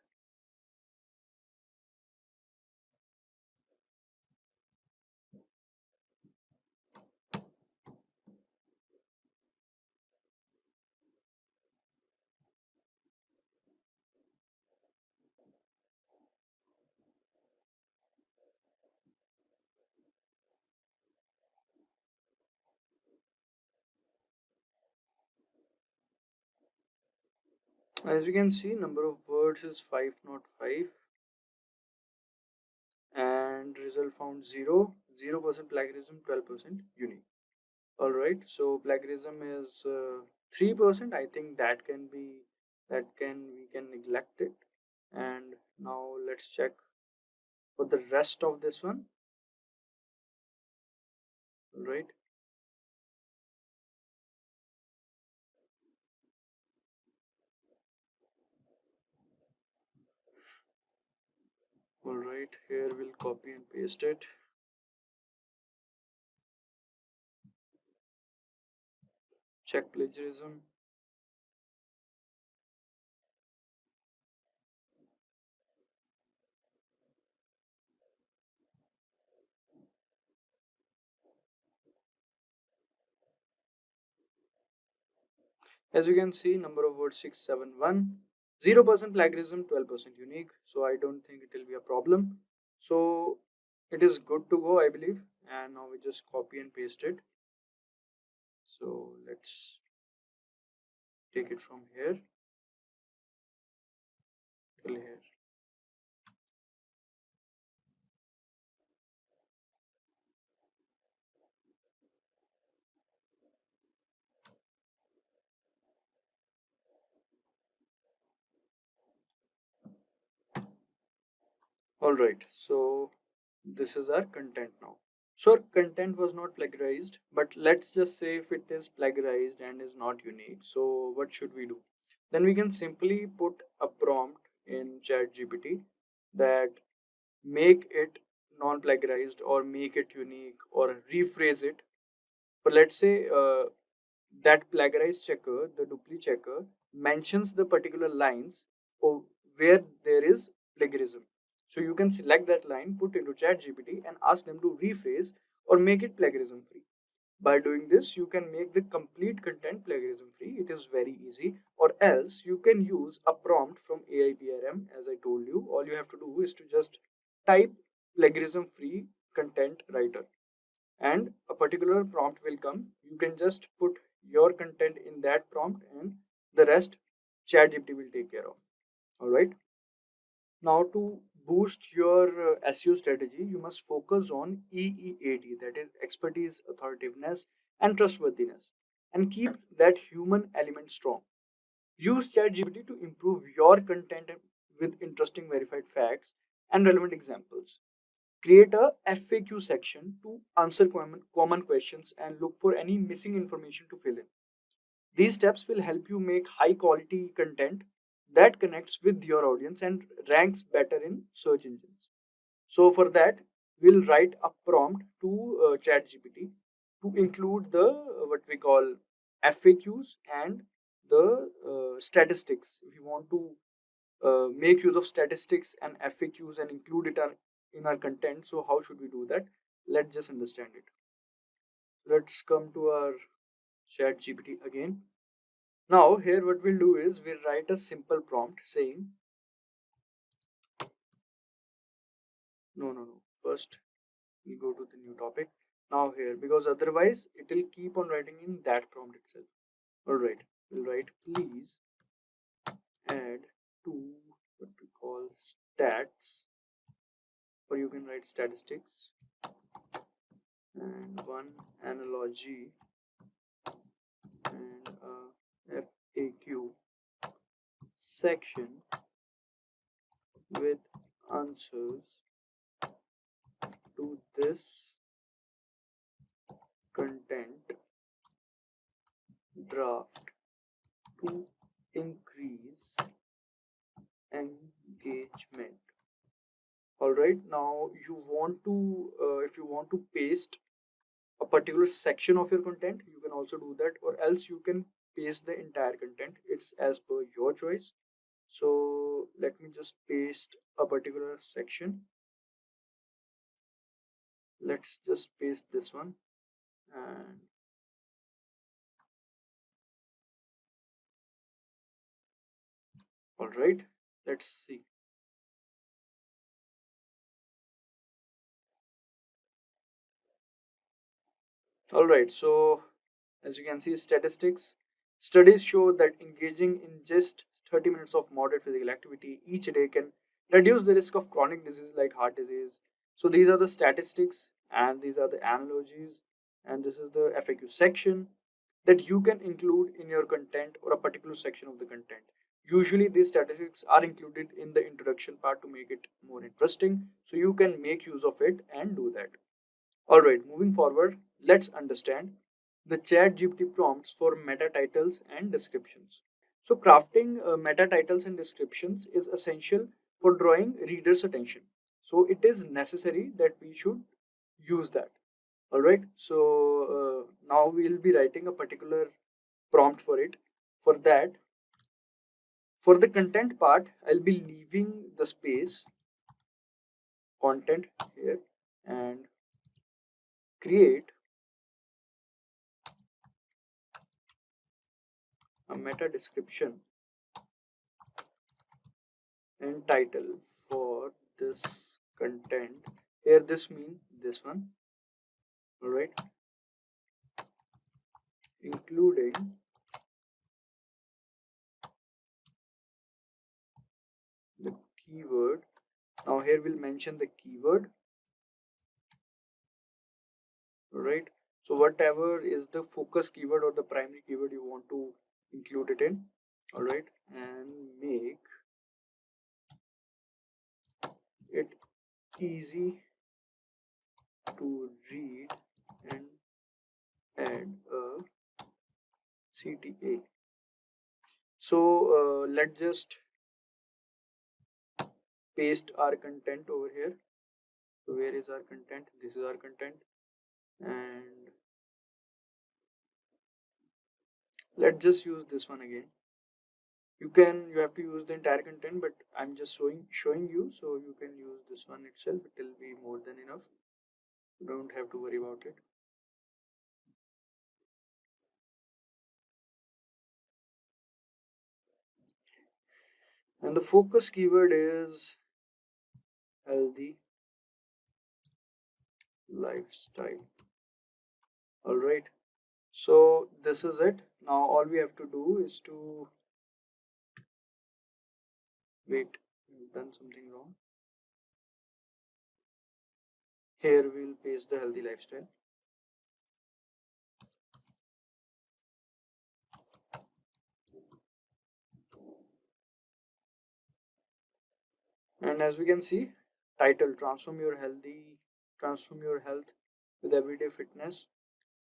As you can see, number of words is 505 and result found 0%, 0% plagiarism, 12% unique. All right, so plagiarism is 3%. I think we can neglect it. And now let's check for the rest of this one. All right. All right, here we'll copy and paste it. Check plagiarism. As you can see, number of words 671, 0% plagiarism, 12% unique. So I don't think it will be a problem. So it is good to go, I believe. And now we just copy and paste it. So let's take it from here till here. All right, so this is our content now. So our content was not plagiarized, but let's just say if it is plagiarized and is not unique. So what should we do? Then we can simply put a prompt in ChatGPT that make it non-plagiarized or make it unique or rephrase it. But let's say that plagiarized checker, the duplicate checker, mentions the particular lines of where there is plagiarism. So you can select that line, put into ChatGPT, and ask them to rephrase or make it plagiarism free. By doing this, you can make the complete content plagiarism free. It is very easy. Or else you can use a prompt from AIPRM. As I told you, all you have to do is to just type plagiarism free content writer and a particular prompt will come. You can just put your content in that prompt and the rest ChatGPT will take care of. All right. Now to boost your SEO strategy, you must focus on EEAT, that is expertise, authoritativeness, and trustworthiness, and keep that human element strong. Use ChatGPT to improve your content with interesting verified facts and relevant examples. Create a FAQ section to answer common questions and look for any missing information to fill in. These steps will help you make high quality content that connects with your audience and ranks better in search engines. So for that, we'll write a prompt to ChatGPT to include the what we call FAQs and the statistics. If you want to make use of statistics and FAQs and include it in our content, so how should we do that? Let's just understand it. Let's come to our ChatGPT again. Now here what we'll do is we'll write a simple prompt saying no. First we'll go to the new topic. Now here, because otherwise it will keep on writing in that prompt itself. Alright, we'll write please add to what we call stats, or you can write statistics, and one analogy and a FAQ section with answers to this content draft to increase engagement. All right, now you want to if you want to paste a particular section of your content, you can also do that, or else you can paste the entire content. It's as per your choice. So let me just paste a particular section. Let's just paste this one, and all right, let's see. All right, so as you can see, statistics. Studies show that engaging in just 30 minutes of moderate physical activity each day can reduce the risk of chronic disease like heart disease. So these are the statistics and these are the analogies and this is the FAQ section that you can include in your content or a particular section of the content. Usually these statistics are included in the introduction part to make it more interesting, so you can make use of it and do that. Alright, moving forward, let's understand the ChatGPT prompts for meta titles and descriptions. So crafting meta titles and descriptions is essential for drawing readers' attention. So it is necessary that we should use that. Alright, so now we'll be writing a particular prompt for it. For that, for the content part, I'll be leaving the space content here and create a meta description and title for this content. Here this means this one. Alright, including the keyword. Now here we'll mention the keyword. Alright, so whatever is the focus keyword or the primary keyword you want to include it in. Alright, and make it easy to read and add a CTA. So let's just paste our content over here. So where is our content? This is our content, and let's just use this one again. You have to use the entire content, but I'm just showing you, so you can use this one itself. It will be more than enough. You don't have to worry about it. And the focus keyword is healthy lifestyle. Alright, so this is it. Now all we have to do is to wait, we've done something wrong. Here we'll paste the healthy lifestyle. And as we can see, title, transform your health with everyday fitness.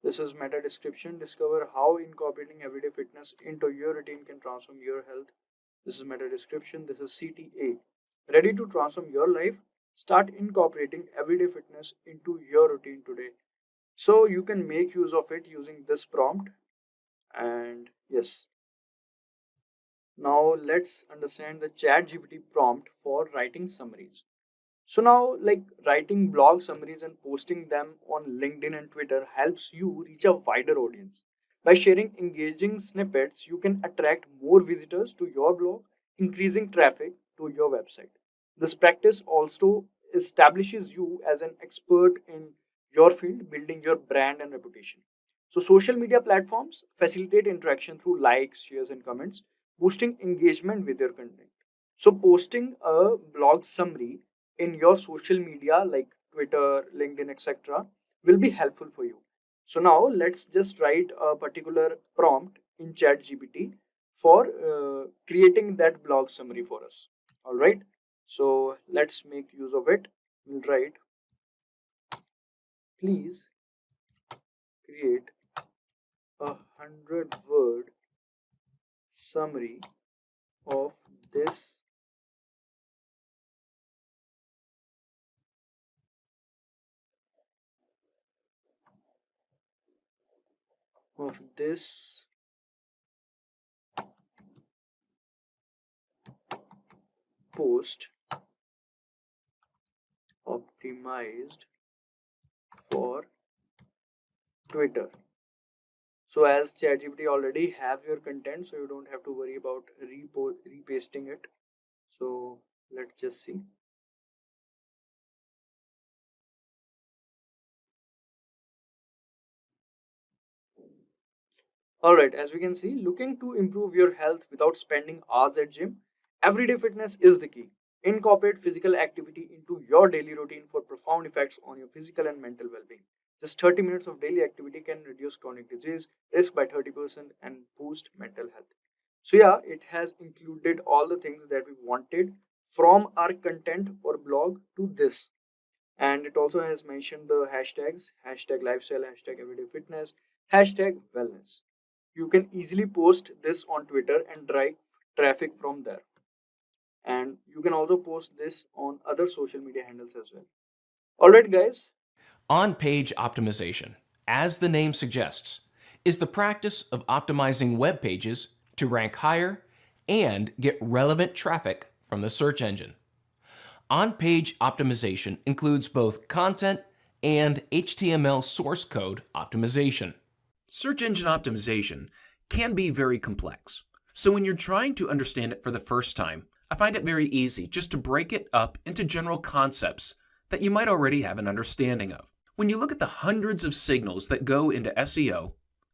This is meta description. Discover how incorporating everyday fitness into your routine can transform your health. This is meta description. This is CTA. Ready to transform your life? Start incorporating everyday fitness into your routine today. So you can make use of it using this prompt. And yes. Now let's understand the ChatGPT prompt for writing summaries. So now, like, writing blog summaries and posting them on LinkedIn and Twitter helps you reach a wider audience. By sharing engaging snippets, you can attract more visitors to your blog, increasing traffic to your website. This practice also establishes you as an expert in your field, building your brand and reputation. So social media platforms facilitate interaction through likes, shares, and comments, boosting engagement with your content. So posting a blog summary in your social media like Twitter, LinkedIn, etc. will be helpful for you. So now let's just write a particular prompt in ChatGPT for creating that blog summary for us. All right. So let's make use of it. We'll write, please create 100-word summary of this post optimized for Twitter. So as ChatGPT already have your content, so you don't have to worry about repasting it. So let's just see. Alright, as we can see, looking to improve your health without spending hours at gym, everyday fitness is the key. Incorporate physical activity into your daily routine for profound effects on your physical and mental well-being. Just 30 minutes of daily activity can reduce chronic disease risk by 30% and boost mental health. So yeah, it has included all the things that we wanted from our content or blog to this. And it also has mentioned the hashtags, hashtag lifestyle, hashtag everyday fitness, hashtag wellness. You can easily post this on Twitter and drive traffic from there. And you can also post this on other social media handles as well. Alright guys. On-page optimization, as the name suggests, is the practice of optimizing web pages to rank higher and get relevant traffic from the search engine. On-page optimization includes both content and HTML source code optimization. Search engine optimization can be very complex, so when you're trying to understand it for the first time, I find it very easy just to break it up into general concepts that you might already have an understanding of. When you look at the hundreds of signals that go into SEO,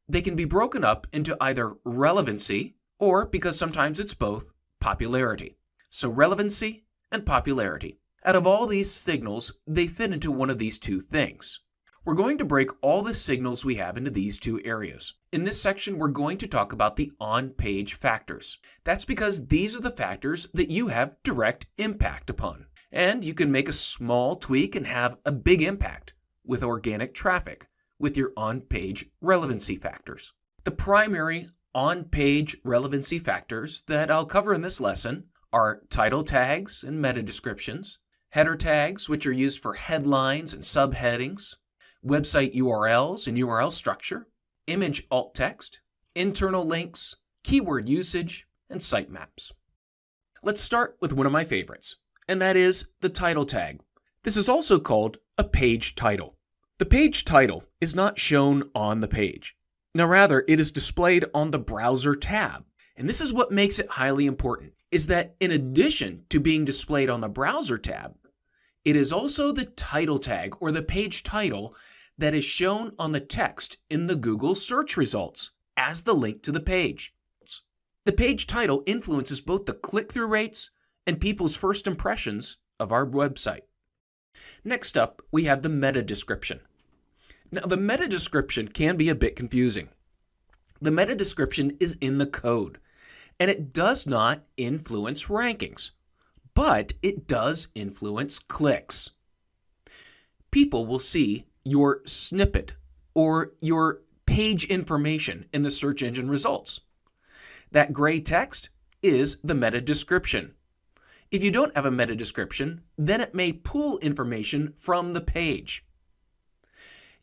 they can be broken up into either relevancy or, because sometimes it's both, popularity. So relevancy and popularity. Out of all these signals, they fit into one of these two things. We're going to break all the signals we have into these two areas. In this section, we're going to talk about the on-page factors. That's because these are the factors that you have direct impact upon. And you can make a small tweak and have a big impact with organic traffic with your on-page relevancy factors. The primary on-page relevancy factors that I'll cover in this lesson are title tags and meta descriptions, header tags, which are used for headlines and subheadings, website URLs and URL structure, image alt text, internal links, keyword usage, and sitemaps. Let's start with one of my favorites, and that is the title tag. This is also called a page title. The page title is not shown on the page. Now rather, it is displayed on the browser tab. And this is what makes it highly important, is that in addition to being displayed on the browser tab, it is also the title tag or the page title that is shown on the text in the Google search results as the link to the page. The page title influences both the click-through rates and people's first impressions of our website. Next up, we have the meta description. Now, the meta description can be a bit confusing. The meta description is in the code, and it does not influence rankings, but it does influence clicks. People will see your snippet or your page information in the search engine results. That gray text is the meta description. If you don't have a meta description, then it may pull information from the page.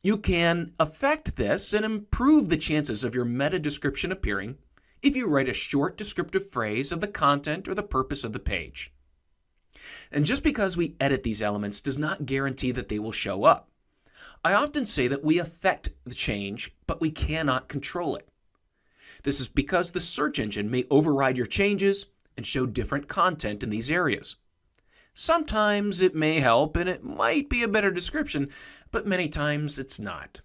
You can affect this and improve the chances of your meta description appearing if you write a short descriptive phrase of the content or the purpose of the page. And just because we edit these elements does not guarantee that they will show up. I often say that we affect the change, but we cannot control it. This is because the search engine may override your changes and show different content in these areas. Sometimes it may help and it might be a better description, but many times it's not.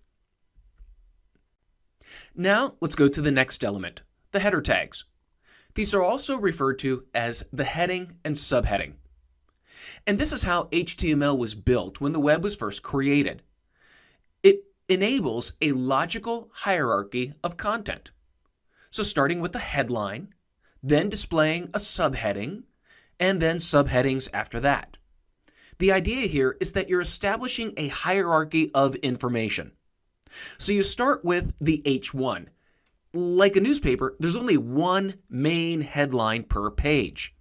Now let's go to the next element, the header tags. These are also referred to as the heading and subheading. And this is how HTML was built when the web was first created. It enables a logical hierarchy of content. So starting with the headline, then displaying a subheading, and then subheadings after that. The idea here is that you're establishing a hierarchy of information. So you start with the H1. Like a newspaper, there's only one main headline per page.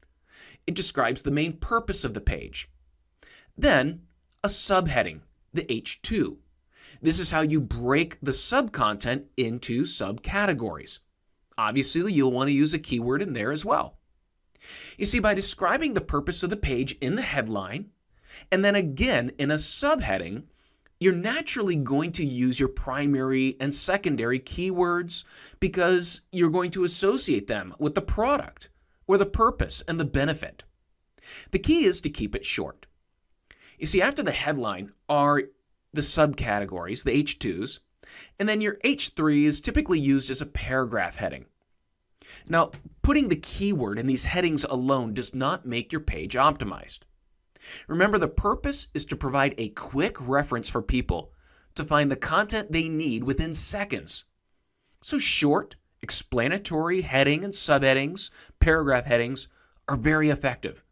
It describes the main purpose of the page. Then, a subheading, the H2. This is how you break the subcontent into subcategories. Obviously, you'll want to use a keyword in there as well. You see, by describing the purpose of the page in the headline, and then again in a subheading, you're naturally going to use your primary and secondary keywords because you're going to associate them with the product or the purpose and the benefit. The key is to keep it short. You see, after the headline are the subcategories, the H2s, and then your H3 is typically used as a paragraph heading. Now, putting the keyword in these headings alone does not make your page optimized. Remember, the purpose is to provide a quick reference for people to find the content they need within seconds. So short, explanatory heading and subheadings, paragraph headings are very effective.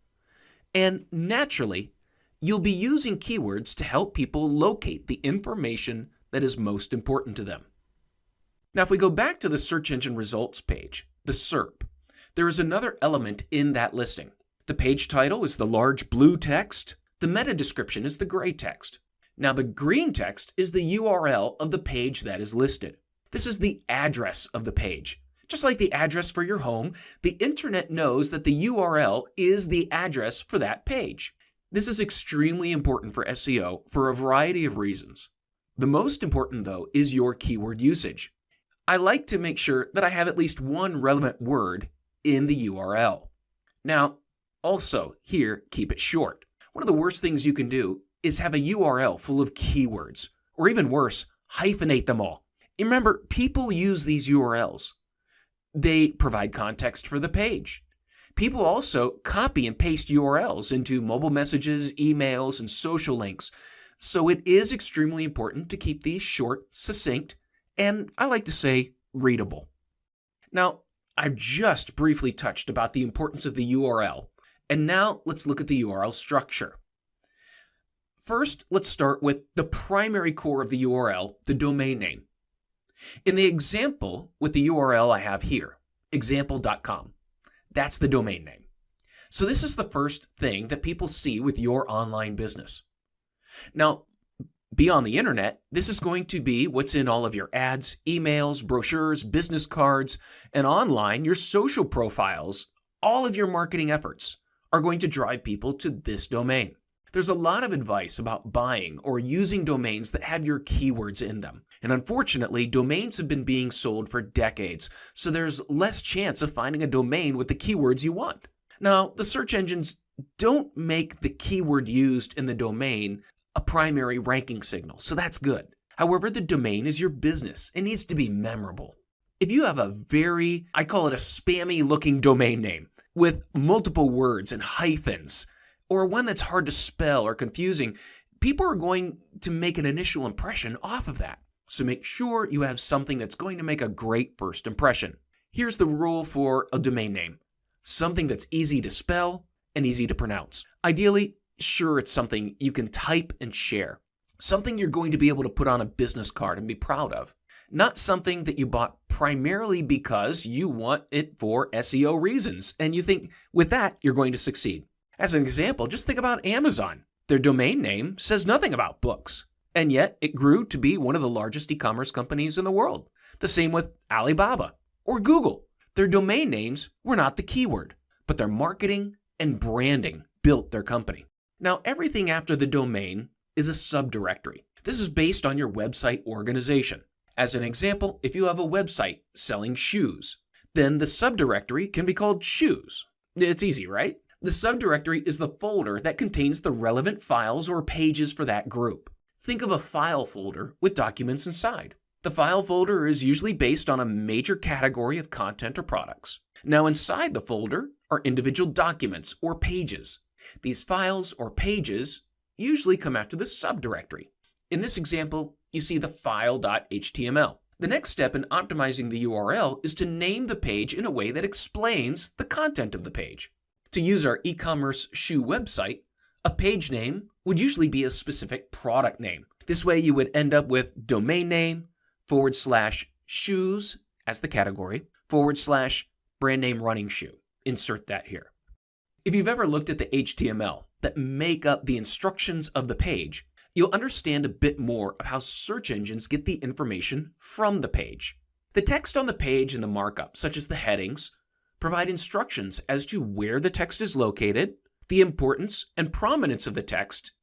And naturally, you'll be using keywords to help people locate the information that is most important to them. Now, if we go back to the search engine results page, the SERP, there is another element in that listing. The page title is the large blue text. The meta description is the gray text. Now, the green text is the URL of the page that is listed. This is the address of the page. Just like the address for your home, the internet knows that the URL is the address for that page. This is extremely important for SEO for a variety of reasons. The most important, though, is your keyword usage. I like to make sure that I have at least one relevant word in the URL. Now, also, here, keep it short. One of the worst things you can do is have a URL full of keywords, or even worse, hyphenate them all. And remember, people use these URLs. They provide context for the page. People also copy and paste URLs into mobile messages, emails, and social links. So it is extremely important to keep these short, succinct, and I like to say readable. Now, I've just briefly touched about the importance of the URL, and now let's look at the URL structure. First, let's start with the primary core of the URL, the domain name. In the example with the URL I have here, example.com, that's the domain name. So this is the first thing that people see with your online business. Now, beyond the internet, this is going to be what's in all of your ads, emails, brochures, business cards, and online, your social profiles. All of your marketing efforts are going to drive people to this domain. There's a lot of advice about buying or using domains that have your keywords in them. And unfortunately, domains have been being sold for decades, so there's less chance of finding a domain with the keywords you want. Now, the search engines don't make the keyword used in the domain a primary ranking signal, so that's good. However, the domain is your business. It needs to be memorable. If you have a very, I call it a spammy looking domain name with multiple words and hyphens, or one that's hard to spell or confusing, people are going to make an initial impression off of that. So make sure you have something that's going to make a great first impression. Here's the rule for a domain name. Something that's easy to spell and easy to pronounce. Ideally, sure, it's something you can type and share. Something you're going to be able to put on a business card and be proud of. Not something that you bought primarily because you want it for SEO reasons, and you think with that you're going to succeed. As an example, just think about Amazon. Their domain name says nothing about books, and yet it grew to be one of the largest e-commerce companies in the world. The same with Alibaba or Google. Their domain names were not the keyword, but their marketing and branding built their company. Now, everything after the domain is a subdirectory. This is based on your website organization. As an example, if you have a website selling shoes, then the subdirectory can be called shoes. It's easy, right? The subdirectory is the folder that contains the relevant files or pages for that group. Think of a file folder with documents inside. The file folder is usually based on a major category of content or products. Now, inside the folder are individual documents or pages. These files or pages usually come after the subdirectory. In this example, you see the file.html. The next step in optimizing the URL is to name the page in a way that explains the content of the page. To use our e-commerce shoe website, a page name would usually be a specific product name. This way you would end up with domain name /shoes as the category /brand name running shoe. Insert that here. If you've ever looked at the HTML that make up the instructions of the page, you'll understand a bit more of how search engines get the information from the page. The text on the page and the markup, such as the headings, provide instructions as to where the text is located, the importance and prominence of the text,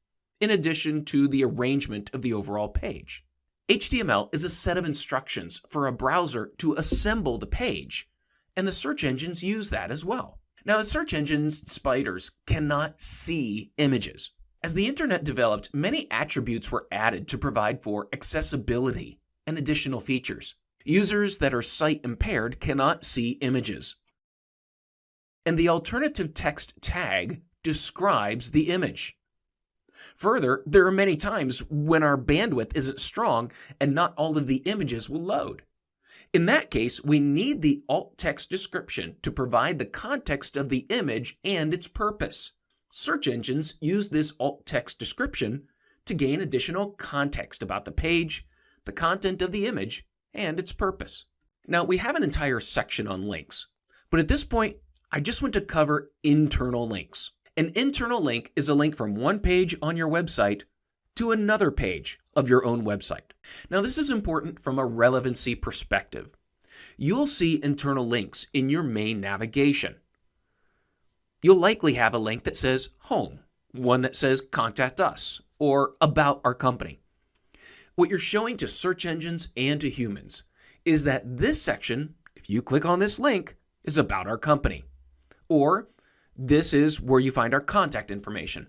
in addition to the arrangement of the overall page. HTML is a set of instructions for a browser to assemble the page, and the search engines use that as well. Now, the search engines spiders cannot see images. As the internet developed, many attributes were added to provide for accessibility and additional features. Users that are sight impaired cannot see images. And the alternative text tag describes the image. Further, there are many times when our bandwidth isn't strong and not all of the images will load. In that case, we need the alt text description to provide the context of the image and its purpose. Search engines use this alt text description to gain additional context about the page, the content of the image, and its purpose. Now, we have an entire section on links, but at this point, I just want to cover internal links. An internal link is a link from one page on your website to another page of your own website. Now, this is important from a relevancy perspective. You'll see internal links in your main navigation. You'll likely have a link that says Home, one that says Contact Us, or About Our Company. What you're showing to search engines and to humans is that this section, if you click on this link, is about our company. Or this is where you find our contact information.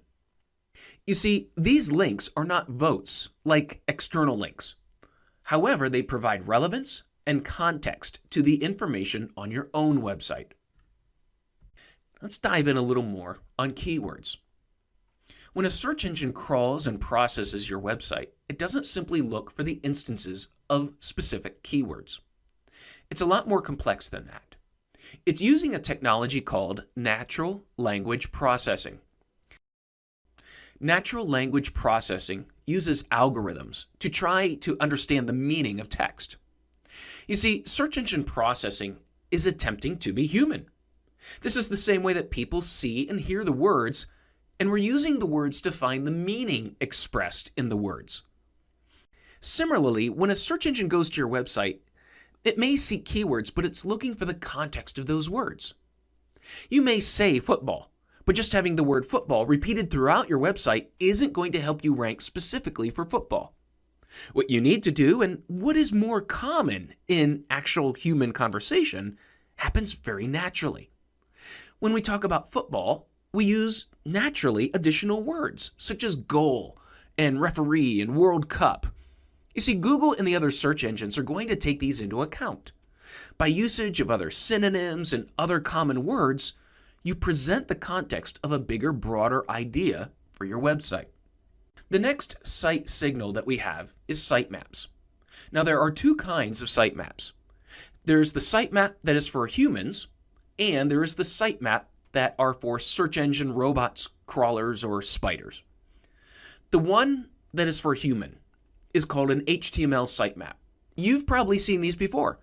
You see, these links are not votes like external links. However, they provide relevance and context to the information on your own website. Let's dive in a little more on keywords. When a search engine crawls and processes your website, it doesn't simply look for the instances of specific keywords. It's a lot more complex than that. It's using a technology called natural language processing. Natural language processing uses algorithms to try to understand the meaning of text. You see, search engine processing is attempting to be human. This is the same way that people see and hear the words, and we're using the words to find the meaning expressed in the words. Similarly, when a search engine goes to your website, it may seek keywords, but it's looking for the context of those words. You may say football, but just having the word football repeated throughout your website isn't going to help you rank specifically for football. What you need to do, and what is more common in actual human conversation, happens very naturally. When we talk about football, we use naturally additional words, such as goal and referee and World Cup. You see, Google and the other search engines are going to take these into account. By usage of other synonyms and other common words, you present the context of a bigger, broader idea for your website. The next site signal that we have is sitemaps. Now, there are two kinds of sitemaps. There's the sitemap that is for humans, and there is the sitemap that are for search engine robots, crawlers, or spiders. The one that is for human is called an HTML sitemap. You've probably seen these before.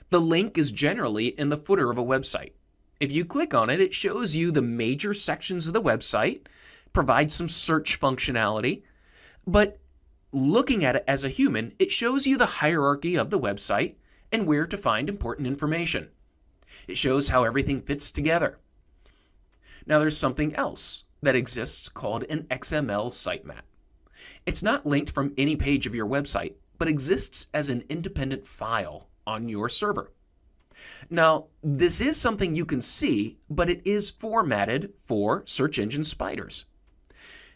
The link is generally in the footer of a website. If you click on it, it shows you the major sections of the website, provides some search functionality, but looking at it as a human, it shows you the hierarchy of the website and where to find important information. It shows how everything fits together. Now, there's something else that exists called an XML sitemap. It's not linked from any page of your website, but exists as an independent file on your server. Now, this is something you can see, but it is formatted for search engine spiders.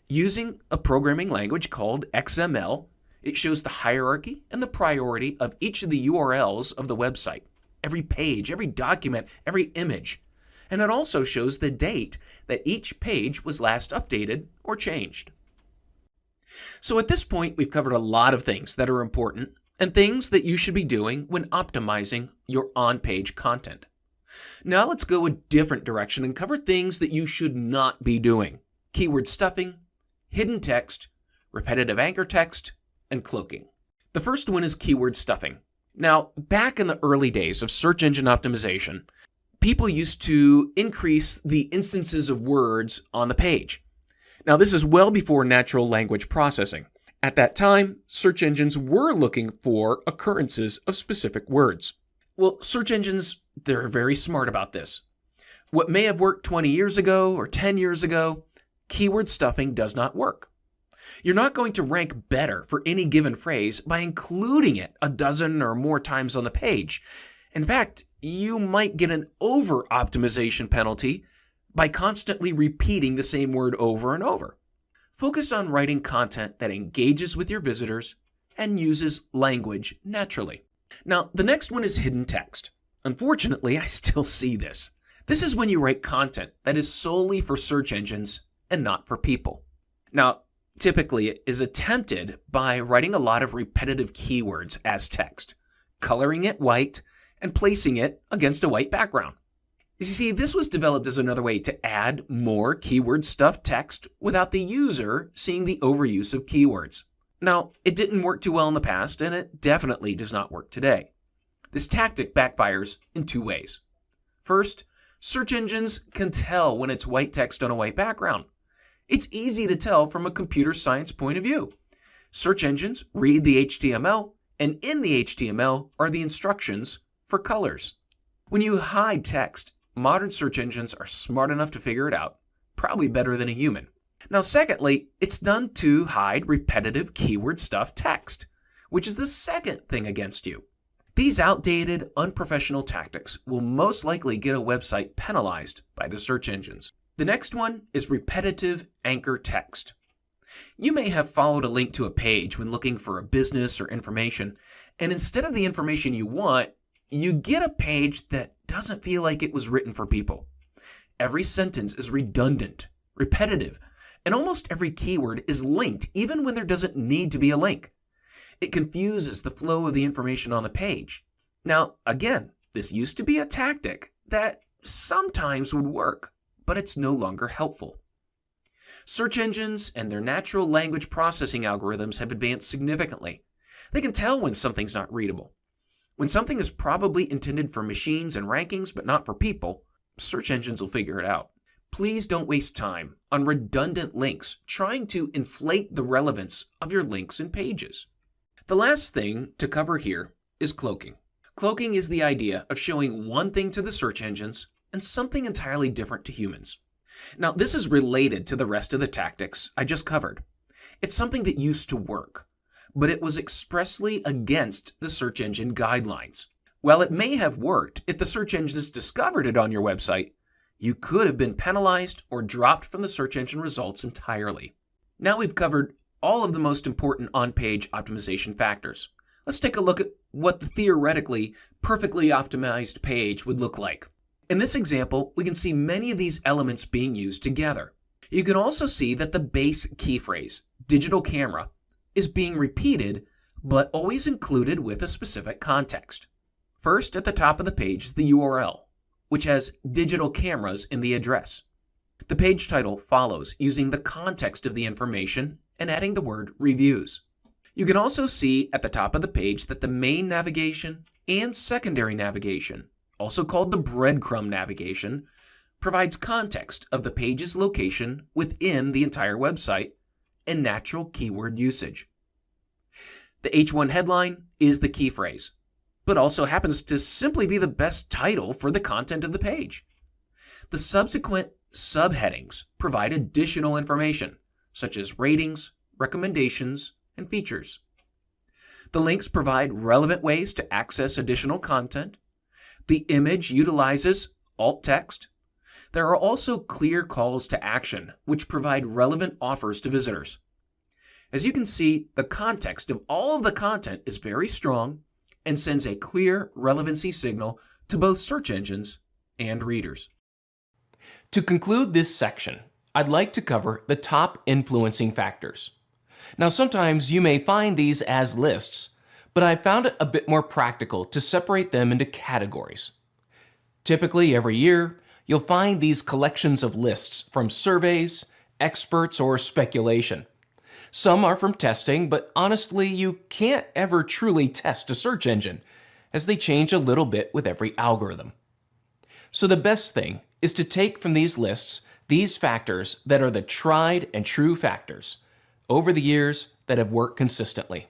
Using a programming language called XML, it shows the hierarchy and the priority of each of the URLs of the website, every page, every document, every image. And it also shows the date that each page was last updated or changed. So at this point, we've covered a lot of things that are important and things that you should be doing when optimizing your on-page content. Now let's go a different direction and cover things that you should not be doing: keyword stuffing, hidden text, repetitive anchor text, and cloaking. The first one is keyword stuffing. Now, back in the early days of search engine optimization, people used to increase the instances of words on the page. Now, this is well before natural language processing. At that time, search engines were looking for occurrences of specific words. Well, search engines, they're very smart about this. What may have worked 20 years ago or 10 years ago, keyword stuffing does not work. You're not going to rank better for any given phrase by including it a dozen or more times on the page. In fact, you might get an over-optimization penalty by constantly repeating the same word over and over. Focus on writing content that engages with your visitors and uses language naturally. Now, the next one is hidden text. Unfortunately, I still see this. This is when you write content that is solely for search engines and not for people. Now, typically is attempted by writing a lot of repetitive keywords as text, coloring it white, and placing it against a white background. You see, this was developed as another way to add more keyword-stuffed text without the user seeing the overuse of keywords. Now, it didn't work too well in the past, and it definitely does not work today. This tactic backfires in two ways. First, search engines can tell when it's white text on a white background. It's easy to tell from a computer science point of view. Search engines read the HTML, and in the HTML are the instructions for colors. When you hide text, modern search engines are smart enough to figure it out, probably better than a human. Now, secondly, it's done to hide repetitive keyword-stuffed text, which is the second thing against you. These outdated, unprofessional tactics will most likely get a website penalized by the search engines. The next one is repetitive anchor text. You may have followed a link to a page when looking for a business or information, and instead of the information you want, you get a page that doesn't feel like it was written for people. Every sentence is redundant, repetitive, and almost every keyword is linked even when there doesn't need to be a link. It confuses the flow of the information on the page. Now, again, this used to be a tactic that sometimes would work, but it's no longer helpful. Search engines and their natural language processing algorithms have advanced significantly. They can tell when something's not readable. When something is probably intended for machines and rankings but not for people, search engines will figure it out. Please don't waste time on redundant links trying to inflate the relevance of your links and pages. The last thing to cover here is cloaking. Cloaking is the idea of showing one thing to the search engines and something entirely different to humans. Now, this is related to the rest of the tactics I just covered. It's something that used to work, but it was expressly against the search engine guidelines. While it may have worked if the search engines discovered it on your website, you could have been penalized or dropped from the search engine results entirely. Now we've covered all of the most important on-page optimization factors. Let's take a look at what the theoretically perfectly optimized page would look like. In this example, we can see many of these elements being used together. You can also see that the base key phrase, digital camera, is being repeated, but always included with a specific context. First, at the top of the page is the URL, which has digital cameras in the address. The page title follows using the context of the information and adding the word reviews. You can also see at the top of the page that the main navigation and secondary navigation, also called the breadcrumb navigation, provides context of the page's location within the entire website and natural keyword usage. The H1 headline is the key phrase, but also happens to simply be the best title for the content of the page. The subsequent subheadings provide additional information, such as ratings, recommendations, and features. The links provide relevant ways to access additional content. The image utilizes alt text. There are also clear calls to action, which provide relevant offers to visitors. As you can see, the context of all of the content is very strong and sends a clear relevancy signal to both search engines and readers. To conclude this section, I'd like to cover the top influencing factors. Now, sometimes you may find these as lists, but I found it a bit more practical to separate them into categories. Typically, every year, you'll find these collections of lists from surveys, experts, or speculation. Some are from testing, but honestly, you can't ever truly test a search engine, as they change a little bit with every algorithm. So the best thing is to take from these lists these factors that are the tried and true factors over the years that have worked consistently.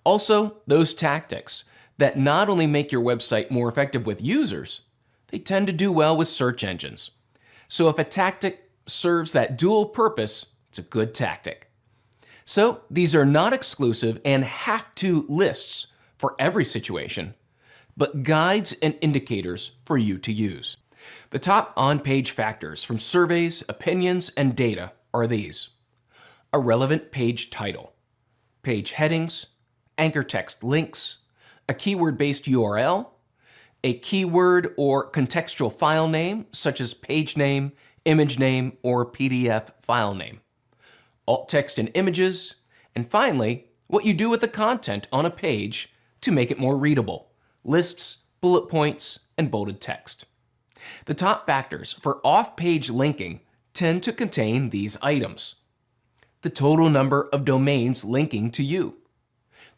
Also, those tactics that not only make your website more effective with users, they tend to do well with search engines. So if a tactic serves that dual purpose, it's a good tactic. So these are not exclusive and have-to lists for every situation, but guides and indicators for you to use. The top on-page factors from surveys, opinions, and data are these: a relevant page title, page headings, anchor text links, a keyword-based URL, a keyword or contextual file name such as page name, image name, or PDF file name. alt text and images, and finally, what you do with the content on a page to make it more readable, lists, bullet points, and bolded text. The top factors for off-page linking tend to contain these items: the total number of domains linking to you,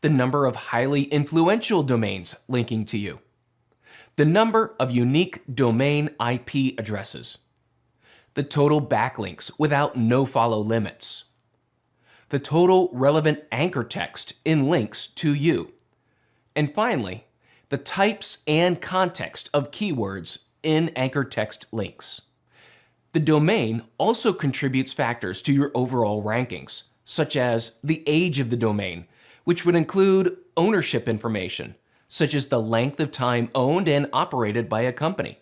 the number of highly influential domains linking to you, the number of unique domain IP addresses, the total backlinks without nofollow limits, the total relevant anchor text in links to you, and finally, the types and context of keywords in anchor text links. The domain also contributes factors to your overall rankings, such as the age of the domain, which would include ownership information, such as the length of time owned and operated by a company,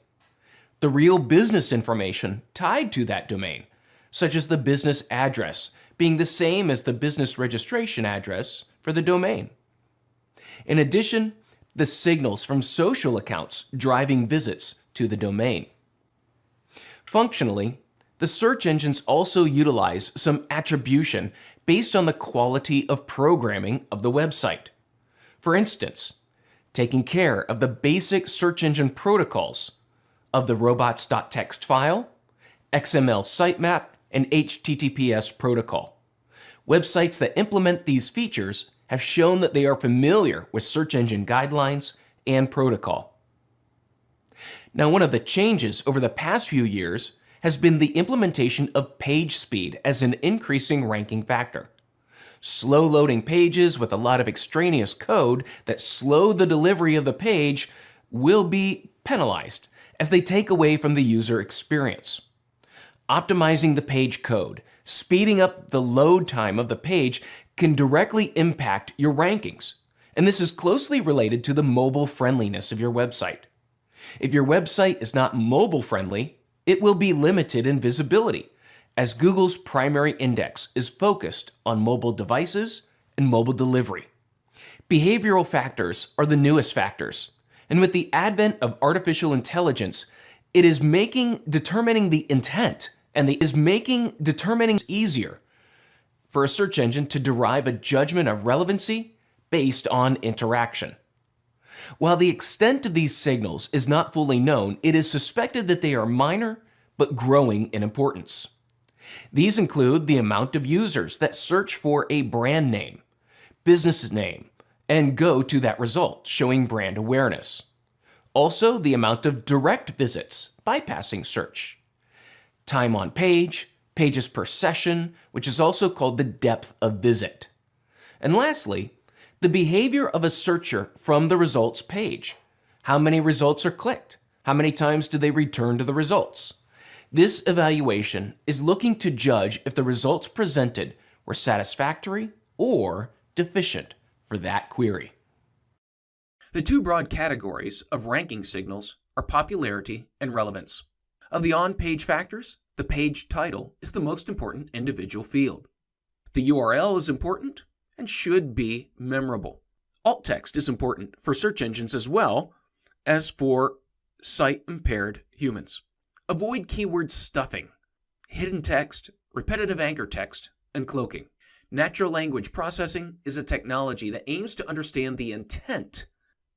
the real business information tied to that domain, such as the business address being the same as the business registration address for the domain. In addition, the signals from social accounts driving visits to the domain. Functionally, the search engines also utilize some attribution based on the quality of programming of the website. For instance, taking care of the basic search engine protocols of the robots.txt file, XML sitemap, and HTTPS protocol. Websites that implement these features have shown that they are familiar with search engine guidelines and protocol. Now, one of the changes over the past few years has been the implementation of page speed as an increasing ranking factor. Slow loading pages with a lot of extraneous code that slow the delivery of the page will be penalized as they take away from the user experience. Optimizing the page code, speeding up the load time of the page can directly impact your rankings, and this is closely related to the mobile friendliness of your website. If your website is not mobile friendly, it will be limited in visibility, as Google's primary index is focused on mobile devices and mobile delivery. Behavioral factors are the newest factors, and with the advent of artificial intelligence, it is making determining the intent and is making determining easier for a search engine to derive a judgment of relevancy based on interaction. While the extent of these signals is not fully known, it is suspected that they are minor but growing in importance. These include the amount of users that search for a brand name, business name, and go to that result, showing brand awareness. Also, the amount of direct visits, bypassing search. Time on page, pages per session, which is also called the depth of visit. And lastly, the behavior of a searcher from the results page. How many results are clicked? How many times do they return to the results? This evaluation is looking to judge if the results presented were satisfactory or deficient for that query. The two broad categories of ranking signals are popularity and relevance. Of the on-page factors, the page title is the most important individual field. The URL is important and should be memorable. Alt text is important for search engines as well as for sight-impaired humans. Avoid keyword stuffing, hidden text, repetitive anchor text, and cloaking. Natural language processing is a technology that aims to understand the intent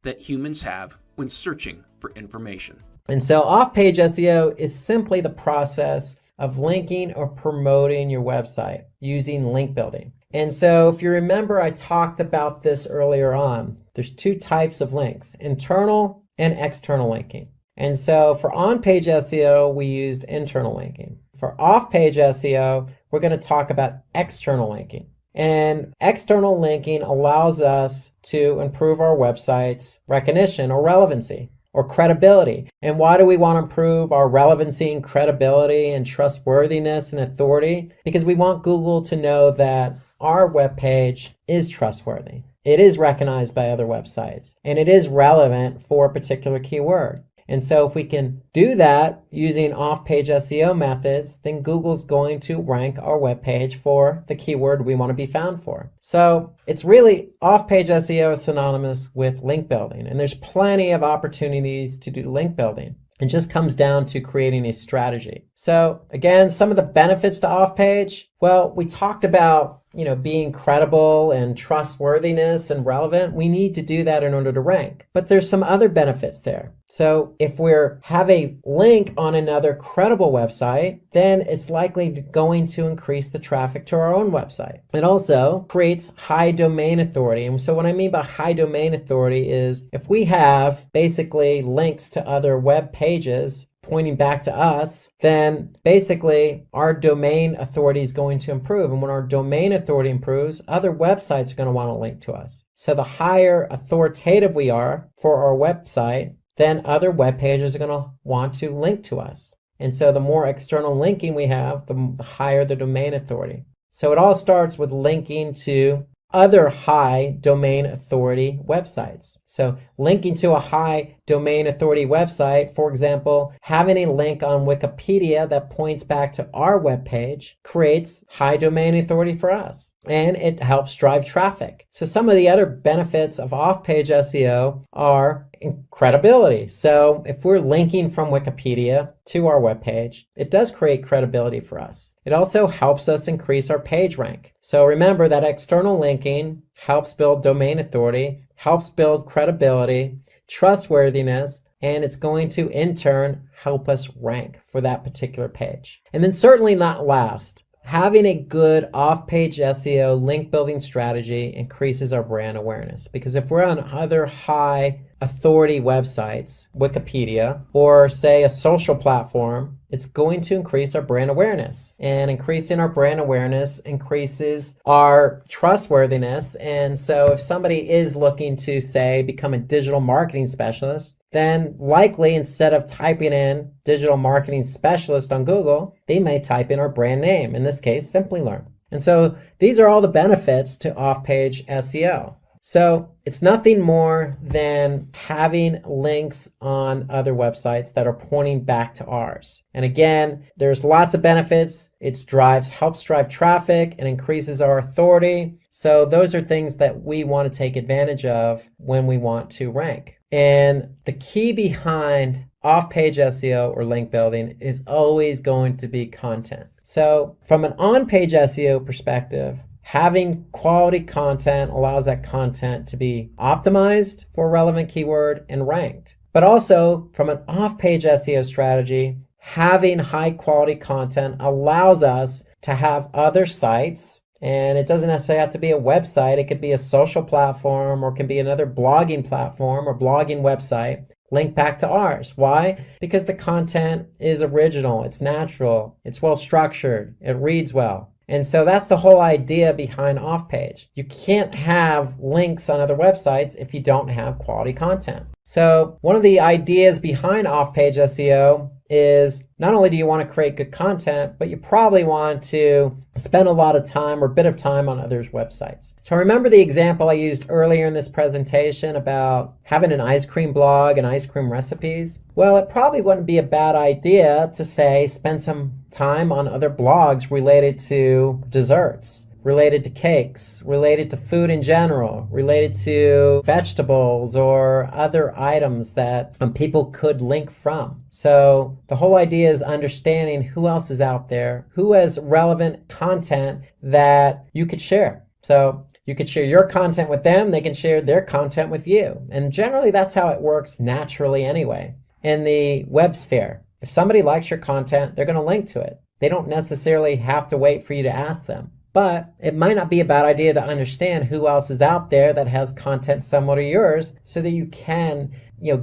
that humans have when searching for information. And so off-page SEO is simply the process of linking or promoting your website using link building. And so if you remember, I talked about this earlier on. There's two types of links, internal and external linking. And so for on-page SEO, we used internal linking. For off-page SEO, we're going to talk about external linking. And external linking allows us to improve our website's recognition or relevancy or credibility. And why do we want to improve our relevancy and credibility and trustworthiness and authority? Because we want Google to know that our web page is trustworthy. It is recognized by other websites, and it is relevant for a particular keyword. And so if we can do that using off-page SEO methods, then Google's going to rank our web page for the keyword we want to be found for. So it's really off-page SEO is synonymous with link building, and there's plenty of opportunities to do link building. It just comes down to creating a strategy. So again, some of the benefits to off-page. Well, we talked about being credible and trustworthiness and relevant. We need to do that in order to rank. But there's some other benefits there. So if we have a link on another credible website, then it's likely going to increase the traffic to our own website. It also creates high domain authority. And so what I mean by high domain authority is if we have basically links to other web pages pointing back to us, then basically our domain authority is going to improve. And when our domain authority improves, other websites are going to want to link to us. So the higher authoritative we are for our website, then other web pages are going to want to link to us. And so the more external linking we have, the higher the domain authority. So it all starts with linking to other high domain authority websites. So linking to a high domain authority website, for example, having a link on Wikipedia that points back to our webpage creates high domain authority for us, and it helps drive traffic. So some of the other benefits of off-page SEO are credibility. So if we're linking from Wikipedia to our webpage, it does create credibility for us. It also helps us increase our page rank. So remember that external linking helps build domain authority, helps build credibility, trustworthiness, and it's going to in turn help us rank for that particular page. And then certainly not last, having a good off-page SEO link building strategy increases our brand awareness, because if we're on other high authority websites, Wikipedia, or say a social platform, it's going to increase our brand awareness. And increasing our brand awareness increases our trustworthiness. And so if somebody is looking to, say, become a digital marketing specialist, then likely instead of typing in digital marketing specialist on Google, they may type in our brand name, in this case, Simplilearn. And so these are all the benefits to off-page SEO. So it's nothing more than having links on other websites that are pointing back to ours. And again, there's lots of benefits. It helps drive traffic and increases our authority. So those are things that we want to take advantage of when we want to rank. And the key behind off-page SEO or link building is always going to be content. So from an on-page SEO perspective, having quality content allows that content to be optimized for a relevant keyword and ranked. But also from an off-page SEO strategy, having high quality content allows us to have other sites, and it doesn't necessarily have to be a website. It could be a social platform, or it can be another blogging platform or blogging website, link back to ours. Why? Because the content is original, it's natural, it's well structured, it reads well. And so that's the whole idea behind off-page. You can't have links on other websites if you don't have quality content. So one of the ideas behind off-page SEO is not only do you want to create good content, but you probably want to spend a lot of time or a bit of time on others' websites. So remember the example I used earlier in this presentation about having an ice cream blog and ice cream recipes? Well, it probably wouldn't be a bad idea to say spend some time on other blogs related to desserts, related to cakes, related to food in general, related to vegetables or other items that people could link from. So the whole idea is understanding who else is out there, who has relevant content that you could share. So you could share your content with them, they can share their content with you. And generally that's how it works naturally anyway. In the web sphere, if somebody likes your content, they're going to link to it. They don't necessarily have to wait for you to ask them. But it might not be a bad idea to understand who else is out there that has content similar to yours so that you can,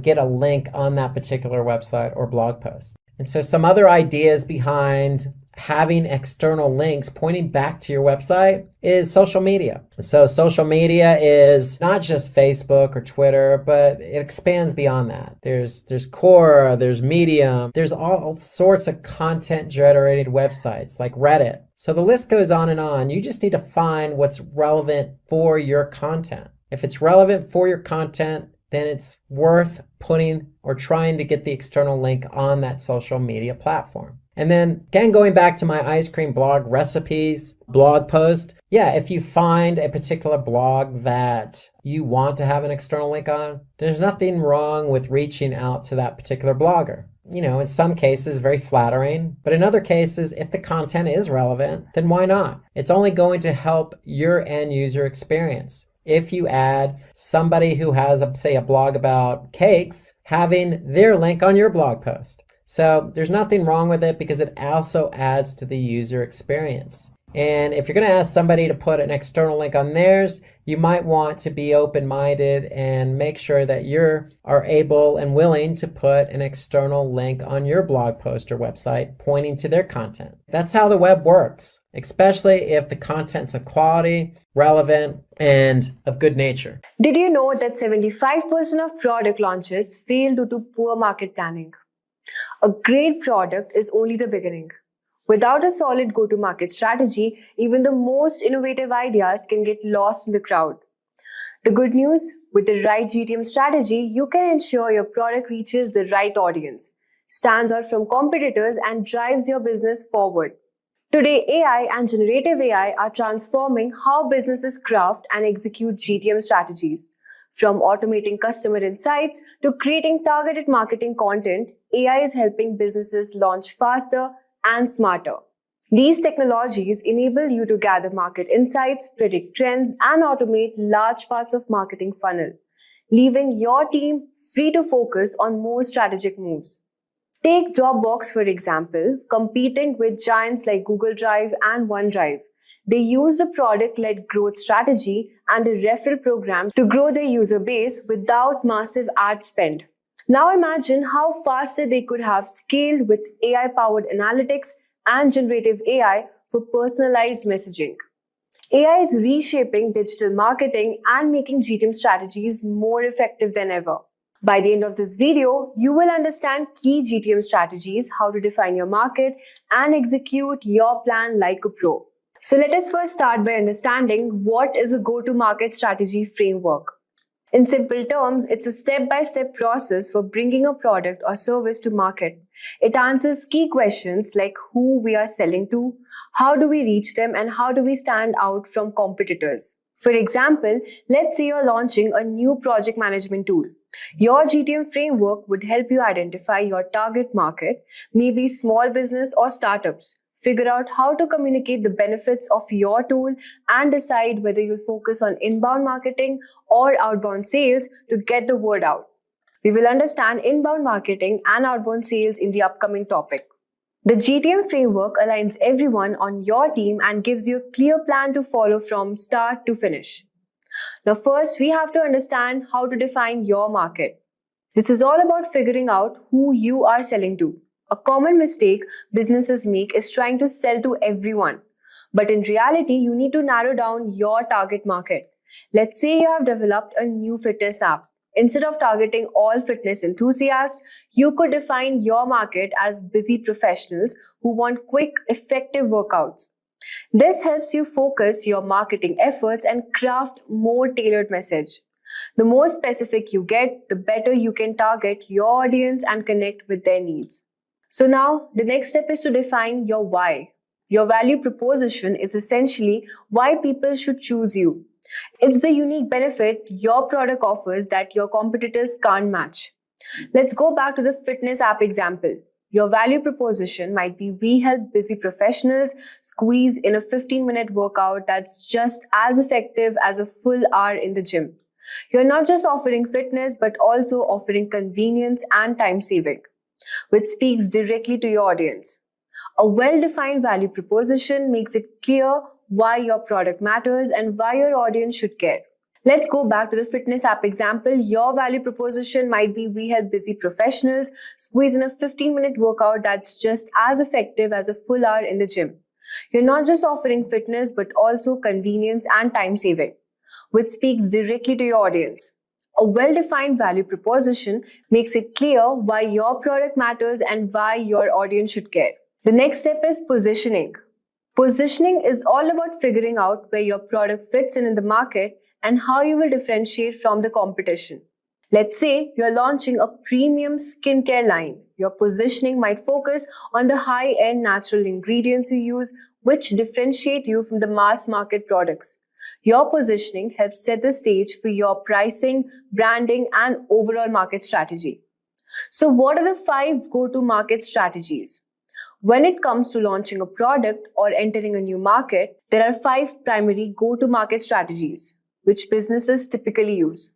get a link on that particular website or blog post. And so some other ideas behind having external links pointing back to your website is social media. So social media is not just Facebook or Twitter, but it expands beyond that. There's Quora, there's Medium, there's all sorts of content generated websites like Reddit. So the list goes on and on. You just need to find what's relevant for your content. If it's relevant for your content, then it's worth putting or trying to get the external link on that social media platform. And then again, going back to my ice cream blog recipes blog post, if you find a particular blog that you want to have an external link on, there's nothing wrong with reaching out to that particular blogger in some cases, very flattering. But in other cases, if the content is relevant, then why not? It's only going to help your end user experience. If you add somebody who has, say, a blog about cakes, having their link on your blog post. So there's nothing wrong with it because it also adds to the user experience. And if you're going to ask somebody to put an external link on theirs, you might want to be open-minded and make sure that you are able and willing to put an external link on your blog post or website pointing to their content. That's how the web works, especially if the content's of quality, relevant, and of good nature. Did you know that 75% of product launches fail due to poor market planning? A great product is only the beginning. Without a solid go-to-market strategy, even the most innovative ideas can get lost in the crowd. The good news, with the right GTM strategy, you can ensure your product reaches the right audience, stands out from competitors, and drives your business forward. Today, AI and generative AI are transforming how businesses craft and execute GTM strategies. From automating customer insights to creating targeted marketing content, AI is helping businesses launch faster and smarter. These technologies enable you to gather market insights, predict trends, and automate large parts of marketing funnel, leaving your team free to focus on more strategic moves. Take Dropbox, for example, competing with giants like Google Drive and OneDrive. They used a product-led growth strategy and a referral program to grow their user base without massive ad spend. Now imagine how faster they could have scaled with AI-powered analytics and generative AI for personalized messaging. AI is reshaping digital marketing and making GTM strategies more effective than ever. By the end of this video, you will understand key GTM strategies, how to define your market, and execute your plan like a pro. So let us first start by understanding what is a go-to-market strategy framework. In simple terms, it's a step-by-step process for bringing a product or service to market. It answers key questions like who we are selling to, how do we reach them, and how do we stand out from competitors. For example, let's say you're launching a new project management tool. Your GTM framework would help you identify your target market, maybe small business or startups. Figure out how to communicate the benefits of your tool and decide whether you'll focus on inbound marketing or outbound sales to get the word out. We will understand inbound marketing and outbound sales in the upcoming topic. The GTM framework aligns everyone on your team and gives you a clear plan to follow from start to finish. Now first, we have to understand how to define your market. This is all about figuring out who you are selling to. A common mistake businesses make is trying to sell to everyone. But in reality, you need to narrow down your target market. Let's say you have developed a new fitness app. Instead of targeting all fitness enthusiasts, you could define your market as busy professionals who want quick, effective workouts. This helps you focus your marketing efforts and craft more tailored message. The more specific you get, the better you can target your audience and connect with their needs. So now, the next step is to define your why. Your value proposition is essentially why people should choose you. It's the unique benefit your product offers that your competitors can't match. Let's go back to the fitness app example. Your value proposition might be we help busy professionals squeeze in a 15-minute workout that's just as effective as a full hour in the gym. You're not just offering fitness, but also offering convenience and time saving, which speaks directly to your audience. A well-defined value proposition makes it clear why your product matters and why your audience should care. Let's go back to the fitness app example. Your value proposition might be we help busy professionals squeeze in a 15-minute workout that's just as effective as a full hour in the gym. You're not just offering fitness, but also convenience and time saving, which speaks directly to your audience. A well-defined value proposition makes it clear why your product matters and why your audience should care. The next step is positioning. Positioning is all about figuring out where your product fits in the market and how you will differentiate from the competition. Let's say you're launching a premium skincare line. Your positioning might focus on the high-end natural ingredients you use, which differentiate you from the mass market products. Your positioning helps set the stage for your pricing, branding, and overall market strategy. So what are the 5 go-to-market strategies? When it comes to launching a product or entering a new market, there are 5 primary go-to-market strategies which businesses typically use.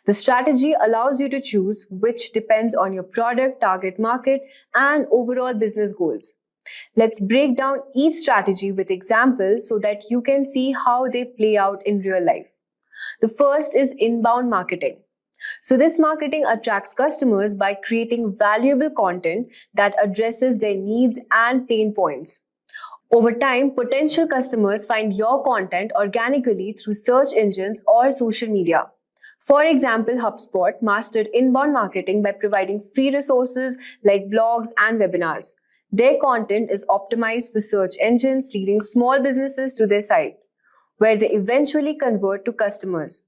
The strategy allows you to choose which depends on your product, target market, and overall business goals. Let's break down each strategy with examples so that you can see how they play out in real life. The first is inbound marketing. So this marketing attracts customers by creating valuable content that addresses their needs and pain points. Over time, potential customers find your content organically through search engines or social media. For example, HubSpot mastered inbound marketing by providing free resources like blogs and webinars. Their content is optimized for search engines, leading small businesses to their site, where they eventually convert to customers.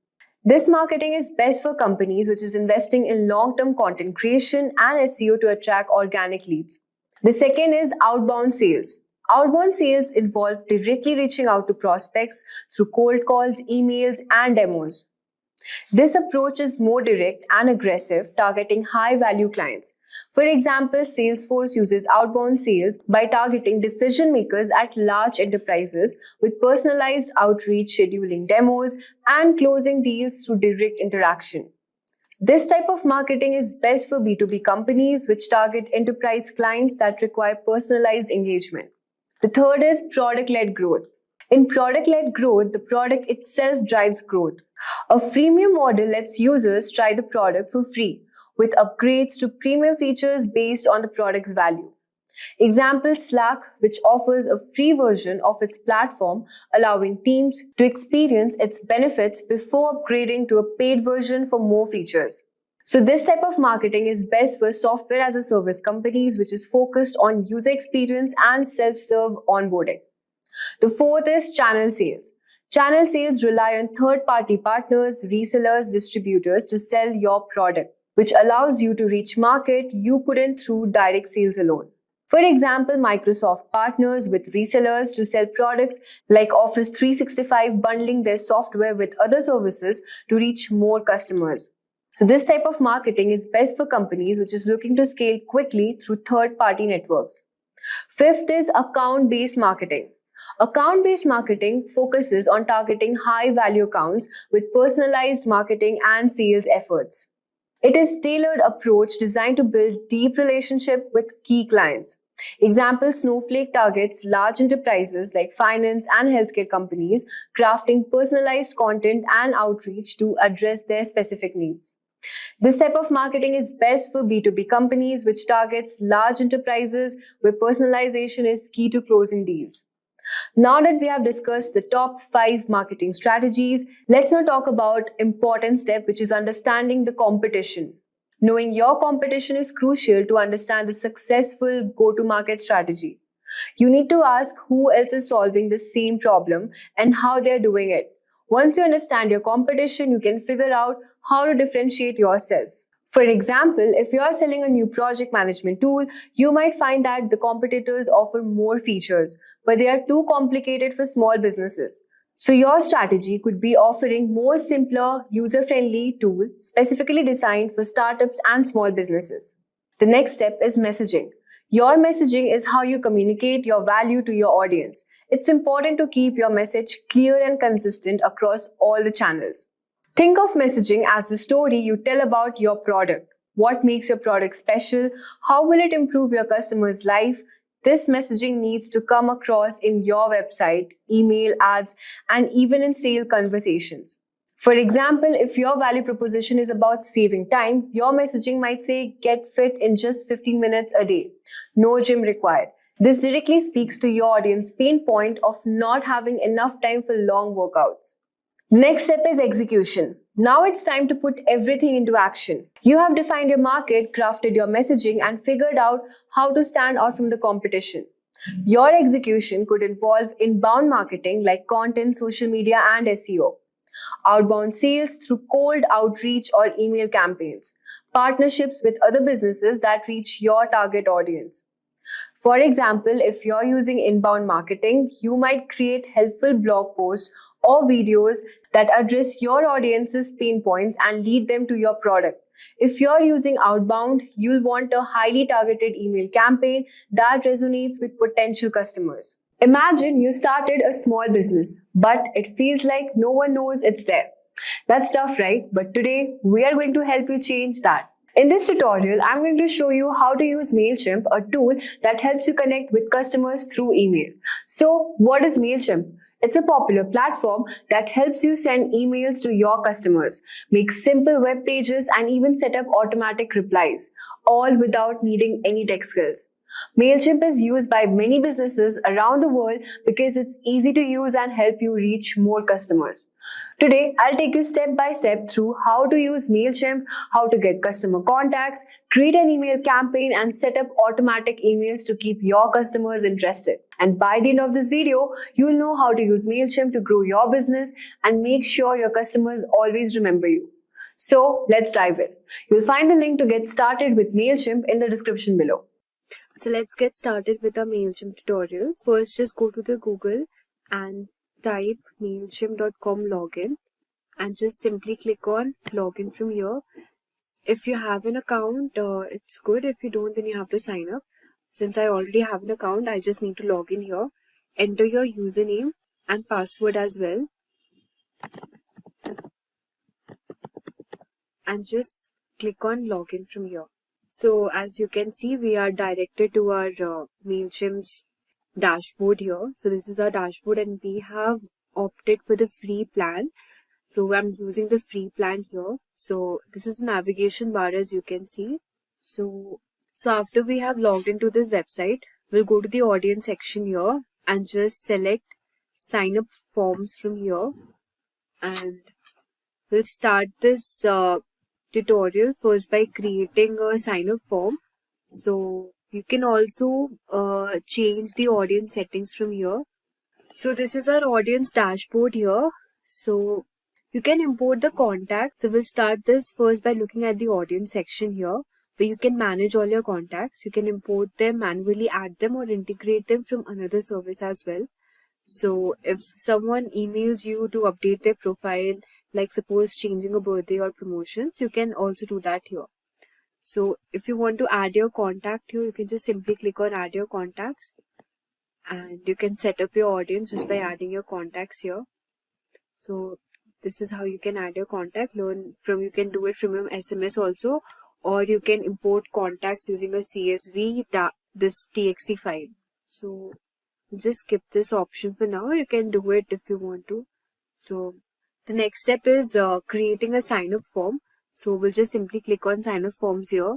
This marketing is best for companies which is investing in long-term content creation and SEO to attract organic leads. The second is outbound sales. Outbound sales involve directly reaching out to prospects through cold calls, emails, and demos. This approach is more direct and aggressive, targeting high-value clients. For example, Salesforce uses outbound sales by targeting decision makers at large enterprises with personalized outreach, scheduling demos, and closing deals through direct interaction. This type of marketing is best for B2B companies which target enterprise clients that require personalized engagement. The third is product-led growth. In product-led growth, the product itself drives growth. A freemium model lets users try the product for free, with upgrades to premium features based on the product's value. Example, Slack, which offers a free version of its platform, allowing teams to experience its benefits before upgrading to a paid version for more features. So this type of marketing is best for software as a service companies, which is focused on user experience and self-serve onboarding. The fourth is channel sales. Channel sales rely on third-party partners, resellers, distributors to sell your product, which allows you to reach market you couldn't through direct sales alone. For example, Microsoft partners with resellers to sell products like Office 365, bundling their software with other services to reach more customers. So this type of marketing is best for companies which is looking to scale quickly through third-party networks. Fifth is account-based marketing. Account-based marketing focuses on targeting high-value accounts with personalized marketing and sales efforts. It is a tailored approach designed to build deep relationship with key clients. Example, Snowflake targets large enterprises like finance and healthcare companies, crafting personalized content and outreach to address their specific needs. This type of marketing is best for B2B companies, which targets large enterprises where personalization is key to closing deals. Now that we have discussed the top 5 marketing strategies, let's now talk about important step, which is understanding the competition. Knowing your competition is crucial to understand the successful go-to-market strategy. You need to ask who else is solving the same problem and how they're doing it. Once you understand your competition, you can figure out how to differentiate yourself. For example, if you are selling a new project management tool, you might find that the competitors offer more features, but they are too complicated for small businesses. So your strategy could be offering more simpler, user-friendly tool specifically designed for startups and small businesses. The next step is messaging. Your messaging is how you communicate your value to your audience. It's important to keep your message clear and consistent across all the channels. Think of messaging as the story you tell about your product. What makes your product special? How will it improve your customer's life? This messaging needs to come across in your website, email, ads, and even in sale conversations. For example, if your value proposition is about saving time, your messaging might say, get fit in just 15 minutes a day. No gym required. This directly speaks to your audience pain point of not having enough time for long workouts. Next step is execution. Now it's time to put everything into action. You have defined your market, crafted your messaging, and figured out how to stand out from the competition. Your execution could involve inbound marketing like content, social media, and SEO. Outbound sales through cold outreach or email campaigns. Partnerships with other businesses that reach your target audience. For example, if you're using inbound marketing, you might create helpful blog posts or videos that address your audience's pain points and lead them to your product. If you're using outbound, you'll want a highly targeted email campaign that resonates with potential customers. Imagine you started a small business, but it feels like no one knows it's there. That's tough, right? But today, we are going to help you change that. In this tutorial, I'm going to show you how to use MailChimp, a tool that helps you connect with customers through email. So, what is MailChimp? It's a popular platform that helps you send emails to your customers, make simple web pages, and even set up automatic replies, all without needing any tech skills. MailChimp is used by many businesses around the world because it's easy to use and help you reach more customers. Today, I'll take you step by step through how to use MailChimp, how to get customer contacts, create an email campaign, and set up automatic emails to keep your customers interested. And by the end of this video, you'll know how to use MailChimp to grow your business and make sure your customers always remember you. So let's dive in. You'll find the link to get started with MailChimp in the description below. So let's get started with our MailChimp tutorial. First, just go to the Google and type MailChimp.com login and just simply click on login from here. If you have an account, it's good. If you don't, then you have to sign up. Since I already have an account, I just need to log in here. Enter your username and password as well. And just click on login from here. So as you can see, we are directed to our MailChimp's dashboard here. So this is our dashboard and we have opted for the free plan. So I'm using the free plan here. So this is the navigation bar as you can see. So after we have logged into this website, we'll go to the audience section here and just select sign up forms from here. And we'll start this tutorial first by creating a sign up form. So you can also change the audience settings from here. So this is our audience dashboard here. So you can import the contacts. So we'll start this first by looking at the audience section here, where you can manage all your contacts. You can import them, manually add them, or integrate them from another service as well. So if someone emails you to update their profile, like suppose changing a birthday or promotions, you can also do that here. So if you want to add your contact here, you can just simply click on add your contacts and you can set up your audience just by adding your contacts here. So this is how you can add your contact. You can do it from your SMS also, or you can import contacts using a CSV, this TXT file. So just skip this option for now. You can do it if you want to. So the next step is creating a sign up form. So we'll just simply click on sign up forms here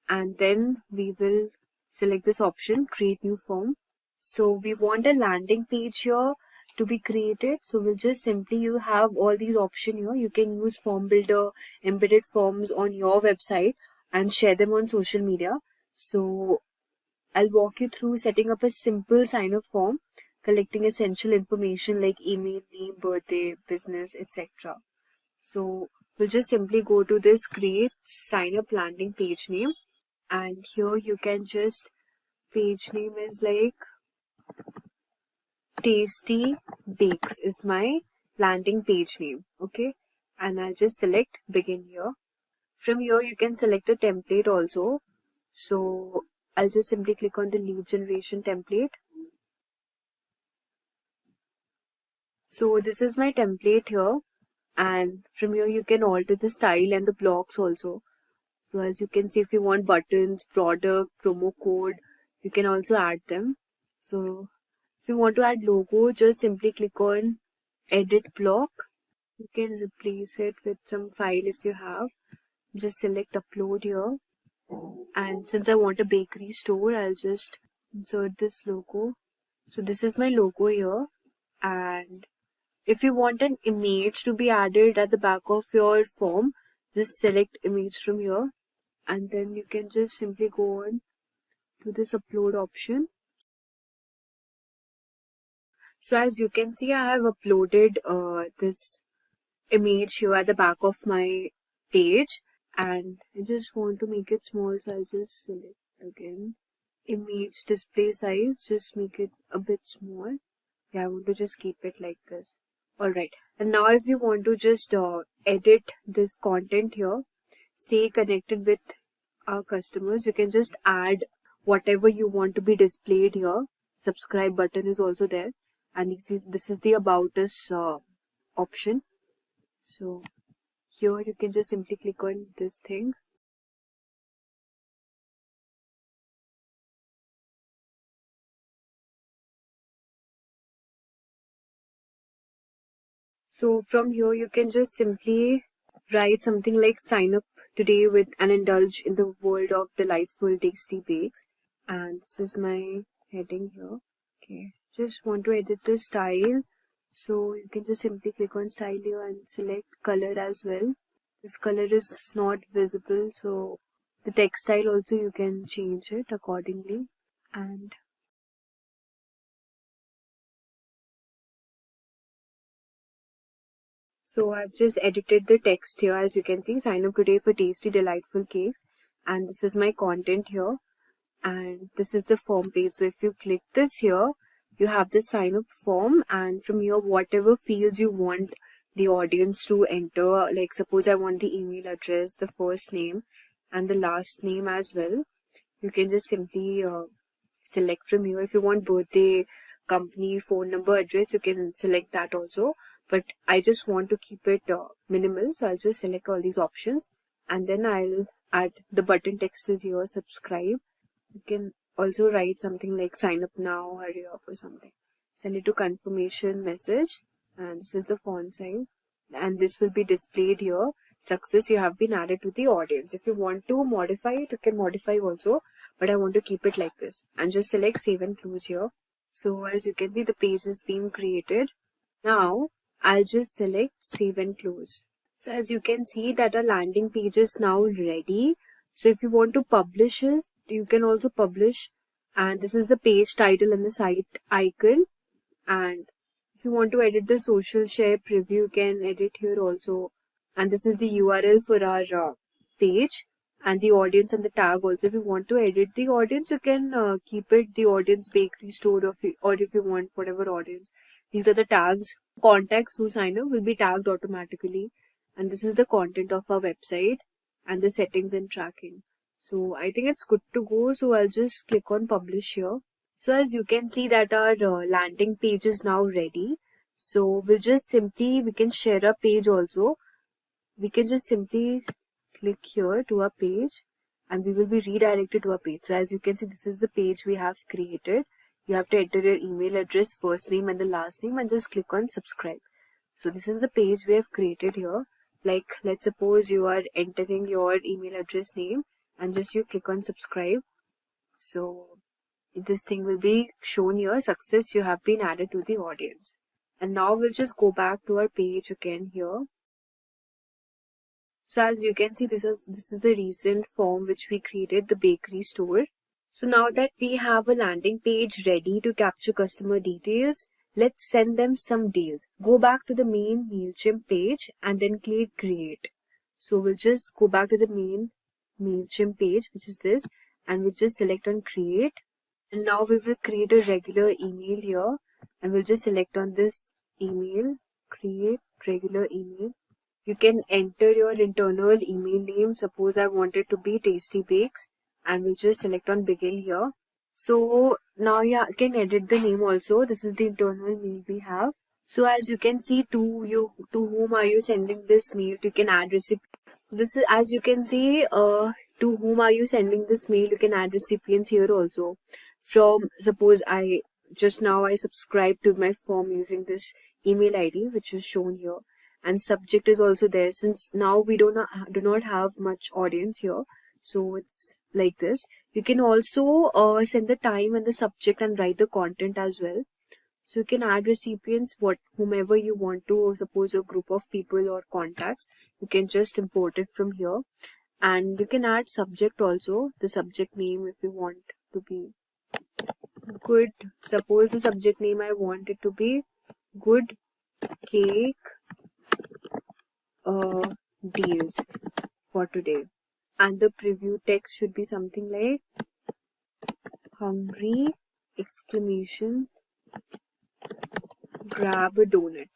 and then we will select this option, create new form. So we want a landing page here to be created. So we'll just simply, you have all these options here. You can use form builder, embedded forms on your website and share them on social media. So I'll walk you through setting up a simple sign up form, collecting essential information like email, name, birthday, business, etc. So we'll just simply go to this create sign up landing page name, and here you can just, page name is like Tasty Bakes is my landing page name. Okay, and I'll just select begin here. From here you can select a template also. So I'll just simply click on the lead generation template. So this is my template here, and from here you can alter the style and the blocks also. So as you can see, if you want buttons, product, promo code, you can also add them. So if you want to add logo, just simply click on edit block. You can replace it with some file if you have. Just select upload here. And since I want a bakery store, I'll just insert this logo. So this is my logo here. And if you want an image to be added at the back of your form, just select image from here. And then you can just simply go on to this upload option. So as you can see, I have uploaded this image here at the back of my page. And I just want to make it small, so I'll just select again image display size, just make it a bit small. Yeah, I want to just keep it like this. Alright, And now if you want to just edit this content here, stay connected with our customers, you can just add whatever you want to be displayed here. Subscribe button is also there, and this is the about us option. So here you can just simply click on this thing. So from here you can just simply write something like sign up today with and indulge in the world of delightful tasty bakes. And this is my heading here. Okay, just want to edit the style. So you can just simply click on style here and select color as well. This color is not visible, so the text style also you can change it accordingly. And so I've just edited the text here. As you can see, sign up today for tasty delightful cakes, and this is my content here, and this is the form page. So if you click this here, you have the sign up form, and from here whatever fields you want the audience to enter, like suppose I want the email address, the first name and the last name as well, you can just simply select from here. If you want birthday, company, phone number, address, you can select that also, but I just want to keep it minimal, so I'll just select all these options, and then I'll add the button text is here, subscribe. You can also write something like sign up now, hurry up or something. Send it to confirmation message, and this is the font size, and this will be displayed here. Success, you have been added to the audience. If you want to modify it, you can modify also, but I want to keep it like this, and just select save and close here. So as you can see, the page is being created. Now I'll just select save and close. So as you can see that our landing page is now ready. So if you want to publish it, you can also publish, and this is the page title and the site icon. And if you want to edit the social share preview, you can edit here also. And this is the URL for our page, and the audience and the tag also. If you want to edit the audience, you can keep it the audience bakery store, or if you want whatever audience. These are the tags. Contacts who sign up will be tagged automatically, and this is the content of our website and the settings and tracking. So I think it's good to go, so I'll just click on publish here. So as you can see that our landing page is now ready. So we'll just simply, we can share a page also. We can just simply click here to our page, and we will be redirected to our page. So as you can see, this is the page we have created. You have to enter your email address, first name and the last name, and just click on subscribe. So this is the page we have created here. Like let's suppose you are entering your email address name, and just you click on subscribe. So this thing will be shown here, success, you have been added to the audience. And now we'll just go back to our page again here. So as you can see, this is the recent form which we created, the bakery store. So now that we have a landing page ready to capture customer details, let's send them some deals. Go back to the main MailChimp page and then click create. So we'll just go back to the main MailChimp page, which is this, and we'll just select on create. And now we will create a regular email here, and we'll just select on this email, create regular email. You can enter your internal email name. Suppose I want it to be Tasty Bakes, and we'll just select on begin here. So now you can edit the name also. This is the internal mail we have. So as you can see, to whom are you sending this mail? You can add recipient. So this is, as you can see, to whom are you sending this mail? You can add recipients here also. From, suppose I subscribed to my form using this email ID which is shown here, and subject is also there. Since now we do not have much audience here, so it's like this. You can also send the time and the subject and write the content as well. So you can add recipients, whomever you want to, suppose a group of people or contacts, you can just import it from here. And you can add subject also, the subject name if you want to be good. Suppose the subject name I want it to be good cake deals for today. And the preview text should be something like hungry exclamation grab a donut.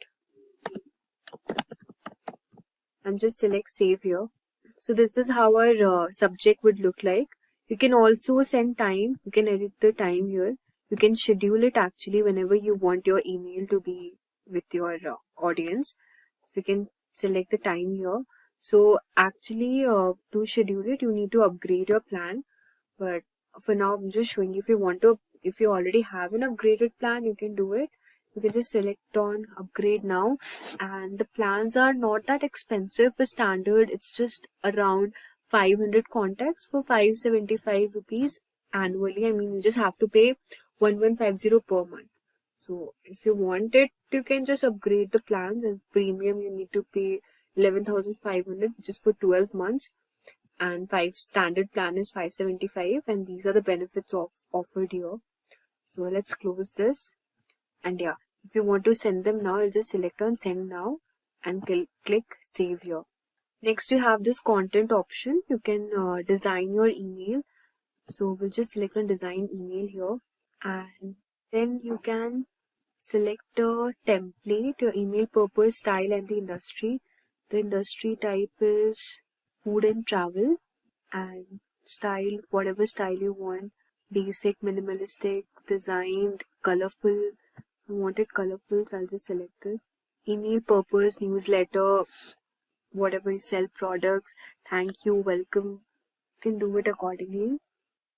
and just select save here. So this is how our subject would look like. You can also send time. You can edit the time here. You can schedule it actually whenever you want your email to be with your audience. So you can select the time here. So actually to schedule it, you need to upgrade your plan. But for now, I'm just showing you if you already have an upgraded plan, you can do it. You can just select on upgrade now, and the plans are not that expensive. For standard, it's just around 500 contacts for 575 rupees annually. I mean, you just have to pay 1150 per month. So if you want it, you can just upgrade the plans, and premium you need to pay 11,500, which is for 12 months, and standard plan is 575, and these are the benefits offered here. So let's close this. And yeah, if you want to send them now, I'll just select on send now and click save here. Next, you have this content option. You can design your email. So we'll just select on design email here, and then you can select a template, your email purpose, style, and the industry. The industry type is food and travel, and style, whatever style you want, basic, minimalistic, designed, colorful. I want it colorful, so I'll just select this. Email purpose, newsletter, whatever you sell, products, thank you, welcome, you can do it accordingly.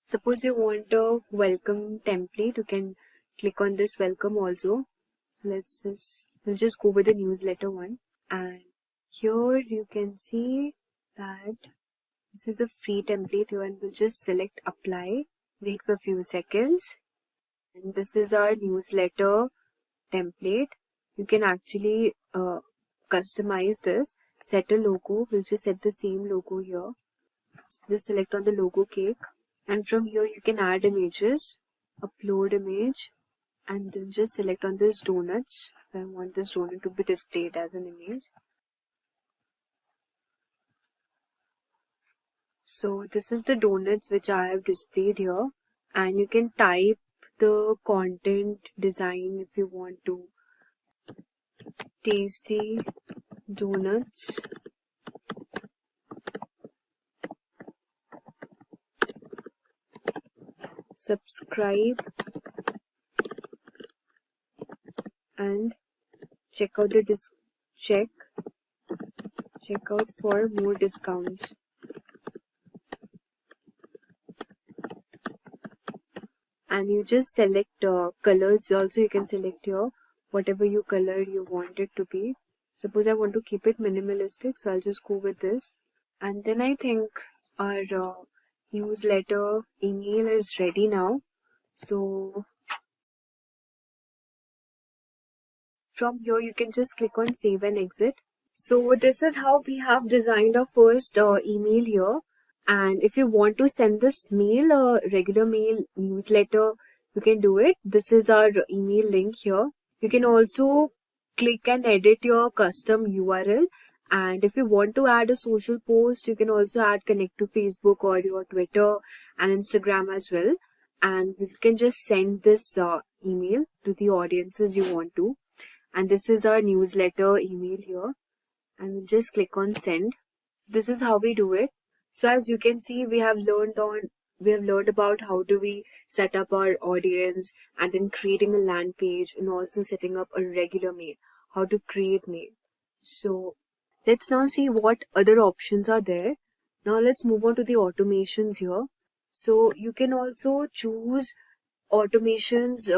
Suppose you want a welcome template, you can click on this welcome also. So we'll just go with the newsletter one, and here you can see that this is a free template here, and we'll just select apply, wait for a few seconds, and this is our newsletter template. You can actually customize this, set a logo. We'll just set the same logo here. Just select on the logo cake, and from here you can add images, upload image, and then just select on this donuts. I want this donut to be displayed as an image. So this is the donuts which I have displayed here, and you can type the content design if you want to. Tasty donuts, subscribe, and check out the check out for more discounts. And you just select colors also. You can select here whatever you color you want it to be. Suppose I want to keep it minimalistic, so I'll just go with this. And then I think our newsletter email is ready now. So from here you can just click on save and exit. So this is how we have designed our first email here. And if you want to send this mail, a regular mail newsletter, you can do it. This is our email link here. You can also click and edit your custom URL. And if you want to add a social post, you can also add connect to Facebook or your Twitter and Instagram as well. And you can just send this email to the audiences you want to. And this is our newsletter email here. And we'll just click on send. So this is how we do it. So as you can see, we have learned about how do we set up our audience, and then creating a land page, and also setting up a regular mail, how to create mail. So let's now see what other options are there. Now let's move on to the automations here. So you can also choose automations,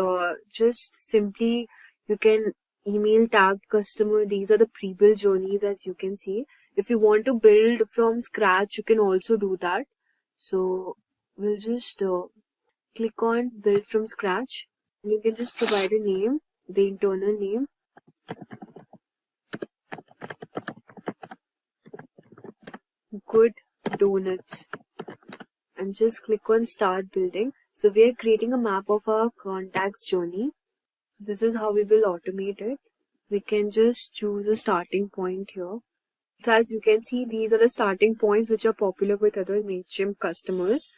just simply you can email tagged customer. These are the pre-built journeys, as you can see. If you want to build from scratch, you can also do that. So we'll just click on build from scratch, and you can just provide a name, the internal name. Good donuts, and just click on start building. So we are creating a map of our contacts journey. So this is how we will automate it. We can just choose a starting point here. So as you can see, these are the starting points which are popular with other MailChimp customers.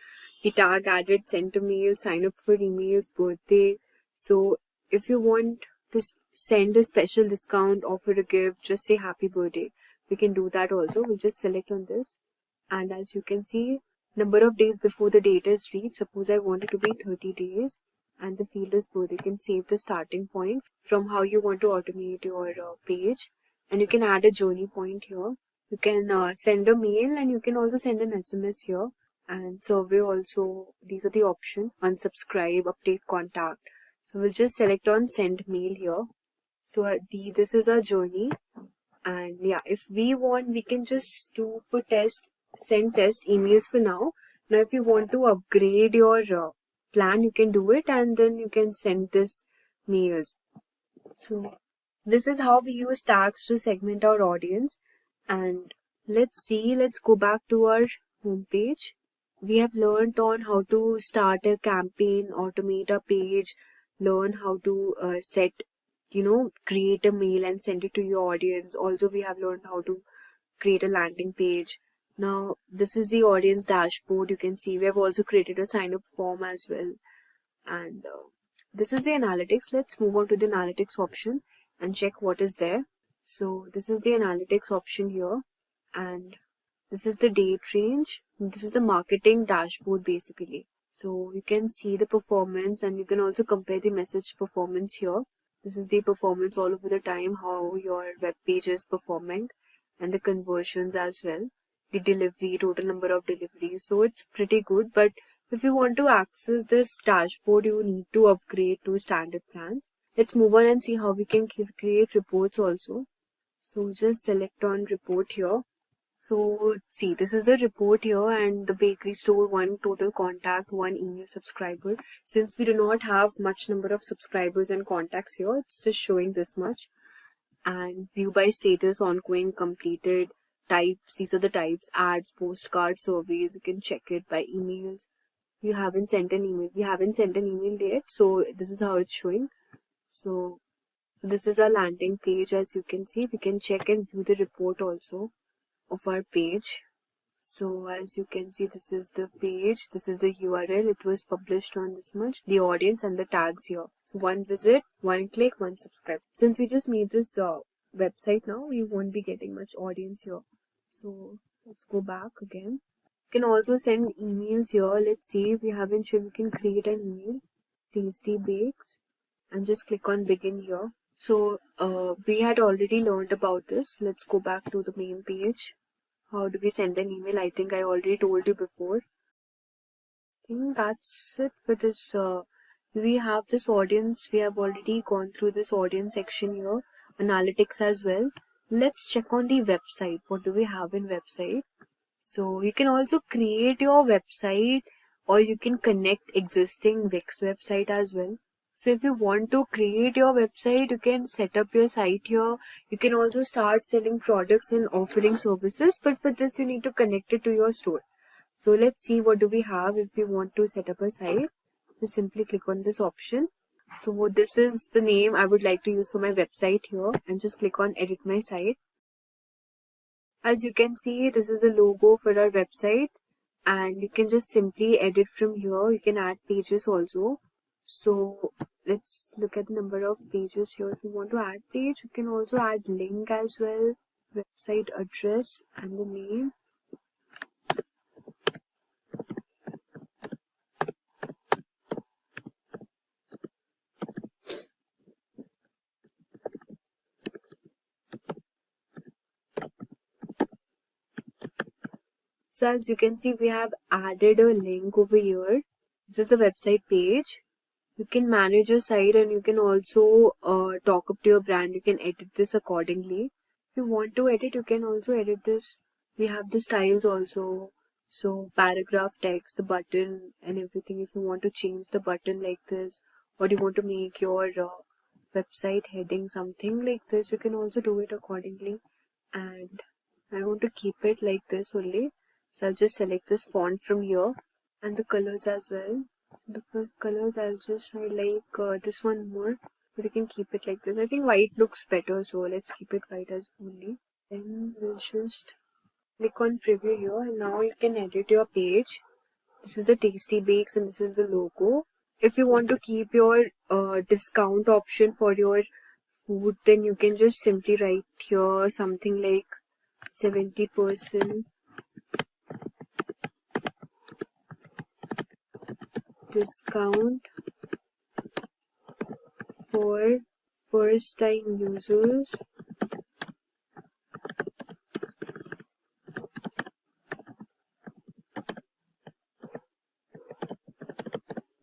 The tag added, sent a mail, sign up for emails, birthday. So if you want to send a special discount, offer a gift, just say happy birthday. we can do that also. We'll just select on this, and as you can see, number of days before the date is reached. Suppose I want it to be 30 days and the field is both. You can save the starting point from how you want to automate your page, and you can add a journey point here. You can send a mail, and you can also send an SMS here, and survey also. These are the options: unsubscribe, update contact. So we'll just select on send mail here. So this is our journey, and yeah, if we want, we can just do for test, send test emails for now. Now if you want to upgrade your plan, you can do it, and then you can send this mails. So this is how we use tags to segment our audience. And let's go back to our homepage. We have learned on how to start a campaign, automate a page, learn how to create a mail and send it to your audience. Also, we have learned how to create a landing page. Now, this is the audience dashboard. You can see we have also created a sign up form as well. And this is the analytics. Let's move on to the analytics option and check what is there. So this is the analytics option here, and this is the date range. This is the marketing dashboard basically. So you can see the performance, and you can also compare the message performance here. This is the performance all over the time, how your web page is performing, and the conversions as well, the delivery, total number of deliveries. So it's pretty good, but if you want to access this dashboard, you need to upgrade to standard plans. Let's move on and see how we can create reports also. So just select on report here. So see, this is a report here, and the bakery store, 1 total contact, 1 email subscriber. Since we do not have much number of subscribers and contacts here, it's just showing this much. And view by status, ongoing, completed, types. These are the types: ads, postcards, surveys. You can check it by emails. You haven't sent an email. We haven't sent an email yet, so this is how it's showing. So this is our landing page. As you can see, we can check and view the report also of our page. So as you can see, this is the page, this is the URL, it was published on this much, the audience and the tags here. So 1 visit, 1 click, 1 subscribe. Since we just made this website now, we won't be getting much audience here. So let's go back again. You can also send emails here. Let's see if we haven't sure we can create an email. Tasty Bakes, and just click on begin here. So we had already learned about this. Let's go back to the main page. How do we send an email? I think I already told you before. I think that's it for this. We have this audience. We have already gone through this audience section here. Analytics as well. Let's check on the website. What do we have in website? So you can also create your website, or you can connect existing Wix website as well. So if you want to create your website, you can set up your site here. You can also start selling products and offering services, but for this you need to connect it to your store. So let's see what do we have if we want to set up a site. Just simply click on this option. So this is the name I would like to use for my website here, and just click on edit my site. As you can see, this is a logo for our website, and you can just simply edit from here. You can add pages also. So let's look at the number of pages here. If you want to add page, you can also add link as well, website address and the name. So as you can see, we have added a link over here. This is a website page. You can manage your site, and you can also talk up to your brand. You can edit this accordingly. If you want to edit, you can also edit this. We have the styles also. So paragraph, text, the button and everything. If you want to change the button like this, or you want to make your website heading something like this, you can also do it accordingly. And I want to keep it like this only. So I'll just select this font from here, and the colors as well. The colors I'll just like this one more, but you can keep it like this. I think white looks better, so let's keep it white as only. Then we'll just click on preview here, and now you can edit your page. This is the Tasty Bakes, and this is the logo. If you want to keep your discount option for your food, then you can just simply write here something like 70% discount for first time users.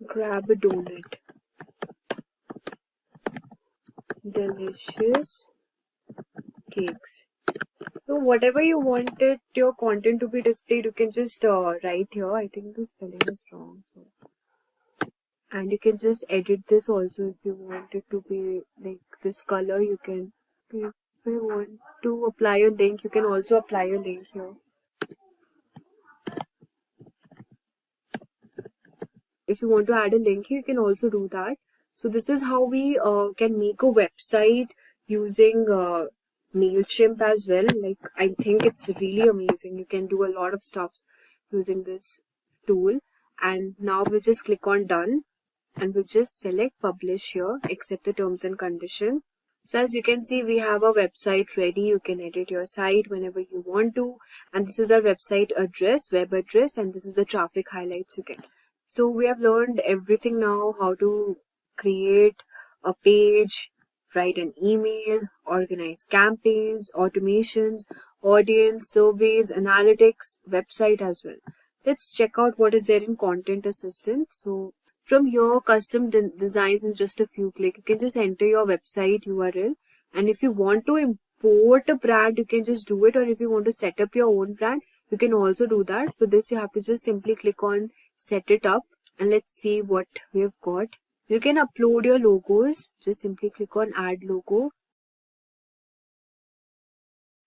Grab a donut. Delicious cakes. So whatever you wanted your content to be displayed, you can just write here. I think the spelling is wrong. And you can just edit this also if you want it to be like this color. You can, if you want to apply a link, you can also apply a link here. If you want to add a link, you can also do that. So this is how we can make a website using MailChimp as well. Like, I think it's really amazing. You can do a lot of stuff using this tool. And now we just click on done and we'll just select publish here, accept the terms and condition. So as you can see, we have our website ready. You can edit your site whenever you want to. And this is our website address, web address, and this is the traffic highlights you get. So we have learned everything now, how to create a page, write an email, organize campaigns, automations, audience, surveys, analytics, website as well. Let's check out what is there in Content Assistant. So from here, custom designs in just a few clicks. You can just enter your website URL. And if you want to import a brand, you can just do it. Or if you want to set up your own brand, you can also do that. For this, you have to just simply click on set it up. And let's see what we've got. You can upload your logos. Just simply click on add logo.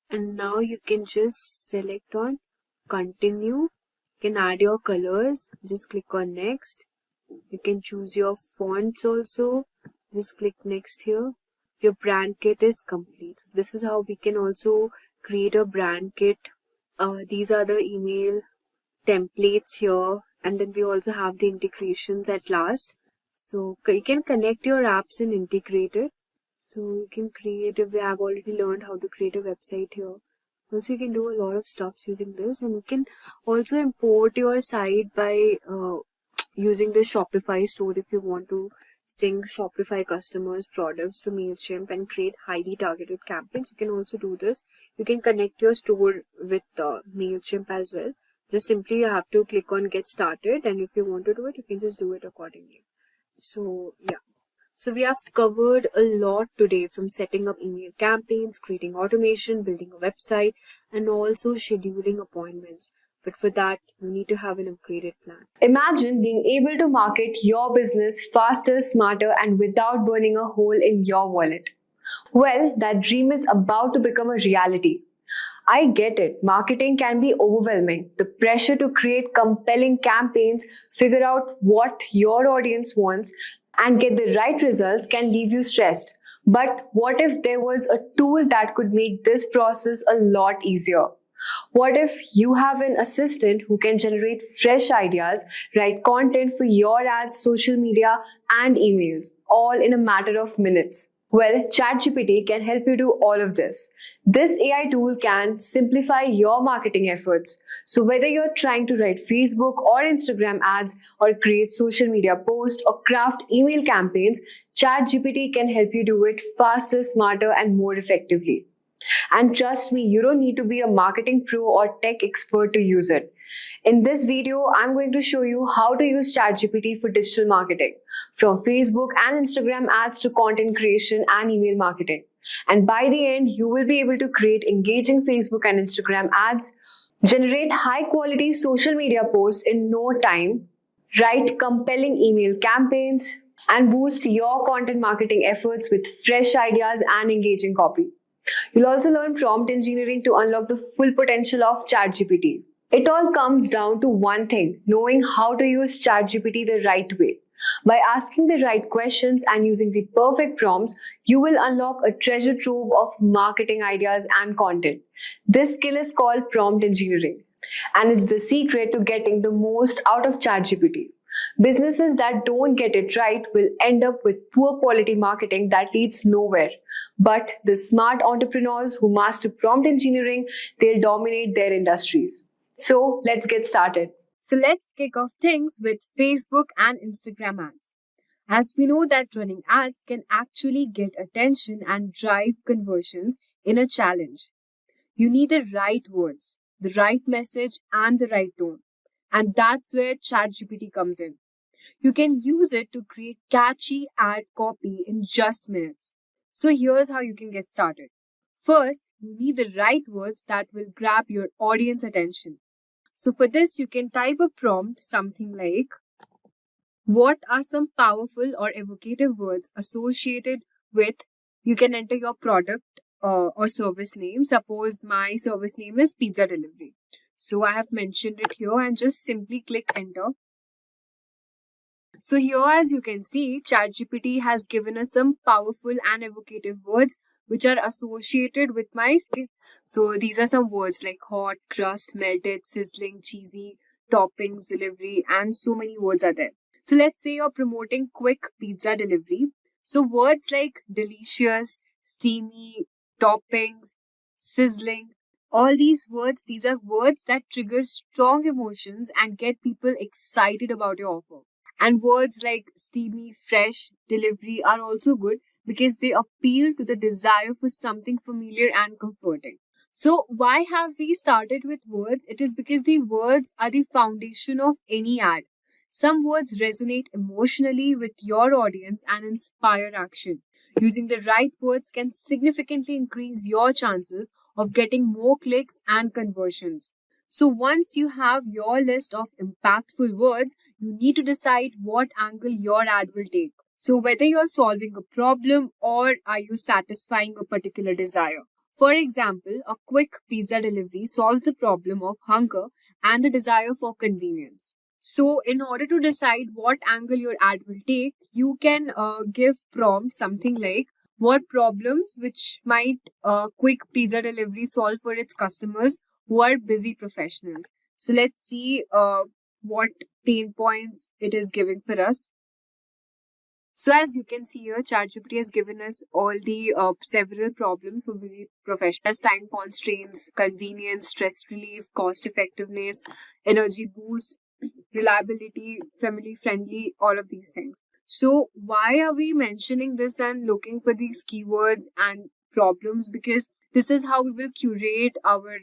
And now you can just select on continue. You can add your colors. Just click on next. You can choose your fonts also. Just click next here. Your brand kit is complete. So this is how we can also create a brand kit. These are the email templates here. And then we also have the integrations at last. So you can connect your apps and integrate it. So you can create, we have already learned how to create a website here. Also you can do a lot of stuff using this. And you can also import your site by using the Shopify store if you want to sync Shopify customers' products to MailChimp and create highly targeted campaigns. You can also do this. You can connect your store with MailChimp as well. Just simply you have to click on get started, and if you want to do it, you can just do it accordingly. So yeah. So we have covered a lot today, from setting up email campaigns, creating automation, building a website, and also scheduling appointments. But for that, you need to have an upgraded plan. Imagine being able to market your business faster, smarter, and without burning a hole in your wallet. Well, that dream is about to become a reality. I get it. Marketing can be overwhelming. The pressure to create compelling campaigns, figure out what your audience wants, and get the right results can leave you stressed. But what if there was a tool that could make this process a lot easier? What if you have an assistant who can generate fresh ideas, write content for your ads, social media, and emails, all in a matter of minutes? Well, ChatGPT can help you do all of this. This AI tool can simplify your marketing efforts. So whether you're trying to write Facebook or Instagram ads, or create social media posts, or craft email campaigns, ChatGPT can help you do it faster, smarter, and more effectively. And trust me, you don't need to be a marketing pro or tech expert to use it. In this video, I'm going to show you how to use ChatGPT for digital marketing, from Facebook and Instagram ads to content creation and email marketing. And by the end, you will be able to create engaging Facebook and Instagram ads, generate high-quality social media posts in no time, write compelling email campaigns, and boost your content marketing efforts with fresh ideas and engaging copy. You'll also learn prompt engineering to unlock the full potential of ChatGPT. It all comes down to one thing: knowing how to use ChatGPT the right way. By asking the right questions and using the perfect prompts, you will unlock a treasure trove of marketing ideas and content. This skill is called prompt engineering, and it's the secret to getting the most out of ChatGPT. Businesses that don't get it right will end up with poor quality marketing that leads nowhere. But the smart entrepreneurs who master prompt engineering, they'll dominate their industries. So let's get started. So let's kick off things with Facebook and Instagram ads. As we know that running ads can actually get attention and drive conversions in a challenge. You need the right words, the right message, and the right tone. And that's where ChatGPT comes in. You can use it to create catchy ad copy in just minutes. So here's how you can get started. First, you need the right words that will grab your audience attention. So for this, you can type a prompt something like, what are some powerful or evocative words associated with, you can enter your product or service name. Suppose my service name is pizza delivery. So I have mentioned it here and just simply click enter. So here, as you can see, ChatGPT has given us some powerful and evocative words which are associated with my. So these are some words like hot, crust, melted, sizzling, cheesy, toppings, delivery, and so many words are there. So let's say you're promoting quick pizza delivery. So words like delicious, steamy, toppings, sizzling, all these words are words that trigger strong emotions and get people excited about your offer. And words like steamy, fresh, delivery are also good because they appeal to the desire for something familiar and comforting. So why have we started with words? It is because the words are the foundation of any ad. Some words resonate emotionally with your audience and inspire action. Using the right words can significantly increase your chances of getting more clicks and conversions. So once you have your list of impactful words, you need to decide what angle your ad will take. So whether you're solving a problem or are you satisfying a particular desire. For example, a quick pizza delivery solves the problem of hunger and the desire for convenience. So in order to decide what angle your ad will take, you can give prompt something like, what problems which might quick pizza delivery solve for its customers who are busy professionals. So let's see what pain points it is giving for us. So as you can see here, ChatGPT has given us all the several problems for busy professionals: time constraints, convenience, stress relief, cost effectiveness, energy boost, reliability, family friendly, all of these things. So why are we mentioning this and looking for these keywords and problems? Because this is how we will curate our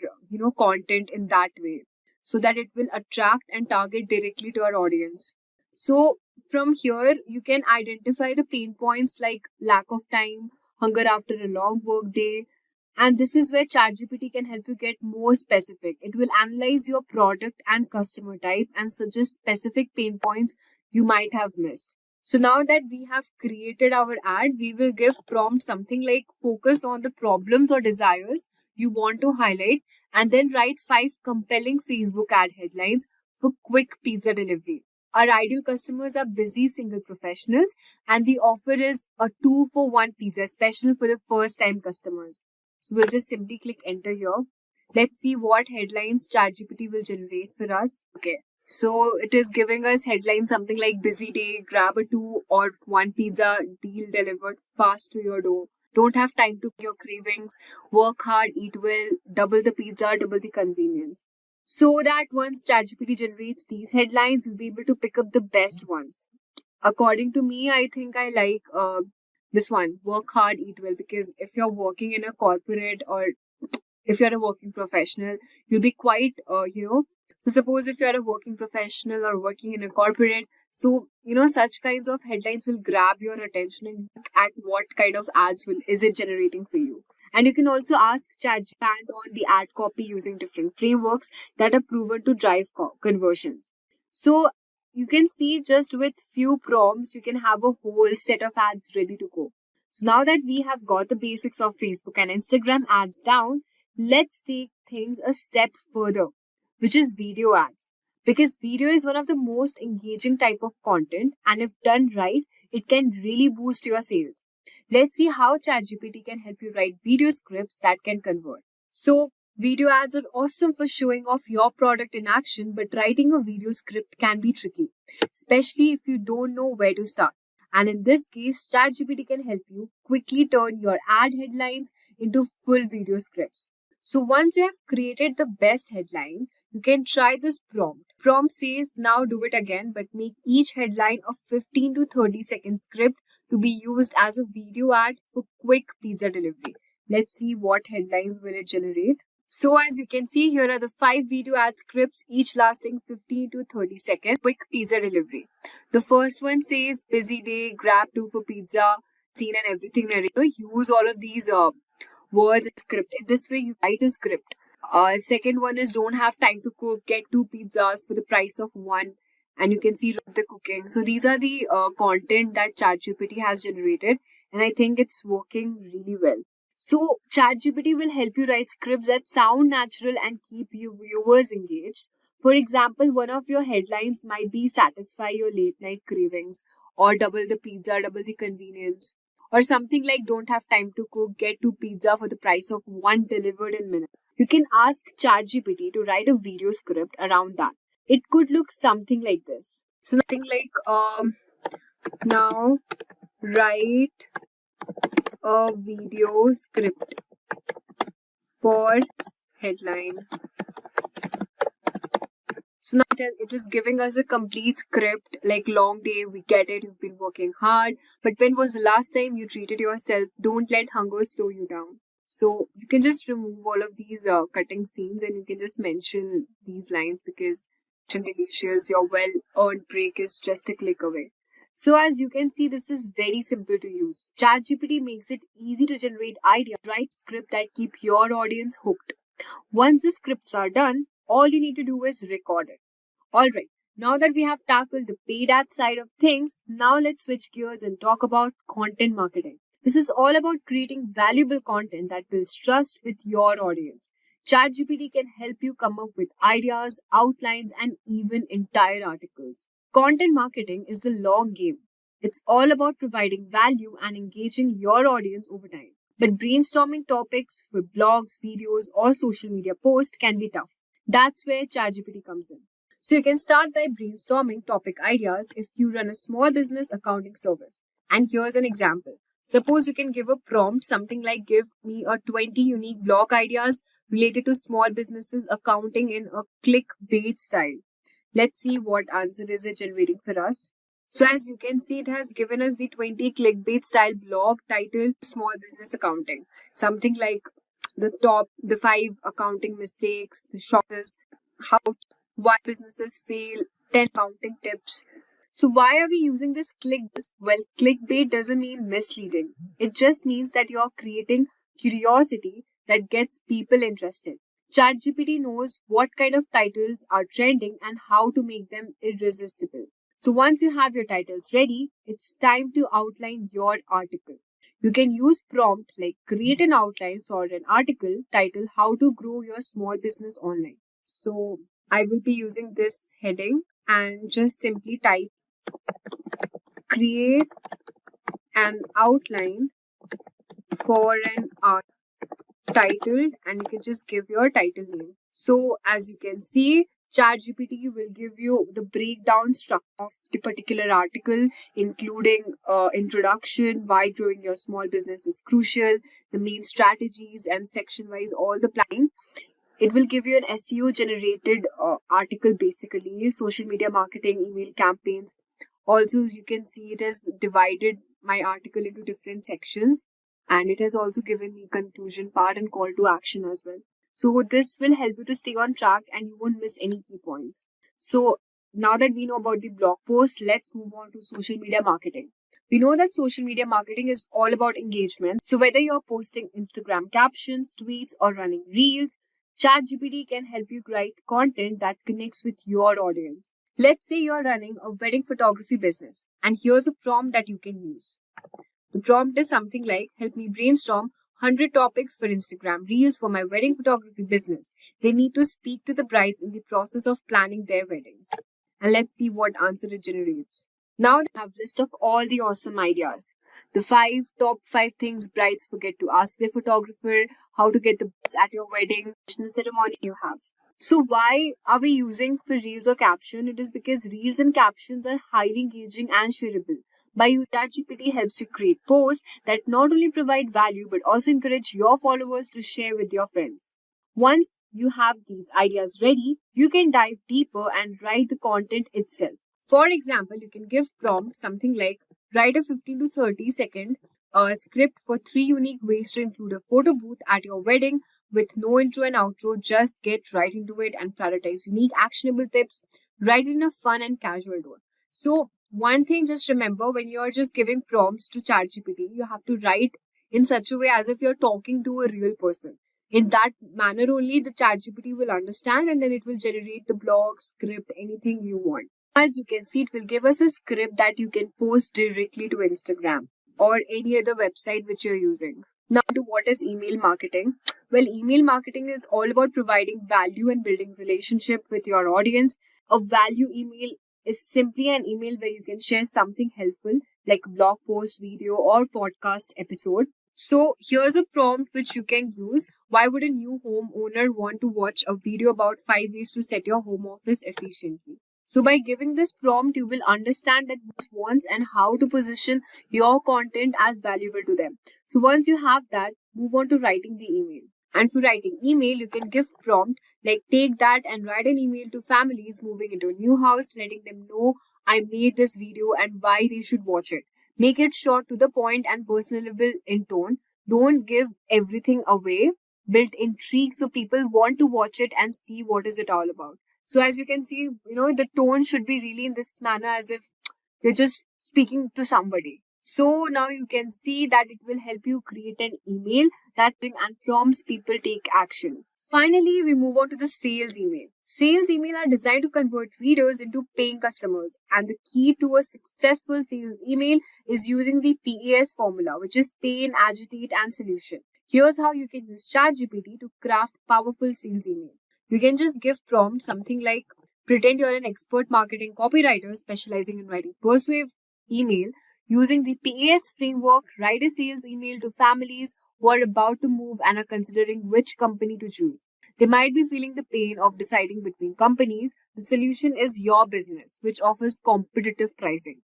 content in that way, so that it will attract and target directly to our audience. So from here, you can identify the pain points like lack of time, hunger after a long work day, and this is where ChatGPT can help you get more specific. It will analyze your product and customer type and suggest specific pain points you might have missed. So now that we have created our ad, we will give prompt something like, focus on the problems or desires you want to highlight, and then write 5 compelling Facebook ad headlines for quick pizza delivery. Our ideal customers are busy single professionals, and the offer is a 2-for-1 pizza special for the first time customers. So we'll just simply click enter here. Let's see what headlines ChatGPT will generate for us. Okay. So it is giving us headlines something like, busy day, grab a 2 or 1 pizza, deal delivered fast to your door. Don't have time to your cravings, work hard, eat well, double the pizza, double the convenience. So that once ChatGPT generates these headlines, you'll be able to pick up the best ones. According to me, I think I like this one, work hard, eat well, because if you're working in a corporate or if you're a working professional, you'll be quite, so suppose if you're a working professional or working in a corporate, so, such kinds of headlines will grab your attention and look at what kind of ads is it generating for you. And you can also ask ChatGPT on the ad copy using different frameworks that are proven to drive conversions. So you can see just with few prompts, you can have a whole set of ads ready to go. So now that we have got the basics of Facebook and Instagram ads down, let's take things a step further, which is video ads. Because video is one of the most engaging type of content, and if done right, it can really boost your sales. Let's see how ChatGPT can help you write video scripts that can convert. So Video ads are awesome for showing off your product in action, but writing a video script can be tricky, especially if you don't know where to start. And in this case, ChatGPT can help you quickly turn your ad headlines into full video scripts. So once you have created the best headlines, you can try this prompt. Prompt says, now do it again, but make each headline a 15 to 30-second script to be used as a video ad for quick pizza delivery. Let's see what headlines will it generate. So as you can see, here are the 5 video ad scripts, each lasting 15 to 30 seconds. Quick pizza delivery. The first one says, busy day, grab 2 for pizza, scene and everything. Use all of these words in script. In this way, you write a script. Second one is, don't have time to cook, get 2 pizzas for the price of 1. And you can see the cooking. So these are the content that ChatGPT has generated. And I think it's working really well. So ChatGPT will help you write scripts that sound natural and keep your viewers engaged. For example, one of your headlines might be satisfy your late night cravings, or double the pizza, double the convenience, or something like don't have time to cook, get 2 pizza for the price of 1 delivered in minutes. You can ask ChatGPT to write a video script around that. It could look something like this. So nothing like now write a video script for headline. So now it is giving us a complete script, like long day, we get it, you've been working hard, but when was the last time you treated yourself? Don't let hunger slow you down. So you can just remove all of these cutting scenes and you can just mention these lines because delicious, your well-earned break is just a click away. So as you can see, this is very simple to use. ChatGPT makes it easy to generate ideas, write script that keep your audience hooked. Once the scripts are done, all you need to do is record it. Alright, now that we have tackled the paid ad side of things, now let's switch gears and talk about content marketing. This is all about creating valuable content that builds trust with your audience. ChatGPT can help you come up with ideas, outlines, and even entire articles. Content marketing is the long game. It's all about providing value and engaging your audience over time. But brainstorming topics for blogs, videos, or social media posts can be tough. That's where ChatGPT comes in. So you can start by brainstorming topic ideas if you run a small business accounting service. And here's an example. Suppose you can give a prompt, something like give me a 20 unique blog ideas related to small businesses accounting in a clickbait style. Let's see what answer is it generating for us. So as you can see, it has given us the 20 clickbait style blog titled Small Business Accounting. Something like the 5 accounting mistakes, the shortcuts, why businesses fail, 10 accounting tips. So why are we using this clickbait? Well, clickbait doesn't mean misleading. It just means that you're creating curiosity that gets people interested. ChatGPT knows what kind of titles are trending and how to make them irresistible. So once you have your titles ready, it's time to outline your article. You can use prompt like create an outline for an article titled How to Grow Your Small Business Online. So I will be using this heading and just simply type create an outline for an art titled, and you can just give your title name. So as you can see, ChatGPT will give you the breakdown structure of the particular article, including introduction, why growing your small business is crucial, the main strategies, and section-wise all the planning. It will give you an SEO generated article, basically social media marketing, email campaigns. Also, you can see it has divided my article into different sections, and it has also given me conclusion part and call to action as well. So this will help you to stay on track and you won't miss any key points. So now that we know about the blog post, let's move on to social media marketing. We know that social media marketing is all about engagement. So whether you're posting Instagram captions, tweets, or running reels, ChatGPT can help you write content that connects with your audience. Let's say you're running a wedding photography business, and here's a prompt that you can use. The prompt is something like, help me brainstorm 100 topics for Instagram Reels for my wedding photography business. They need to speak to the brides in the process of planning their weddings. And let's see what answer it generates. Now they have a list of all the awesome ideas. The top five things brides forget to ask their photographer, how to get the best at your wedding, national ceremony you have. So why are we using for reels or caption? It is because reels and captions are highly engaging and shareable. By you, ChatGPT helps you create posts that not only provide value but also encourage your followers to share with your friends. Once you have these ideas ready, you can dive deeper and write the content itself. For example, you can give prompt something like write a 15 to 30-second script for 3 unique ways to include a photo booth at your wedding with no intro and outro. Just get right into it and prioritize unique actionable tips. Write it in a fun and casual tone. So one thing, just remember, when you're just giving prompts to ChatGPT, you have to write in such a way as if you're talking to a real person. In that manner only the ChatGPT will understand, and then it will generate the blog, script, anything you want. As you can see, it will give us a script that you can post directly to Instagram or any other website which you're using. Now to what is email marketing? Well, email marketing is all about providing value and building relationship with your audience. A value email is simply an email where you can share something helpful like a blog post, video, or podcast episode. So here's a prompt which you can use. Why would a new homeowner want to watch a video about 5 ways to set your home office efficiently? So by giving this prompt, you will understand that what wants and how to position your content as valuable to them. So once you have that, move on to writing the email. And for writing email, you can give prompt like take that and write an email to families moving into a new house, letting them know I made this video and why they should watch it. Make it short, to the point, and personable in tone. Don't give everything away. Build intrigue so people want to watch it and see what is it all about. So as you can see, the tone should be really in this manner as if you're just speaking to somebody. So now you can see that it will help you create an email that will and prompts people take action. Finally, we move on to the sales email. Sales email are designed to convert readers into paying customers, and the key to a successful sales email is using the PAS formula, which is pain, agitate, and solution. Here's how you can use ChatGPT to craft powerful sales email. You can just give prompt something like pretend you're an expert marketing copywriter specializing in writing persuasive email. Using the PAS framework, write a sales email to families who are about to move and are considering which company to choose. They might be feeling the pain of deciding between companies. The solution is your business, which offers competitive pricing.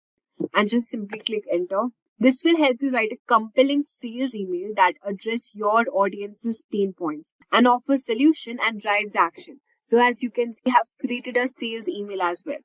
And just simply click enter. This will help you write a compelling sales email that addresses your audience's pain points and offers solution and drives action. So as you can see, I have created a sales email as well.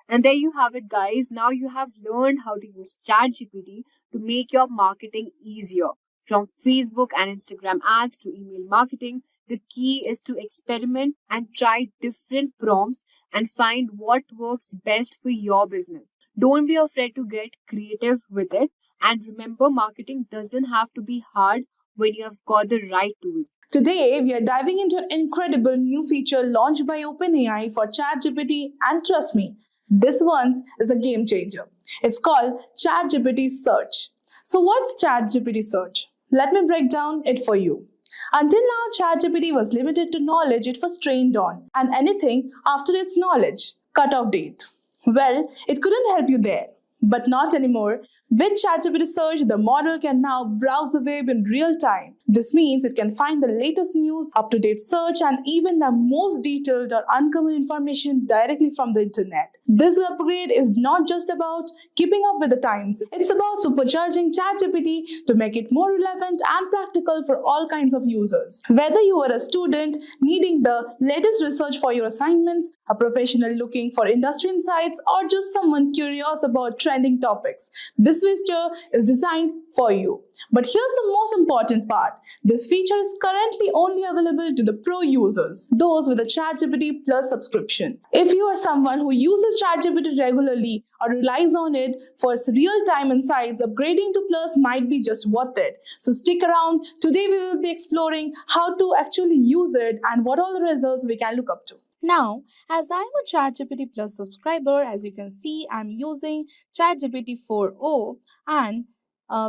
And there you have it, guys. Now you have learned how to use ChatGPT to make your marketing easier. From Facebook and Instagram ads to email marketing, the key is to experiment and try different prompts and find what works best for your business. Don't be afraid to get creative with it. And remember, marketing doesn't have to be hard when you have got the right tools. Today, we are diving into an incredible new feature launched by OpenAI for ChatGPT, and trust me, this one is a game changer. It's called ChatGPT Search. So what's ChatGPT Search? Let me break down it for you. Until now, ChatGPT was limited to knowledge it was trained on, and anything after its knowledge, cutoff date. Well, it couldn't help you there. But not anymore. With ChatGPT Search, the model can now browse the web in real time. This means it can find the latest news, up-to-date search, and even the most detailed or uncommon information directly from the internet. This upgrade is not just about keeping up with the times. It's about supercharging ChatGPT to make it more relevant and practical for all kinds of users. Whether you are a student needing the latest research for your assignments, a professional looking for industry insights, or just someone curious about trending topics, this feature is designed for you. But here's the most important part. This feature is currently only available to the pro users, those with a ChatGPT Plus subscription. If you are someone who uses ChatGPT regularly or relies on it for real-time insights, upgrading to Plus might be just worth it. So stick around. Today we will be exploring how to actually use it and what all the results we can look up to. Now, as I'm a ChatGPT Plus subscriber, as you can see, I'm using ChatGPT 4.0, and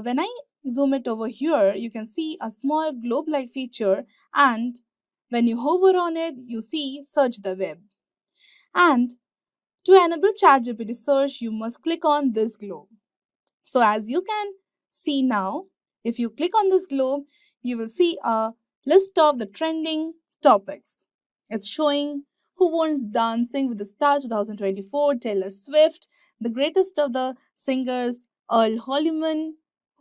when I zoom it over here, you can see a small globe-like feature, and when you hover on it, you see Search the Web. And to enable ChatGPT search, you must click on this globe. So as you can See now, if you click on this globe, you will see a list of the trending topics. It's showing Who Wants Dancing with the Stars 2024, Taylor Swift, the greatest of the singers, Earl Holliman,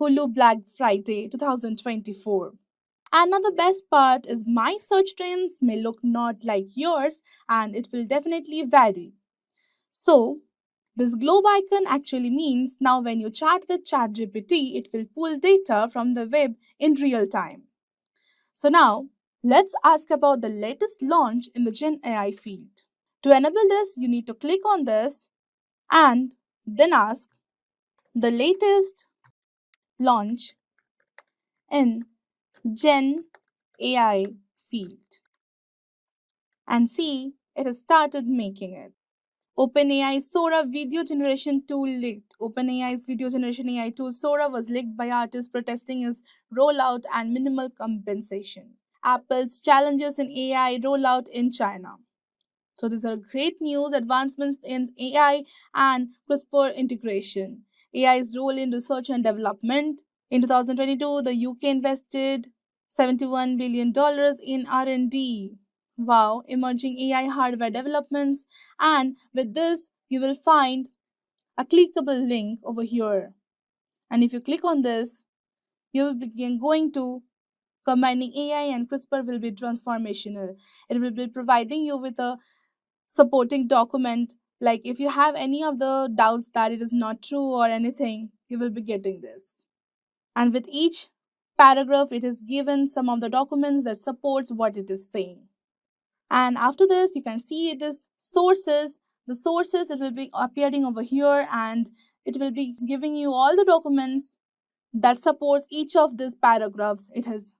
Hulu Black Friday 2024. Another best part is my search trends may look not like yours and it will definitely vary. So, this globe icon actually means now when you chat with ChatGPT, it will pull data from the web in real time. So now, let's ask about the latest launch in the Gen AI field. To enable this, you need to click on this and then ask the latest launch in Gen AI field and see it has started making it. OpenAI's Sora video generation tool leaked. OpenAI's video generation AI tool Sora was leaked by artists protesting its rollout and minimal compensation. Apple's challenges in AI rollout in China. So these are great news, advancements in AI and CRISPR integration. AI's role in research and development. In 2022, the UK invested $71 billion in R&D. Wow, emerging AI hardware developments. And with this, you will find a clickable link over here. And if you click on this, you will begin going to combining AI and CRISPR will be transformational. It will be providing you with a supporting document. Like if you have any of the doubts that it is not true or anything, you will be getting this. And with each paragraph, it is given some of the documents that supports what it is saying. And after this, you can see it is sources. The sources, it will be appearing over here and it will be giving you all the documents that supports each of these paragraphs it has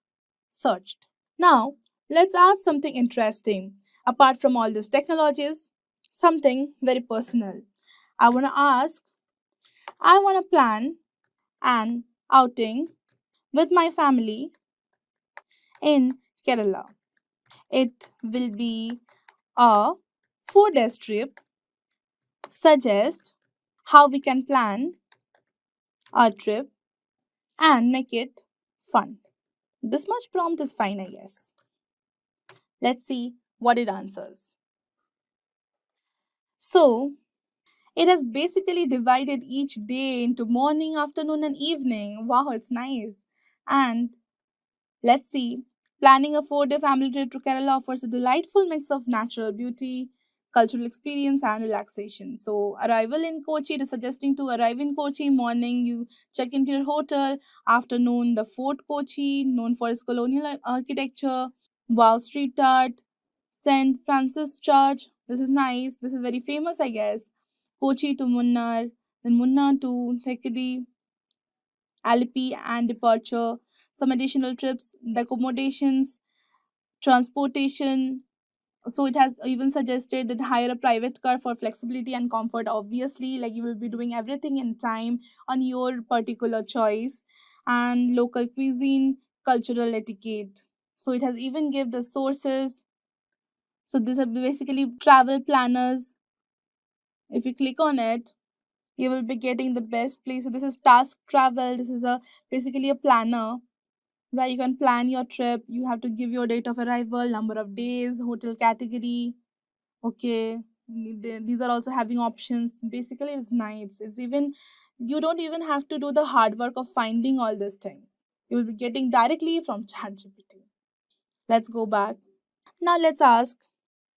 searched. Now, let's add something interesting. Apart from all these technologies, something very personal. I want to plan an outing with my family in Kerala. It will be a 4-day trip. Suggest how we can plan our trip and make it fun. This much prompt is fine, I guess. Let's see what it answers. So, it has basically divided each day into morning, afternoon, and evening. Wow, it's nice. And let's see. Planning a 4-day family trip to Kerala offers a delightful mix of natural beauty, cultural experience, and relaxation. So, arrival in Kochi, it is suggesting to arrive in Kochi morning. You check into your hotel. Afternoon, the Fort Kochi, known for its colonial architecture. Wow, street art. St. Francis Church. This is nice. This is very famous, I guess. Kochi to Munnar, then Munnar to Thekedi, Alipi, and departure. Some additional trips, the accommodations, transportation. So it has even suggested that hire a private car for flexibility and comfort. Obviously, like you will be doing everything in time on your particular choice, and local cuisine, cultural etiquette. So it has even give the sources. So these are basically travel planners. If you click on it, you will be getting the best place. So this is task travel. This is a basically a planner where you can plan your trip. You have to give your date of arrival, number of days, hotel category. Okay, these are also having options. Basically, it's nice. It's even you don't even have to do the hard work of finding all these things. You will be getting directly from ChatGPT. Let's go back. Now let's ask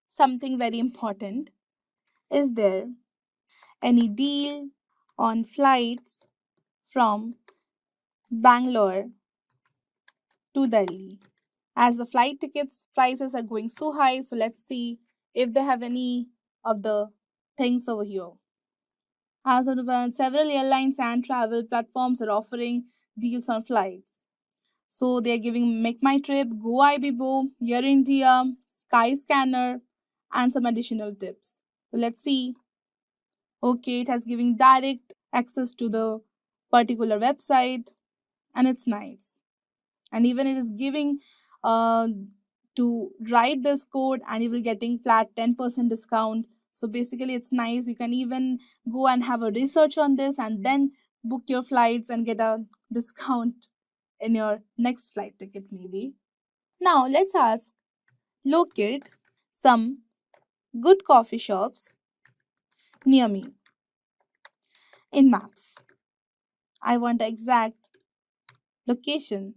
something very important. Is there any deal on flights from Bangalore to Delhi? As the flight tickets prices are going so high, so let's see if they have any of the things over here. As of now, several airlines and travel platforms are offering deals on flights. So they are giving Make My Trip, Go Ibibo, Air India, Sky Scanner, and some additional tips. So let's see. Okay, it has giving direct access to the particular website, and it's nice. And even it is giving to write this code and you will getting flat 10% discount. So basically it's nice. You can even go and have a research on this and then book your flights and get a discount in your next flight ticket maybe. Now let's ask, locate some good coffee shops near me in maps. I want the exact location.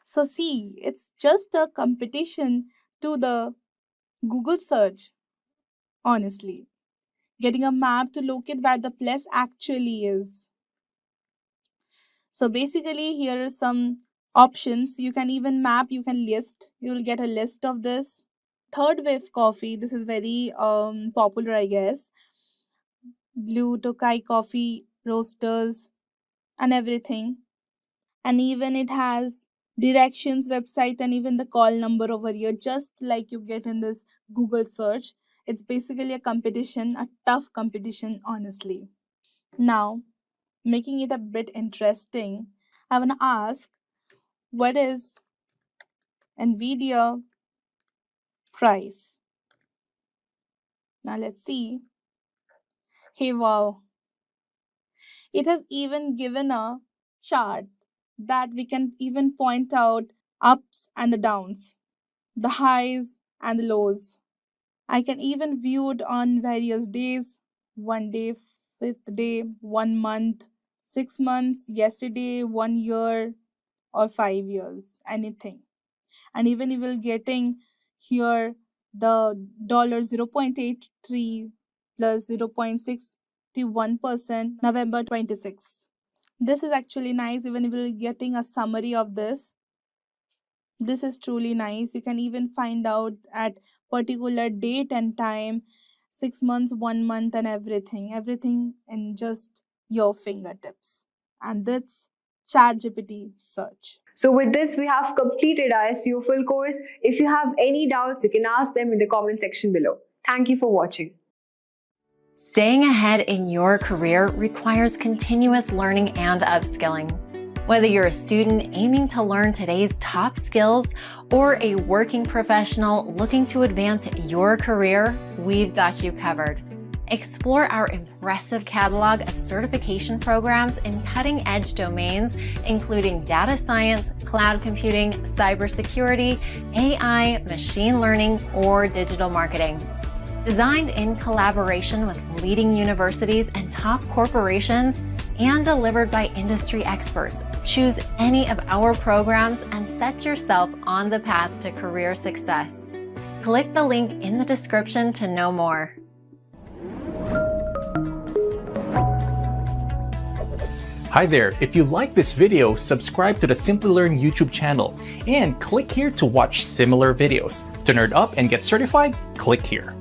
So see, it's just a competition to the Google search, honestly. Getting a map to locate where the place actually is. So basically, here are some options. You can even map, you can list. You will get a list of this. Third wave coffee, this is very popular, I guess. Blue Tokai coffee roasters and everything. And even it has directions, website, and even the call number over here, just like you get in this Google search. It's basically a competition, a tough competition, honestly. Now, making it a bit interesting, I want to ask, what is NVIDIA price? Now let's see. Hey, wow. It has even given a chart that we can even point out ups and the downs, the highs and the lows. I can even view it on various days, 1 day, 5th day, 1 month, 6 months, yesterday, 1 year, or 5 years, anything. And even you will getting here the $0.83 plus 0.61% November 26. This is actually nice. Even you will getting a summary of this. This is truly nice. You can even find out at particular date and time, 6 months, 1 month, and everything in just your fingertips. And that's ChatGPT search. So with this, we have completed our SEO full course. If you have any doubts, you can ask them in the comment section below. Thank you for watching. Staying ahead in your career requires continuous learning and upskilling. Whether you're a student aiming to learn today's top skills or a working professional looking to advance your career, we've got you covered. Explore our impressive catalog of certification programs in cutting-edge domains, including data science, cloud computing, cybersecurity, AI, machine learning, or digital marketing. Designed in collaboration with leading universities and top corporations, and delivered by industry experts, choose any of our programs and set yourself on the path to career success. Click the link in the description to know more. Hi there, if you like this video, subscribe to the Simplilearn YouTube channel and click here to watch similar videos. To nerd up and get certified, click here.